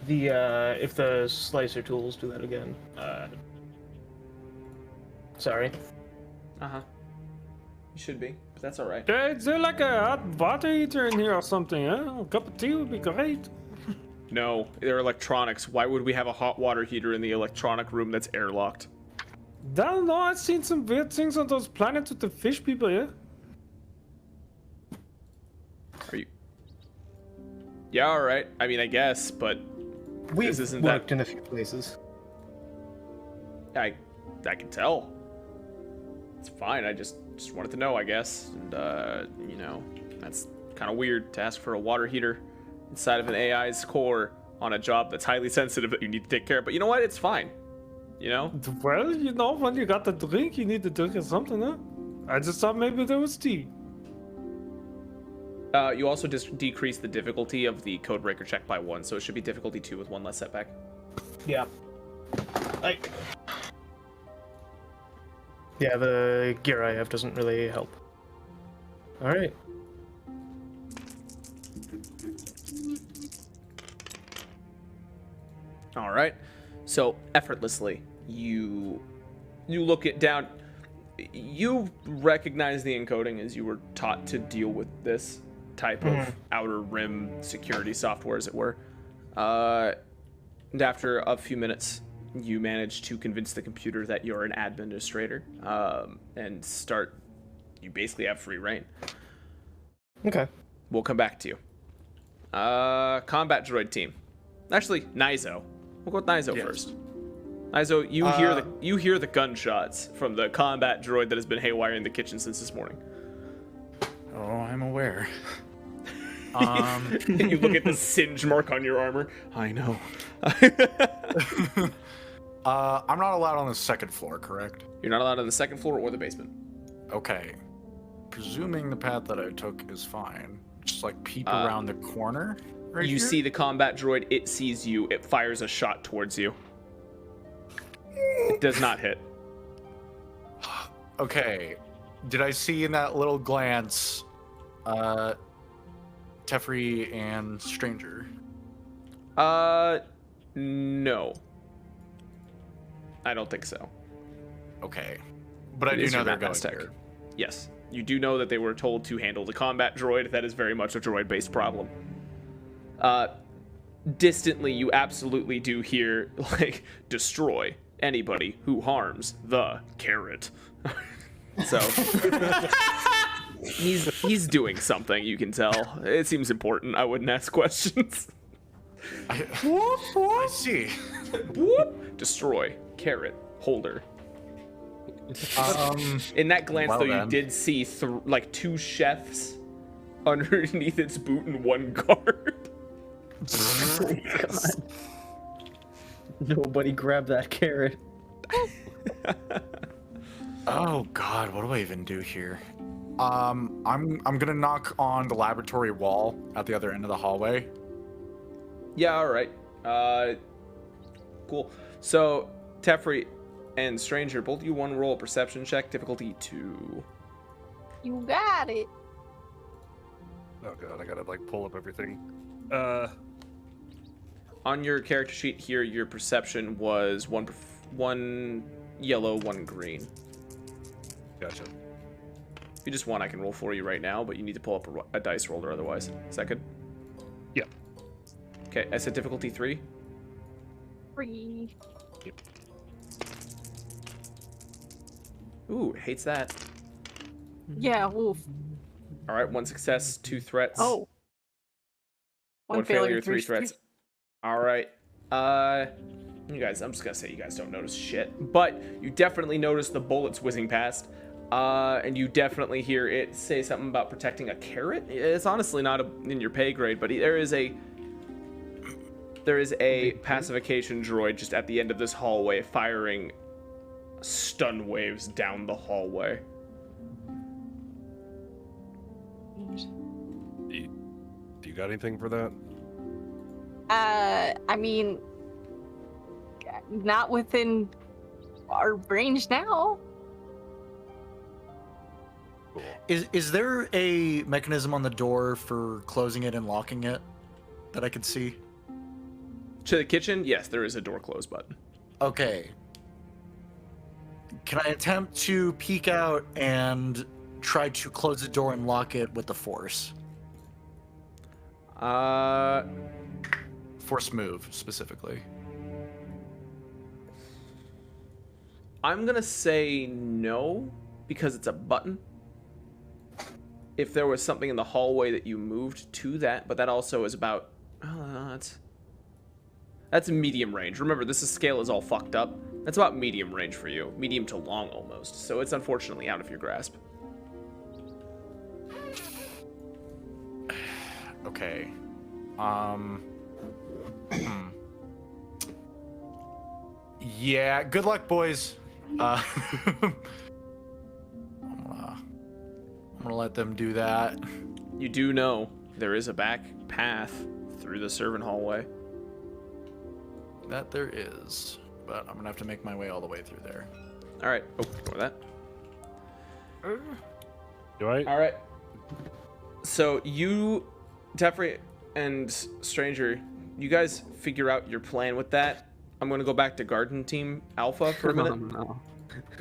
the if the slicer tools do that again. Sorry. You should be, but that's all right. Is there like a hot water heater in here or something, huh? A cup of tea would be great. No, they're electronics. Why would we have a hot water heater in the electronic room that's airlocked? Don't know, I've seen some weird things on those planets with the fish people, yeah? Are you? Yeah, all right. I mean, I guess, but We've this isn't worked that. in a few places. I can tell. It's fine. I just wanted to know, I guess. And you know, that's kind of weird to ask for a water heater inside of an AI's core on a job that's highly sensitive that you need to take care of. But you know what? It's fine. You know? Well, you know, when you got the drink, you need to drink something, huh? I just thought maybe there was tea. You also decrease the difficulty of the codebreaker check by 1, so it should be difficulty 2 with 1 less setback. Yeah. Yeah, the gear I have doesn't really help. Alright. All right. So effortlessly, you look it down. You recognize the encoding as you were taught to deal with this type of outer rim security software, as it were. And after a few minutes, you manage to convince the computer that you're an administrator, and start. You basically have free reign. Okay. We'll come back to you. Combat droid team. Actually, Nizo. We'll go with Nizo first. Nizo, you hear the gunshots from the combat droid that has been haywire in the kitchen since this morning. Oh, I'm aware. You look at the singe mark on your armor. I know. I'm not allowed on the second floor, correct? You're not allowed on the second floor or the basement. Okay. Presuming the path that I took is fine. Just like peep around the corner. Right You here? see the combat droid. It sees you. It fires a shot towards you. It does not hit. Okay. Did I see in that little glance, Teferi and Stranger? No. I don't think so. Okay. But I It do is know your they're Matt going Aztec. here. Yes. You do know that they were told to handle the combat droid. That is very much a droid-based problem. Distantly, you absolutely do hear, like, destroy anybody who harms the carrot. So, he's doing something, you can tell. It seems important. I wouldn't ask questions. I see. Whoop. Destroy, carrot, holder. In that glance, well though, then. you did see like 2 chefs underneath its boot and 1 guard. God. Nobody grab that carrot. Oh God, what do I even do here? I'm gonna knock on the laboratory wall at the other end of the hallway. Yeah, all right. Cool. So, Teferi and Stranger, both of you want to roll a perception check, difficulty 2. You got it. Oh god, I gotta like pull up everything. On your character sheet here, your perception was one yellow, 1 green. Gotcha. If you just want, I can roll for you right now, but you need to pull up a dice roller otherwise. Is that good? Yep. Okay, I said difficulty 3. 3. Yep. Ooh, hates that. Yeah, wolf. All right, 1 success, 2 threats. Oh. 1 failure, 3 threats. All right. You guys, I'm just gonna say you guys don't notice shit, but you definitely notice the bullets whizzing past, and you definitely hear it say something about protecting a carrot. It's honestly not in your pay grade, but there is a pacification droid just at the end of this hallway firing stun waves down the hallway. Do you got anything for that? I mean, not within our range now. Cool. Is there a mechanism on the door for closing it and locking it that I could see? To the kitchen, yes, there is a door close button. Okay. Can I attempt to peek out and try to close the door and lock it with the force? Force move, specifically. I'm gonna say no, because it's a button. If there was something in the hallway that you moved to that, but that also is about... that's medium range. Remember, this scale is all fucked up. That's about medium range for you. Medium to long, almost. So it's unfortunately out of your grasp. Okay. Yeah, good luck, boys. I'm gonna let them do that. You do know there is a back path through the servant hallway. That there is, but I'm gonna have to make my way all the way through there. All right. Oh, ignore that. Do I? All right. So you, Tefri and Stranger, you guys figure out your plan with that. I'm going to go back to Garden Team Alpha for a minute. Oh,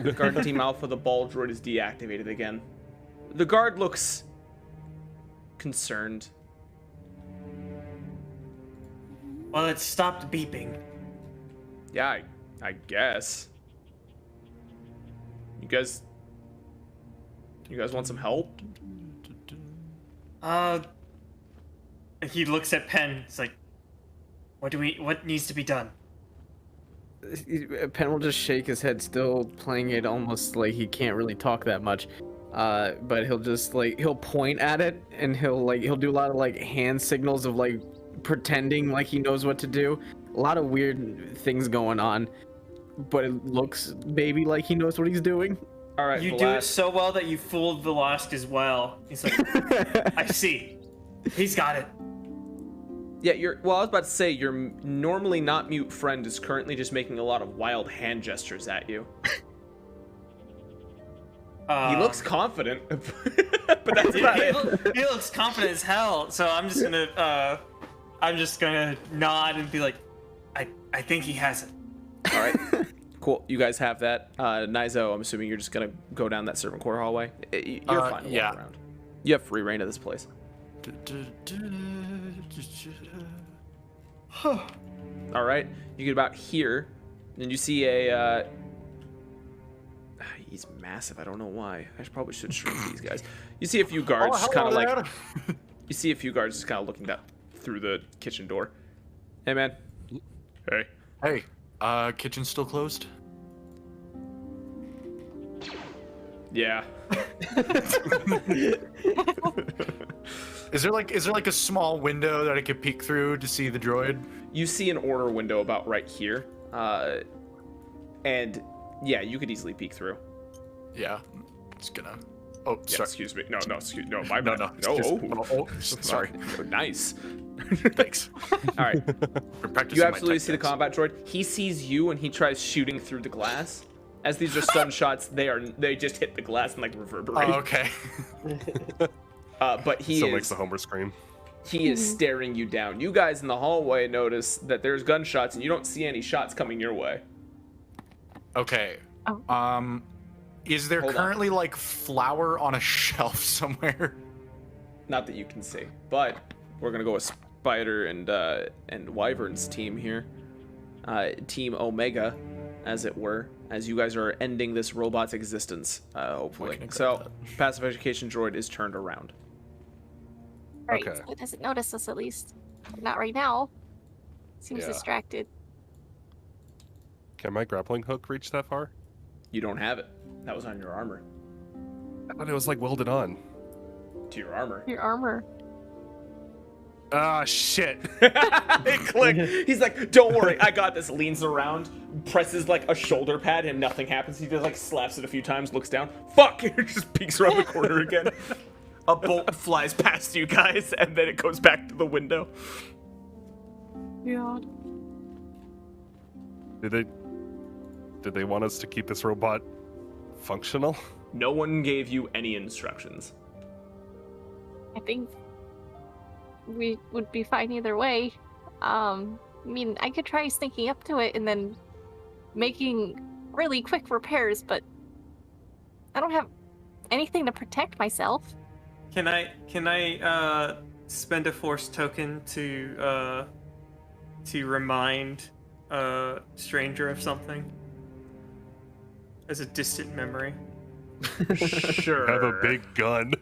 no. Garden Team Alpha, the ball droid is deactivated again. The guard looks concerned. Well, it stopped beeping. Yeah, I guess. You guys want some help? He looks at Penn. It's like, what needs to be done? Penn will just shake his head, still playing it almost like he can't really talk that much. But he'll just he'll point at it and he'll do a lot of hand signals of pretending like he knows what to do. A lot of weird things going on, but it looks maybe like he knows what he's doing. All right, You do it so well that you fooled Velosk as well. He's like, I see. He's got it. Yeah, I was about to say, your normally not mute friend is currently just making a lot of wild hand gestures at you. He looks confident, but that's about it. He looks confident as hell. So I'm just gonna nod and be like, I think he has it. All right, cool. You guys have that. Nizo, I'm assuming you're just gonna go down that servant core hallway. You're fine to walk around. You have free reign of this place. All right, you get about here, and you see a. He's massive. I don't know why. I probably should shrink these guys. You see a few guards, just kind of you see a few guards just kind of looking down through the kitchen door. Hey, man. Hey. Hey, kitchen's still closed? Yeah. Is there like a small window that I could peek through to see the droid? You see an order window about right here, and yeah, you could easily peek through. Yeah, it's gonna. Oh, Yeah, sorry. excuse me. No, my bad. Sorry. Oh, nice. Thanks. All right. Been practicing You my absolutely see the techniques. combat droid. He sees you and he tries shooting through the glass. As these are stun shots, they just hit the glass and reverberate. Oh, okay. But he Still is makes the Homer scream. he is staring you down. You guys in the hallway notice that there's gunshots and you don't see any shots coming your way. Okay. Oh. Is there Hold on. currently flour on a shelf somewhere? Not that you can see, but we're gonna go with Spider and Wyvern's team here, Team Omega, as it were, as you guys are ending this robot's existence, hopefully. can I grab So, passive education droid is turned around. Right, Okay. so it doesn't notice us at least. Not right now. Seems Yeah. distracted. Can my grappling hook reach that far? You don't have it. That was on your armor. I thought it was welded on. To your armor. Your armor. Ah, shit. It clicked. He's like, "Don't worry, I got this." Leans around, presses a shoulder pad, and nothing happens. He just slaps it a few times, looks down. Fuck! It just peeks around the corner again. A bolt flies past you guys, and then it goes back to the window. God. Did they want us to keep this robot functional? No one gave you any instructions. I think we would be fine either way. I mean, I could try sneaking up to it and then making really quick repairs, but I don't have anything to protect myself. Can I spend a force token to remind Stranger of something? As a distant memory. Sure. Have a big gun.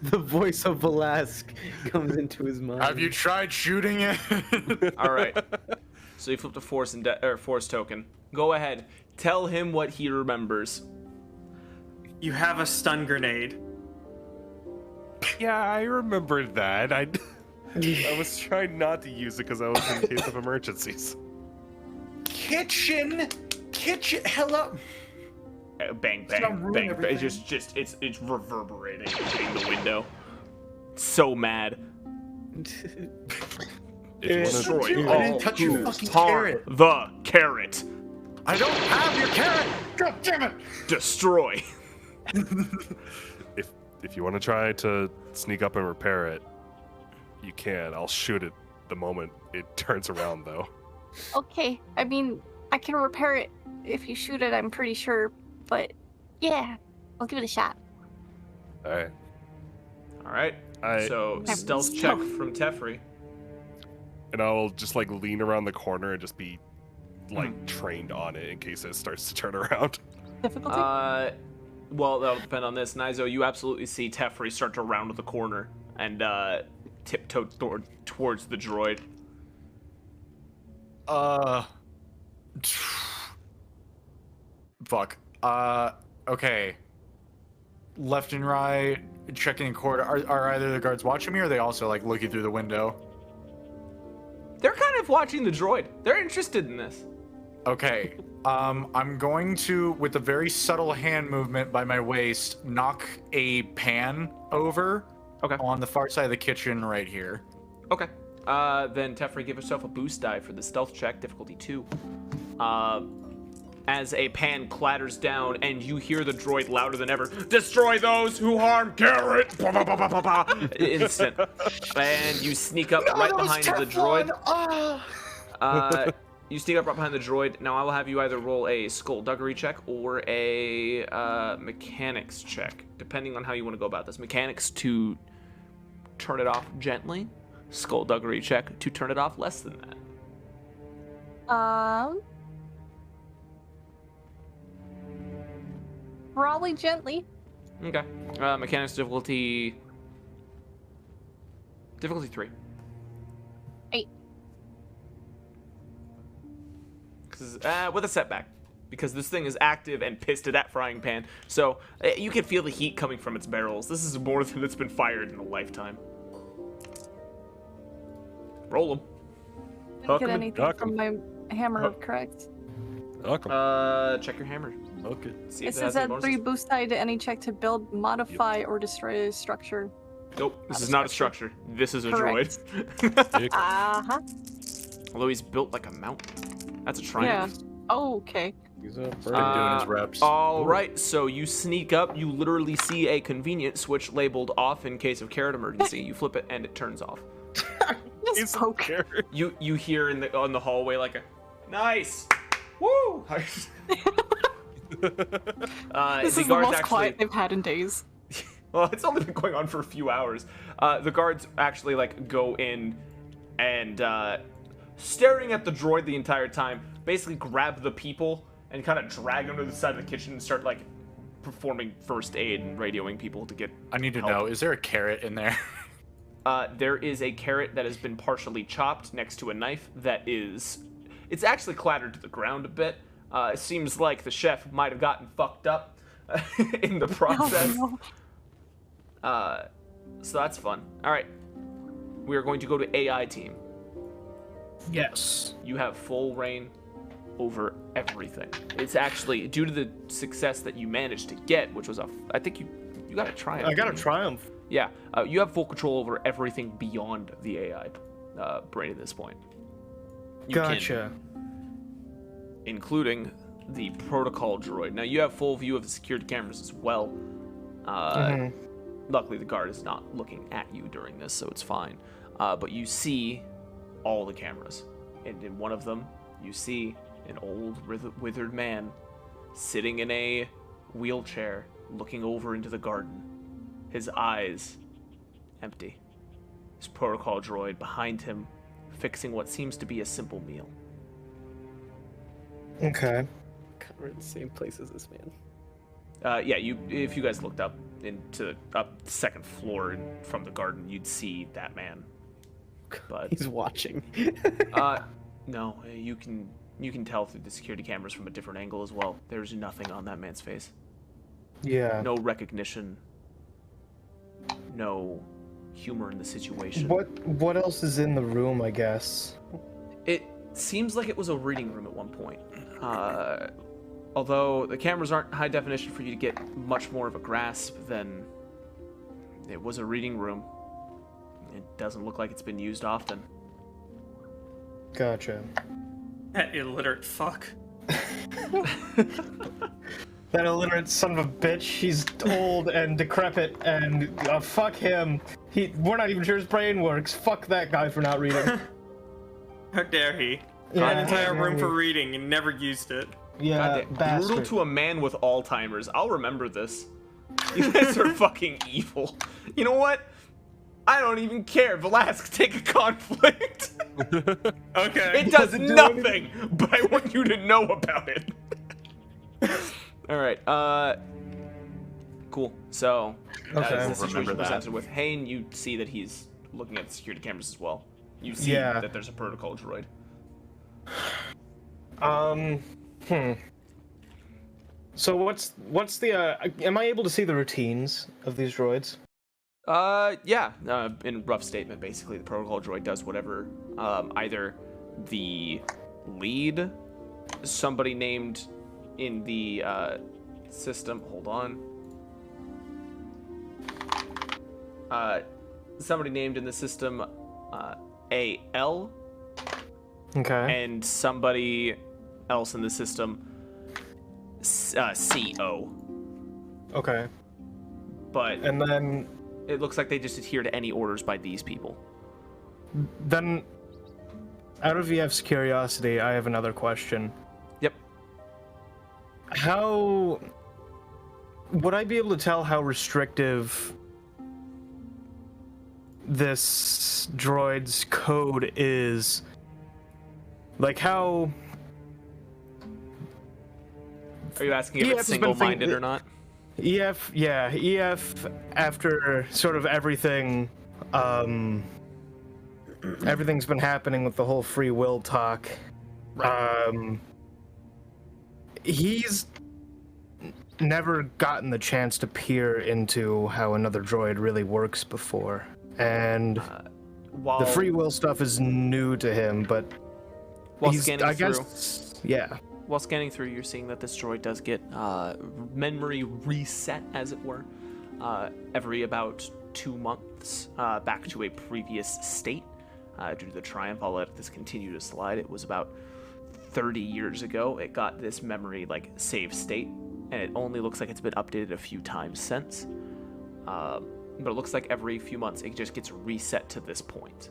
The voice of Velasque comes into his mind. Have you tried shooting it? All right. So you flipped a force force token. Go ahead. Tell him what he remembers. You have a stun grenade. Yeah, I remembered that. I was trying not to use it because I was in case of emergencies. Kitchen kitchen. Hello. Bang, It's gonna bang, ruin bang. everything. It's reverberating in the window. So mad. If you Destroy I didn't all touch your who fucking harm carrot. the carrot. I don't have your carrot. God damn it. Destroy. if you want to try to sneak up and repair it, you can. I'll shoot it the moment it turns around, though. Okay, I mean, I can repair it if you shoot it, I'm pretty sure. But yeah, I'll give it a shot. All right. All right. So I'm stealth stealth. check from Teferi. And I'll just like lean around the corner and just be like trained on it in case it starts to turn around. Difficulty? Well, that'll depend on this. Nizo, you absolutely see Teferi start to round the corner and tiptoe towards the droid. Fuck. Okay. Left and right, checking in corridor. Are either the guards watching me, or are they also like looking through the window? They're kind of watching the droid. They're interested in this. Okay. I'm going to, with a very subtle hand movement by my waist, knock a pan over. Okay. On the far side of the kitchen, right here. Okay. Then Teferi, give yourself a boost die for the stealth check, difficulty 2. As a pan clatters down and you hear the droid louder than ever, destroy those who harm carrot! Bah, bah, bah, bah, bah, bah. Instant. And you sneak up right behind the droid. You sneak up right behind the droid. Now I will have you either roll a skullduggery check or a mechanics check, depending on how you want to go about this. Mechanics to turn it off gently. Skullduggery check to turn it off less than that. Probably gently. Okay. Mechanics difficulty 3. 8. With a setback, because this thing is active and pissed at that frying pan, so you can feel the heat coming from its barrels. This is more than it's been fired in a lifetime. Roll them. Didn't get anything from my hammer, correct? Check your hammer. Okay. See if It it has says any add 3 bonuses. boost die to any check to build, modify, or destroy a structure. Nope, this is not a structure. This is a Correct. droid. Uh-huh. Although he's built like a mountain. That's a triumph. Yeah. Oh, okay. He's been doing his reps. All right, so you sneak up. You literally see a convenient switch labeled off in case of carrot emergency. You flip it and it turns off. Just poke. You hear on the hallway like a nice, woo. This is the most quiet they've had in days. Well, it's only been going on for a few hours. The guards actually like go in and staring at the droid the entire time, basically grab the people and kind of drag them to the side of the kitchen and start like performing first aid and radioing people to get I need to help. know, is there a carrot in there? There is a carrot that has been partially chopped next to a knife that is... It's actually clattered to the ground a bit. It seems like the chef might have gotten fucked up in the process. Oh, no. So that's fun. All right. We are going to go to AI team. Yes. You have full reign over everything. It's actually due to the success that you managed to get, which was I think you got a triumph. I got a didn't you? triumph. Yeah, you have full control over everything beyond the AI brain at this point. You Gotcha. including the protocol droid. Now you have full view of the security cameras as well. Luckily, the guard is not looking at you during this, so it's fine. But you see all the cameras, and in one of them, you see an old withered man sitting in a wheelchair, looking over into the garden. His eyes empty. His protocol droid behind him, fixing what seems to be a simple meal. God, Okay. we're in the same place as this man. Yeah, if you guys looked up the second floor and from the garden, you'd see that man. But He's watching. no, you can tell through the security cameras from a different angle as well. There's nothing on that man's face. Yeah. No recognition. No humor in the situation. What else is in the room, I guess? It seems like it was a reading room at one point. although the cameras aren't high definition for you to get much more of a grasp than it was a reading room. It doesn't look like it's been used often. Gotcha. That illiterate fuck. That illiterate son of a bitch. He's old and decrepit, and fuck him. We're not even sure his brain works. Fuck that guy for not reading. How dare he? Yeah, An entire room yeah. for reading and never used it. Yeah, Brutal bastard. to a man with Alzheimer's. I'll remember this. You guys are fucking evil. You know what? I don't even care. Velasquez, take a conflict. Okay. It does nothing, but I want you to know about it. All right. Cool. So, Okay. as the situation Remember that. presented with Hayne, you see that he's looking at the security cameras as well. You see Yeah. that there's a protocol droid. So what's the am I able to see the routines of these droids? Yeah. In rough statement, basically, the protocol droid does whatever either the lead, somebody named in the system. Hold on. Somebody named in the system AL, Okay. and somebody else in the system CO. Okay. But And then it looks like they just adhere to any orders by these people. then out of VF's curiosity, I have another question. Yep. How would I be able to tell how restrictive this droid's code is? Like how Are you asking if EF it's has been single-minded thinking- or not? EF, yeah, EF after sort of everything everything's been happening with the whole free will talk. He's never gotten the chance to peer into how another droid really works before. And While the free will stuff is new to him, but while he's, scanning I through, guess, yeah. while scanning through, you're seeing that this droid does get memory reset, as it were, every about 2 months back to a previous state. Due to the Triumph, I'll let this continue to slide. It was about 30 years ago. It got this memory like save state, and it only looks like it's been updated a few times since. But it looks like every few months it just gets reset to this point.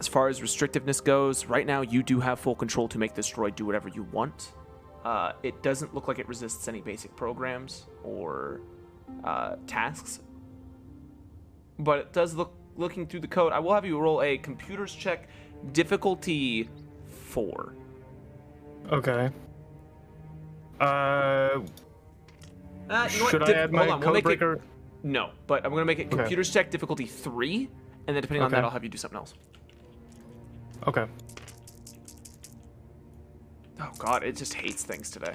As far as restrictiveness goes, right now you do have full control to make this droid do whatever you want. It doesn't look like it resists any basic programs or tasks, but it does look, looking through the code, I will have you roll a computers check, difficulty 4. Okay. You know what? Should I add my Hold on, we'll make it, codebreaker? no, but I'm going to make it Okay. computers check difficulty 3, and then depending on Okay. that, I'll have you do something else. Okay. Oh god, it just hates things today.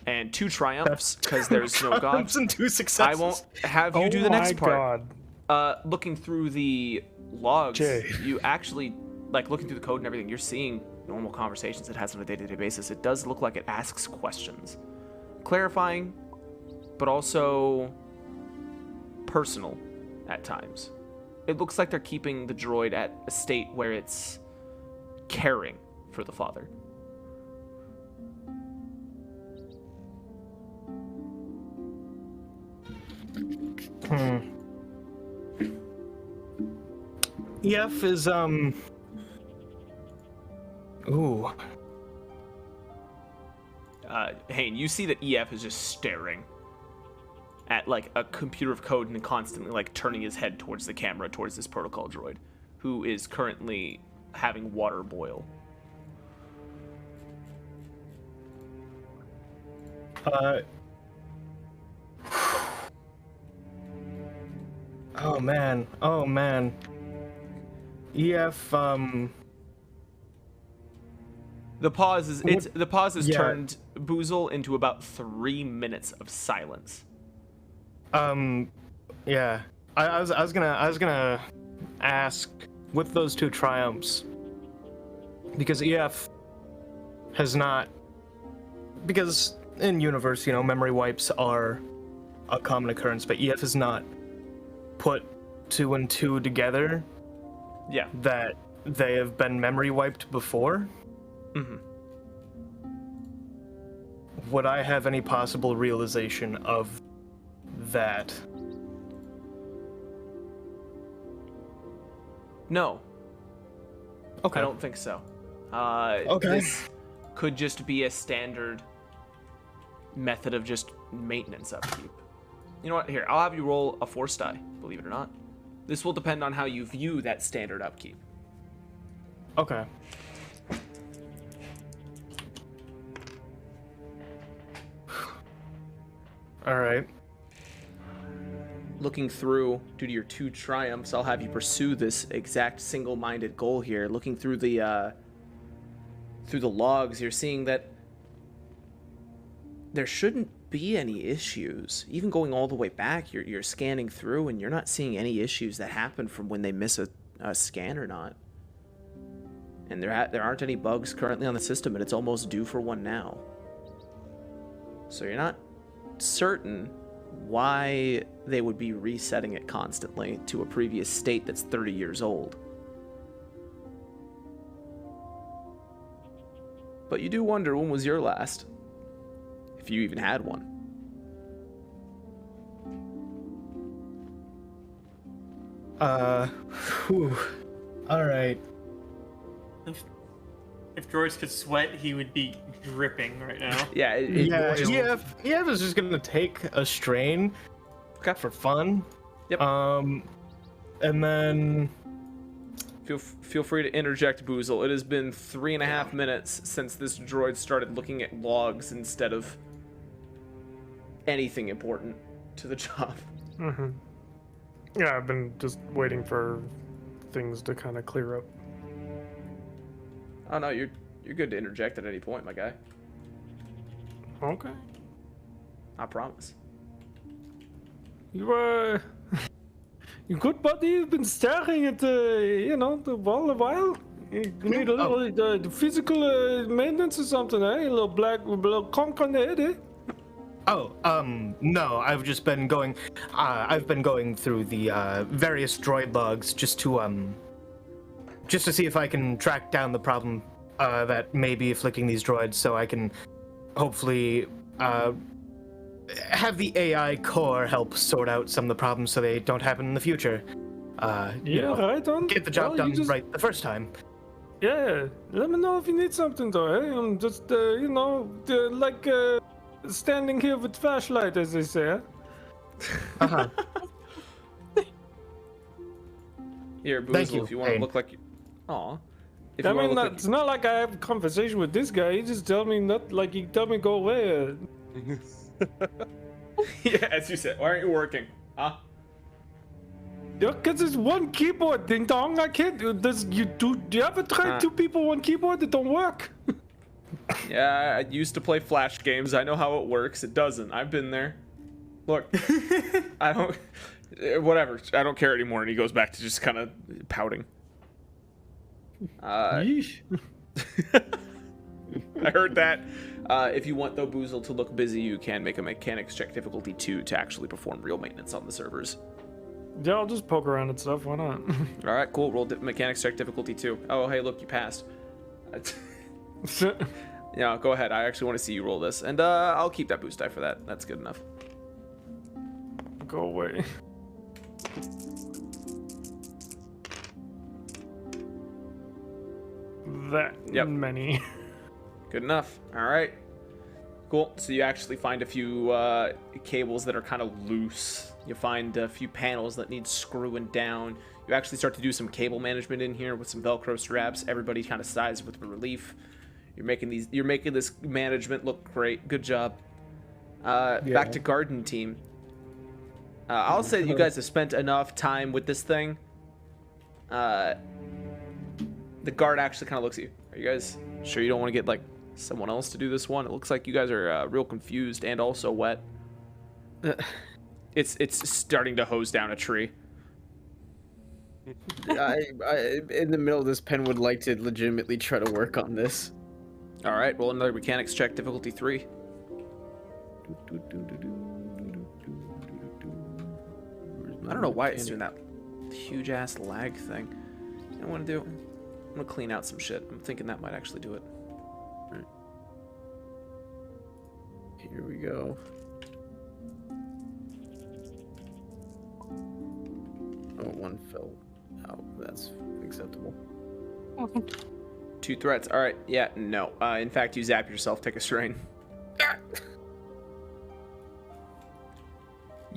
And 2 triumphs, because there's no god. Triumphs and 2 successes. I won't have you do the my next part. God. Looking through the logs, Jay. you actually, like looking through the code and everything, you're seeing normal conversations it has on a day-to-day basis. It does look like it asks questions. Clarifying, but also personal at times. It looks like they're keeping the droid at a state where it's caring for the father. EF is ooh. Hayne, you see that EF is just staring at like a computer of code and constantly like turning his head towards the camera, towards this protocol droid, who is currently having water boil. Oh man. Oh man. EF The pause is Yeah. turned Boozle into about 3 minutes of silence. yeah. I was gonna ask with those 2 triumphs, because EF has not because in universe, memory wipes are a common occurrence, but EF has not put 2 and 2 together Yeah. that they have been memory wiped before. Mm-hmm. Would I have any possible realization of that? No. Okay. I don't think so. Okay. This could just be a standard method of just maintenance upkeep. You know what? Here, I'll have you roll a force die, believe it or not. This will depend on how you view that standard upkeep. Okay. All right. Looking through, due to your 2 triumphs, I'll have you pursue this exact single-minded goal here. Looking through the logs, you're seeing that there shouldn't be any issues. Even going all the way back, you're scanning through, and you're not seeing any issues that happen from when they miss a scan or not. And there aren't any bugs currently on the system, and it's almost due for one now. So you're not certain why they would be resetting it constantly to a previous state that's 30 years old. But you do wonder, when was your last? If you even had one. Whew. All right. If George could sweat, he would be dripping right now. Yeah, EF is just gonna take a strain for fun. Yep. And then Feel free to interject, Boozle. It has been 3.5 minutes since this droid started looking at logs instead of anything important to the job. Mm-hmm. Yeah, I've been just waiting for things to kind of clear up. Oh no, you're good to interject at any point, my guy. Okay. I promise. You you good, buddy? You've been staring at the wall a while. You need a little physical maintenance or something, eh? A little conk on the head, eh? No, I've just been going. I've been going through the various droid logs just to see if I can track down the problem that may be afflicting these droids, so I can hopefully have the AI core help sort out some of the problems so they don't happen in the future. Right on. Get the job done right the first time. Yeah, let me know if you need something, though. Eh? I'm just, standing here with flashlight, as they say. Eh? Uh-huh. Here, Boozle, Thank you, if you want to Payne. look like you... Aw. If I you want mean, to look it's not like I have a conversation with this guy. He just tell me he tell me go away. Yeah, as you said, why aren't you working? Huh? Yeah, cause it's one keyboard, ding dong. I can't. Do you ever try 2 people, 1 keyboard? It don't work. Yeah, I used to play Flash games. I know how it works. It doesn't. I've been there. Look, I don't... Whatever. I don't care anymore. And he goes back to just kind of pouting. Yeesh. I heard that. If you want, though, Boozle to look busy, you can make a mechanics check difficulty 2 to actually perform real maintenance on the servers. Yeah, I'll just poke around and stuff. Why not? All right, cool. Roll mechanics check difficulty 2. Oh, hey, look, you passed. Yeah, go ahead. I actually want to see you roll this. And I'll keep that boost die for that. That's good enough. Go away. That many. Good enough. All right. Cool. So you actually find a few cables that are kind of loose. You find a few panels that need screwing down. You actually start to do some cable management in here with some Velcro straps. Everybody kind of sighs with relief. You're making this management look great. Good job. Back to garden team. I'll say that you guys have spent enough time with this thing. The guard actually kind of looks at you. Are you guys sure you don't want to get like someone else to do this one? It looks like you guys are real confused and also wet. It's starting to hose down a tree. I in the middle of this, Penn would like to legitimately try to work on this. All right, roll another mechanics check, difficulty 3. I don't know why it's doing that huge ass lag thing. You know what I'm gonna do? I'm gonna clean out some shit. I'm thinking that might actually do it. Right. Here we go. Oh, one fell out. That's acceptable. 2 threats. All right. Yeah. No. In fact, you zap yourself. Take a strain.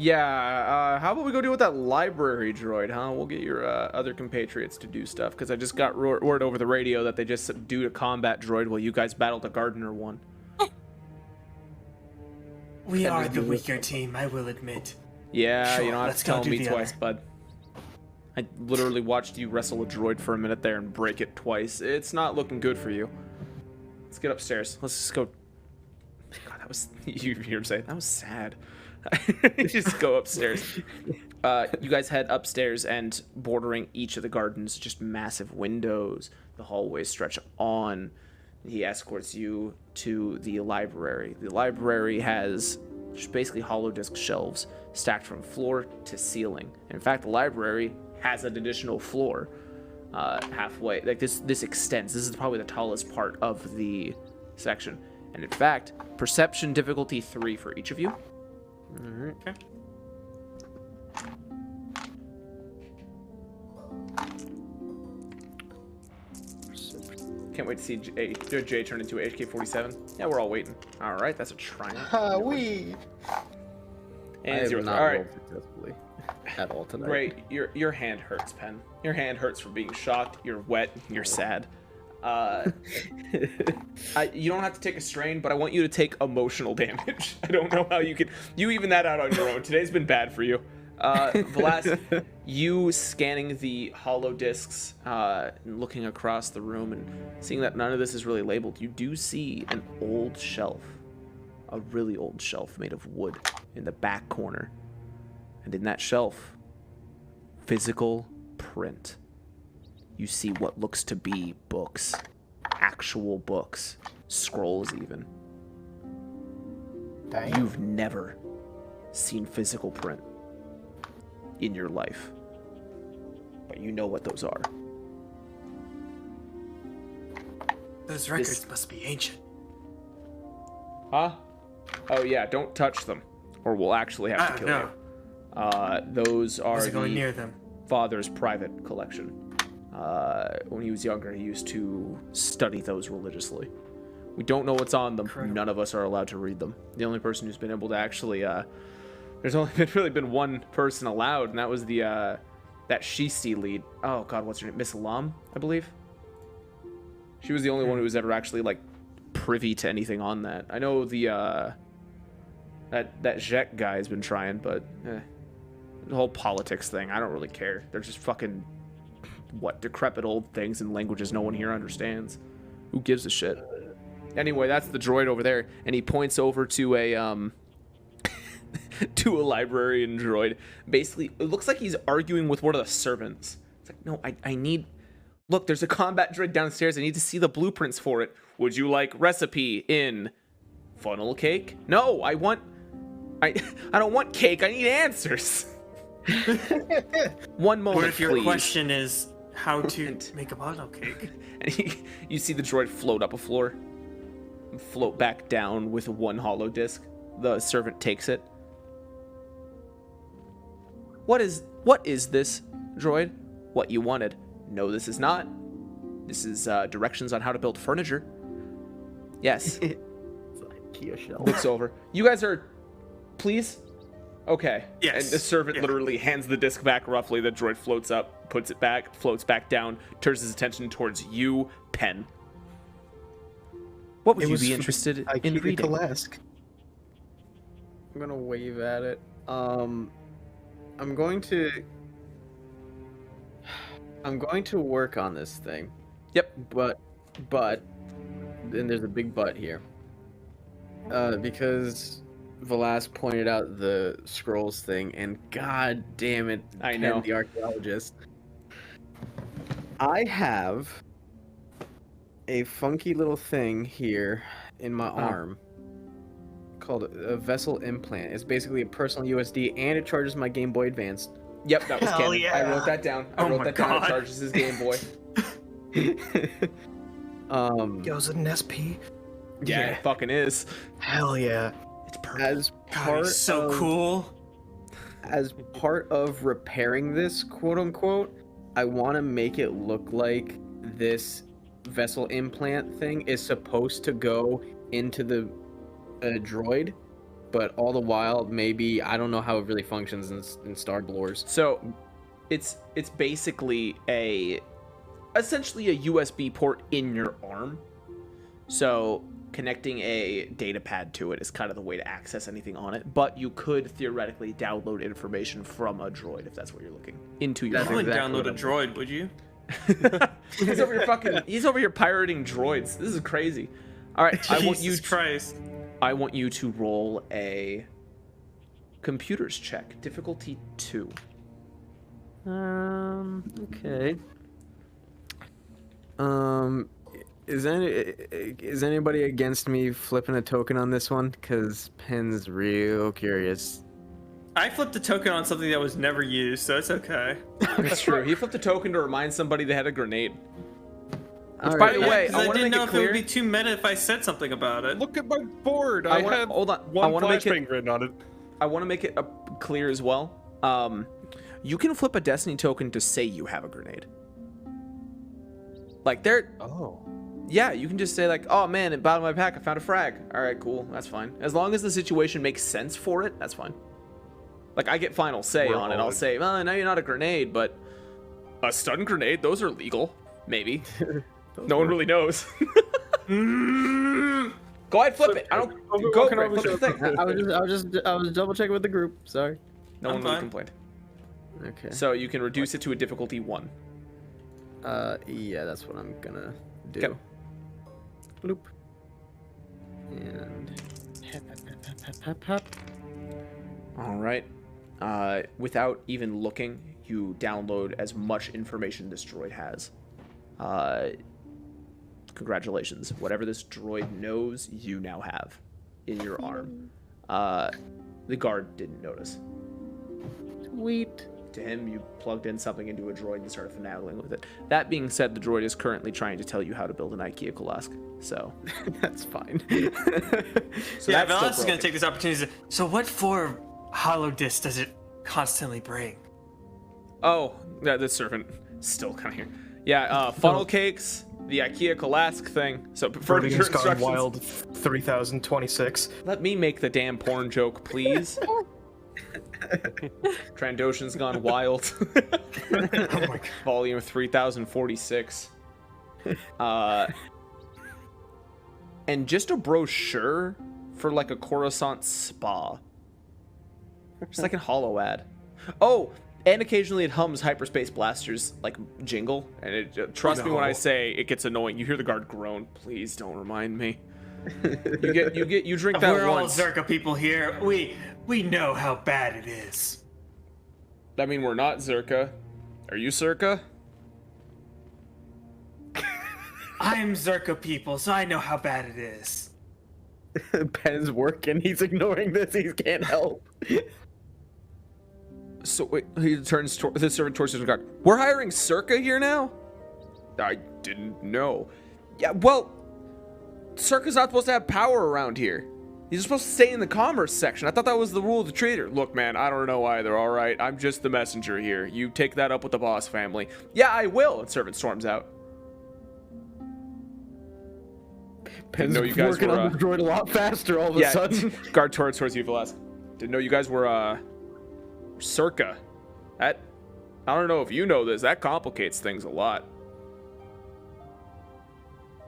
Yeah, how about we go deal with that library droid, huh? We'll get your other compatriots to do stuff, because I just got word over the radio that they just subdued a combat droid while you guys battled a gardener one. We are the weaker team, I will admit. Yeah, Sure, you don't have let's to go tell do me the twice, other. bud. I literally watched you wrestle a droid for a minute there and break it twice. It's not looking good for you. Let's get upstairs. Let's just go. God, that was... You hear him say, that was sad. Just go upstairs. You guys head upstairs, and bordering each of the gardens, just massive windows. The hallways stretch on. He escorts you to the library. The library has just basically hollow disk shelves stacked from floor to ceiling. In fact, the library has an additional floor halfway. Like this extends. This is probably the tallest part of the section. And in fact, perception difficulty 3 for each of you. Alright. Okay. Can't wait to see Jay turn into a HK-47. Yeah, we're all waiting. All right, that's a triumph. We. I And have 0. not All right, rolled successfully at all tonight. great. Your hand hurts, Pen. Your hand hurts from being shocked. You're wet. You're sad. You don't have to take a strain, but I want you to take emotional damage. I don't know how you can. You even that out on your own. Today's been bad for you. Velas, you scanning the hollow discs, and looking across the room and seeing that none of this is really labeled, you do see an old shelf, a really old shelf made of wood in the back corner. And in that shelf, physical print. You see what looks to be books, actual books, scrolls even. Dang. You've never seen physical print in your life, but you know what those are. Those records must be ancient. Huh? Oh yeah, don't touch them, or we'll actually have to kill no. you. Those are Wasn't going the near them. father's private collection. When he was younger, he used to study those religiously. We don't know what's on them. Incredible. None of us are allowed to read them. The only person who's been able to actually, there's only really been one person allowed, and that was the, that Shisti lead. Oh god, what's her name? Miss Lam, I believe. She was the only one who was ever actually, like, privy to anything on that. I know the, that Zhek guy has been trying, but, the whole politics thing, I don't really care. They're just fucking, decrepit old things in languages no one here understands. Who gives a shit? Anyway, that's the droid over there, and he points over to a, to a librarian droid. Basically, it looks like he's arguing with one of the servants. It's like, no, I need... Look, there's a combat droid downstairs. I need to see the blueprints for it. Would you like recipe in funnel cake? No, I don't want cake. I need answers. One moment, What if your please. question is how to make a funnel cake? And you see the droid float up a floor, and float back down with one hollow disc. The servant takes it. What is this, droid? What you wanted? No, this is not. This is directions on how to build furniture. Yes. It's like Kia shell. Looks over. You guys are, please. Okay. Yes. And the servant Yeah. literally hands the disc back roughly. The droid floats up, puts it back, floats back down, turns his attention towards you, Pen. What would you be interested in reading? Ikea-esque. I'm gonna wave at it. I'm going to work on this thing. Yep. But, and there's a big but here. Because Velas pointed out the scrolls thing, and god damn it, I Ken, know. the archaeologist. I have a funky little thing here in my arm called a vessel implant. It's basically a personal USD, and it charges my Game Boy Advance. Yep, that was Hell canon. yeah. I wrote that down. I Oh wrote my that down. It God. charges his Game Boy. Yo, is it an SP? Yeah, it fucking is. Hell yeah. It's perfect. As God, part he's so of, cool. as part of repairing this, quote unquote, I want to make it look like this vessel implant thing is supposed to go into the droid, but all the while, maybe I don't know how it really functions in Star Blores. So, it's basically essentially a USB port in your arm. So connecting a data pad to it is kind of the way to access anything on it. But you could theoretically download information from a droid if that's what you're looking into your. You That's wouldn't exactly download a what droid, would you? He's over here pirating droids. This is crazy. All right, Jesus Christ. I want you to roll a computers check, difficulty 2. Okay. Is anybody against me flipping a token on this one? Cause Pen's real curious. I flipped a token on something that was never used, so it's okay. That's true. He flipped a token to remind somebody they had a grenade. All by the right. way, 'Cause I I want to didn't make know it if it would clear. be too meta if I said something about it. Look at my board. I I wanna- had hold on. I one wanna make it- flashbang written on it. I want to make it clear as well. You can flip a Destiny token to say you have a grenade. Like Oh. yeah, you can just say like, oh man, at the bottom of my pack, I found a frag. All right, cool, that's fine. As long as the situation makes sense for it, that's fine. Like I get final say We're on it. all- I'll say, well, I know you're not a grenade, but a stun grenade, those are legal, maybe. No one really knows. Go ahead, flip it. I don't go for it. Flip the thing. I was double checking with the group. Sorry. No I'm one really fine. complained. Okay. So you can reduce it to a difficulty 1. Yeah, that's what I'm gonna do. Yep. Bloop. And hap. All right. Without even looking, you download as much information this droid has. Congratulations. Whatever this droid knows, you now have in your arm. The guard didn't notice. Sweet. To him, you plugged in something into a droid and started finagling with it. That being said, the droid is currently trying to tell you how to build an IKEA Kolask. So, That's fine. so Yeah, that's still Valis is broken. gonna take this opportunity to. So, what form of hollow disc does it constantly bring? Oh, yeah, the servant still kind of here. Yeah, funnel cakes, the IKEA Kolask thing. So prefer to your Vertigan's Gone instructions. Wild 3026. Let me make the damn porn joke, please. Trandoshan's Gone Wild. Volume 3046. And just a brochure for like a Coruscant spa. Just like a hollow ad. Oh, and occasionally it hums Hyperspace Blaster's like jingle, and it trust me when I say it gets annoying. You hear the guard groan. Please don't remind me. You drink that We're all once. Zerka people here. We know how bad it is. I mean, we're not Zerka. Are you Zerka? I'm Zerka people, so I know how bad it is. Pen's working. He's ignoring this. He can't help. So wait, he turns the servant towards the guard. We're hiring Circa here now? I didn't know. Yeah, well, Circa's not supposed to have power around here. He's supposed to stay in the commerce section. I thought that was the rule of the trader. Look, man, I don't know either, all right? I'm just the messenger here. You take that up with the boss family. Yeah, I will. And servant storms out. Pen's know you guys working were, on the droid a lot faster all of a Yeah, sudden. guard towards you, Velasque. Didn't know you guys were, Circa. That, I don't know if you know this, that complicates things a lot.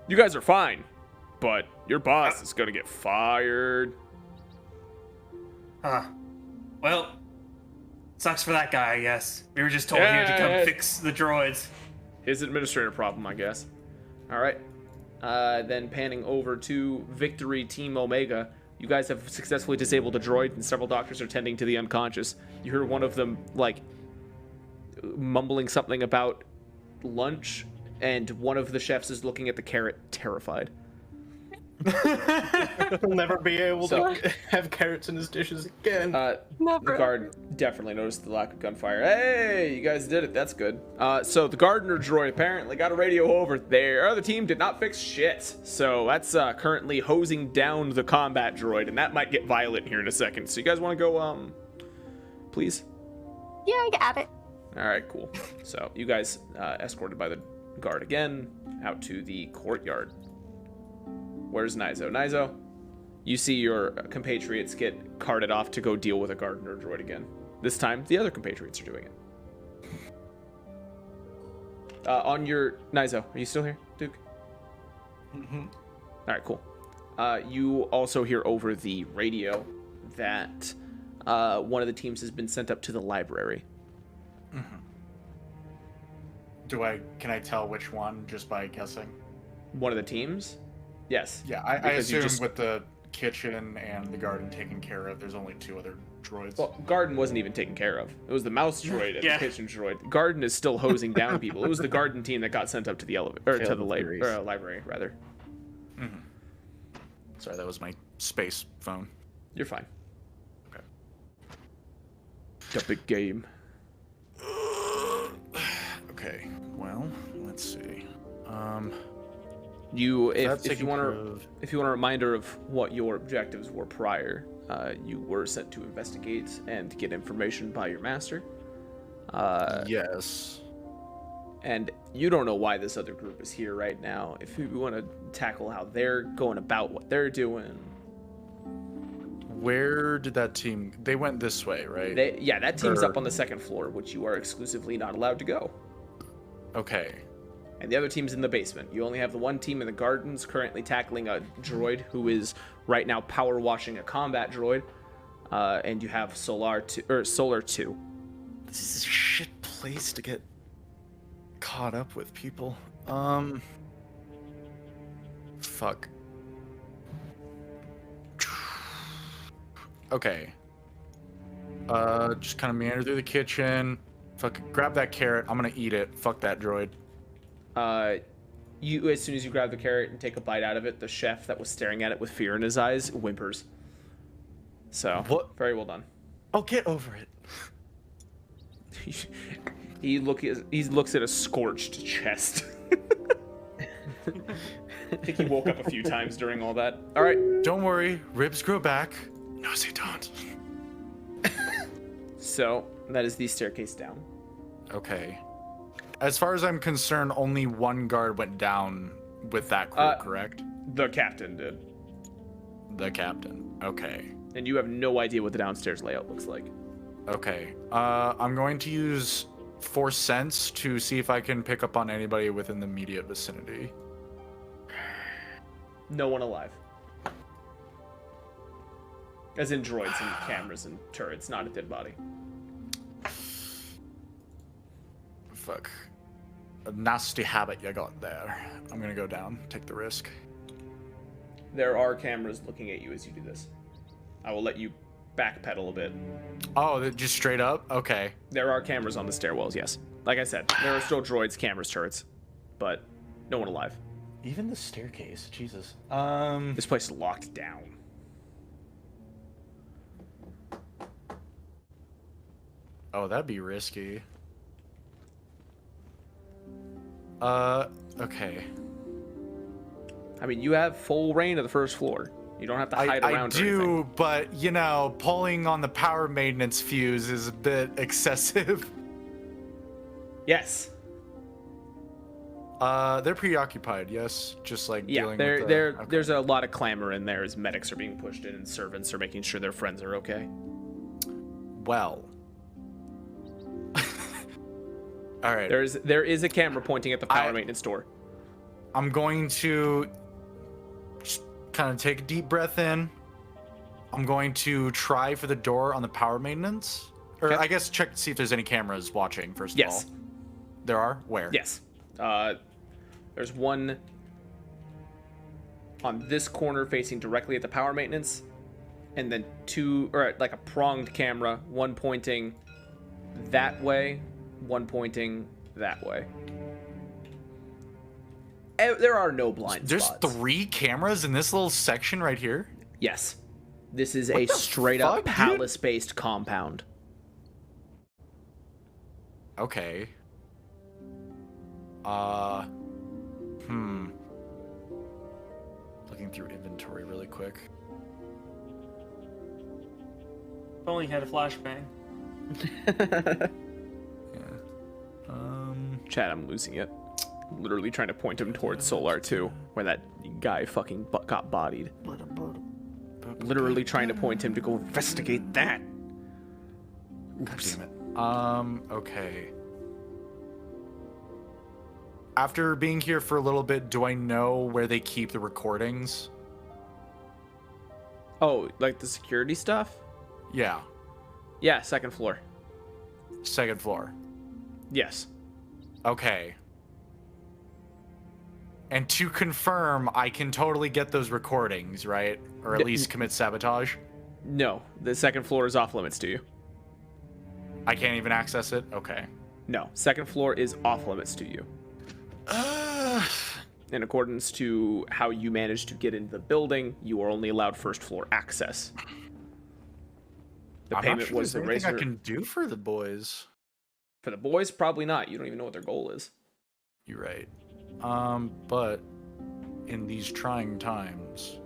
You guys are fine, but your boss is gonna get fired. Huh. Well, sucks for that guy, I guess. We were just told here to come fix the droids. His administrator problem, I guess. All right. Then panning over to Victory Team Omega. You guys have successfully disabled a droid, and several doctors are tending to the unconscious. You hear one of them, like, mumbling something about lunch, and one of the chefs is looking at the carrot, terrified. He'll never be able So- to have carrots in his dishes again. The guard definitely noticed the lack of gunfire. Hey, you guys did it. That's good. So the gardener droid apparently got a radio over. Their other team did not fix shit. So that's currently hosing down the combat droid, and that might get violent here in a second. So you guys want to go, please? Yeah, I got it. All right, cool. So you guys escorted by the guard again out to the courtyard. Where's Nizo? Nizo, you see your compatriots get carted off to go deal with a gardener droid again. This time, the other compatriots are doing it. On your... Nizo, are you still here, Duke? Mm-hmm. All right, cool. You also hear over the radio that one of the teams has been sent up to the library. Mm-hmm. Can I tell which one just by guessing? One of the teams? Yes. Yeah, I Because you assume just- with the kitchen and the garden taken care of, there's only 2 other droids. Well, Garden wasn't even taken care of. It was the mouse droid and Yeah. the kitchen droid. Garden is still hosing down people. It was the garden team that got sent up to the elevator, or to Failed the theories. library, rather. Mm-hmm. Sorry, that was my space phone. You're fine. Okay. The big game. Okay, well, let's see. You, That's if you taken want care to, of. if you want a reminder of what your objectives were prior, you were sent to investigate and get information by your master. Yes. And you don't know why this other group is here right now. If you want to tackle how they're going about what they're doing. Where did that team... They went this way, right? That team's Or- up on the second floor, which you are exclusively not allowed to go. Okay. And the other team's in the basement. You only have the one team in the gardens currently tackling a droid who is right now power washing a combat droid. And you have Solar 2. This is a shit place to get caught up with people. Fuck. Okay. Just kind of meander through the kitchen. Fuck, grab that carrot. I'm gonna eat it. Fuck that droid. You, as soon as you grab the carrot and take a bite out of it, the chef that was staring at it with fear in his eyes whimpers. So, What? very well done. Oh, get over it. He looks at a scorched chest. I think he woke up a few times during all that. All right. Don't worry, ribs grow back. No, they don't. So that is the staircase down. Okay. As far as I'm concerned, only one guard went down with that crew, correct? The captain did, The captain. Okay. and you have no idea what the downstairs layout looks like. Okay. I'm going to use Force Sense to see if I can pick up on anybody within the immediate vicinity. No one alive. As in droids and cameras and turrets, not a dead body. Fuck. A nasty habit you got there. I'm gonna go down, take the risk. There are cameras looking at you as you do this. I will let you backpedal a bit. Oh, just straight up? Okay. There are cameras on the stairwells, yes. Like I said, there are still droids, cameras, turrets, but no one alive. Even the staircase, Jesus. This place is locked down. Oh, that'd be risky. Okay. I mean, you have full reign of the first floor. You don't have to hide I around or anything. do, but, you know, pulling on the power maintenance fuse is a bit excessive. Yes. They're preoccupied, yes? Just like Yeah, dealing with the... Okay. there's a lot of clamor in there as medics are being pushed in and servants are making sure their friends are okay. Well. All right. There is a camera pointing at the power maintenance door. I'm going to just kind of take a deep breath in. I'm going to try for the door on the power maintenance. Or Okay. I guess check to see if there's any cameras watching, first of Yes. all. There are? Where? Yes. There's one on this corner facing directly at the power maintenance, and then two, or like a pronged camera, one pointing that way, one pointing that way. there are no blind There's spots. 3 cameras in this little section right here? Yes. This is What a the straight fuck, up dude? palace-based compound. Okay. Looking through inventory really quick. If only had a flashbang. Yeah. Chad, I'm losing it. Literally trying to point him towards Solar 2, where that guy fucking got bodied. Literally trying to point him to go investigate that. God damn it. Okay. After being here for a little bit, do I know where they keep the recordings? Oh, like the security stuff? Yeah. Yeah, second floor. Second floor. Yes. Okay. And to confirm, I can totally get those recordings, right? Or at least commit sabotage? No, the second floor is off limits to you. I can't even access it? Okay. No, second floor is off limits to you. In accordance to how you managed to get into the building, you are only allowed first floor access. The I'm payment not sure was the there's anything razor. I can do for the boys. For the boys, probably not. You don't even know what their goal is. You're right. But in these trying times,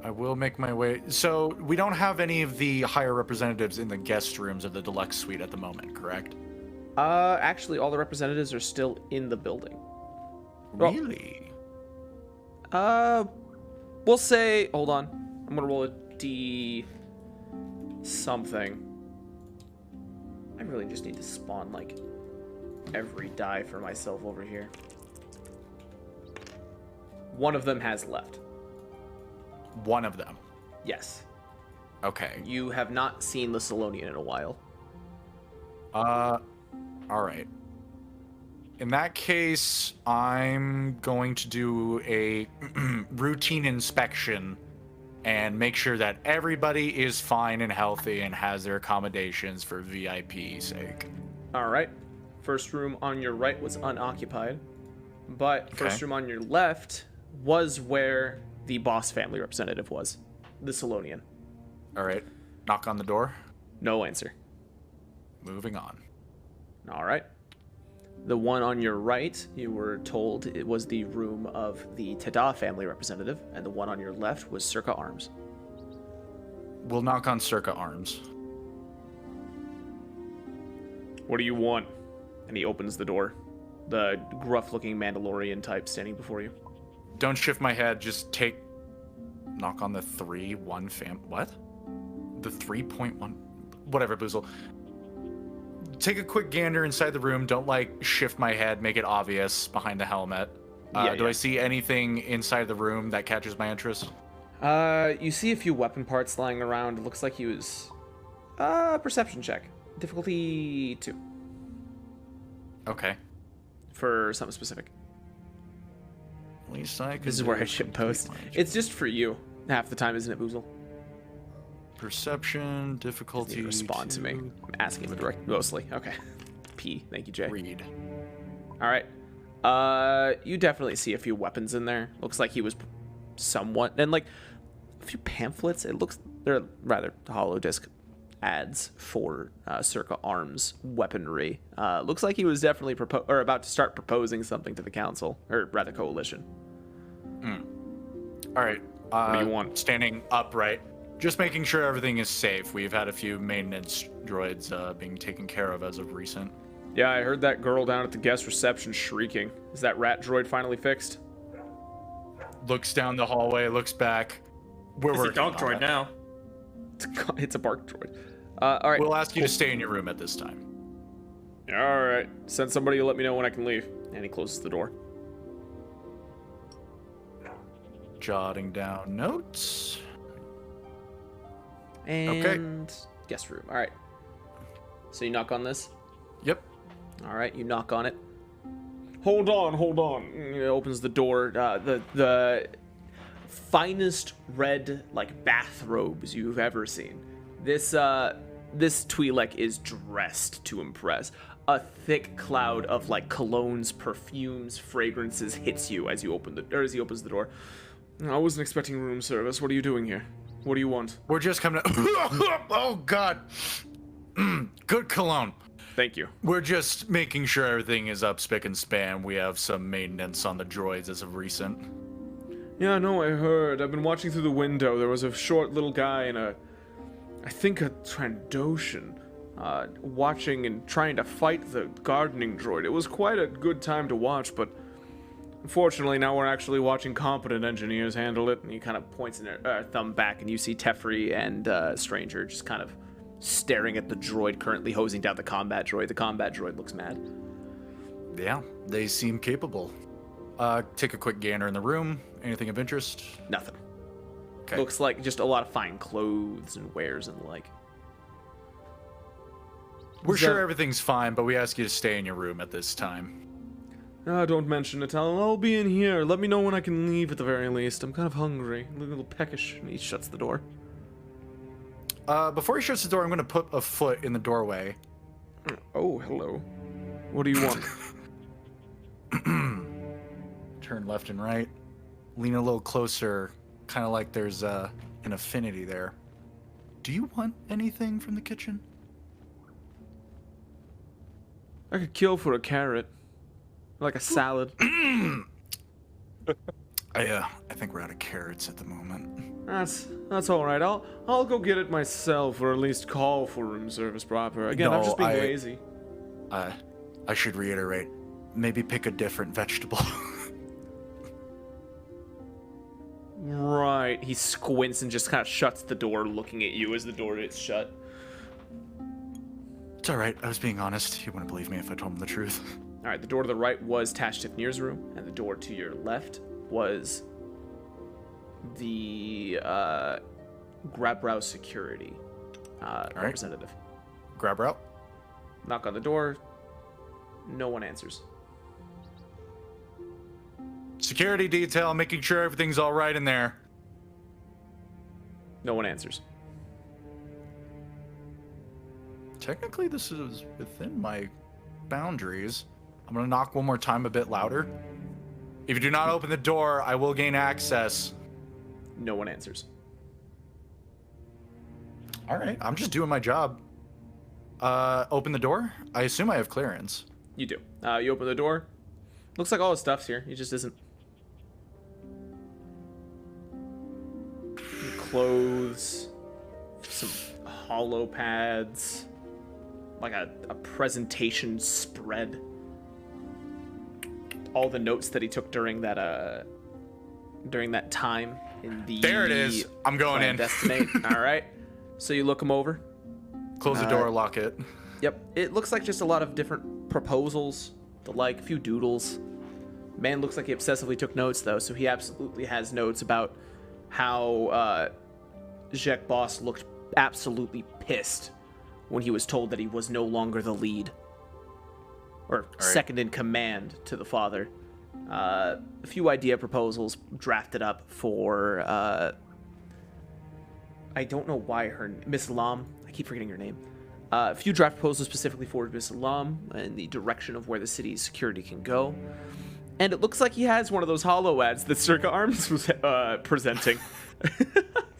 I will make my way. So we don't have any of the higher representatives in the guest rooms of the deluxe suite at the moment, correct? Actually, all the representatives are still in the building. Well, Really? We'll say. Hold on. I'm gonna roll a D. Something. I really just need to spawn like every die for myself over here. One of them has left. One of them. Yes. Okay. You have not seen the Salonian in a while. All right. In that case, I'm going to do a routine inspection and make sure that everybody is fine and healthy and has their accommodations for VIP sake. All right. First room on your right was unoccupied, but first Okay. room on your left was where the boss family representative was, the Salonian. All right. Knock on the door. No answer. Moving on. All right. The one on your right, you were told it was the room of the Tada family representative, and the one on your left was Circa Arms. We'll knock on Circa Arms. What do you want? And he opens the door. The gruff-looking Mandalorian type standing before you. Don't shift my head. Just take. Knock on the 3-1 fam. What? The 3.1. Whatever, Boozle. Take a quick gander inside the room. Don't like shift my head. Make it obvious behind the helmet. Do I see anything inside the room that catches my interest? You see a few weapon parts lying around. It looks like he was. Perception check. Difficulty 2. Okay. For something specific. At least I can. This is where I should post. It's just for you. Half the time, isn't it, Boozle? Perception, difficulty. Doesn't respond to me. I'm asking him a direct. Mostly. Okay. P. Thank you, Jay. Read. All right. You definitely see a few weapons in there. Looks like he was somewhat, and like a few pamphlets. It looks they're rather hollow disc ads for Circa Arms weaponry. Looks like he was definitely about to start proposing something to the council, or rather coalition. All right. What do you want? Standing upright. Just making sure everything is safe. We've had a few maintenance droids being taken care of as of recent. Yeah, I heard that girl down at the guest reception shrieking. Is that rat droid finally fixed? Looks down the hallway, looks back. It's a dog droid now. It's a bark droid. All right. We'll ask you to stay in your room at this time. All right. Send somebody to let me know when I can leave. And he closes the door. Jotting down notes. And guest room. All right. So you knock on this? Yep. All right, you knock on it. Hold on. He opens the door. The finest red like bathrobes you've ever seen. This Twi'lek is dressed to impress. a thick cloud of like colognes, perfumes, fragrances hits you as you as he opens the door. I wasn't expecting room service. What are you doing here? What do you want? We're just coming to... Oh, God. Good cologne. Thank you. We're just making sure everything is up spick and span. We have some maintenance on the droids as of recent. Yeah, no, I heard. I've been watching through the window. There was a short little guy in I think a Trandoshan, watching and trying to fight the gardening droid. It was quite a good time to watch, but unfortunately now we're actually watching competent engineers handle it. And he kind of points in their thumb back, and you see Teferi and Stranger just kind of staring at the droid currently hosing down the combat droid. The combat droid looks mad. Yeah, they seem capable. Take a quick gander in the room. Anything of interest? Nothing. Okay. Looks like just a lot of fine clothes and wares and the like. We're sure everything's fine, but we ask you to stay in your room at this time. Don't mention it. I'll be in here. Let me know when I can leave at the very least. I'm kind of hungry, a little peckish. And he shuts the door. Before he shuts the door, I'm going to put a foot in the doorway. Oh, hello. What do you want? Turn left and right. Lean a little closer, kind of like there's an affinity there. Do you want anything from the kitchen? I could kill for a carrot. Like a salad. I think we're out of carrots at the moment. That's all right. I'll go get it myself, or at least call for room service proper. Again, I'm just being lazy. I should reiterate, maybe pick a different vegetable. Right. He squints and just kind of shuts the door, looking at you as the door is shut. It's all right. I was being honest. He wouldn't believe me if I told him the truth. All right. The door to the right was Tash Tifnir's room, and the door to your left was the Grabbrow security representative. Grabbrow? Knock on the door. No one answers. Security detail, making sure everything's all right in there. No one answers. Technically, this is within my boundaries. I'm gonna knock one more time a bit louder. If you do not open the door, I will gain access. No one answers. All right, I'm just doing my job. Open the door? I assume I have clearance. You do. You open the door. Looks like all his stuff's here. He just isn't. Clothes, some hollow pads, like a presentation spread. All the notes that he took during that time in the There it is. I'm going in. Destinate. All right. So you look him over. Close the door, lock it. Yep. It looks like just a lot of different proposals, the like, a few doodles. Man looks like he obsessively took notes, though, so he absolutely has notes about how Jack Boss looked absolutely pissed when he was told that he was no longer the lead. Or second in command to the father. A few idea proposals drafted up for, I don't know why Miss Lam, I keep forgetting her name. A few draft proposals specifically for Miss Lam and the direction of where the city's security can go. And it looks like he has one of those hollow ads that Circa Arms was presenting.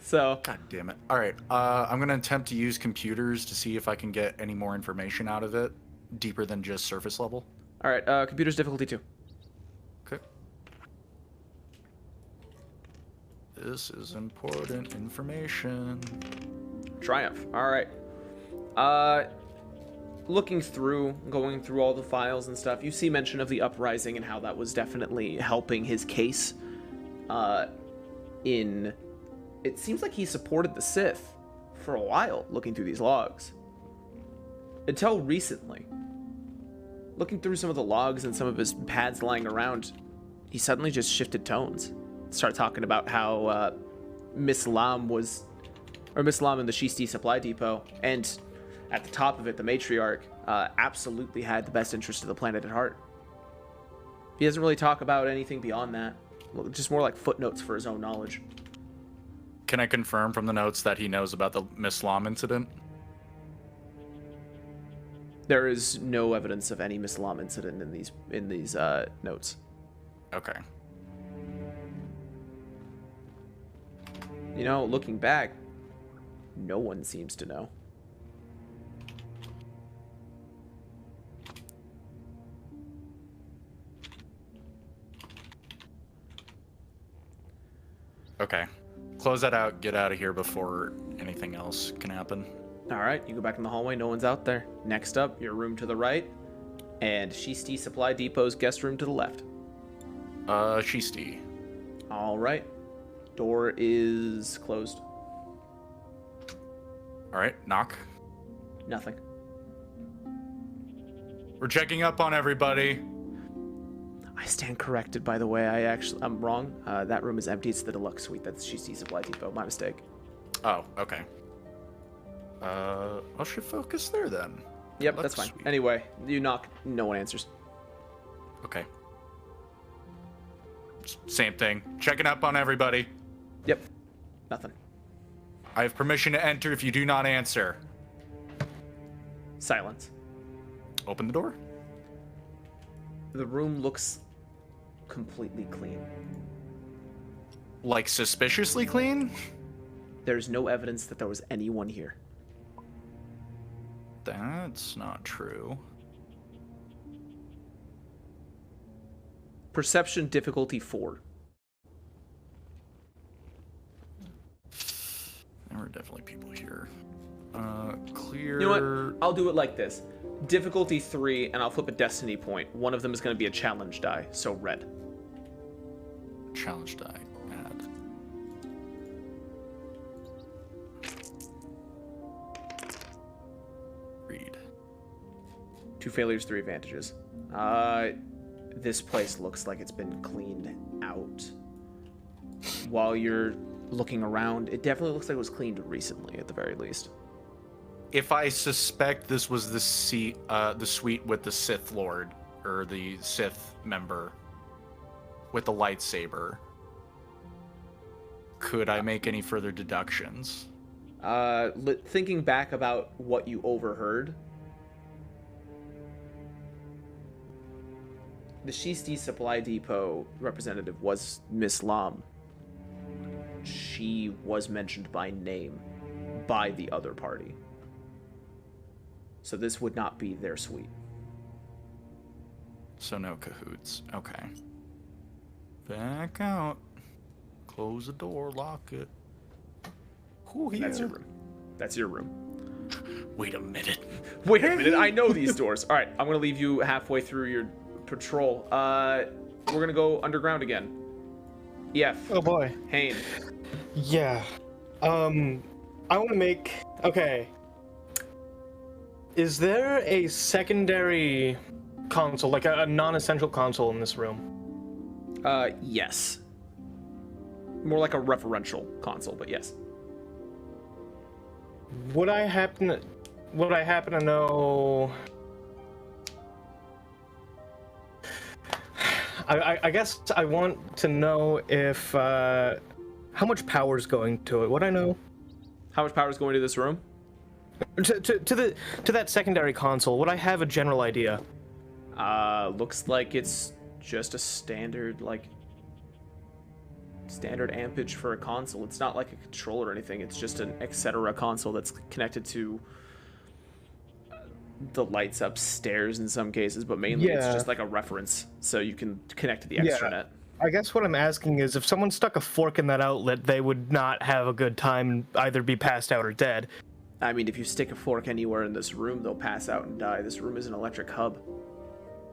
So. God damn it. All right. I'm going to attempt to use computers to see if I can get any more information out of it, deeper than just surface level. All right. Computer's difficulty 2. Okay. This is important information. Triumph. All right. Looking through, going through all the files and stuff, you see mention of the uprising and how that was definitely helping his case. It seems like he supported the Sith for a while, looking through these logs. Until recently. Looking through some of the logs and some of his pads lying around, he suddenly just shifted tones. Started talking about how Miss Lam and the Shisti Supply Depot, and at the top of it, the matriarch, absolutely had the best interest of the planet at heart. He doesn't really talk about anything beyond that. Just more like footnotes for his own knowledge. Can I confirm from the notes that he knows about the Miss Lam incident? There is no evidence of any Miss Lam incident in these notes. Okay. You know, looking back, no one seems to know. Okay. Close that out. Get out of here before anything else can happen. All right, you go back in the hallway. No one's out there. Next up, your room to the right, and Shisti Supply Depot's guest room to the left. Shisti. All right. Door is closed. All right, knock. Nothing. We're checking up on everybody. I stand corrected, by the way. I'm wrong. That room is empty. It's the deluxe suite. That's Shisti Supply Depot. My mistake. Oh, okay. I should focus there then. Yep, that's fine. Suite. Anyway, you knock. No one answers. Okay. Same thing. Checking up on everybody. Yep. Nothing. I have permission to enter if you do not answer. Silence. Open the door. The room looks completely clean. Like suspiciously clean? There's no evidence that there was anyone here. That's not true. Perception difficulty 4. There were definitely people here. Clear. You know what? I'll do it like this. Difficulty 3, and I'll flip a destiny point. One of them is going to be a challenge die, so red. Challenge die. Add. Read. 2 failures, 3 advantages. This place looks like it's been cleaned out. While you're looking around, it definitely looks like it was cleaned recently, at the very least. If I suspect this was the suite with the Sith Lord, or the Sith member with the lightsaber, could I make any further deductions? Thinking back about what you overheard, the Shisti Supply Depot representative was Miss Lam. She was mentioned by name by the other party. So this would not be their suite. So no cahoots. Okay. Back out. Close the door, lock it. Ooh, yeah. That's your room. That's your room. Wait a minute. Wait a minute, I know these doors. All right, I'm gonna leave you halfway through your patrol. We're gonna go underground again. EF. Oh boy. Hane. Yeah. I want to make. Okay. Is there a secondary console, like a non-essential console in this room? Yes. More like a referential console, but yes. Would I happen to know? I guess I want to know if how much power's going to it. Would I know? How much power is going to this room? To that secondary console, would I have a general idea? Looks like it's just a standard ampage for a console. It's not like a controller or anything. It's just an etc. console that's connected to the lights upstairs in some cases, but mainly it's just like a reference, so you can connect to the extranet. I guess what I'm asking is, if someone stuck a fork in that outlet, they would not have a good time and either be passed out or dead. I mean, if you stick a fork anywhere in this room, they'll pass out and die. This room is an electric hub.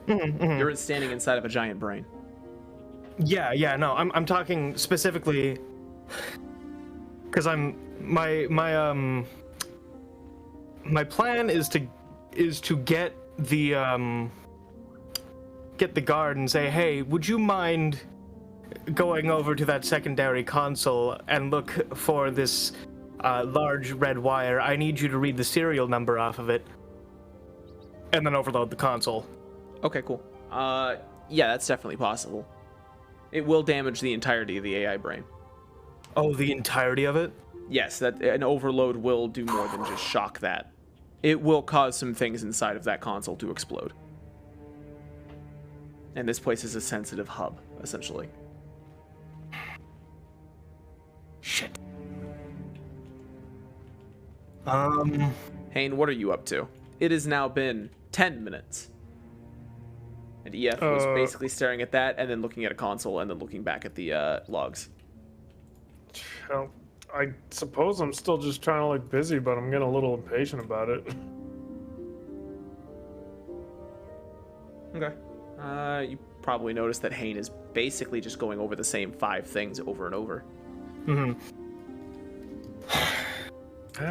You're standing inside of a giant brain. Yeah, no, I'm talking specifically because my plan is to get the guard and say, hey, would you mind going over to that secondary console and look for this large red wire? I need you to read the serial number off of it, and then overload the console. Okay, cool. Yeah, that's definitely possible. It will damage the entirety of the AI brain. Oh, the entirety of it? Yes, that an overload will do more than just shock that. it will cause some things inside of that console to explode. And this place is a sensitive hub, essentially. Shit. Hayne, what are you up to? It has now been 10 minutes. And EF was basically staring at that and then looking at a console and then looking back at the logs. Well, I suppose I'm still just trying to look busy, but I'm getting a little impatient about it. Okay. You probably noticed that Hayne is basically just going over the same 5 things over and over. Mm-hmm.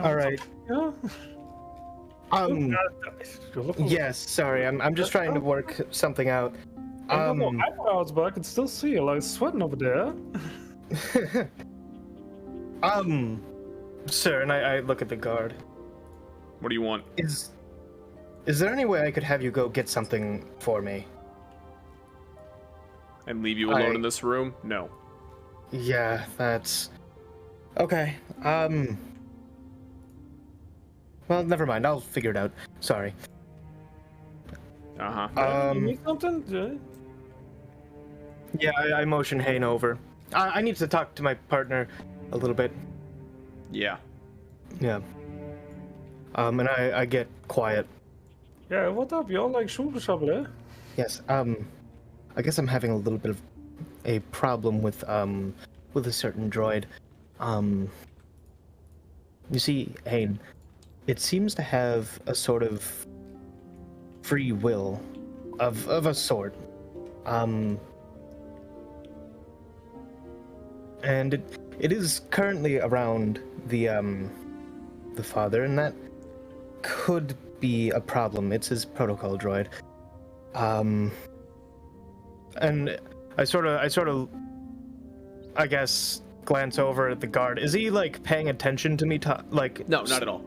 All right. Yeah. Yes, sorry. I'm just trying to work something out. I don't know eyebrows, but I can still see you like sweating over there. Sir, and I look at the guard. What do you want? Is there any way I could have you go get something for me? And leave you alone in this room? No. Yeah, that's... Okay, well, never mind. I'll figure it out. Sorry. Uh-huh. You need something? Yeah, I motion Hayne over. I need to talk to my partner a little bit. Yeah. Yeah. And I get quiet. Yeah, what up? You all like shooter eh? Yes, I guess I'm having a little bit of a problem with a certain droid. You see, Hayne, it seems to have a sort of free will of a sort. And it is currently around the father, and that could be a problem. It's his protocol droid. And I sort of, I guess, glance over at the guard. Is he like paying attention to me? Like, No, not at all.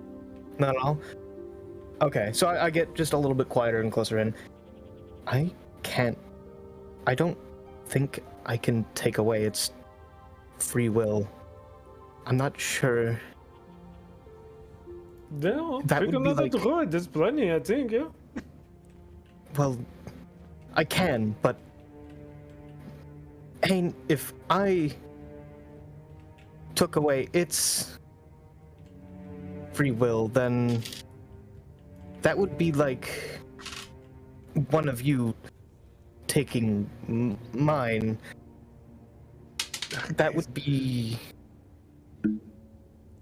not at all. Okay, so I get just a little bit quieter and closer in. I don't think I can take away its free will. I'm not sure. Yeah, That pick would be another like- droid. There's plenty, I think, yeah. Well, I can, but Hayne, if I took away its free will, then that would be like one of you taking mine. That would be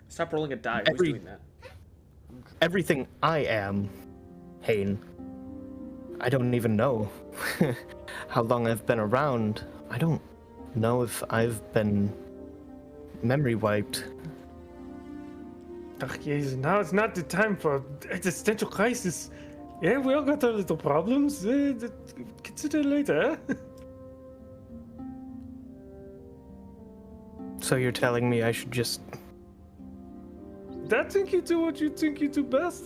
Stop rolling a die. Every- Who's doing that? everything I am, Hayne. I don't even know how long I've been around. I don't know if I've been memory wiped. Ach, jezus, now it's not the time for existential crisis. Yeah, we all got our little problems. Consider later, eh? So you're telling me I should just... I think you do what you think you do best,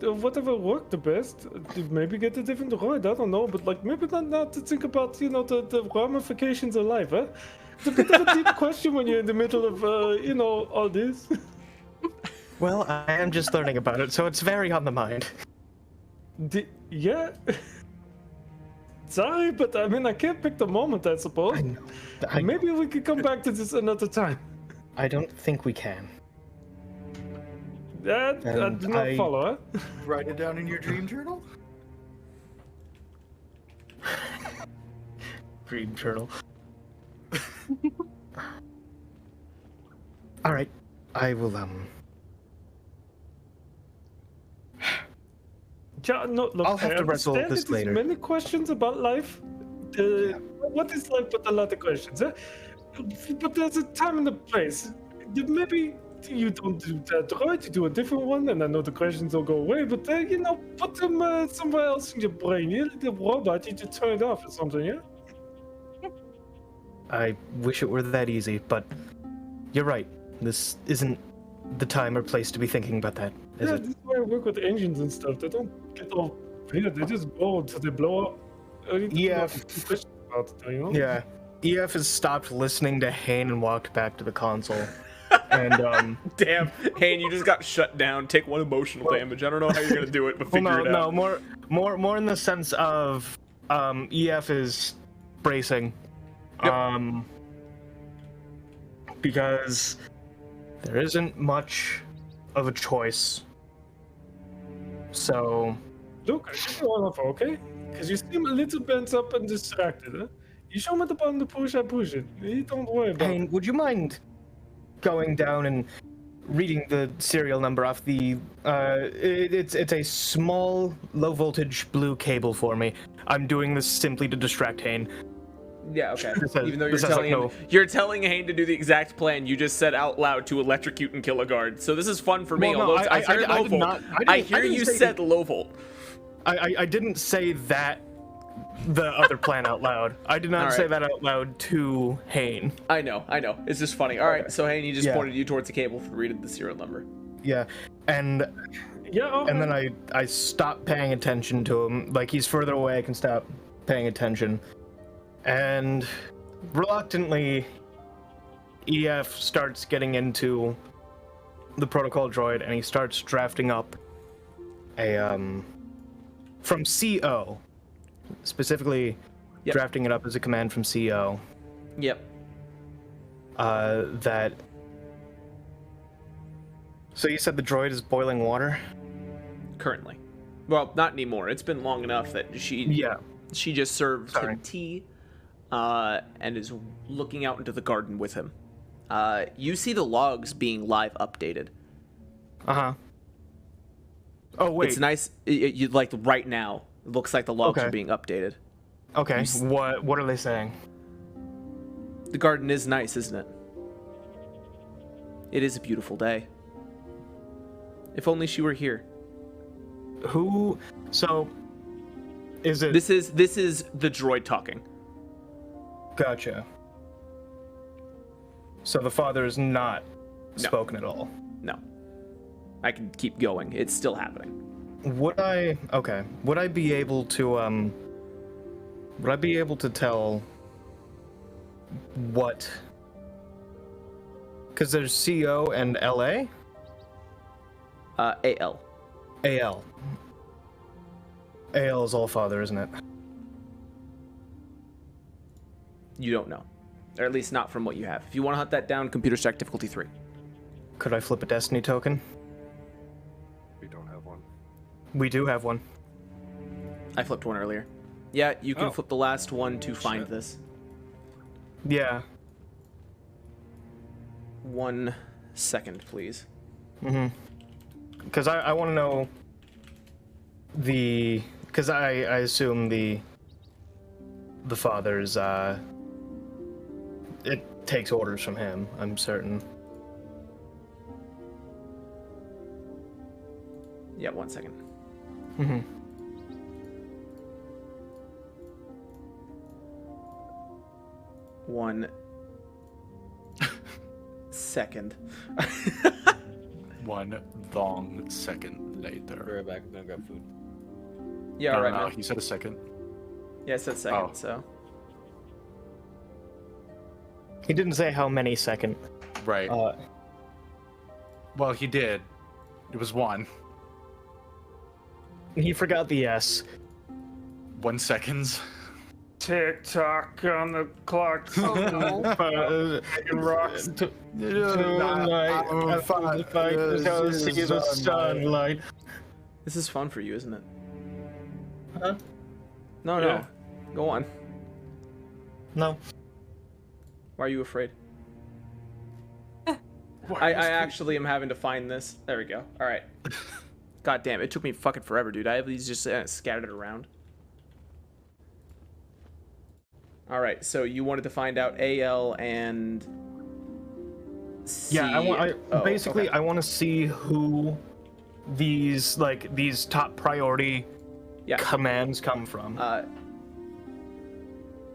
whatever worked the best. Maybe get a different droid, I don't know, but like maybe not to think about, you know, the ramifications of life, eh? It's a bit of a deep question when you're in the middle of, you know, all this. Well, I am just learning about it, so it's very on the mind. Yeah. Sorry, but I mean, I can't pick the moment, I suppose. I know. I know. Maybe we could come back to this another time. I don't think we can. I And do not follow, eh? Write it down in your dream journal. Dream journal. All right, I will. Yeah, no, look, I'll have I to wrestle understand this that there's later. many questions about life. What is life but a lot of questions, eh? But there's a time and a place. Maybe you don't do that right, you do a different one, and I know the questions will go away, but you know, put them somewhere else in your brain. You the robot, you just turn it off or something, yeah? I wish it were that easy, but you're right. This isn't the time or place to be thinking about that, is Yeah, it? this is why I work with engines and stuff. They don't get all weird, they just go until they blow up. I need to Yeah. know questions about it, you know? Yeah. EF has stopped listening to Hayne and walked back to the console. And Damn, Hayne, you just got shut down. Take 1 emotional damage. I don't know how you're gonna do it, but figure it out. more in the sense of EF is bracing. Yep. Because there isn't much of a choice. So Look, I should go off, okay? Because you seem a little bent up and distracted, huh? You show me the button to push, I push it. You don't worry about it. Hayne, would you mind going down and reading the serial number off the it's a small low voltage blue cable for me. I'm doing this simply to distract Hayne. Yeah, okay. This has- Even though you're this has, telling like, him, no- you're telling Hayne to do the exact plan you just said out loud to electrocute and kill a guard. So this is fun for me. Well, no, although I hear I low did volt. not- I I hear didn't you say- said low volt. I didn't say that the other plan out loud. I did not All say right. that out loud to Hayne. I know. It's just funny. All right, so Hayne, you just Yeah. pointed you towards the cable for reading the serial number. Yeah, and Yeah, and then I stopped paying attention to him. Like, he's further away, I can stop paying attention. And reluctantly, EF starts getting into the protocol droid, and he starts drafting up a from CO, specifically Yep. drafting it up as a command from CO. Yep. That. So you said the droid is boiling water? Currently. Well, not anymore. It's been long enough that she just served Sorry. him tea and is looking out into the garden with him. You see the logs being live updated. Uh-huh. Oh, wait. It's nice. You like right now. It looks like the logs Okay. are being updated. Okay, what are they saying? The garden is nice, isn't it? It is a beautiful day. If only she were here. Who? So, is it? This is the droid talking. Gotcha. So the father is not spoken at all. No. I can keep going. It's still happening. Would I? Okay. Would I be able to Would I be able to tell what? Because there's CO and LA. AL. AL. AL is all father, isn't it? You don't know. Or at least not from what you have. If you want to hunt that down, computer stack difficulty 3. Could I flip a destiny token? We don't have one. We do have one. I flipped one earlier. Yeah, you can Oh. flip the last one to find Shit. this. Yeah. 1 second, please. Because I want to know the. Because I assume the father's it takes orders from him. I'm certain. Yeah, 1 second. Mm-hmm. One second. 1 long second later. Right back. Gonna grab food. Yeah, No, all right, no, man. he said a second. Yeah, it said second, Oh. so. He didn't say how many second. Right. Uh, Well, he did. It was 1. he forgot the S. 1 seconds. Tick tock on the clock. Oh no. Taking rocks. Sunlight. This is fun for you, isn't it? Huh? No, Yeah. no. Go on. No. Why are you afraid? I actually am having to find this. There we go. All right. God damn, it took me fucking forever, dude. I have these just scattered around. All right, so you wanted to find out AL and C. Yeah, Oh, basically okay. I want to see who these top priority Yeah. commands come from.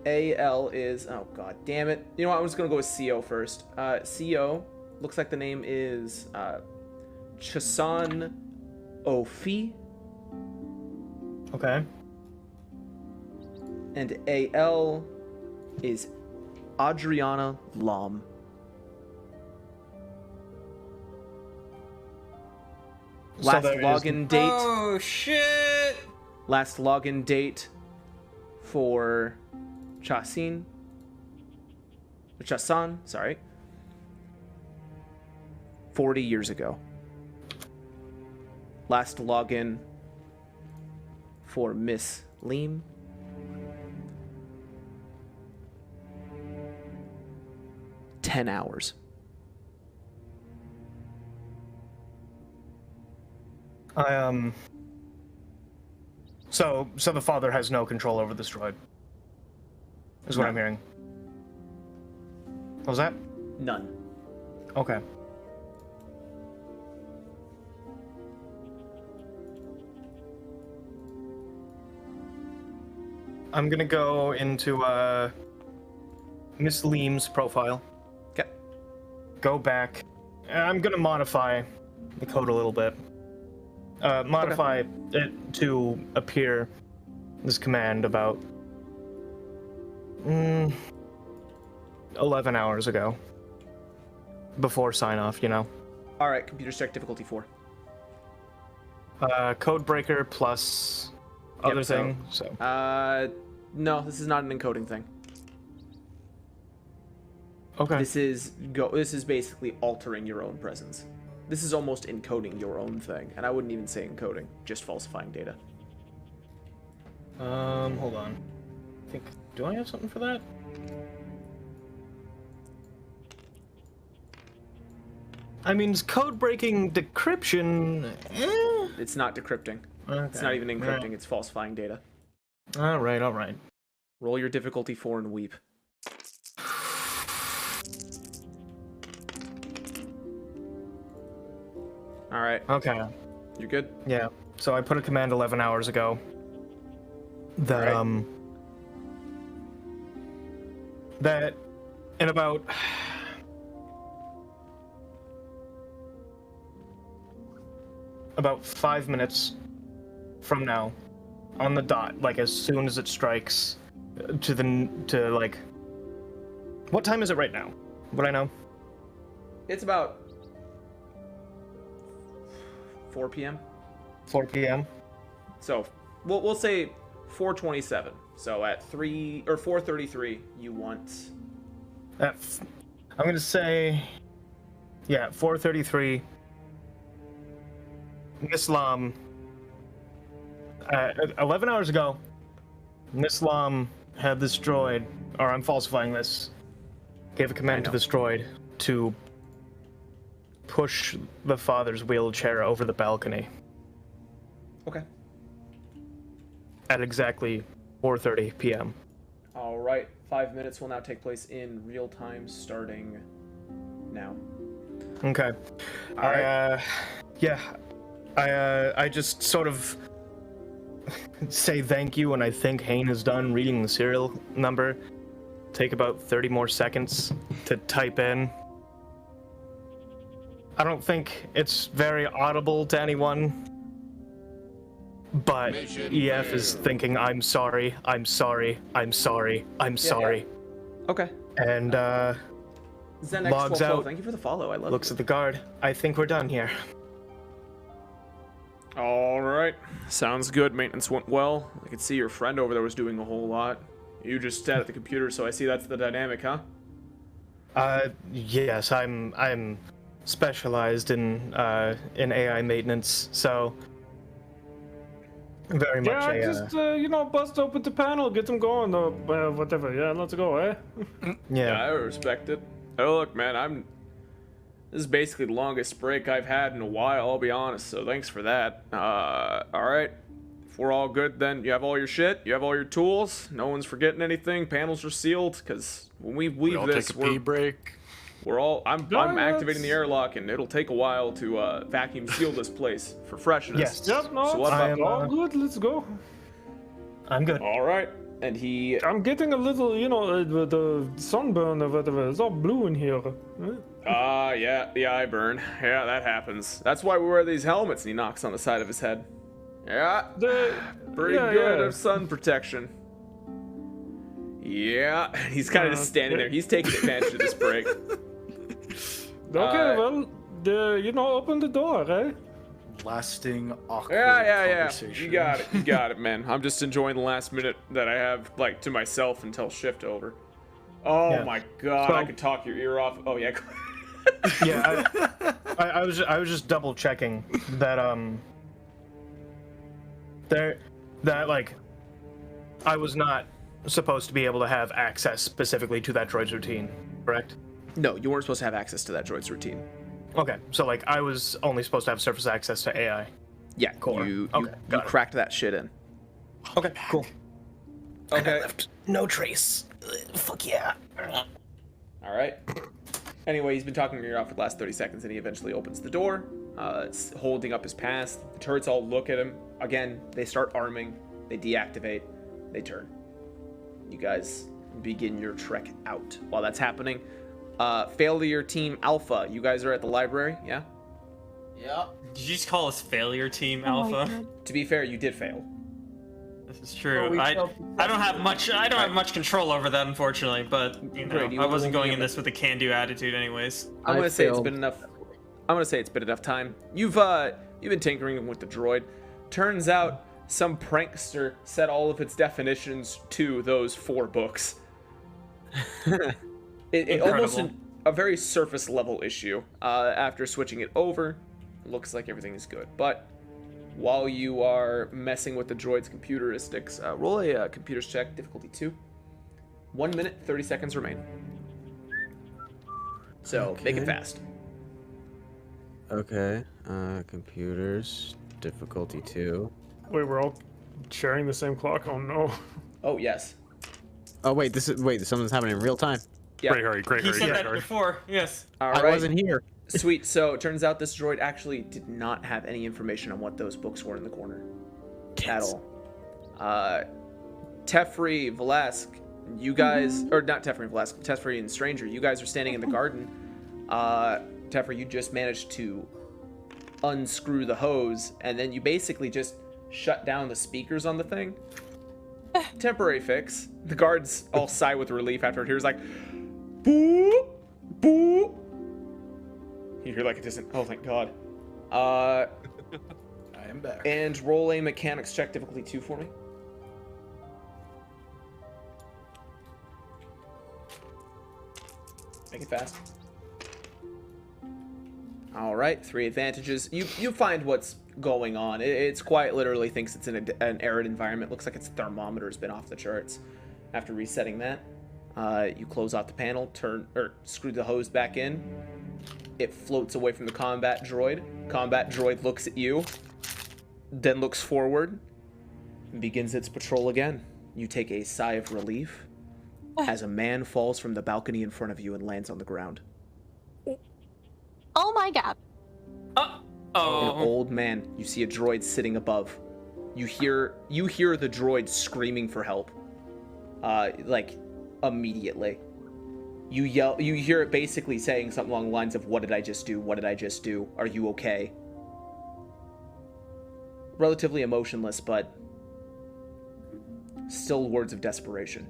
AL is, oh god damn it. You know what, I'm just gonna go with CO first. CO looks like the name is Chasan Ofi, Okay. and AL is Adriana Lom. Last there is- login date. Oh shit! Last login date for Chasan, sorry. 40 years ago. Last login for Miss Leem. 10 hours. So the father has no control over this droid. Is what I'm hearing. What was that? None. Okay. I'm gonna go into Miss Leem's profile. Okay. Go back. I'm gonna modify the code a little bit. Modify it to appear this command about 11 hours ago. Before sign off, you know. All right, computer check difficulty 4. Code breaker plus other thing. So No, this is not an encoding thing. okay. This is basically altering your own presence. This is almost encoding your own thing, and I wouldn't even say encoding, just falsifying data. Hold on. Do I have something for that? I mean, code breaking decryption. It's not decrypting. Okay. It's not even encrypting, it's falsifying data. All right. Roll your difficulty 4 and weep. All right, Okay. you're good? Yeah. So I put a command 11 hours ago. That Right. That in about about 5 minutes from now, on the dot, like as soon as it strikes, to like. What time is it right now? Would I know? It's about 4 p.m. 4 p.m. So we'll say 4:27. So at 4:33, you want. I'm gonna say, yeah, 4:33. Islam. 11 hours ago, Islam had this droid, or I'm falsifying this. Gave a command to this droid to push the father's wheelchair over the balcony Okay. at exactly 4:30 p.m. All right. 5 minutes will now take place in real time, starting now. Okay. All right. I just sort of say thank you when I think Hayne is done reading the serial number. Take about 30 more seconds to type in. I don't think it's very audible to anyone, but EF is thinking, I'm sorry. Okay. And Zen logs X1212, out. thank you for the follow. I love looks it. at the guard. I think we're done here. All right. Sounds good. Maintenance went well. I could see your friend over there was doing a whole lot. You just sat at the computer, so I see that's the dynamic, huh? Yes, I'm specialized in AI maintenance, so very much Yeah, a just bust open the panel, get them going, or whatever. Yeah, let's go, eh? Yeah, I respect it. Oh, look, man, this is basically the longest break I've had in a while, I'll be honest, so thanks for that. Alright. If we're all good, then you have all your shit, you have all your tools, no one's forgetting anything, panels are sealed, because when we leave We'll this, take a pee break. I'm activating the airlock, and it'll take a while to vacuum seal this place for freshness. Yes. Yep, no, So what I about am, all good. Let's go. I'm good. all right? And he I'm getting a little, the sunburn or whatever. It's all blue in here. Eh? yeah, the eye burn. Yeah, that happens. That's why we wear these helmets. And he knocks on the side of his head. Yeah, pretty good of sun protection. Yeah, he's kind of just standing there. He's taking advantage of this break. Okay, well, open the door, eh? lasting awkward Yeah. conversation. You got it, man. I'm just enjoying the last minute that I have, like, to myself until shift over. Oh Yeah. my god, So- I could talk your ear off. Oh yeah. Yeah, I was just double checking that like I was not supposed to be able to have access specifically to that droid's routine, correct? No, you weren't supposed to have access to that droid's routine. Okay, so like I was only supposed to have surface access to AI. Yeah, Core. you Okay, got it. cracked that shit in. Okay, cool. Okay. Left no trace. Fuck yeah. All right. Anyway, he's been talking your ear off for the last 30 seconds, and he eventually opens the door, holding up his pass. The turrets all look at him. Again, they start arming. They deactivate. They You guys begin your trek out. While that's happening, failure team Alpha, you guys are at the library, yeah? Did you just call us failure team Oh my Alpha? God. To be fair, you did fail. This is true. we I shall- don't have much control over that, unfortunately. But you know, Great, you I wasn't will going be in able- this with a can-do attitude, anyways. I'm I gonna say it's failed. been enough. I'm gonna say it's been enough time. You've been tinkering with the droid. Turns out some prankster set all of its definitions to those 4 books. it almost Incredible. a very surface level issue. After switching it over, looks like everything is good. But while you are messing with the droid's computeristics, roll a computers check, difficulty 2. 1 minute, 30 seconds remain. So make it Okay. fast. Okay. Computers, difficulty 2. Wait, we're all sharing the same clock? Oh no. Oh yes. Oh wait, something's happening in real time. Yeah. Great He hurry. said that Hurry. before. Yes. All I right. wasn't here. Sweet. So it turns out this droid actually did not have any information on what those books were in the corner at all. Tefri, Velasque, you guys, or not Tefri and Velasque, Tefri and Stranger, you guys are standing in the garden. Tefri, you just managed to unscrew the hose, and then you basically just shut down the speakers on the thing. Temporary fix. The guards all sigh with relief after it hears like, boo, boo. You hear like a distant, oh thank God. I am back. And roll a mechanics check, difficulty 2 for me. Make it fast. All right, 3 advantages. You find what's going on. It's quite literally thinks it's in an arid environment. Looks like its thermometer has been off the charts. After resetting that, you close out the panel, screw the hose back in. It floats away from the combat droid. Combat droid looks at you, then looks forward, and begins its patrol again. You take a sigh of relief as a man falls from the balcony in front of you and lands on the ground. Oh my God. An Oh. old man. You see a droid sitting above. You hear the droid screaming for help. Like immediately. You hear it basically saying something along the lines of, "What did I just do? What did I just do? Are you okay?" Relatively emotionless, but still words of desperation.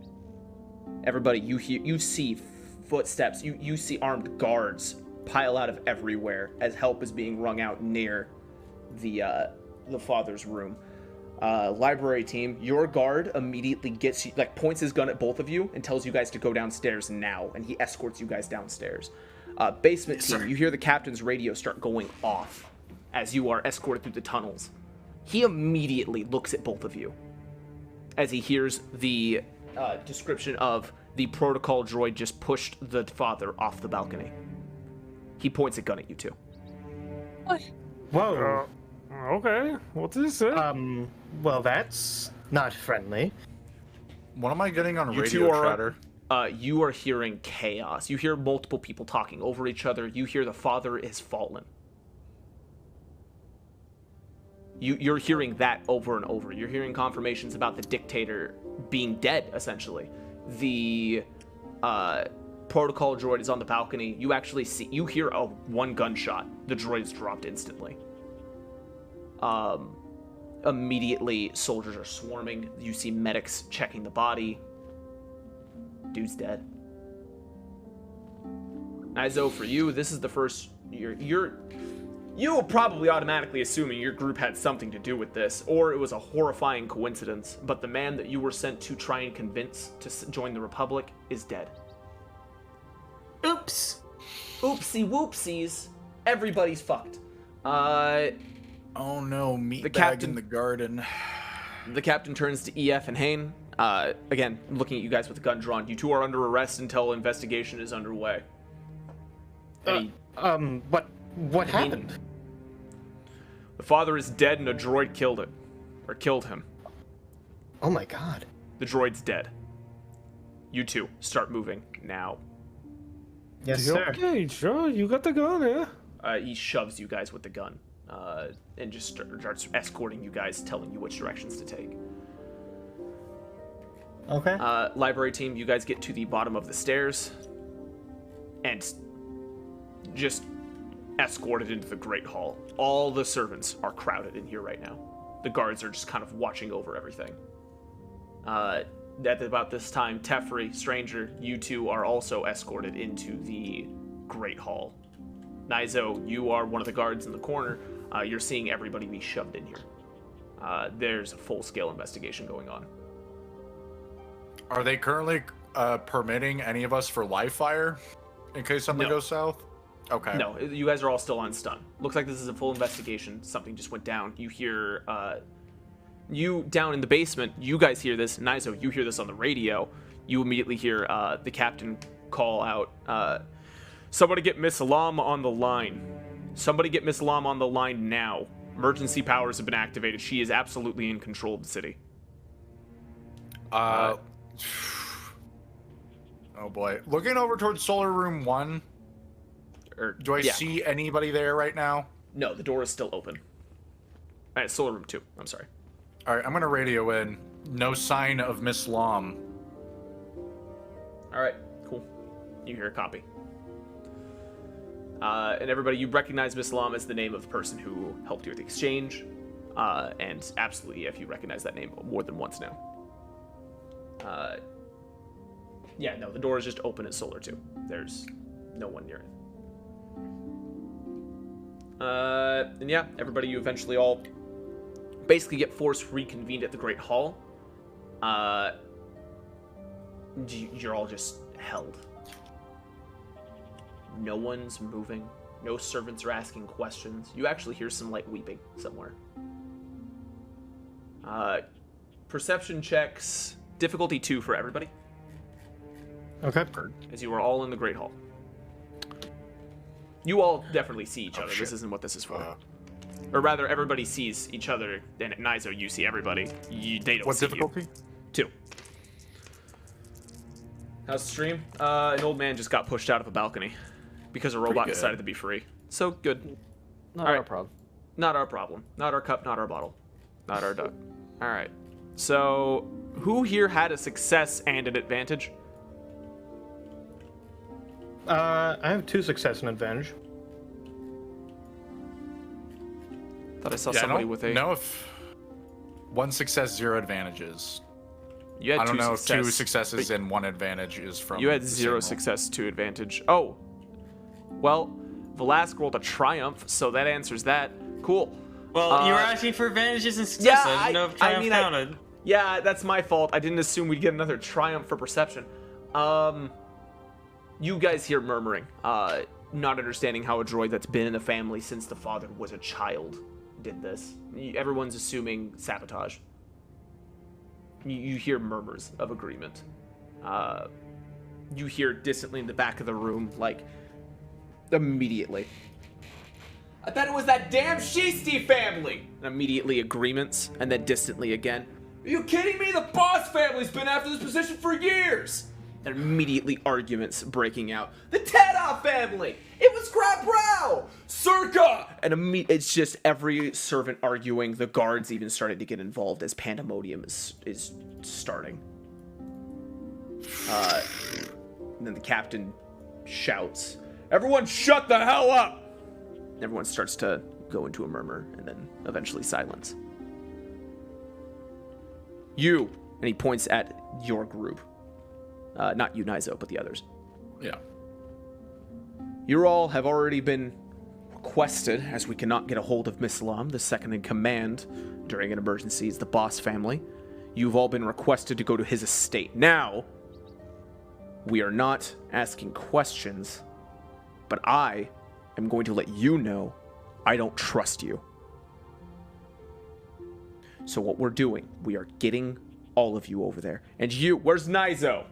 Everybody, you see footsteps. You see armed guards pile out of everywhere as help is being wrung out near the father's room. Library team, your guard immediately gets you, like, points his gun at both of you and tells you guys to go downstairs now, and he escorts you guys downstairs. Basement team, you hear the captain's radio start going off as you are escorted through the tunnels. He immediately looks at both of you as he hears the description of the protocol droid just pushed the father off the balcony. He points a gun at you two. Whoa. Okay. What's this? Well, that's not friendly. What am I getting on You radio two are chatter? You are hearing chaos. You hear multiple people talking over each other. You hear the father is fallen. You're hearing that over and over. You're hearing confirmations about the dictator being dead, essentially. The protocol droid is on the balcony. You actually you hear one gunshot. The droid is dropped instantly. Immediately, soldiers are swarming. You see medics checking the body. Dude's dead. Izo, for you, this is the first. You were probably automatically assuming your group had something to do with this, or it was a horrifying coincidence, but the man that you were sent to try and convince to join the Republic is dead. Oops. Oopsie whoopsies. Everybody's fucked. Oh no, meat The bag captain- in the garden. The captain turns to EF and Hane. Again, looking at you guys with the gun drawn. You two are under arrest until investigation is underway. What happened? The father is dead and a droid killed it. Or killed him. Oh my god. The droid's dead. You two, start moving now. Yes, sir. Okay, sure. You got the gun, eh? He shoves you guys with the gun. And just starts escorting you guys, telling you which directions to take. Okay. Library team, you guys get to the bottom of the stairs. And just escorted into the Great Hall. All the servants are crowded in here right now. The guards are just kind of watching over everything. At about this time, Teferi, Stranger, you two are also escorted into the Great Hall. Nizo, you are one of the guards in the corner. You're seeing everybody be shoved in here. There's a full-scale investigation going on. Are they currently permitting any of us for live fire in case something No. goes south? Okay. No, you guys are all still on stun. Looks like this is a full investigation. Something just went down. You hear, you down in the basement, you guys hear this. Nizo, you hear this on the radio. You immediately hear the captain call out, somebody get Miss Alam on the line. Somebody get Miss Alam on the line now. Emergency powers have been activated. She is absolutely in control of the city. Oh boy. Looking over towards Solar Room 1, do I see anybody there right now? No, the door is still open. Solar Room 2, I'm sorry. Alright, I'm gonna radio in. No sign of Miss Lom. Alright, cool. You hear a copy. And everybody, you recognize Miss Lam as the name of the person who helped you with the exchange. And absolutely, if you recognize that name more than once now. Yeah, no, the door is just open at Solar 2. There's no one near it. And yeah, everybody, you eventually all basically get forced reconvened at the Great Hall. You're all just held. No one's moving. No servants are asking questions. You actually hear some light weeping somewhere. Perception checks. Difficulty 2 for everybody. Okay. As you are all in the Great Hall. You all definitely see each other. Shit. This isn't what this is for. Or rather, everybody sees each other. And at Nizo, you see everybody. They don't What see difficulty? you. 2. How's the stream? An old man just got pushed out of a balcony because a robot good. decided to be free. So good. Not All our right. problem. Not our problem. Not our cup, not our bottle. Not our duck. All right. So, who here had a success and an advantage? I have 2 success and advantage. Thought I saw Yeah, somebody I don't with a. know if 1 success, 0 advantages. You had I don't 2 know success, if 2 successes but and 1 advantage is from. You had the 0 signal. success, 2 advantage. Oh. Well, Velasque rolled a triumph, so that answers that. Cool. Well, you were asking for advantages and success. I didn't know if triumph counted. Yeah, that's my fault. I didn't assume we'd get another triumph for perception. You guys hear murmuring, not understanding how a droid that's been in the family since the father was a child did this. Everyone's assuming sabotage. You hear murmurs of agreement. You hear distantly in the back of the room, like, immediately. I bet it was that damn Sheesty family! And immediately agreements, and then distantly again. Are you kidding me? The boss family's been after this position for years! And immediately arguments breaking out. The Tada family! It was Crab Brow! Circa! And it's just every servant arguing. The guards even started to get involved as pandemonium is starting. And then the captain shouts, "Everyone shut the hell up!" And everyone starts to go into a murmur and then eventually silence. You, and he points at your group. Not you, Nizo, but the others. Yeah. You all have already been requested, as we cannot get a hold of Miss Lum, the second in command during an emergency is the boss family. You've all been requested to go to his estate. Now, we are not asking questions, but I am going to let you know I don't trust you. So what we're doing, we are getting all of you over there. And you, where's Nizo?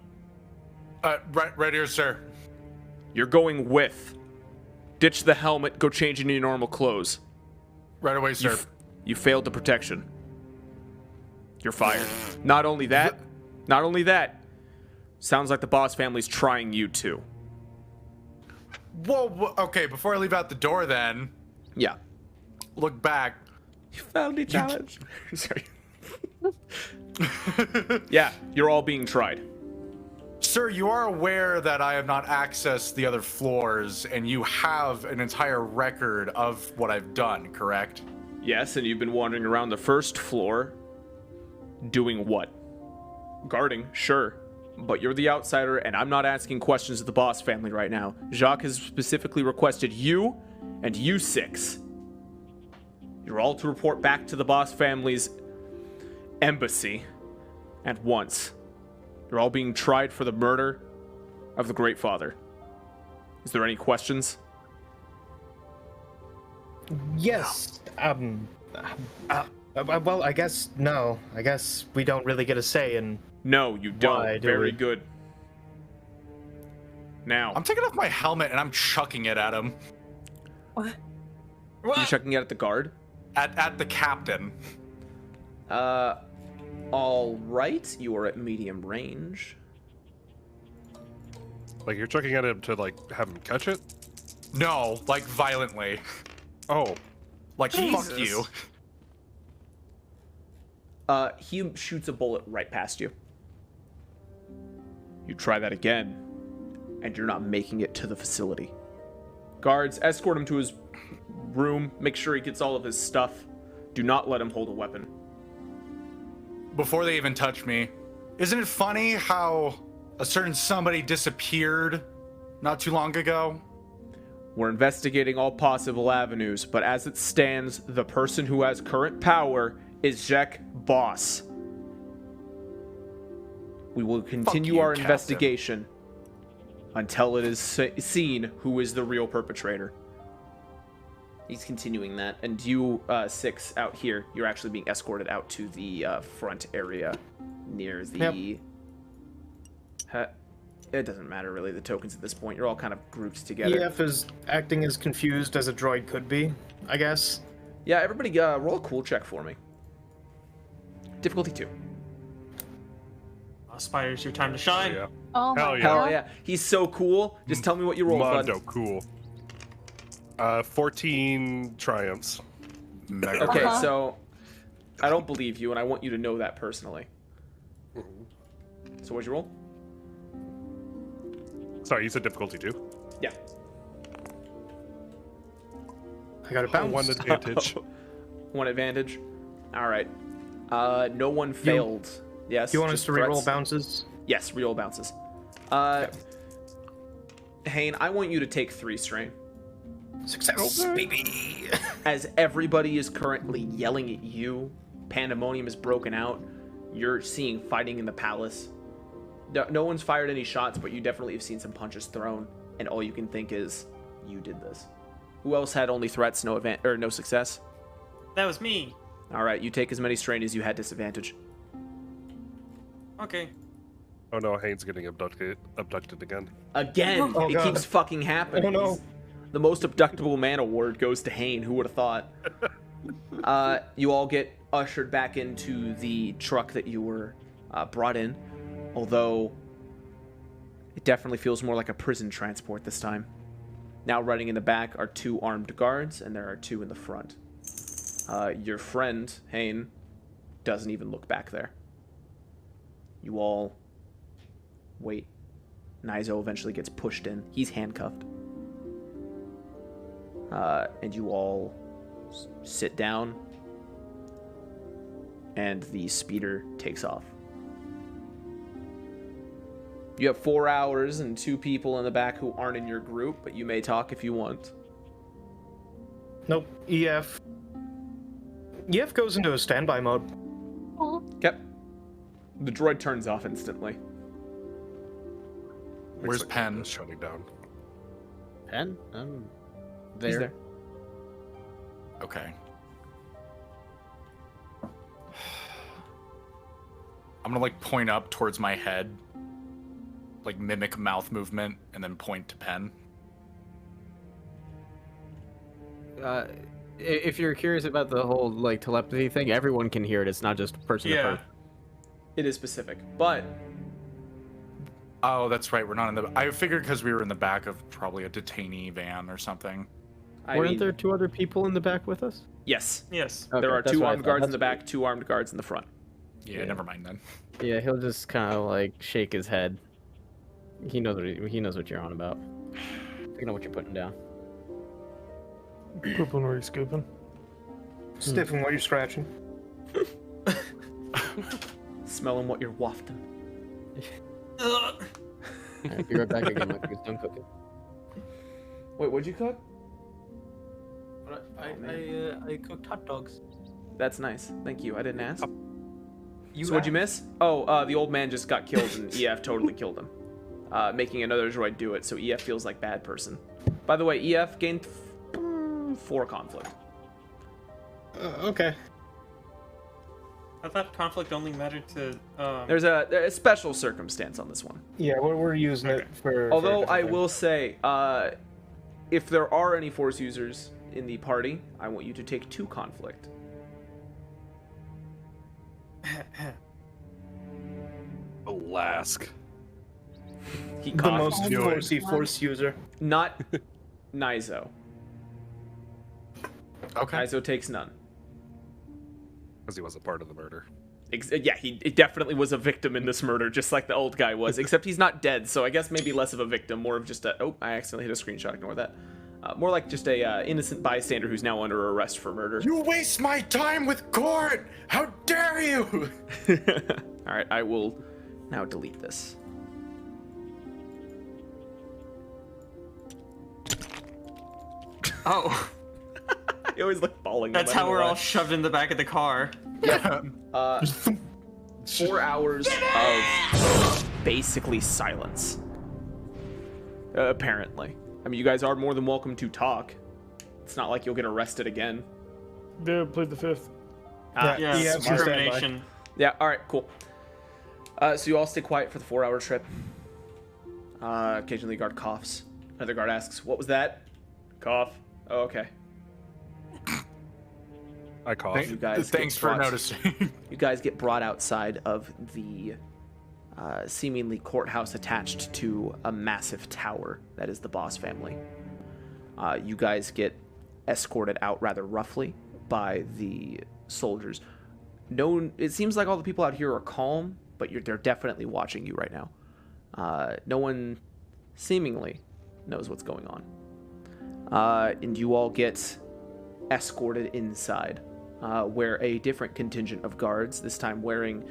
Right here, sir. You're going with. Ditch the helmet, go change into your normal clothes. Right away, sir. You failed the protection. You're fired. Not only that, sounds like the boss family's trying you too. Whoa, okay, before I leave out the door then, Yeah. look back. You failed the challenge. Sorry. Yeah, you're all being tried. Sir, you are aware that I have not accessed the other floors, and you have an entire record of what I've done, correct? Yes, and you've been wandering around the first floor. Doing what? Guarding, sure. But you're the outsider, and I'm not asking questions of the boss family right now. Jacques has specifically requested you and you 6. You're all to report back to the boss family's embassy at once. You're all being tried for the murder of the Great Father. Is there any questions? Yes. Well, I guess no. I guess we don't really get a say in. No, you don't. Why do Very we? good. Now, I'm taking off my helmet and I'm chucking it at him. What? you checking out at the guard? At the captain. All right. You are at medium range. Like you're chucking at him to like have him catch it? No, like violently. Oh, Like fuck Jesus. you. He shoots a bullet right past you. You try that again, and you're not making it to the facility. Guards, escort him to his room. Make sure he gets all of his stuff. Do not let him hold a weapon. Before they even touch me, isn't it funny how a certain somebody disappeared not too long ago? We're investigating all possible avenues, but as it stands, the person who has current power is Jack Boss. We will continue you, our Captain. investigation until it is seen who is the real perpetrator. He's continuing that, and you 6 out here, you're actually being escorted out to the front area near the... It doesn't matter really, the tokens at this point. You're all kind of grouped together. EF is acting as confused as a droid could be, I guess. Yeah, everybody roll a cool check for me. Difficulty 2. Spiders, your time to shine. yeah. Oh my Hell yeah. Hell god. yeah. He's so cool. Just tell me what you rolled, bud. Mondo, cool. 14 triumphs. Okay, Uh-huh. so I don't believe you, and I want you to know that personally. So what'd you roll? Sorry, you said difficulty 2? Yeah. I got a bounce. One advantage. One advantage. All right. No one failed. Yes. Do you want us just to reroll threats. bounces? Yes, reroll bounces. Hane, I want you to take 3 strain. Success, baby. As everybody is currently yelling at you, pandemonium is broken out. You're seeing fighting in the palace. No one's fired any shots, but you definitely have seen some punches thrown, and all you can think is, you did this. Who else had only threats, no success? That was me. All right, you take as many strain as you had disadvantage. Okay. Oh no, Hane's getting abducted again. Again, Oh, it God. keeps fucking happening. Oh, no. The most abductable man award goes to Hane. Who would have thought? You all get ushered back into the truck that you were brought in, although it definitely feels more like a prison transport this time. Now riding in the back are 2 armed guards, and there are 2 in the front. Your friend, Hane, doesn't even look back there. You all wait. Nizo eventually gets pushed in. He's handcuffed. And you all sit down, and the speeder takes off. You have 4 hours and 2 people in the back who aren't in your group, but you may talk if you want. Nope. EF goes into a standby mode. Okay. The droid turns off instantly. Where's Looks like Pen? it's shutting down. Pen? There. He's there. Okay. I'm gonna like point up towards my head, like mimic mouth movement, and then point to Pen. If you're curious about the whole like telepathy thing, everyone can hear it. It's not just person to Yeah. person. It is specific, but Oh, that's right. We're not in the. I figured because we were in the back of probably a detainee van or something. Weren't there 2 other people in the back with us? Yes. Yes. Okay, There are that's 2 what I armed thought. guards in That's- the back, 2 armed guards in the front. Yeah, never mind then. Yeah, he'll just kind of like shake his head. He knows what you're on about. I know what you're putting down. Pooping where you scooping. Sniffing while you're scratching. Smelling what you're wafting. Ugh. Alright, be right back again. My food's done cooking. Wait, what'd you cook? I cooked hot dogs. That's nice. Thank you. I didn't ask. Oh, So what'd you miss? Oh, the old man just got killed and EF totally killed him. Making another droid do it, so EF feels like bad person. By the way, EF gained 4 conflict. Okay. I thought conflict only mattered to. There's a special circumstance on this one. Yeah, we're using it for. Although for I different will say, if there are any Force users in the party, I want you to take 2 conflict. Alask. He things. The coughed. most Do it. Forcey Force user. Not Nizo. Okay. Nizo takes none. Because he wasn't part of the murder. Yeah, he definitely was a victim in this murder, just like the old guy was. Except he's not dead, so I guess maybe less of a victim, more of just a. Oh, I accidentally hit a screenshot. Ignore that. More like just a innocent bystander who's now under arrest for murder. You waste my time with court! How dare you! All right, I will now delete this. Oh, I always look falling. that's how we're all shoved in the back of the car. 4 hours of basically silence. Apparently. I mean, you guys are more than welcome to talk. It's not like you'll get arrested again. Yeah, played the 5th. Yeah, EF's on standby. discrimination. Yeah, alright, cool. So you all stay quiet for the 4-hour trip. Occasionally a guard coughs. Another guard asks, what was that? Cough. Oh, okay. I coughed. You guys Thanks get for brought- noticing. You guys get brought outside of the seemingly courthouse attached to a massive tower that is the Boss family. You guys get escorted out rather roughly by the soldiers. It seems like all the people out here are calm, but they're definitely watching you right now. No one seemingly knows what's going on. And you all get escorted inside, where a different contingent of guards, this time wearing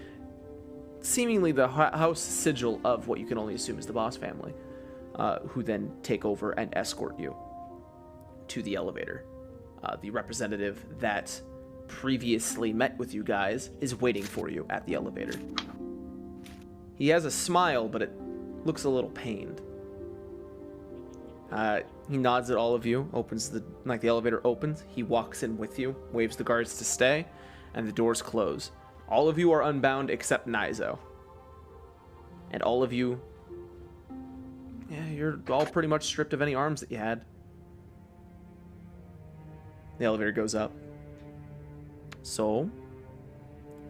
seemingly the house sigil of what you can only assume is the Boss family, who then take over and escort you to the elevator. The representative that previously met with you guys is waiting for you at the elevator. He has a smile, but it looks a little pained. He nods at all of you, opens the elevator opens, he walks in with you, waves the guards to stay, and the doors close. All of you are unbound except Nizo. And all of you, you're all pretty much stripped of any arms that you had. The elevator goes up. So,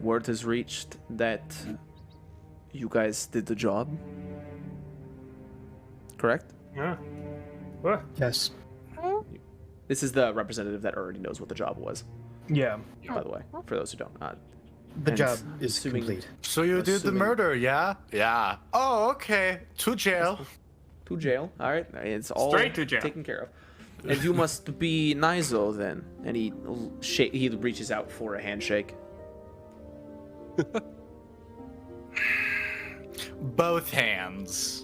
word has reached that you guys did the job. Correct? Yeah. What? Yes. This is the representative that already knows what the job was, Yeah. by the way, for those who don't. The And job is assuming- complete. So you did the Assuming- murder, yeah? Yeah. Oh, okay. To jail. To jail. All right, it's all Straight to jail. taken care of. And you must be Nizo then. And he reaches out for a handshake. Both hands.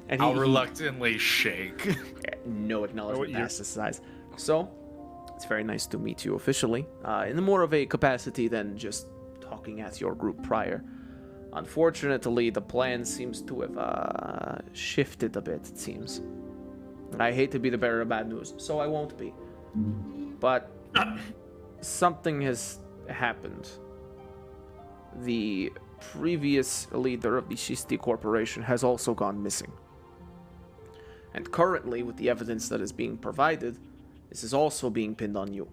And I'll he reluctantly shake. no acknowledgement you're- past his size. So, It's very nice to meet you officially, in more of a capacity than just talking at your group prior. Unfortunately, the plan seems to have shifted a bit, it seems. I hate to be the bearer of bad news, so I won't be. But something has happened. The previous leader of the Shisti Corporation has also gone missing. And currently, with the evidence that is being provided, this is also being pinned on you.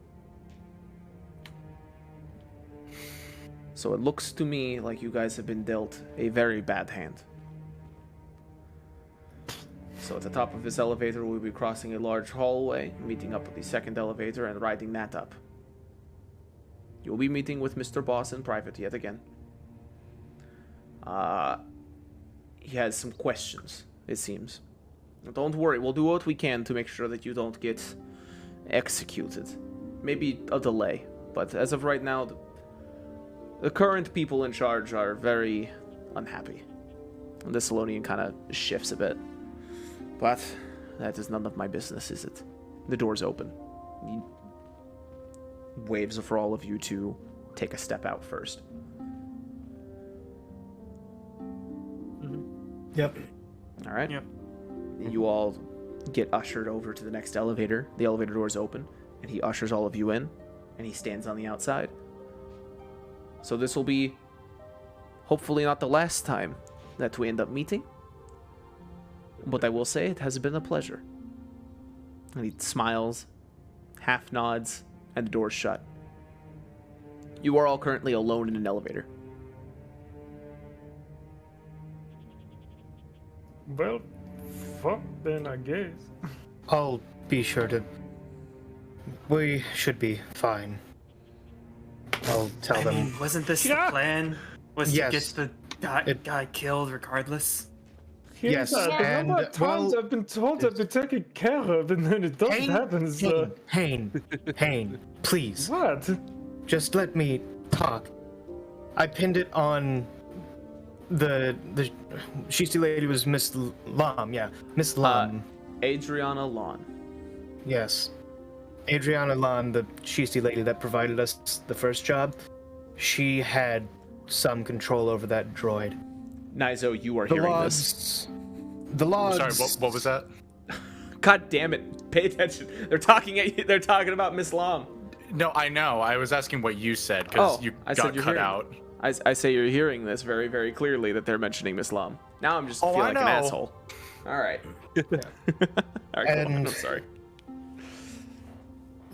So it looks to me like you guys have been dealt a very bad hand. So at the top of this elevator, we'll be crossing a large hallway, meeting up with the second elevator and riding that up. You'll be meeting with Mr. Boss in private yet again. He has some questions, it seems. Don't worry, we'll do what we can to make sure that you don't get executed. Maybe a delay, but as of right now, the current people in charge are very unhappy. And the Salonian kind of shifts a bit. But that is none of my business, is it? The door's open. He waves for all of you to take a step out first. Yep. All right. Yep. You all get ushered over to the next elevator. The elevator doors open, and he ushers all of you in, and he stands on the outside. So this will be hopefully not the last time that we end up meeting. But I will say it has been a pleasure. And he smiles, half nods, and the door's shut. You are all currently alone in an elevator. Well, fuck then, I guess. I'll be sure to. We should be fine. I'll tell I them. mean, wasn't this the plan? Was Yes. to get the guy killed regardless? Yes, The and, number of times well, I've been told I've been taken care of, and then it doesn't happen. So Hayne, please, what? just let me talk. I pinned it on the Shisti lady was Miss Lam, yeah, Miss Lam. Adriana Lawn. Yes, Adriana Lam, the Shisti lady that provided us the first job. She had some control over that droid. Nizo, you are hearing this. The logs. Sorry, what was that? God damn it! Pay attention. They're talking at you. They're talking about Miss Lam. No, I know. I was asking what you said because you I got said you're cut hearing out. I say you're hearing this very, very clearly that they're mentioning Miss Lam. Now I'm just Oh, feeling I like an know. asshole. All right. All right, go on. I'm sorry.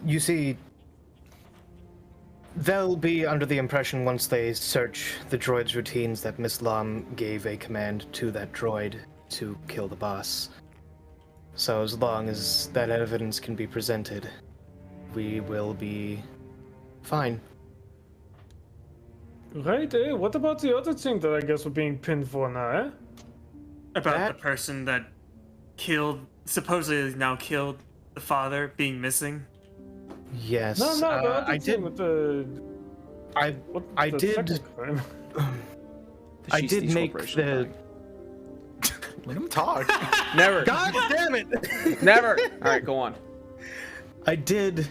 You see, they'll be under the impression once they search the droid's routines that Miss Lam gave a command to that droid to kill the boss. So as long as that evidence can be presented, we will be fine. Right, eh? What about the other thing that I guess we're being pinned for now, eh? About That- the person that supposedly now killed the father being missing? Yes, No, the other I thing did. with the. I What, I the did. second crime. The I did Shisti's make Corporation the. thing. Let him talk. Never. God damn it! Never. All right, go on. I did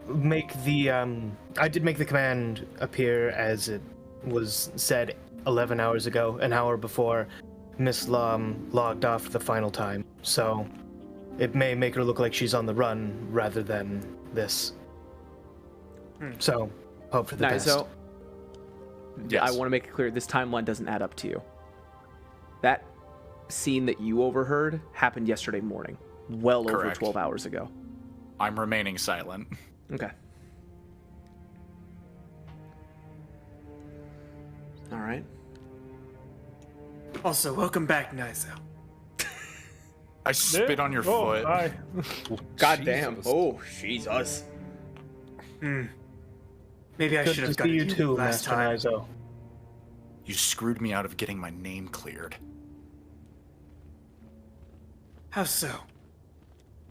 make the command appear as it was said 11 hours ago, an hour before Miss Lam logged off the final time. So it may make her look like she's on the run rather than this. So hope for the best. Nizo, Yes. I want to make it clear this timeline doesn't add up to you. That scene that you overheard happened yesterday morning, well over Correct. 12 hours ago. I'm remaining silent. Okay. All right. Also, welcome back, Nizo. I spit on your foot. Hi. God damn. Jesus. Oh, Jesus. Maybe I Good should to have see gotten you too, last Master time. Nizo. You screwed me out of getting my name cleared. How so?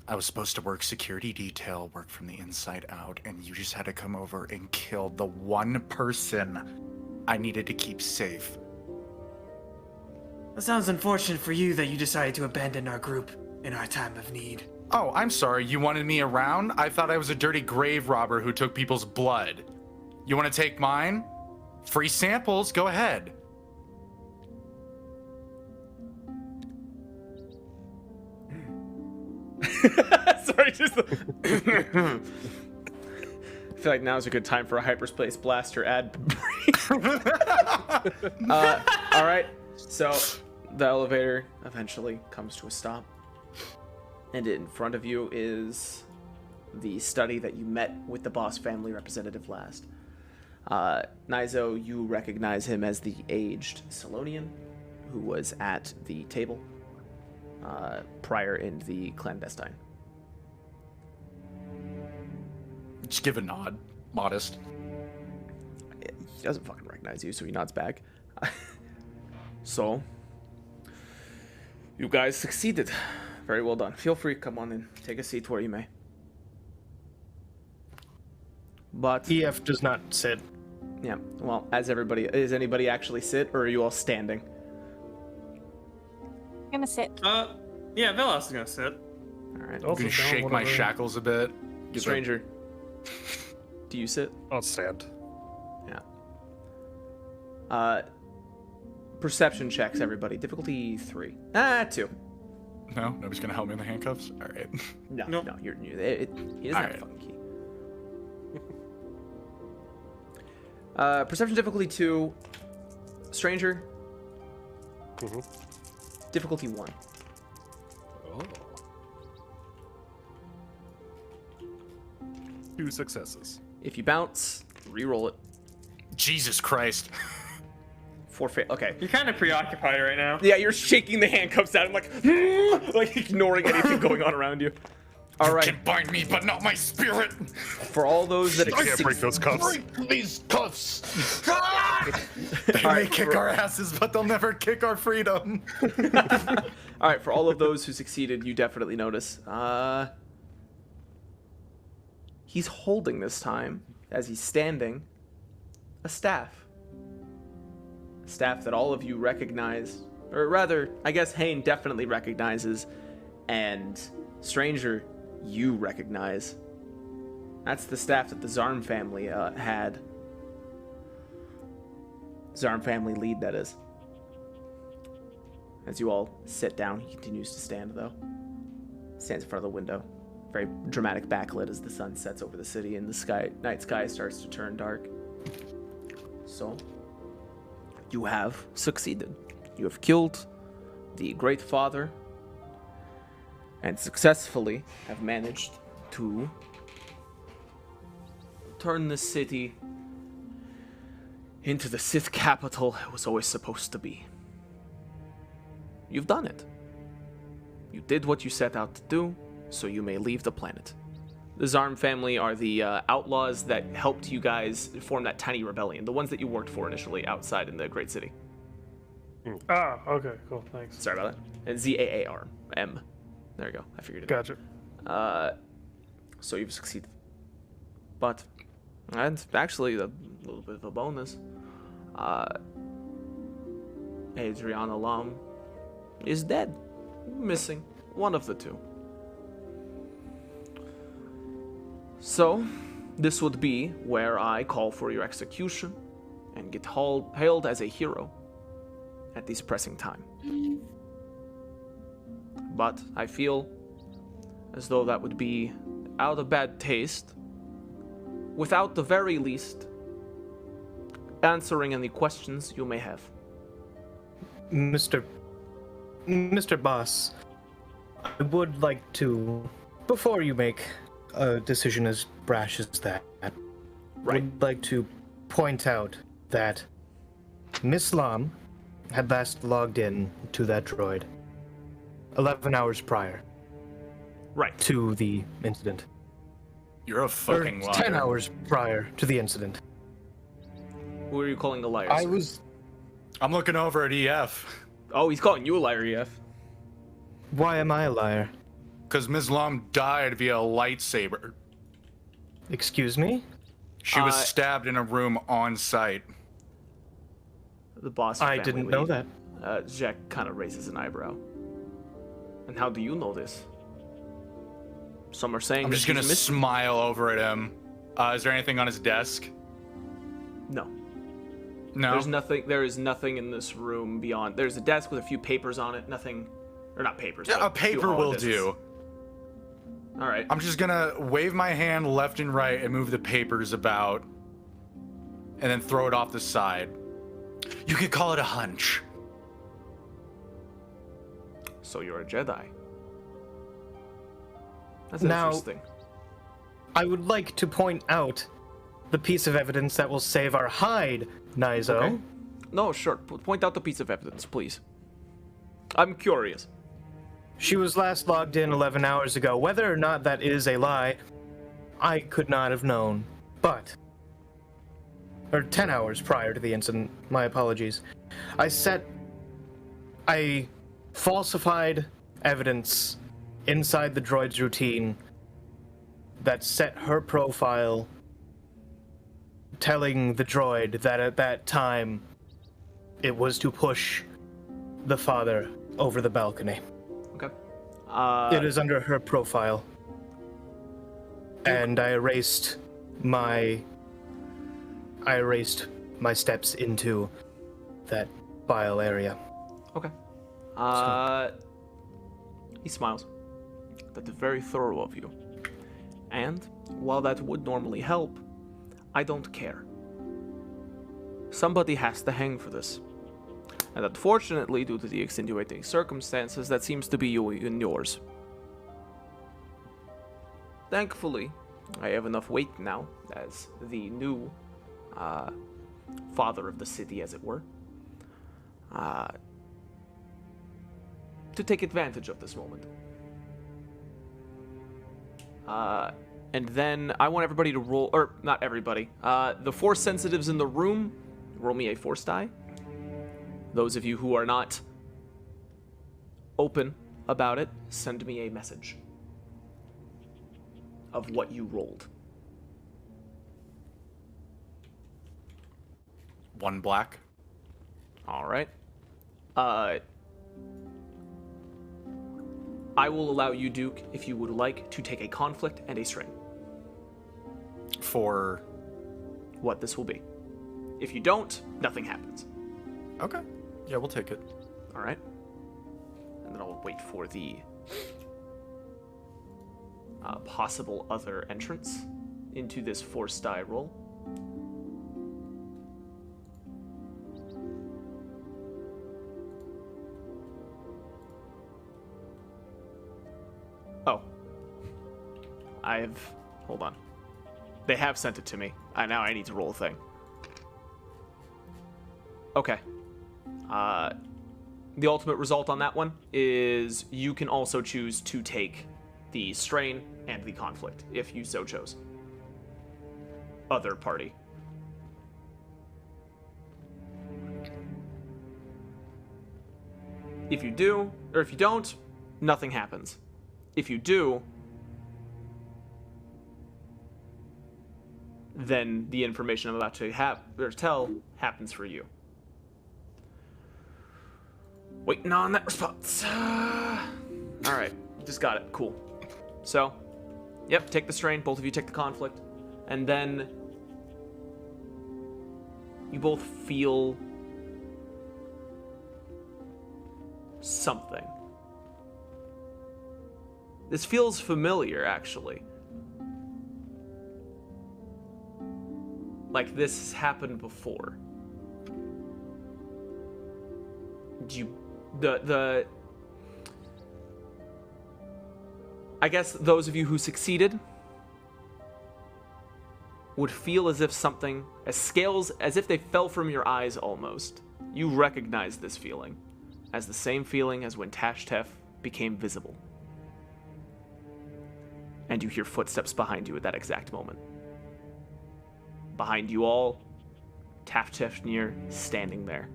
I was supposed to work security detail, work from the inside out, and you just had to come over and kill the one person I needed to keep safe. It sounds unfortunate for you that you decided to abandon our group in our time of need. Oh, I'm sorry. You wanted me around? I thought I was a dirty grave robber who took people's blood. You want to take mine? Free samples? Go ahead. Sorry, just. I feel like now's a good time for a hyperspace blaster ad break. All right, so the elevator eventually comes to a stop, and in front of you is the study that you met with the boss family representative last. Nizo, you recognize him as the aged Solonian who was at the table prior in the clandestine. Just give a nod. Modest. He doesn't fucking recognize you, so he nods back. So, you guys succeeded. Very well done. Feel free, come on in. Take a seat where you may. But EF does not sit. yeah, well, as everybody, is anybody actually sit, or are you all standing? I'm gonna sit. Yeah, Velos is gonna sit. All right, I'm gonna shake my shackles a bit. stranger. Do you sit? I'll stand. Yeah. Perception checks, everybody. Difficulty 3. 2. No, nobody's gonna help me in the handcuffs. All right. No, Nope. no, he doesn't have Alright. a fucking key. Perception difficulty 2. Stranger. Mhm. Difficulty 1. Oh. 2 successes. If you bounce, re-roll it. Jesus Christ. Forfeit. Okay. You're kind of preoccupied right now. Yeah, you're shaking the handcuffs out and like ignoring anything going on around you. All You right. can bind me, but not my spirit. For all those that I can't break those cuffs. These cuffs. They All may right, kick our asses, but they'll never kick our freedom. All right, for all of those who succeeded, you definitely notice. He's holding this time, as he's standing, a staff. A staff that all of you recognize, or rather, I guess Hayne definitely recognizes, and Stranger, you recognize. That's the staff that the Zarm family had. Zarm family lead, that is. As you all sit down, he continues to stand, though. Stands in front of the window. Very dramatic backlit as the sun sets over the city and the night sky starts to turn dark. So, you have succeeded. You have killed the Great Father and successfully have managed to turn the city into the Sith capital it was always supposed to be. You've done it. You did what you set out to do, so you may leave the planet. The Zarm family are the outlaws that helped you guys form that tiny rebellion, the ones that you worked for initially outside in the Great City. Ah, okay, cool, thanks. Sorry about that. And ZAARM. There you go. I figured it out. Gotcha. So you've succeeded. But, and actually a little bit of a bonus, Adriana Lum is dead. Missing. One of the two. So, this would be where I call for your execution and get hailed as a hero at this pressing time. But I feel as though that would be out of bad taste, without the very least answering any questions you may have. Mr. Boss, I would like to, before you make a decision as brash as that, would like to point out that Miss Lam had last logged in to that droid 11 hours prior to the incident. You're a fucking liar. 10 hours prior to the incident. Who are you calling a liar? I'm looking over at EF. Oh, he's calling you a liar, EF. Why am I a liar? Because Ms. Lum died via lightsaber. Excuse me? She was stabbed in a room on site. The boss. I didn't know that. Jack kind of raises an eyebrow. And how do you know this? Some are saying I'm that just gonna he's missing. smile over at him. Is there anything on his desk? No. No. There's nothing. There is nothing in this room beyond. There's a desk with a few papers on it. Nothing, or not papers. Yeah, but a few paper hollow will discs. do. All right. I'm just gonna wave my hand left and right and move the papers about, and then throw it off the side. You could call it a hunch. So you're a Jedi. That's Now- interesting. I would like to point out the piece of evidence that will save our hide, Nizo. Okay. No, sure. Point out the piece of evidence, please. I'm curious. She was last logged in 11 hours ago. Whether or not that is a lie, I could not have known. But, or 10 hours prior to the incident, my apologies. I falsified evidence inside the droid's routine that set her profile, telling the droid that at that time it was to push the father over the balcony. Okay. It is under her profile. And I erased my steps into that file area. Okay. He smiles. That is very thorough of you. And while that would normally help, I don't care. Somebody has to hang for this. And unfortunately, due to the extenuating circumstances, that seems to be you and yours. Thankfully, I have enough weight now, as the new father of the city, as it were, to take advantage of this moment. And then I want everybody to roll, or not everybody, the Force sensitives in the room, roll me a Force die. Those of you who are not open about it, send me a message of what you rolled. 1 black. All right. I will allow you, Duke, if you would like, to take a conflict and a strain. For What this will be. If you don't, nothing happens. okay. Yeah, we'll take it. All right. And then I'll wait for the possible other entrance into this Force die roll. Oh. Hold on. They have sent it to me. Now I need to roll a thing. Okay. The ultimate result on that one is you can also choose to take the strain and the conflict, if you so chose. Other party. If you do, or if you don't, nothing happens. If you do, then the information I'm about to tell happens for you. Waiting on that response. All right, just got it. Cool. So, yep, take the strain. Both of you take the conflict. And then you both feel something. This feels familiar, actually. Like this has happened before. I guess those of you who succeeded would feel as if something, as if they fell from your eyes almost. You recognize this feeling as the same feeling as when Tashtef became visible. And you hear footsteps behind you at that exact moment. Behind you all, Tashtef standing there,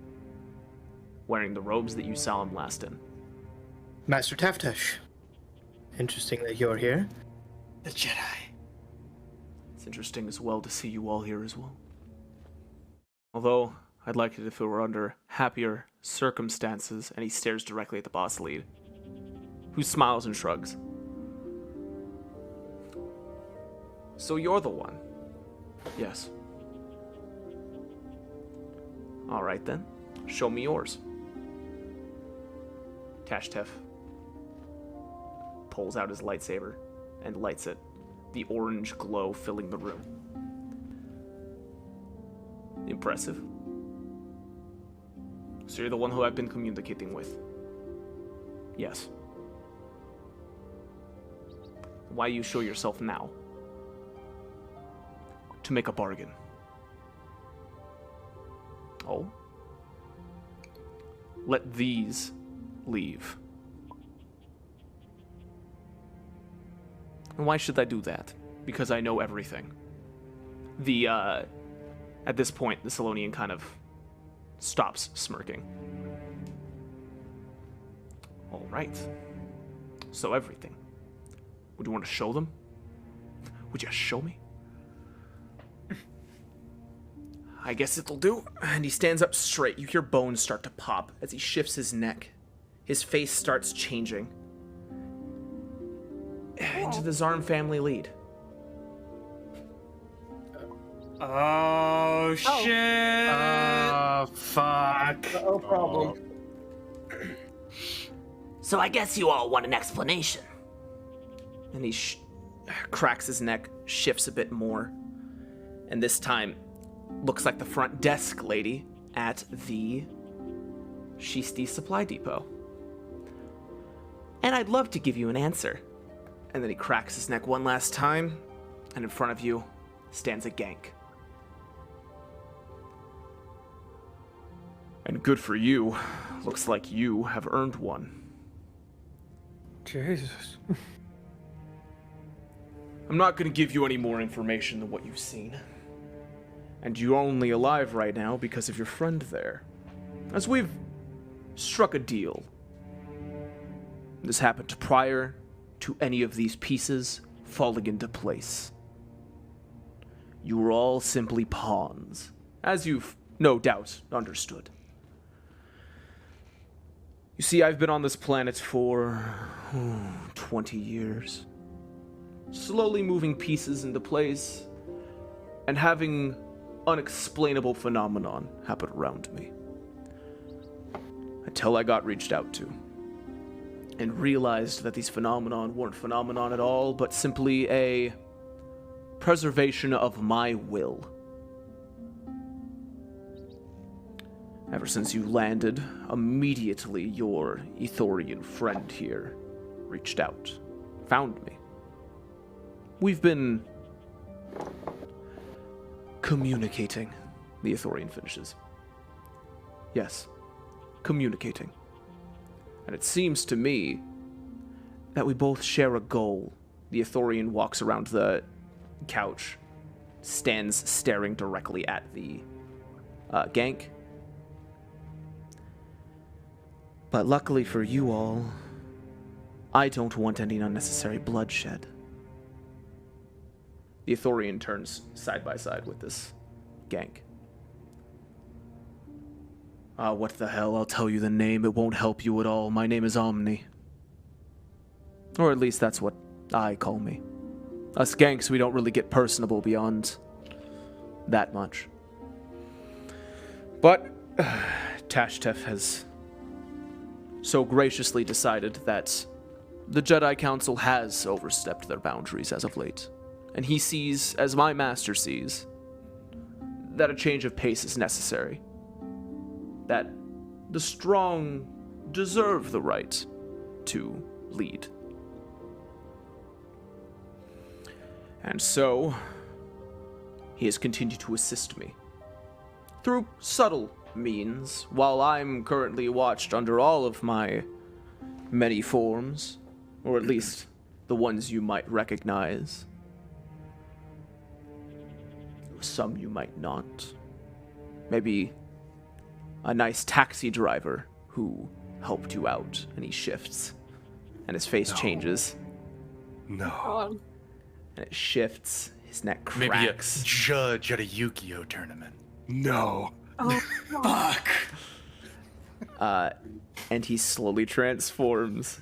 wearing the robes that you saw him last in. Master Taftesh. Interesting that you're here. The Jedi. It's interesting as well to see you all here as well. Although, I'd like it if it were under happier circumstances, and he stares directly at the boss lead, who smiles and shrugs. So you're the one. Yes. All right then. Show me yours. Tashtef pulls out his lightsaber and lights it, the orange glow filling the room. Impressive. So you're the one who I've been communicating with? Yes. Why you show yourself now? To make a bargain. Oh? Let these leave. And why should I do that? Because I know everything. At this point, the Salonian kind of stops smirking. All right. So everything. Would you want to show them? Would you show me? I guess it'll do. And he stands up straight. You hear bones start to pop as he shifts his neck. His face starts changing. Into the Zarm family lead. Oh shit! Fuck. No problem. So I guess you all want an explanation. And he cracks his neck, shifts a bit more. And this time, looks like the front desk lady at the Shisti Supply Depot. And I'd love to give you an answer. And then he cracks his neck one last time, and in front of you stands a gank. And good for you. Looks like you have earned one. Jesus. I'm not going to give you any more information than what you've seen. And you're only alive right now because of your friend there. As we've struck a deal. This happened prior to any of these pieces falling into place. You were all simply pawns, as you've no doubt understood. You see, I've been on this planet for 20 years. Slowly moving pieces into place and having unexplainable phenomenon happen around me. Until I got reached out to and realized that these phenomenon weren't phenomenon at all, but simply a preservation of my will. Ever since you landed, immediately your Ithorian friend here reached out, found me. We've been communicating, the Ithorian finishes. Yes, communicating. And it seems to me that we both share a goal. The Ithorian walks around the couch, stands staring directly at the gank. But luckily for you all, I don't want any unnecessary bloodshed. The Ithorian turns side by side with this gank. What the hell? I'll tell you the name. It won't help you at all. My name is Omni. Or at least that's what I call me. Us ganks, we don't really get personable beyond that much. But Tashtef has so graciously decided that the Jedi Council has overstepped their boundaries as of late. And he sees, as my master sees, that a change of pace is necessary. That the strong deserve the right to lead. And so, he has continued to assist me. Through subtle means, while I'm currently watched under all of my many forms, or at least the ones you might recognize. Some you might not. Maybe a nice taxi driver who helped you out, and he shifts, and his face changes, No. and it shifts, his neck Maybe a cracks. judge at a Yu-Gi-Oh tournament. No. Oh, Fuck. And he slowly transforms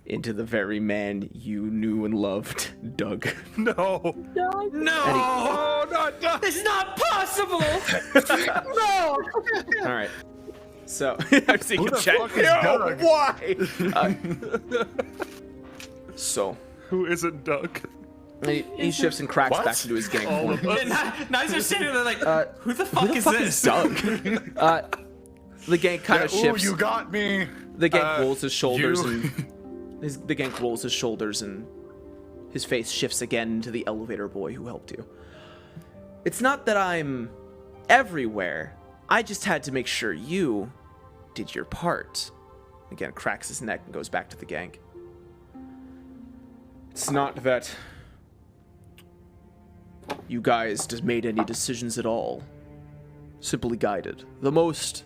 into the very man you knew and loved, Doug. No. No, not Doug. it's not possible. No. All right. So I'm seeing Who a the chat. fuck is No, Doug? why? So Who isn't Doug? he shifts and cracks What? back into his gang All form. of us. And Nice are sitting there like, who the fuck Who the is fuck this? is Doug? The gank kind of Ooh, shifts. you got me. The gank rolls his shoulders you- and the gank rolls his shoulders and his face shifts again into the elevator boy who helped you. It's not that I'm everywhere. I just had to make sure you did your part. Again, cracks his neck and goes back to the gank. It's not that you guys just made any decisions at all. Simply guided. The most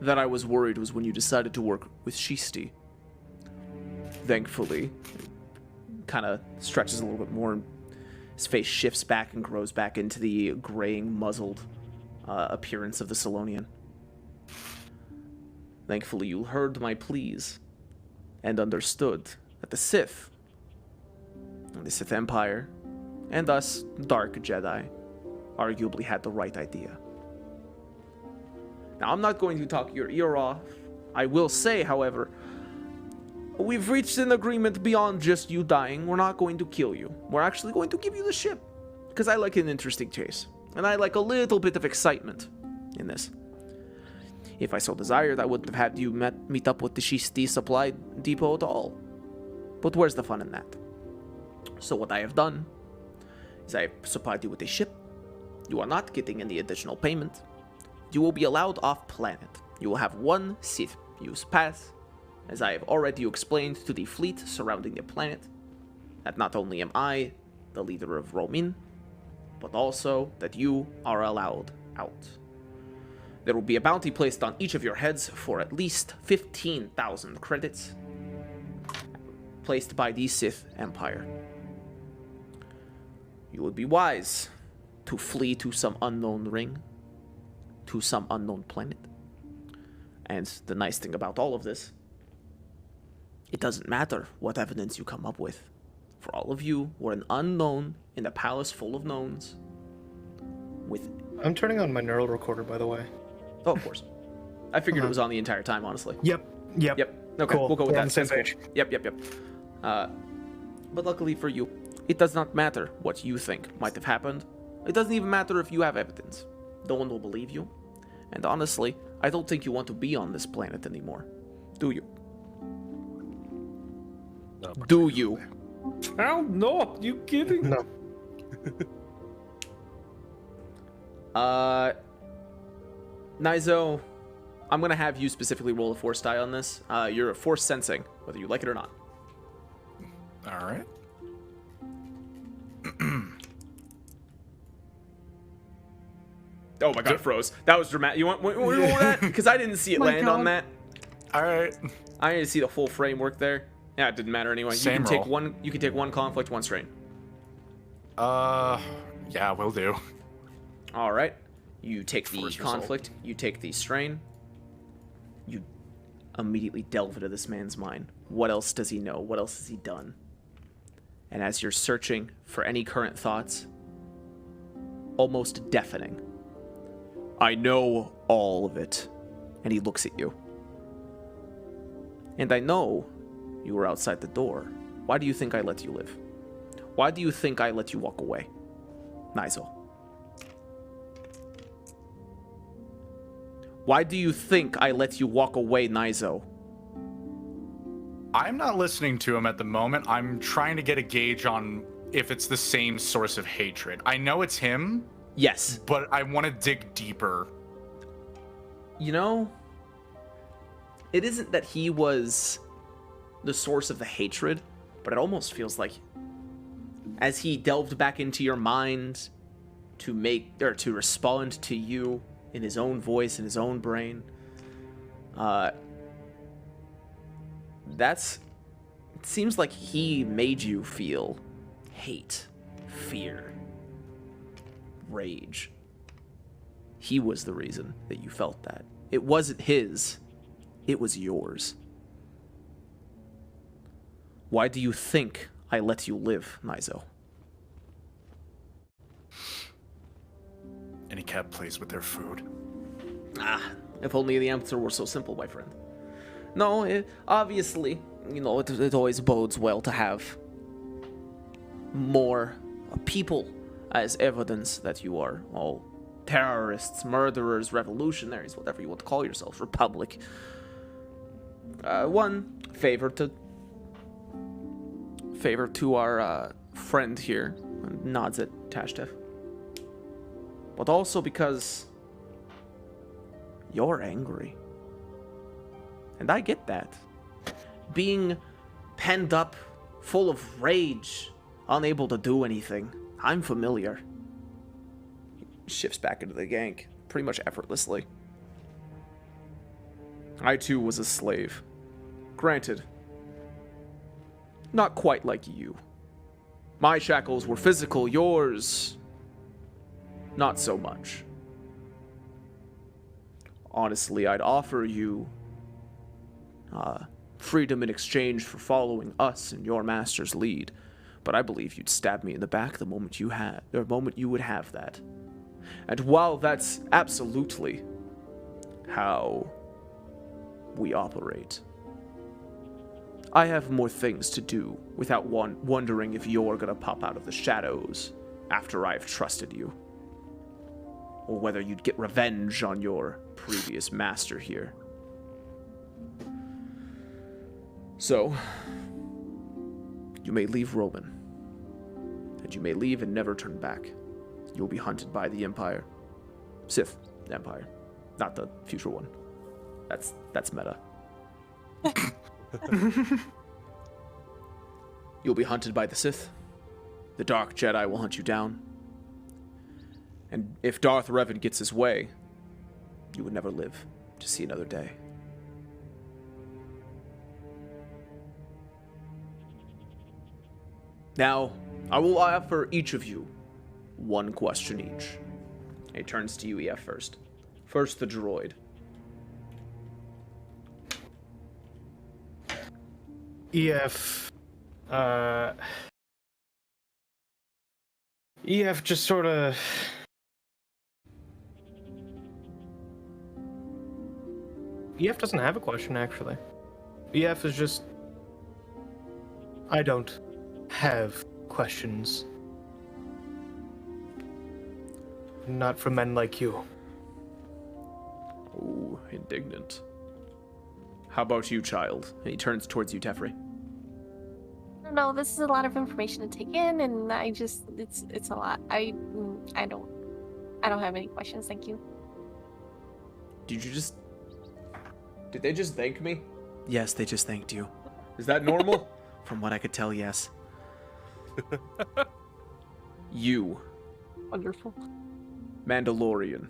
that I was worried was when you decided to work with Shisti. Thankfully, kind of stretches a little bit more. His face shifts back and grows back into the graying, muzzled appearance of the Salonian. Thankfully, you heard my pleas and understood that the Sith, the Sith Empire, and us, Dark Jedi, arguably had the right idea. Now, I'm not going to talk your ear off. I will say, however, we've reached an agreement beyond just you dying. We're not going to kill you. We're actually going to give you the ship. Because I like an interesting chase. And I like a little bit of excitement in this. If I so desired, I wouldn't have had you meet up with the Shisti supply depot at all. But where's the fun in that? So what I have done is I have supplied you with a ship. You are not getting any additional payment. You will be allowed off planet. You will have one Sith use pass, as I have already explained to the fleet surrounding the planet, that not only am I the leader of Romin, but also that you are allowed out. There will be a bounty placed on each of your heads for at least 15,000 credits, placed by the Sith Empire. You would be wise to flee to some unknown ring, to some unknown planet. And the nice thing about all of this, it doesn't matter what evidence you come up with. For all of you were an unknown in a palace full of knowns. With I'm turning on my neural recorder, by the way. oh, of course, I figured it was on the entire time. Honestly. Yep. Yep. Okay, Cool. we'll go with We're that. on the same That's cool. page. Yep. But luckily for you, it does not matter what you think might have happened. It doesn't even matter if you have evidence. No one will believe you. And honestly, I don't think you want to be on this planet anymore. Do you? Do you? Hell no, are you kidding? No. Nizo, I'm gonna have you specifically roll a force die on this. You're a force sensing, whether you like it or not. All right. Oh my god, it froze. That was dramatic. You want roll that? Because I didn't see it land on that. All right. I didn't see the full framework there. Yeah, it didn't matter anyway. Same you can roll. take one. You can take one conflict, one strain. Yeah, will do. All right. You take the Force conflict. You take the strain. You immediately delve into this man's mind. What else does he know? What else has he done? And as you're searching for any current thoughts, almost deafening, I know all of it. And he looks at you. And I know you were outside the door. Why do you think I let you live? Why do you think I let you walk away, Nizel? Why do you think I let you walk away, Nizo? I'm not listening to him at the moment. I'm trying to get a gauge on if it's the same source of hatred. I know it's him, Yes. but I want to dig deeper. You know, it isn't that he was the source of the hatred, but it almost feels like as he delved back into your mind to respond to you in his own voice, in his own brain, it seems like he made you feel hate, fear, rage. He was the reason that you felt that. It wasn't his, it was yours. Why do you think I let you live, Nizo? Any cat plays with their food. If only the answer were so simple, my friend. No, obviously, it always bodes well to have more people as evidence that you are all terrorists, murderers, revolutionaries, whatever you want to call yourselves, Republic. One favor to our friend here, nods at Tashtev. But also because you're angry. And I get that. Being penned up, full of rage, unable to do anything. I'm familiar. He shifts back into the gank, pretty much effortlessly. I too was a slave. Granted, not quite like you. My shackles were physical, yours, not so much. Honestly, I'd offer you freedom in exchange for following us in your master's lead, but I believe you'd stab me in the back the moment you would have that. And while that's absolutely how we operate, I have more things to do without wondering if you're gonna pop out of the shadows after I've trusted you, or whether you'd get revenge on your previous master here. So, you may leave Roman, and you may leave and never turn back. You'll be hunted by the Empire. Sith Empire, not the future one. That's meta. You'll be hunted by the Sith. The Dark Jedi will hunt you down. And if Darth Revan gets his way, you would never live to see another day. Now, I will offer each of you one question each. He turns to you, EF, first. First, the droid. EF just sort of EF doesn't have a question, actually. EF is just, I don't have questions. Not from men like you. Ooh, indignant. How about you, child? And he turns towards you, Tefri. No, this is a lot of information to take in, and it's a lot. I don't have any questions, thank you. Did they just thank me? Yes, they just thanked you. Is that normal? From what I could tell, yes. You, Wonderful. Mandalorian.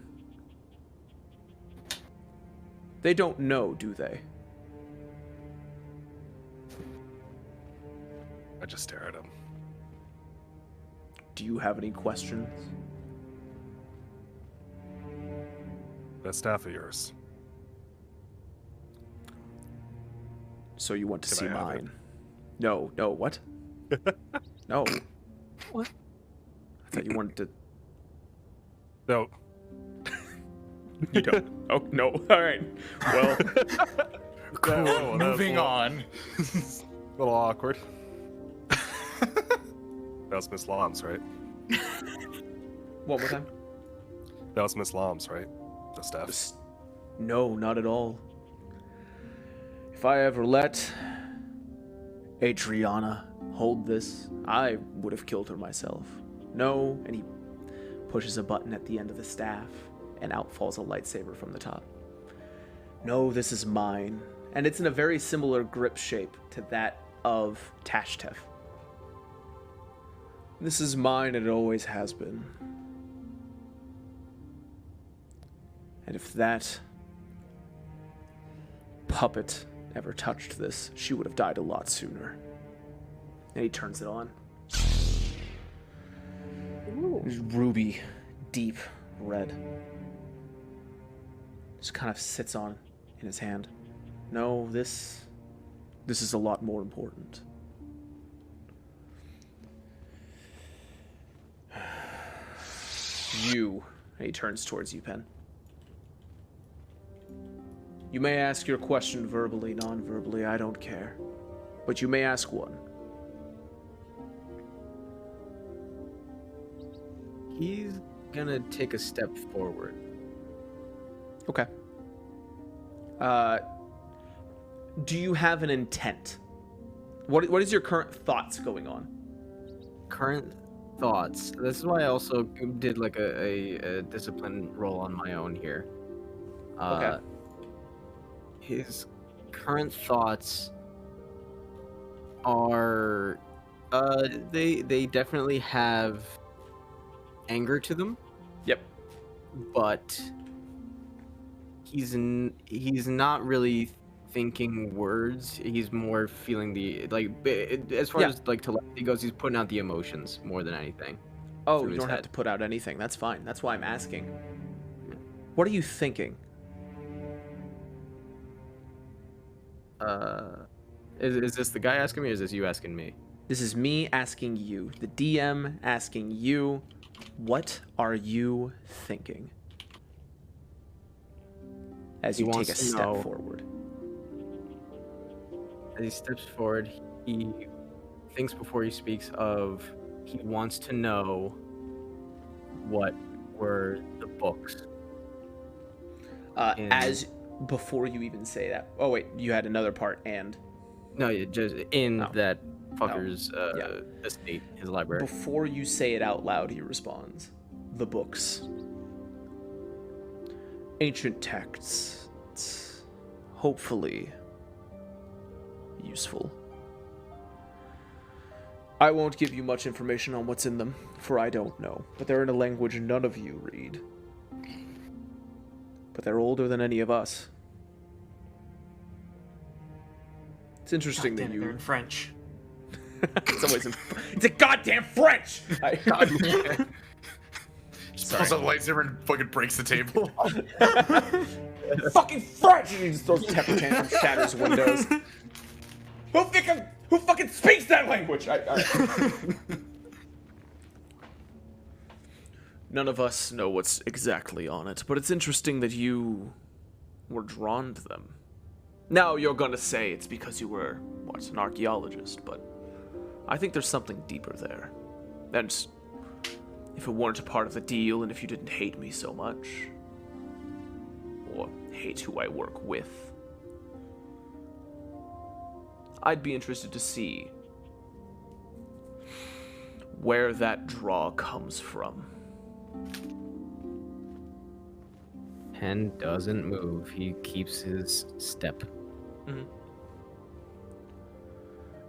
They don't know, do they? I just stare at him. Do you have any questions? That staff of yours. So you want to Can see I have mine? No, what? No. What? I thought you wanted to. No. You don't. Oh, no. All right. Well, Cool. Moving on. A little awkward. That was Miss Lom's, right? one more time. That was Miss Lom's, right? The staff. No, not at all. If I ever let Adriana hold this, I would have killed her myself. No, and he pushes a button at the end of the staff, and out falls a lightsaber from the top. No, this is mine, and it's in a very similar grip shape to that of Tashtev. This is mine, and it always has been. And if that puppet ever touched this, she would have died a lot sooner. And he turns it on. It's ruby, deep red. Just kind of sits on in his hand. No, this is a lot more important. You, and he turns towards you, Pen. You may ask your question verbally, non-verbally, I don't care. But you may ask one. He's gonna take a step forward. Okay. Do you have an intent? What is your current thoughts going on? Current thoughts. This is why I also did like a discipline roll on my own here. Okay. His current thoughts are they definitely have anger to them. Yep. But he's not really thinking words. He's more feeling the as far as like telepathy goes, he's putting out the emotions more than anything. Oh, through you his don't have head. to put out anything. That's fine. That's why I'm asking. What are you thinking? Is this the guy asking me, or is this you asking me? This is me asking you, the DM asking you, what are you thinking? As He you take wants a to step know- forward. As he steps forward, he thinks before he speaks of he wants to know what were the books. As before you even say that. Oh wait, you had another part and No, just in No. that fucker's Yeah. estate, his library. before you say it out loud, he responds, the books. Ancient texts. Hopefully useful. I won't give you much information on what's in them, for I don't know, but they're in a language none of you read. But they're older than any of us. It's interesting that They're you... in French. It's always in... It's a goddamn French! Just pulls out a lightsaber and fucking breaks the table. Fucking French! And he just throws temper tantrum, shatters windows. Who fucking speaks that language? None of us know what's exactly on it, but it's interesting that you were drawn to them. Now you're gonna say it's because you were, what, an archaeologist, but I think there's something deeper there. And if it weren't a part of the deal, and if you didn't hate me so much, or hate who I work with, I'd be interested to see where that draw comes from. Pen doesn't move. He keeps his step. Mm-hmm.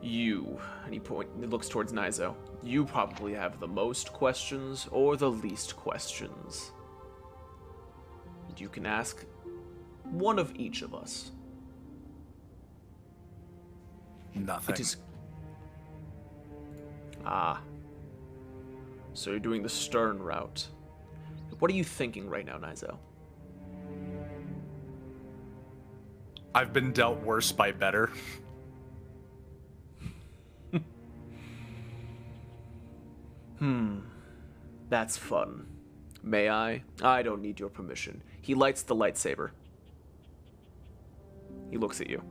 You, and he looks towards Nizo. You probably have the most questions or the least questions. And you can ask one of each of us. Nothing. It is... Ah. So you're doing the stern route. What are you thinking right now, Nizo? I've been dealt worse by better. That's fun. May I? I don't need your permission. He lights the lightsaber. He looks at you.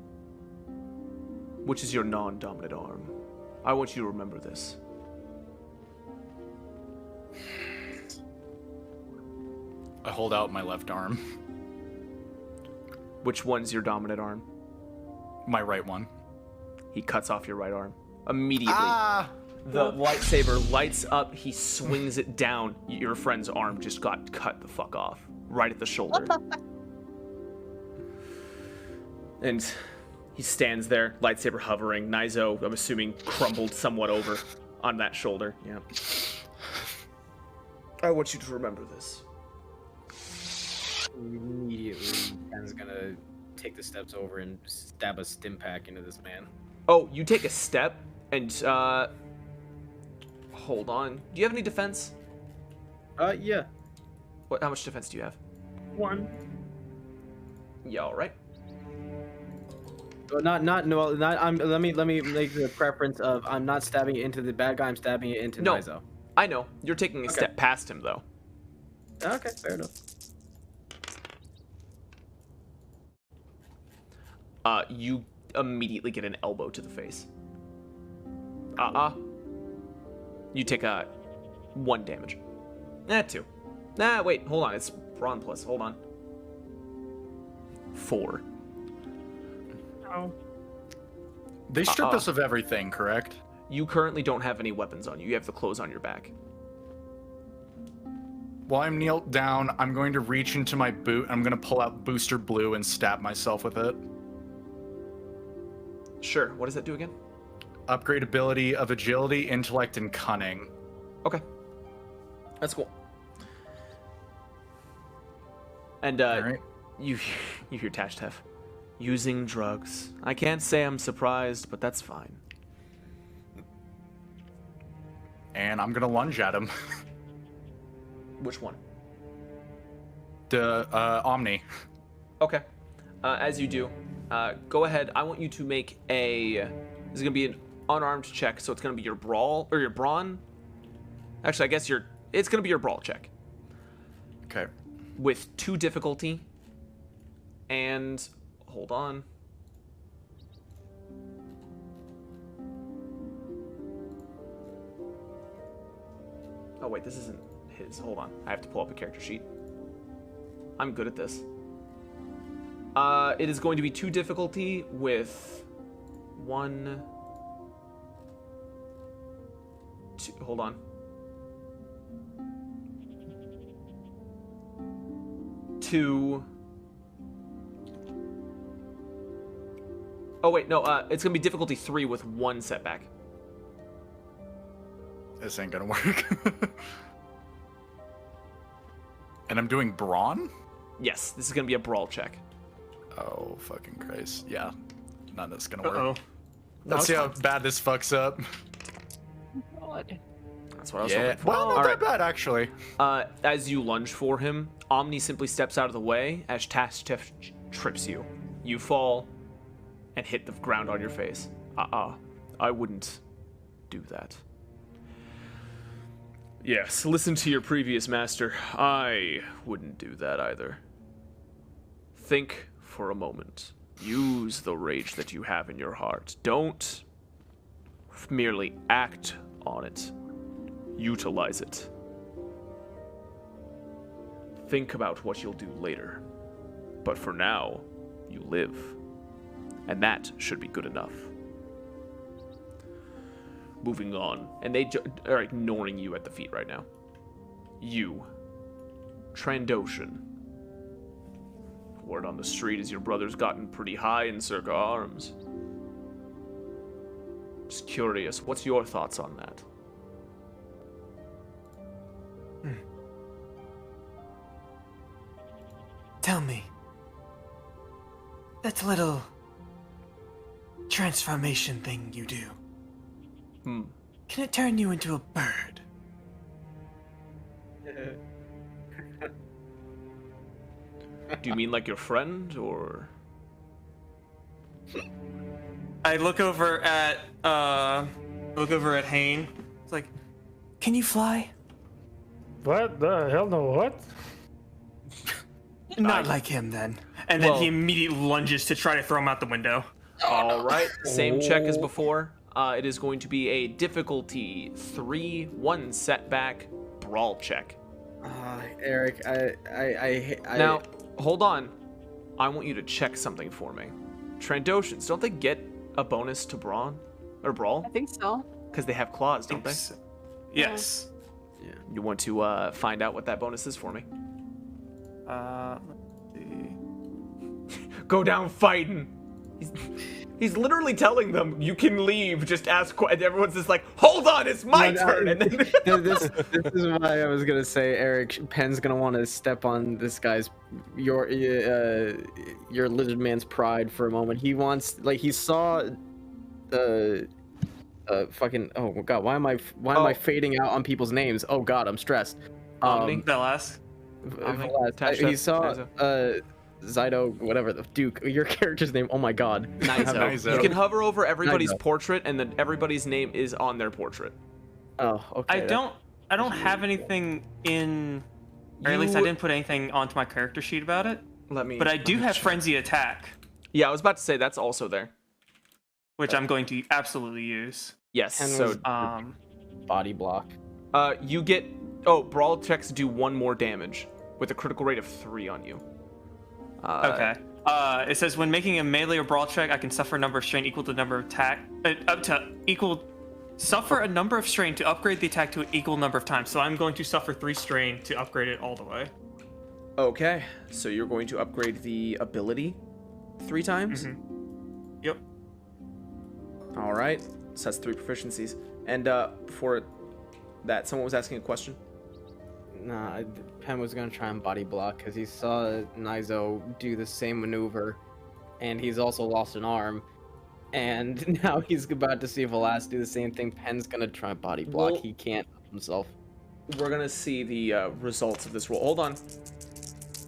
Which is your non-dominant arm? I want you to remember this. I hold out my left arm. Which one's your dominant arm? My right one. He cuts off your right arm. Immediately. Ah! The lightsaber lights up. He swings it down. Your friend's arm just got cut the fuck off. Right at the shoulder. And he stands there, lightsaber hovering. Nizo, I'm assuming, crumbled somewhat over on that shoulder. Yeah. I want you to remember this. Immediately, Pen's gonna take the steps over and stab a stim pack into this man. Oh, you take a step and, hold on. Do you have any defense? Yeah. How much defense do you have? 1. Yeah, all right. Well, let me make the preference of I'm not stabbing it into the bad guy. I'm stabbing it into No. Nizo. I know. You're taking a step past him, though. Okay, fair enough. You immediately get an elbow to the face. You take 1 damage. 2. Wait, hold on. It's brawn plus. Hold on. 4. Oh. They stripped us of everything, correct? You currently don't have any weapons on you. You have the clothes on your back. While I'm kneeled down, I'm going to reach into my boot. I'm going to pull out Booster Blue and stab myself with it. Sure. What does that do again? Upgrade ability of agility, intellect, and cunning. Okay. That's cool. And All right. you hear Tashtef. Using drugs. I can't say I'm surprised, but that's fine. And I'm going to lunge at him. Which one? The Omni. Okay. As you do, go ahead. I want you to make a... This is going to be an unarmed check, so it's going to be your brawl, or your brawn. Actually, I guess it's going to be your brawl check. Okay. With 2 difficulty. And... Hold on. Oh, wait, this isn't his. Hold on. I have to pull up a character sheet. I'm good at this. It is going to be 2 difficulty with 1... 2... Hold on. 2... Oh, wait, no, it's going to be difficulty 3 with 1 setback. This ain't gonna work. And I'm doing brawn? Yes, this is going to be a brawl check. Oh, fucking Christ. Yeah. None of this gonna work. Uh-oh. Let's see how bad this fucks up. God. That's what I was Yeah. hoping for. Well, not All that right. bad, actually. As you lunge for him, Omni simply steps out of the way as Tashtef trips you. You fall and hit the ground on your face. I wouldn't do that. Yes, listen to your previous master. I wouldn't do that either. Think for a moment. Use the rage that you have in your heart. Don't merely act on it. Utilize it. Think about what you'll do later. But for now, you live. And that should be good enough. Moving on. And they are ignoring you at the feet right now. You. Trandoshan. Word on the street is your brother's gotten pretty high in Circa Arms. Just curious, what's your thoughts on that? Tell me. That little transformation thing you do. Can it turn you into a bird? Do you mean like your friend, or? I look over at Hayne. It's like, can you fly? What the hell? No, what? Not like him then. And then Well- he immediately lunges to try to throw him out the window. All right, same check as before. It is going to be a difficulty 3, 1 setback brawl check. Eric, Now, hold on. I want you to check something for me. Trandoshans, don't they get a bonus to brawn or brawl? I think so. Because they have claws, don't they? Yes. You want to find out what that bonus is for me? Let's see. Go down fighting. He's literally telling them you can leave. Just ask. And everyone's just like, hold on, it's my turn. And then this is why I was gonna say, Eric, Penn's gonna want to step on this guy's your lizard man's pride for a moment. He wants, like, he saw the fucking, oh god, why am I fading out on people's names? Oh god, I'm stressed. Velas. He saw Zydo, whatever the Duke, your character's name. Oh my god. Nizo. You can hover over everybody's Nizo. portrait, and then everybody's name is on their portrait. Oh, okay. I don't have anything in Or at least I didn't put anything onto my character sheet about it. Let me. But I do let me have check. Frenzy Attack, Yeah, I was about to say that's also there. which I'm going to absolutely use. Yes. Ken So was- Body block. you get. Oh, brawl checks do 1 more damage with a critical rate of 3 on you. Okay. It says when making a melee or brawl check, I can suffer a number of strain equal to the number of attack suffer a number of strain to upgrade the attack to an equal number of times. So I'm going to suffer 3 strain to upgrade it all the way. Okay, so you're going to upgrade the ability 3 times. Yep. All right, so that's 3 proficiencies. And before that, someone was asking a question. Nah, Pen was gonna try and body block because he saw Nizo do the same maneuver, and he's also lost an arm. And now he's about to see Velas do the same thing. Pen's gonna try and body block. Well- He can't help himself. We're gonna see the results of this roll. Hold on.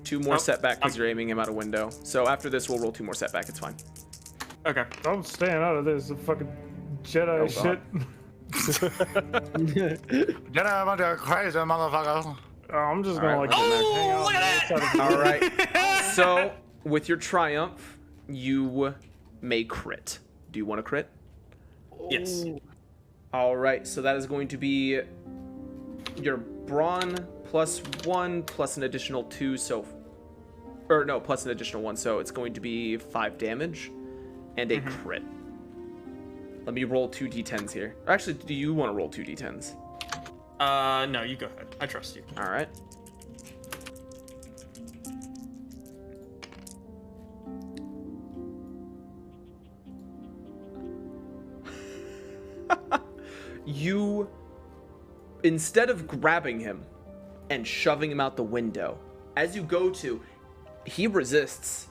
2 more setback because you're aiming him out a window. So after this, we'll roll 2 more setback. It's fine. Okay. I'm staying out of this. The fucking Jedi shit. Crazy motherfucker. Oh, I'm just gonna Alright, hang out. look at on the outside of the All right. So with your triumph, you may crit. Do you want to crit? Yes. All right. So that is going to be your brawn +1 plus an additional 2. So, or no, plus an additional 1. So it's going to be 5 damage and a crit. Let me roll 2 d10s here. Or actually, do you want to roll 2 d10s? No, you go ahead. I trust you. All right. You, instead of grabbing him and shoving him out the window, as you go to, he resists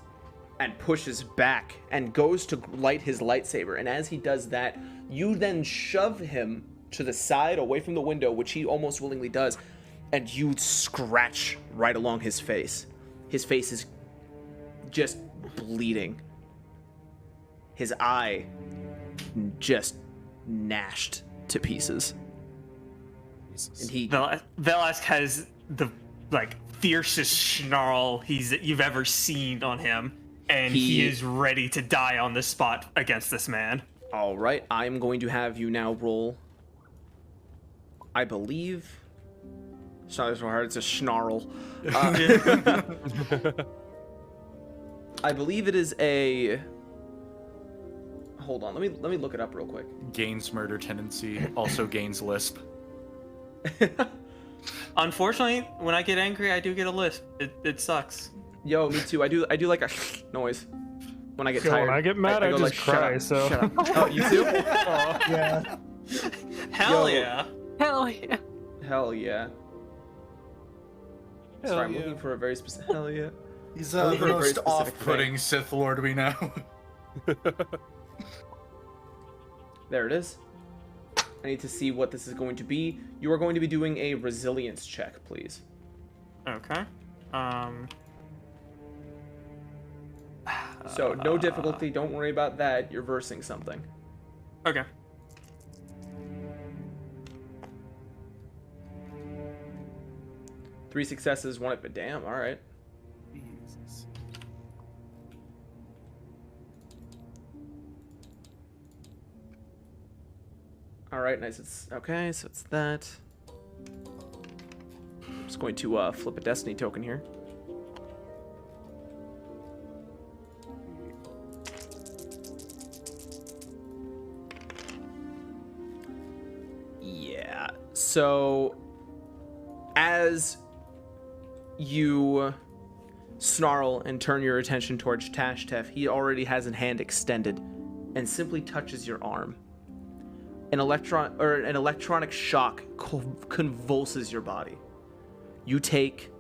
and pushes back and goes to light his lightsaber. And as he does that, you then shove him to the side away from the window, which he almost willingly does, and you scratch right along his face. His face is just bleeding. His eye just gnashed to pieces. And he Velasquez has the fiercest snarl you've ever seen on him, and he is ready to die on the spot against this man. All right, I'm going to have you now roll. I believe. It's not so hard. It's a snarl. I believe it is a. Hold on. Let me look it up real quick. Gains murder tendency, also gains lisp. Unfortunately, when I get angry, I do get a lisp. It sucks. Yo, me too. I do like a noise when I get So tired. when I get mad, I go just "Shut cry, up, so- shut up." Oh, you too? Yeah. Hell Yo. yeah. Hell yeah. Hell yeah. Sorry, I'm looking for a very specific. Hell yeah. He's I'm the looking for a very most specific off-putting thing. Sith Lord we know. There it is. I need to see what this is going to be. You are going to be doing a resilience check, please. Okay. So no difficulty. Don't worry about that. You're versing something. Okay. Three successes, 1 but damn. All right. All right, nice. It's okay. So it's that. I'm just going to flip a destiny token here. Yeah. So as you snarl and turn your attention towards Tashtef, he already has a hand extended and simply touches your arm. An electronic shock convulses your body. You take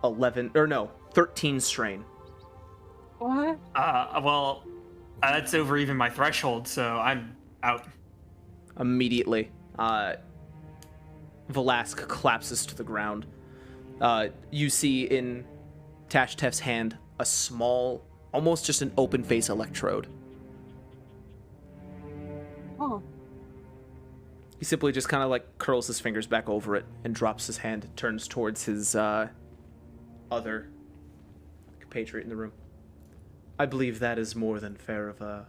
13 strain. What? Well, that's over even my threshold, so I'm out. Immediately, Velasque collapses to the ground. You see in Tashtef's hand a small, almost just an open face electrode. Oh. He simply just kind of like curls his fingers back over it and drops his hand, turns towards his other compatriot in the room. I believe that is more than fair of a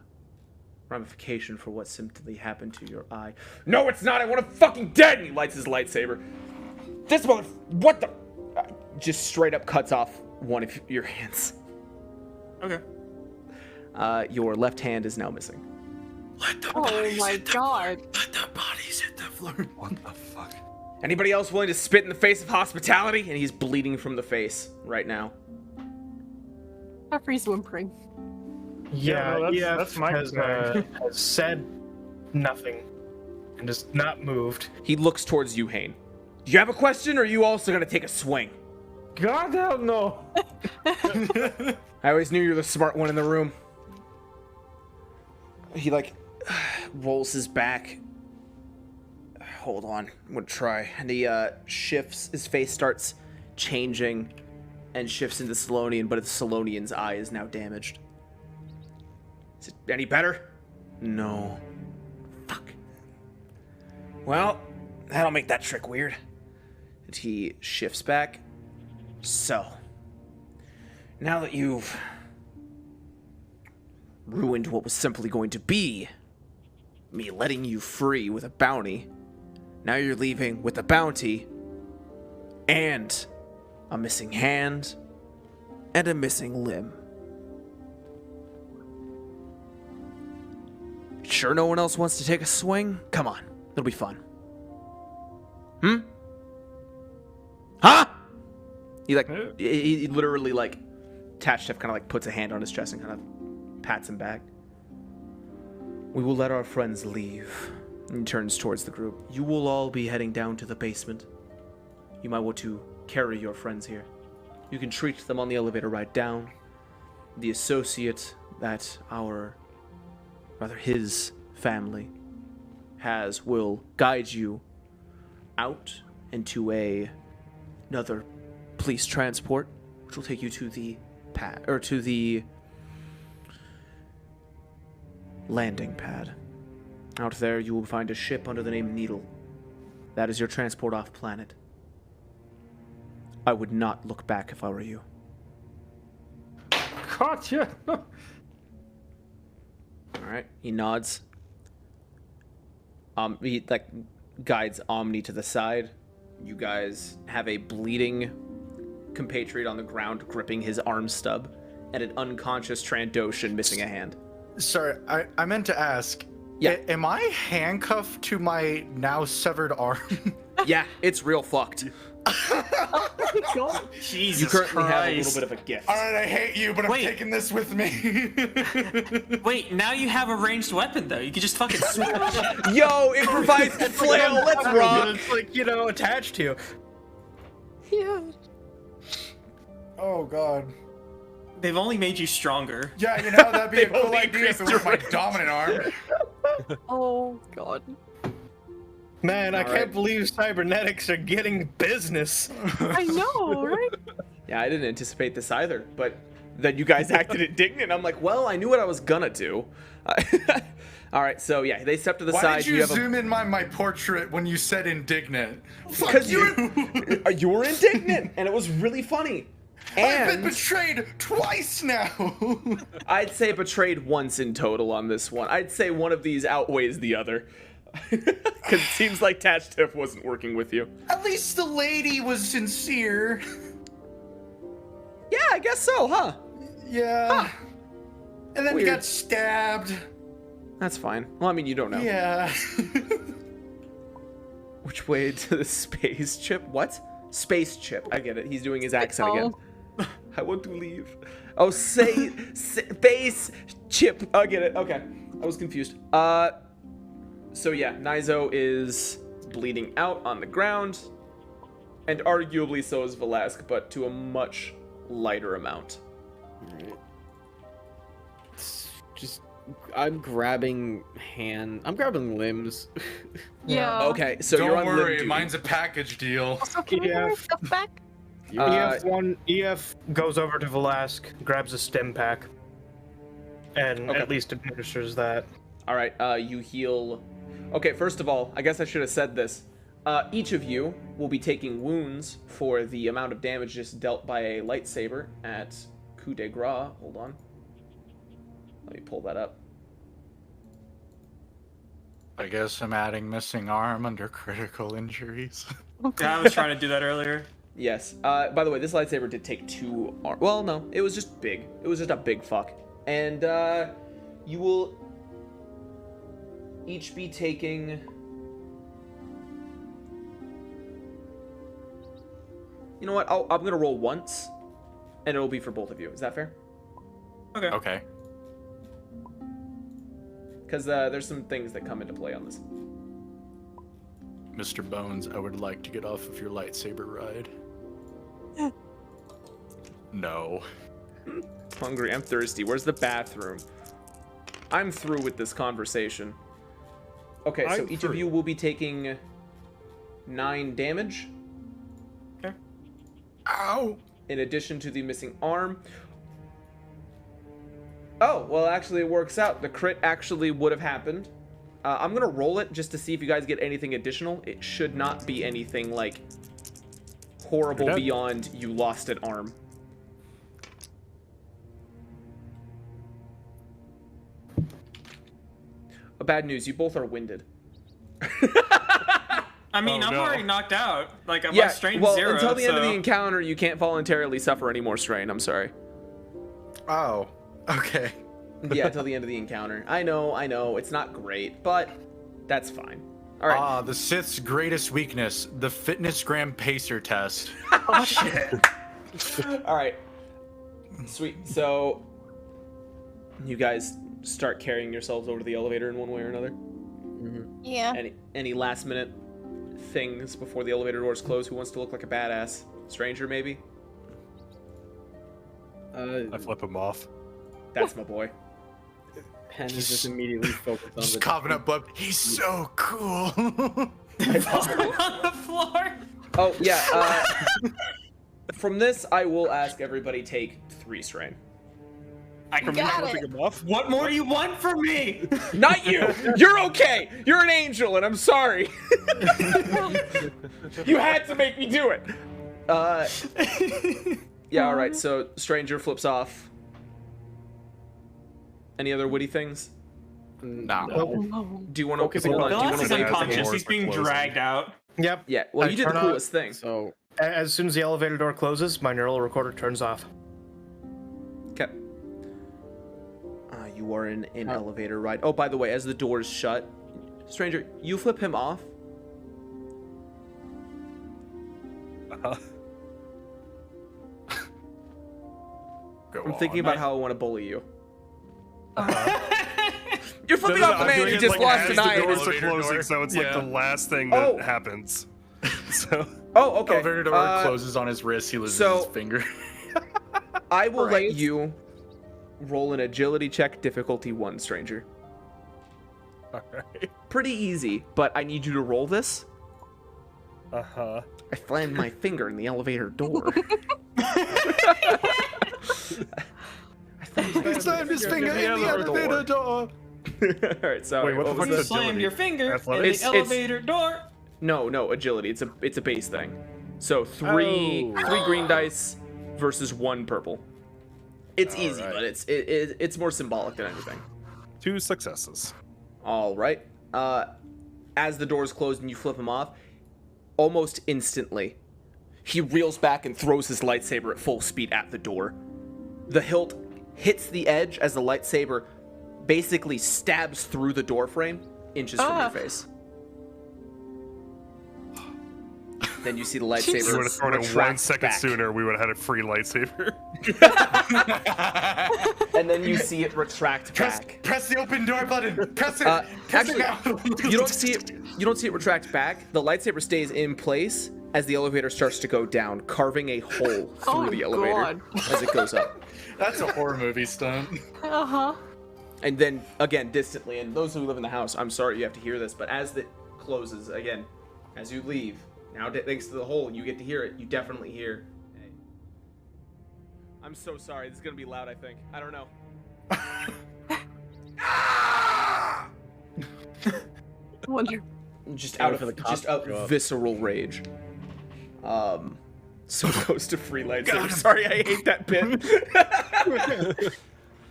ramification for what simply happened to your eye. No, it's not! I want to fucking dead! And he lights his lightsaber. This mother... What the... just straight up cuts off one of your hands. Okay. Your left hand is now missing. Let the Oh bodies my hit the god. floor. Let the bodies hit the floor. What the fuck? Anybody else willing to spit in the face of hospitality? And he's bleeding from the face right now. Jeffrey's whimpering. Yeah, no, EF that's my has said nothing and has not moved. He looks towards you, Hane. Do you have a question, or are you also gonna take a swing? God hell no. I always knew you were the smart one in the room. He like rolls his back. Hold on, I'm gonna try. And he shifts. His face starts changing and shifts into Salonian, but the Salonian's eye is now damaged. Is it any better? No. Fuck. Well, that'll make that trick weird. And he shifts back. So, now that you've ruined what was simply going to be me letting you free with a bounty, now you're leaving with a bounty and a missing hand and a missing limb. Sure no one else wants to take a swing? Come on, it'll be fun. Huh? He like, he literally like, Tatchef kind of like puts a hand on his chest and kind of pats him back. We will let our friends leave. And he turns towards the group. You will all be heading down to the basement. You might want to carry your friends here. You can treat them on the elevator ride down. The associate that his family has will guide you out into another police transport, which will take you to the landing pad. Out there, you will find a ship under the name Needle. That is your transport off planet. I would not look back if I were you. Gotcha. All right, he nods. He like guides Omni to the side. You guys have a bleeding compatriot on the ground gripping his arm stub, and an unconscious Trandoshan missing a hand. Sorry, I meant to ask. Yeah. Am I handcuffed to my now severed arm? Yeah, it's real fucked. Jesus You currently have a Christ. little bit of a gift. All right, I hate you, but I'm Wait. taking this with me. Wait, now you have a ranged weapon though. You can just fucking switch. Yo, improvised flail, let's rock! It's like, you know, attached to you. Yeah. Oh god. They've only made you stronger. Yeah, you know that'd be a They've cool only idea if it increased was my your dominant arm. Oh god. Man, I All can't right. believe cybernetics are getting business. I know, right? Yeah, I didn't anticipate this either, but then you guys acted indignant. I'm like, well, I knew what I was gonna do. All right, so yeah, they step to the Why side. did you have zoom in my portrait when you said indignant? Fuck because you. you were indignant, and it was really funny. I've been And betrayed twice now. I'd say betrayed once in total on this one. I'd say one of these outweighs the other. Because it seems like Tatchef wasn't working with you. At least the lady was sincere. Yeah, I guess so, huh? Yeah. And then Weird. got stabbed. That's fine. Well, I mean, you don't know. Yeah. Which way to the space chip? What? Space chip. I get it. He's doing his accent again. I want to leave. Oh, space chip. I get it. Okay. I was confused. So yeah, Nizo is bleeding out on the ground, and arguably so is Velasque, but to a much lighter amount. I'm grabbing limbs. Yeah. Okay, so you're on Don't limb worry, duty. mine's a package deal. Also, can we bring our stuff back? EF goes over to Velasque, grabs a stim pack, and Okay. at least administers that. All right, you heal. Okay, first of all, I guess I should have said this. Each of you will be taking wounds for the amount of damage just dealt by a lightsaber at coup de grace. Hold on. Let me pull that up. I guess I'm adding missing arm under critical injuries. Yeah, I was trying to do that earlier. Yes. By the way, this lightsaber did take 2 arm. Well, no, it was just big. It was just a big fuck. And you will each be taking... You know what? I'm going to roll once, and it'll be for both of you. Is that fair? Okay. Okay. Because there's some things that come into play on this. Mr. Bones, I would like to get off of your lightsaber ride. No. Hungry, I'm thirsty. Where's the bathroom? I'm through with this conversation. Okay, so each of you will be taking 9 damage. Okay. Ow! In addition to the missing arm. Oh, well, actually, it works out. The crit actually would have happened. I'm going to roll it just to see if you guys get anything additional. It should not be anything, like, horrible beyond you lost an arm. Bad news, you both are winded. I mean, Oh, I'm no. already knocked out. Like, my Yeah, strain's well, 0. until the end of so- the encounter, you can't voluntarily suffer any more strain. I'm sorry. Oh. Okay. Yeah, until the end of the encounter. I know, it's not great, but that's fine. All right. The Sith's greatest weakness, the fitness gram pacer test. Oh, shit. All right. Sweet. So, you guys start carrying yourselves over to the elevator in one way or another? Yeah. Any last minute things before the elevator doors close? Who wants to look like a badass? Stranger, maybe? I flip him off. That's my boy. Pen is just immediately focused on Just the coughing up blood. He's so cool. On the floor. Oh, yeah. From this, I will ask everybody take 3 strain. I You got it. Him off? What more do you want from me? Not you! You're okay! You're an angel, and I'm sorry! You had to make me do it! Yeah, alright, so Stranger flips off. Any other witty things? Nah. Do you want to Focusing hold on- on? Do you Glass want is to say- unconscious. He's being Closing. dragged out. Yep. Yeah, well, I you did the turn on- coolest thing. So As soon as the elevator door closes, my neural recorder turns off. Okay. You are in an elevator ride. Oh, by the way, as the doors shut, Stranger, you flip him off. Uh-huh. Go I'm thinking on. about how I want to bully you. You're flipping No, off the I'm man doing you it, just like, lost as an the eye. doors are Elevator closing, door. so it's like Yeah. the last thing that Oh. happens. So Oh, okay. Elevator door closes on his wrist. He loses so- his finger. I will Right. let you roll an agility check, difficulty 1, Stranger. alright. Pretty easy, but I need you to roll this. Uh-huh. I slammed my finger in the elevator door. He slammed his finger in the elevator door. Alright, so Wait, what the was fuck You is slammed agility? your finger Athletics? in the elevator door. No, agility. It's a base thing. So three green dice versus 1 purple. It's easy, Alright. but it's more symbolic than anything. 2 successes. All right. As the doors close and you flip him off, almost instantly, he reels back and throws his lightsaber at full speed at the door. The hilt hits the edge as the lightsaber basically stabs through the door frame, inches from your face. Then you see the lightsaber If you would have thrown it 1 retract second back. sooner, we would have had a free lightsaber. And then you see it retract back. Press the open door button. Press it. Actually, you don't see it. You don't see it retract back. The lightsaber stays in place as the elevator starts to go down, carving a hole through Oh the my elevator God. as it goes up. That's a horror movie stunt. Uh huh. And then again, distantly, and those who live in the house, I'm sorry you have to hear this, but as it closes again, as you leave, now thanks to the hole, you get to hear it. You definitely hear. Hey. I'm so sorry. This is gonna be loud. I think. I don't know. Wonder. Just Yeah, out for the of cops just to out go up. visceral rage. So close to free lightsaber. Sorry, I hate that bit.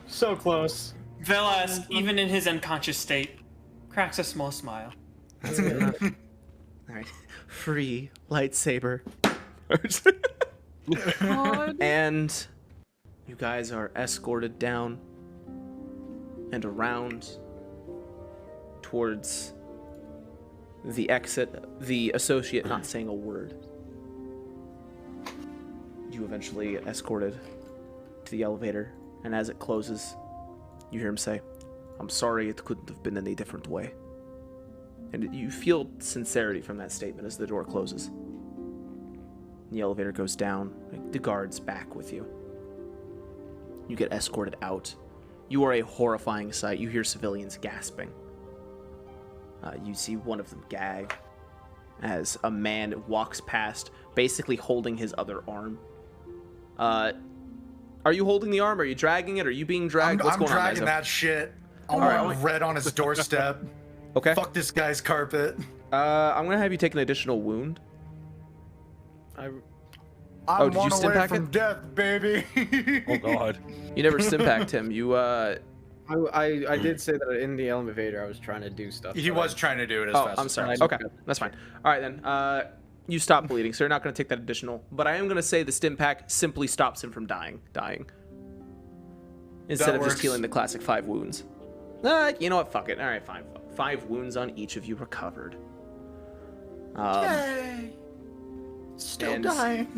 So close. Velas, even in his unconscious state, cracks a small smile. That's good enough. All right, free lightsaber. God. And you guys are escorted down and around towards the exit. The associate not saying a word. You eventually escorted to the elevator, and as it closes, you hear him say, "I'm sorry, it couldn't have been any different way." And you feel sincerity from that statement as the door closes. The elevator goes down. The guard's back with you. You get escorted out. You are a horrifying sight. You hear civilians gasping. You see one of them gag as a man walks past, basically holding his other arm. Are you holding the arm? Are you dragging it? Are you being dragged? What's I'm going on, dragging Nizo? that shit. I Alright. want red on his doorstep. Okay. Fuck this guy's carpet. I'm gonna have you take an additional wound. I'm did you one stim away pack from it? death, baby. Oh god. You never stimpacked him. You I did say that in the elevator I was trying to do stuff. He but was trying to do it as Oh, fast I'm as sorry. possible. Okay, that's fine. All right then. You stop bleeding, so you're not going to take that additional. But I am going to say the stim pack simply stops him from dying. Instead That of just works. healing the classic 5 wounds. You know what? Fuck it. All right, fine. 5 wounds on each of you recovered. Yay! Still dying.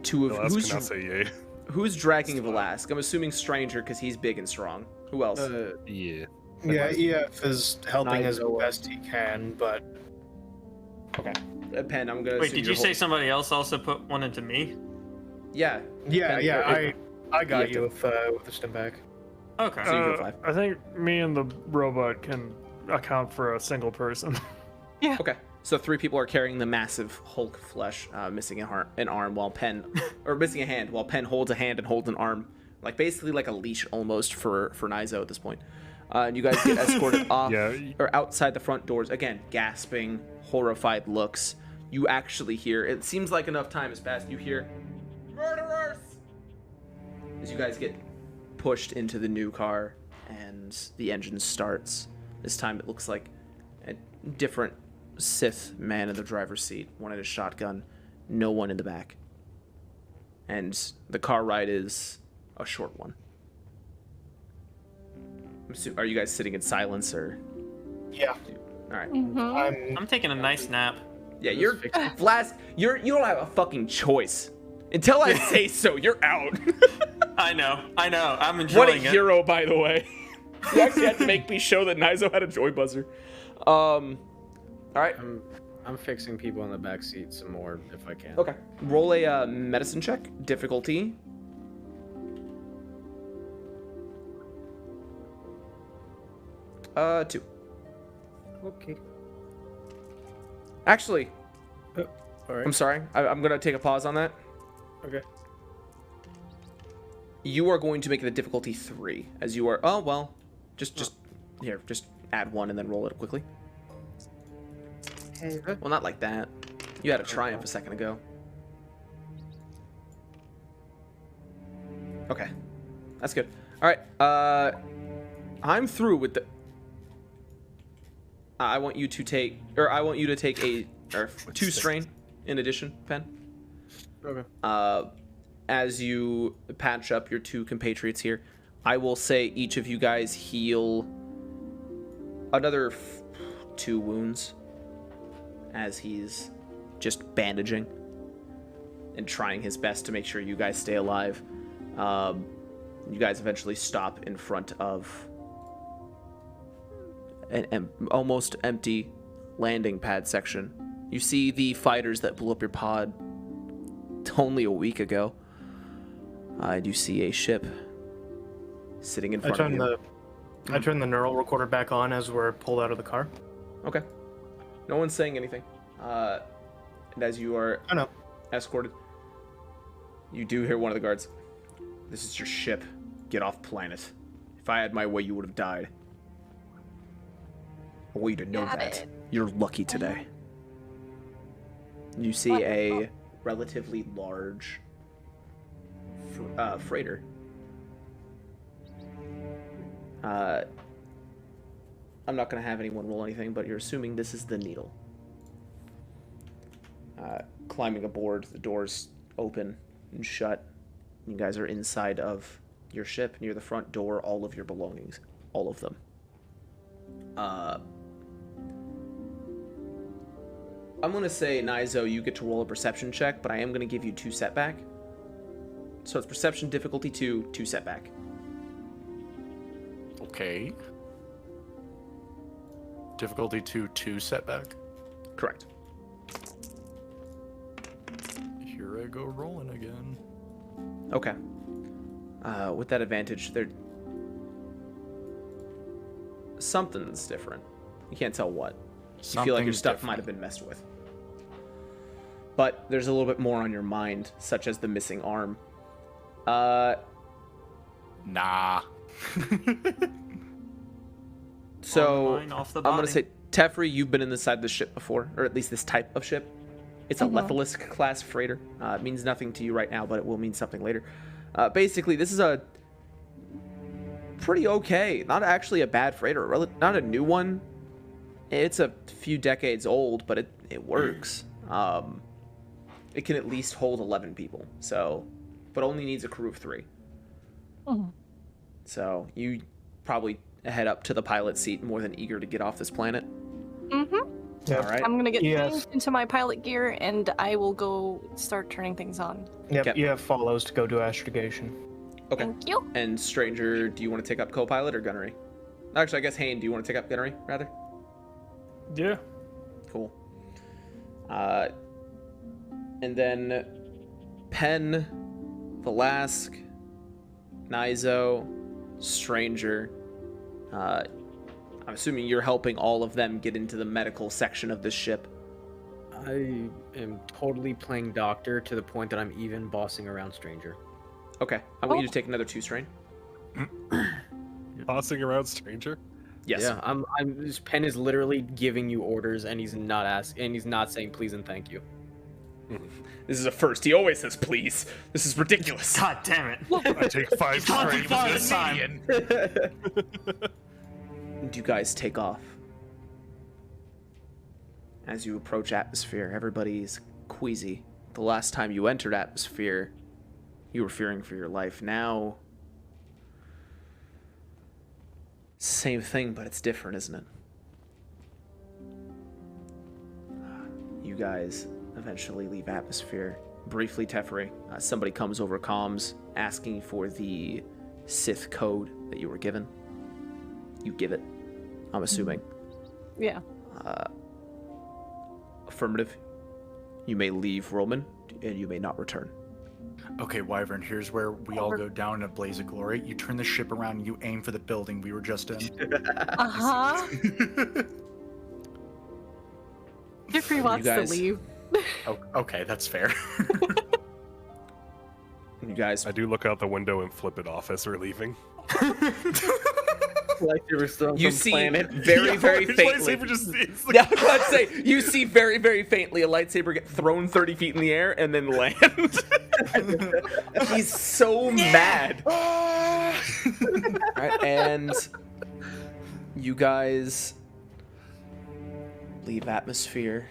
Two of Velas cannot say yay. who's dragging Velasque? I'm assuming Stranger because he's big and strong. Who else? Yeah. Yeah, EF is helping as Nizo. best he can, but Okay. Pen, I'm gonna. Wait, assume did you're you say somebody else also put one into me? Yeah. yeah, Pen, yeah, I got you you have with the stim pack. Okay. So you heal 5. I think me and the robot can account for a single person. Okay. So 3 people are carrying the massive Hulk flesh, missing an arm, while Pen, or missing a hand, while Pen holds a hand and holds an arm, like basically like a leash almost for Nizo at this point. And you guys get escorted off Yeah. or outside the front doors. Again, gasping, horrified looks. You actually hear. It seems like enough time has passed. You hear murderers as you guys get pushed into the new car, and the engine starts. This time it looks like a different Sith man in the driver's seat, one in a shotgun, no one in the back. And the car ride is a short one. Are you guys sitting in silence or? Yeah, All right. I'm I'm taking a nice nap. Yeah, you're Vlask. You don't have a fucking choice. Until I say so, you're out. I know. I'm enjoying What a it. hero, by the way. You actually had to make me show that Nizo had a joy buzzer. All right. I'm fixing people in the back seat some more if I can. Okay. Roll a medicine check. Difficulty. Two. Okay. Actually, All right. I'm sorry. I'm gonna take a pause on that. Okay. You are going to make it a difficulty 3, as you are. Oh well, just here. Just add 1 and then roll it quickly. Well, not like that. You had a triumph a second ago. Okay, that's good. All right. I'm through with the. I want you to take, a 2 strain in addition, Pen. Okay. As you patch up your 2 compatriots here, I will say each of you guys heal another 2 wounds as he's just bandaging and trying his best to make sure you guys stay alive. You guys eventually stop in front of an almost empty landing pad section. You see the fighters that blew up your pod only a week ago. And you see a ship sitting in front of you. I turn the neural recorder back on as we're pulled out of the car. Okay. No one's saying anything. And as you are I know. escorted, you do hear one of the guards. This is your ship. Get off planet. If I had my way, you would have died. I want you to know Got that. it. You're lucky today. You see a relatively large freighter. I'm not going to have anyone roll anything, but you're assuming this is the Needle. Climbing aboard, the doors open and shut. You guys are inside of your ship, near the front door, all of your belongings. All of them. I'm going to say, Nizo, you get to roll a perception check, but I am going to give you 2 setback. So it's perception difficulty 2, 2 setback. Okay. Difficulty 2 setback. Correct. Here I go rolling again. Okay. With that advantage, something's different. You can't tell what. You feel like your stuff might have been messed with. But there's a little bit more on your mind, such as the missing arm. Nah. So, On the line, off the I'm going to body. say, Teferi, you've been inside this ship before, or at least this type of ship. It's a Lethalisk class freighter. It means nothing to you right now, but it will mean something later. Basically, this is a pretty okay, not actually a bad freighter, not a new one. It's a few decades old, but it works. It can at least hold 11 people, but only needs a crew of 3. So you probably head up to the pilot seat, more than eager to get off this planet. Yep. All right. I'm gonna get Yes. changed into my pilot gear, and I will go start turning things on. Yep, Okay. you have follows to go do astrogation. Okay. Thank you. And Stranger, do you want to take up co-pilot or gunnery? Actually, I guess Hayne, do you want to take up gunnery, rather? Yeah. Cool. And then Pen, Velasque, Nizo, Stranger. I'm assuming you're helping all of them get into the medical section of this ship. I am totally playing doctor to the point that I'm even bossing around Stranger. Okay. I want you to take another 2 strain. Tossing around stranger. Yes. Yeah, this pen is literally giving you orders, and he's not saying please and thank you. This is a first. He always says please. This is ridiculous. God damn it. I take 5 Gone too strain far with this this time. And you guys take off. As you approach atmosphere, everybody's queasy. The last time you entered atmosphere, you were fearing for your life. Now, same thing, but it's different, isn't it? You guys eventually leave atmosphere. Briefly, Teferi, somebody comes over comms asking for the Sith code that you were given. You give it, I'm assuming. Yeah. Affirmative. You may leave Roman, and you may not return. Okay, Wyvern, here's where we all go down in a blaze of glory. You turn the ship around and you aim for the building we were just in. Uh-huh. Jeffrey wants to guys- leave. Oh, okay, that's fair. You guys, I do look out the window and flip it off as we're leaving. Lightsaber still you some see planet. very, very His faintly. lightsaber just- it's like- Yeah, I was about to say, you see very, very faintly a lightsaber get thrown 30 feet in the air and then land. He's so mad. Alright, and you guys leave atmosphere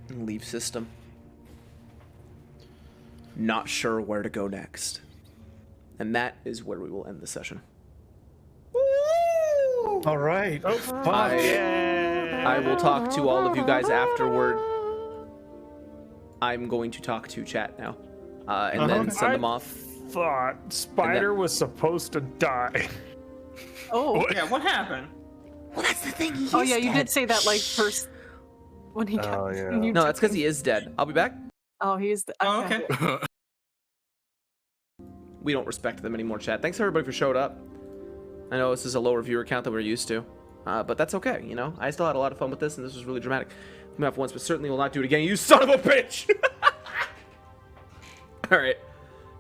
and leave system. Not sure where to go next. And that is where we will end the session. All right. Oh, fuck. I will talk to all of you guys afterward. I'm going to talk to chat now. And then send them off. Thought Spider was supposed to die. Oh. Yeah, what happened? Well, that's the thing. He Oh is yeah, you dead. did say that like first when he got. Oh, yeah. when you No, took that's because him. he is dead. I'll be back. Oh, he's. The, Oh, okay. We don't respect them anymore, chat. Thanks everybody for showing up. I know this is a lower viewer count than we're used to. But that's okay, you know? I still had a lot of fun with this, and this was really dramatic. We have once, but certainly will not do it again. You son of a bitch! Alright.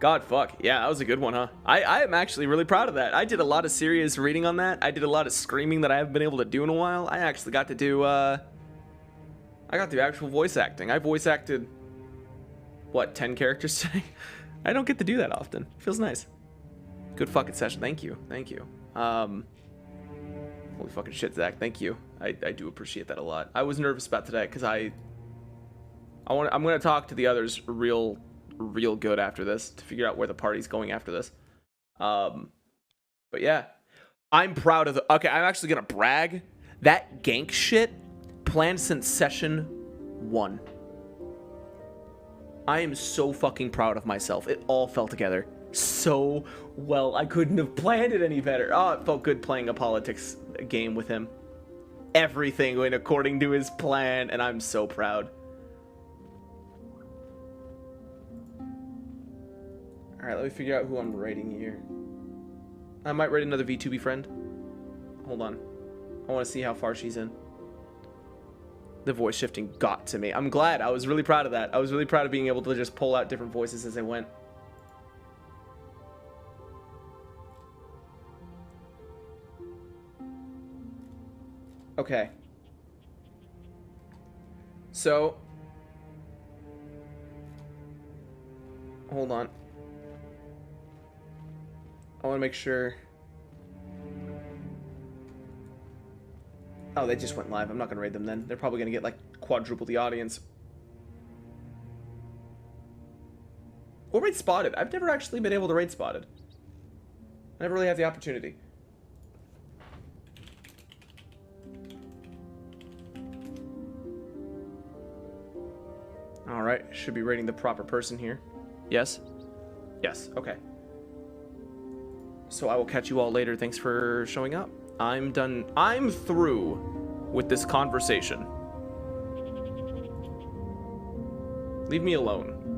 God, fuck. Yeah, that was a good one, huh? I am actually really proud of that. I did a lot of serious reading on that. I did a lot of screaming that I haven't been able to do in a while. I actually got to do, I got to do actual voice acting. I voice acted, what, 10 characters today? I don't get to do that often. Feels nice. Good fucking session. Thank you. Thank you. Holy fucking shit, Zach. Thank you. I do appreciate that a lot. I was nervous about today because I'm going to talk to the others real good after this to figure out where the party's going after this. But yeah, I'm proud of okay, I'm actually gonna brag. That gank shit planned since session 1. I am so fucking proud of myself. It all fell together so well. I couldn't have planned it any better. Oh, it felt good playing a politics game with him. Everything went according to his plan, and I'm so proud. Alright, let me figure out who I'm rating here. I might rate another Vtuber friend. Hold on. I want to see how far she's in. The voice shifting got to me. I'm glad. I was really proud of that. I was really proud of being able to just pull out different voices as I went. Okay. So. Hold on. I want to make sure. Oh, they just went live. I'm not going to raid them then. They're probably going to get like quadruple the audience. Or raid Spotted. I've never actually been able to raid Spotted. I never really have the opportunity. Alright, should be rating the proper person here. Yes? Yes, okay. So I will catch you all later. Thanks for showing up. I'm done. I'm through with this conversation. Leave me alone.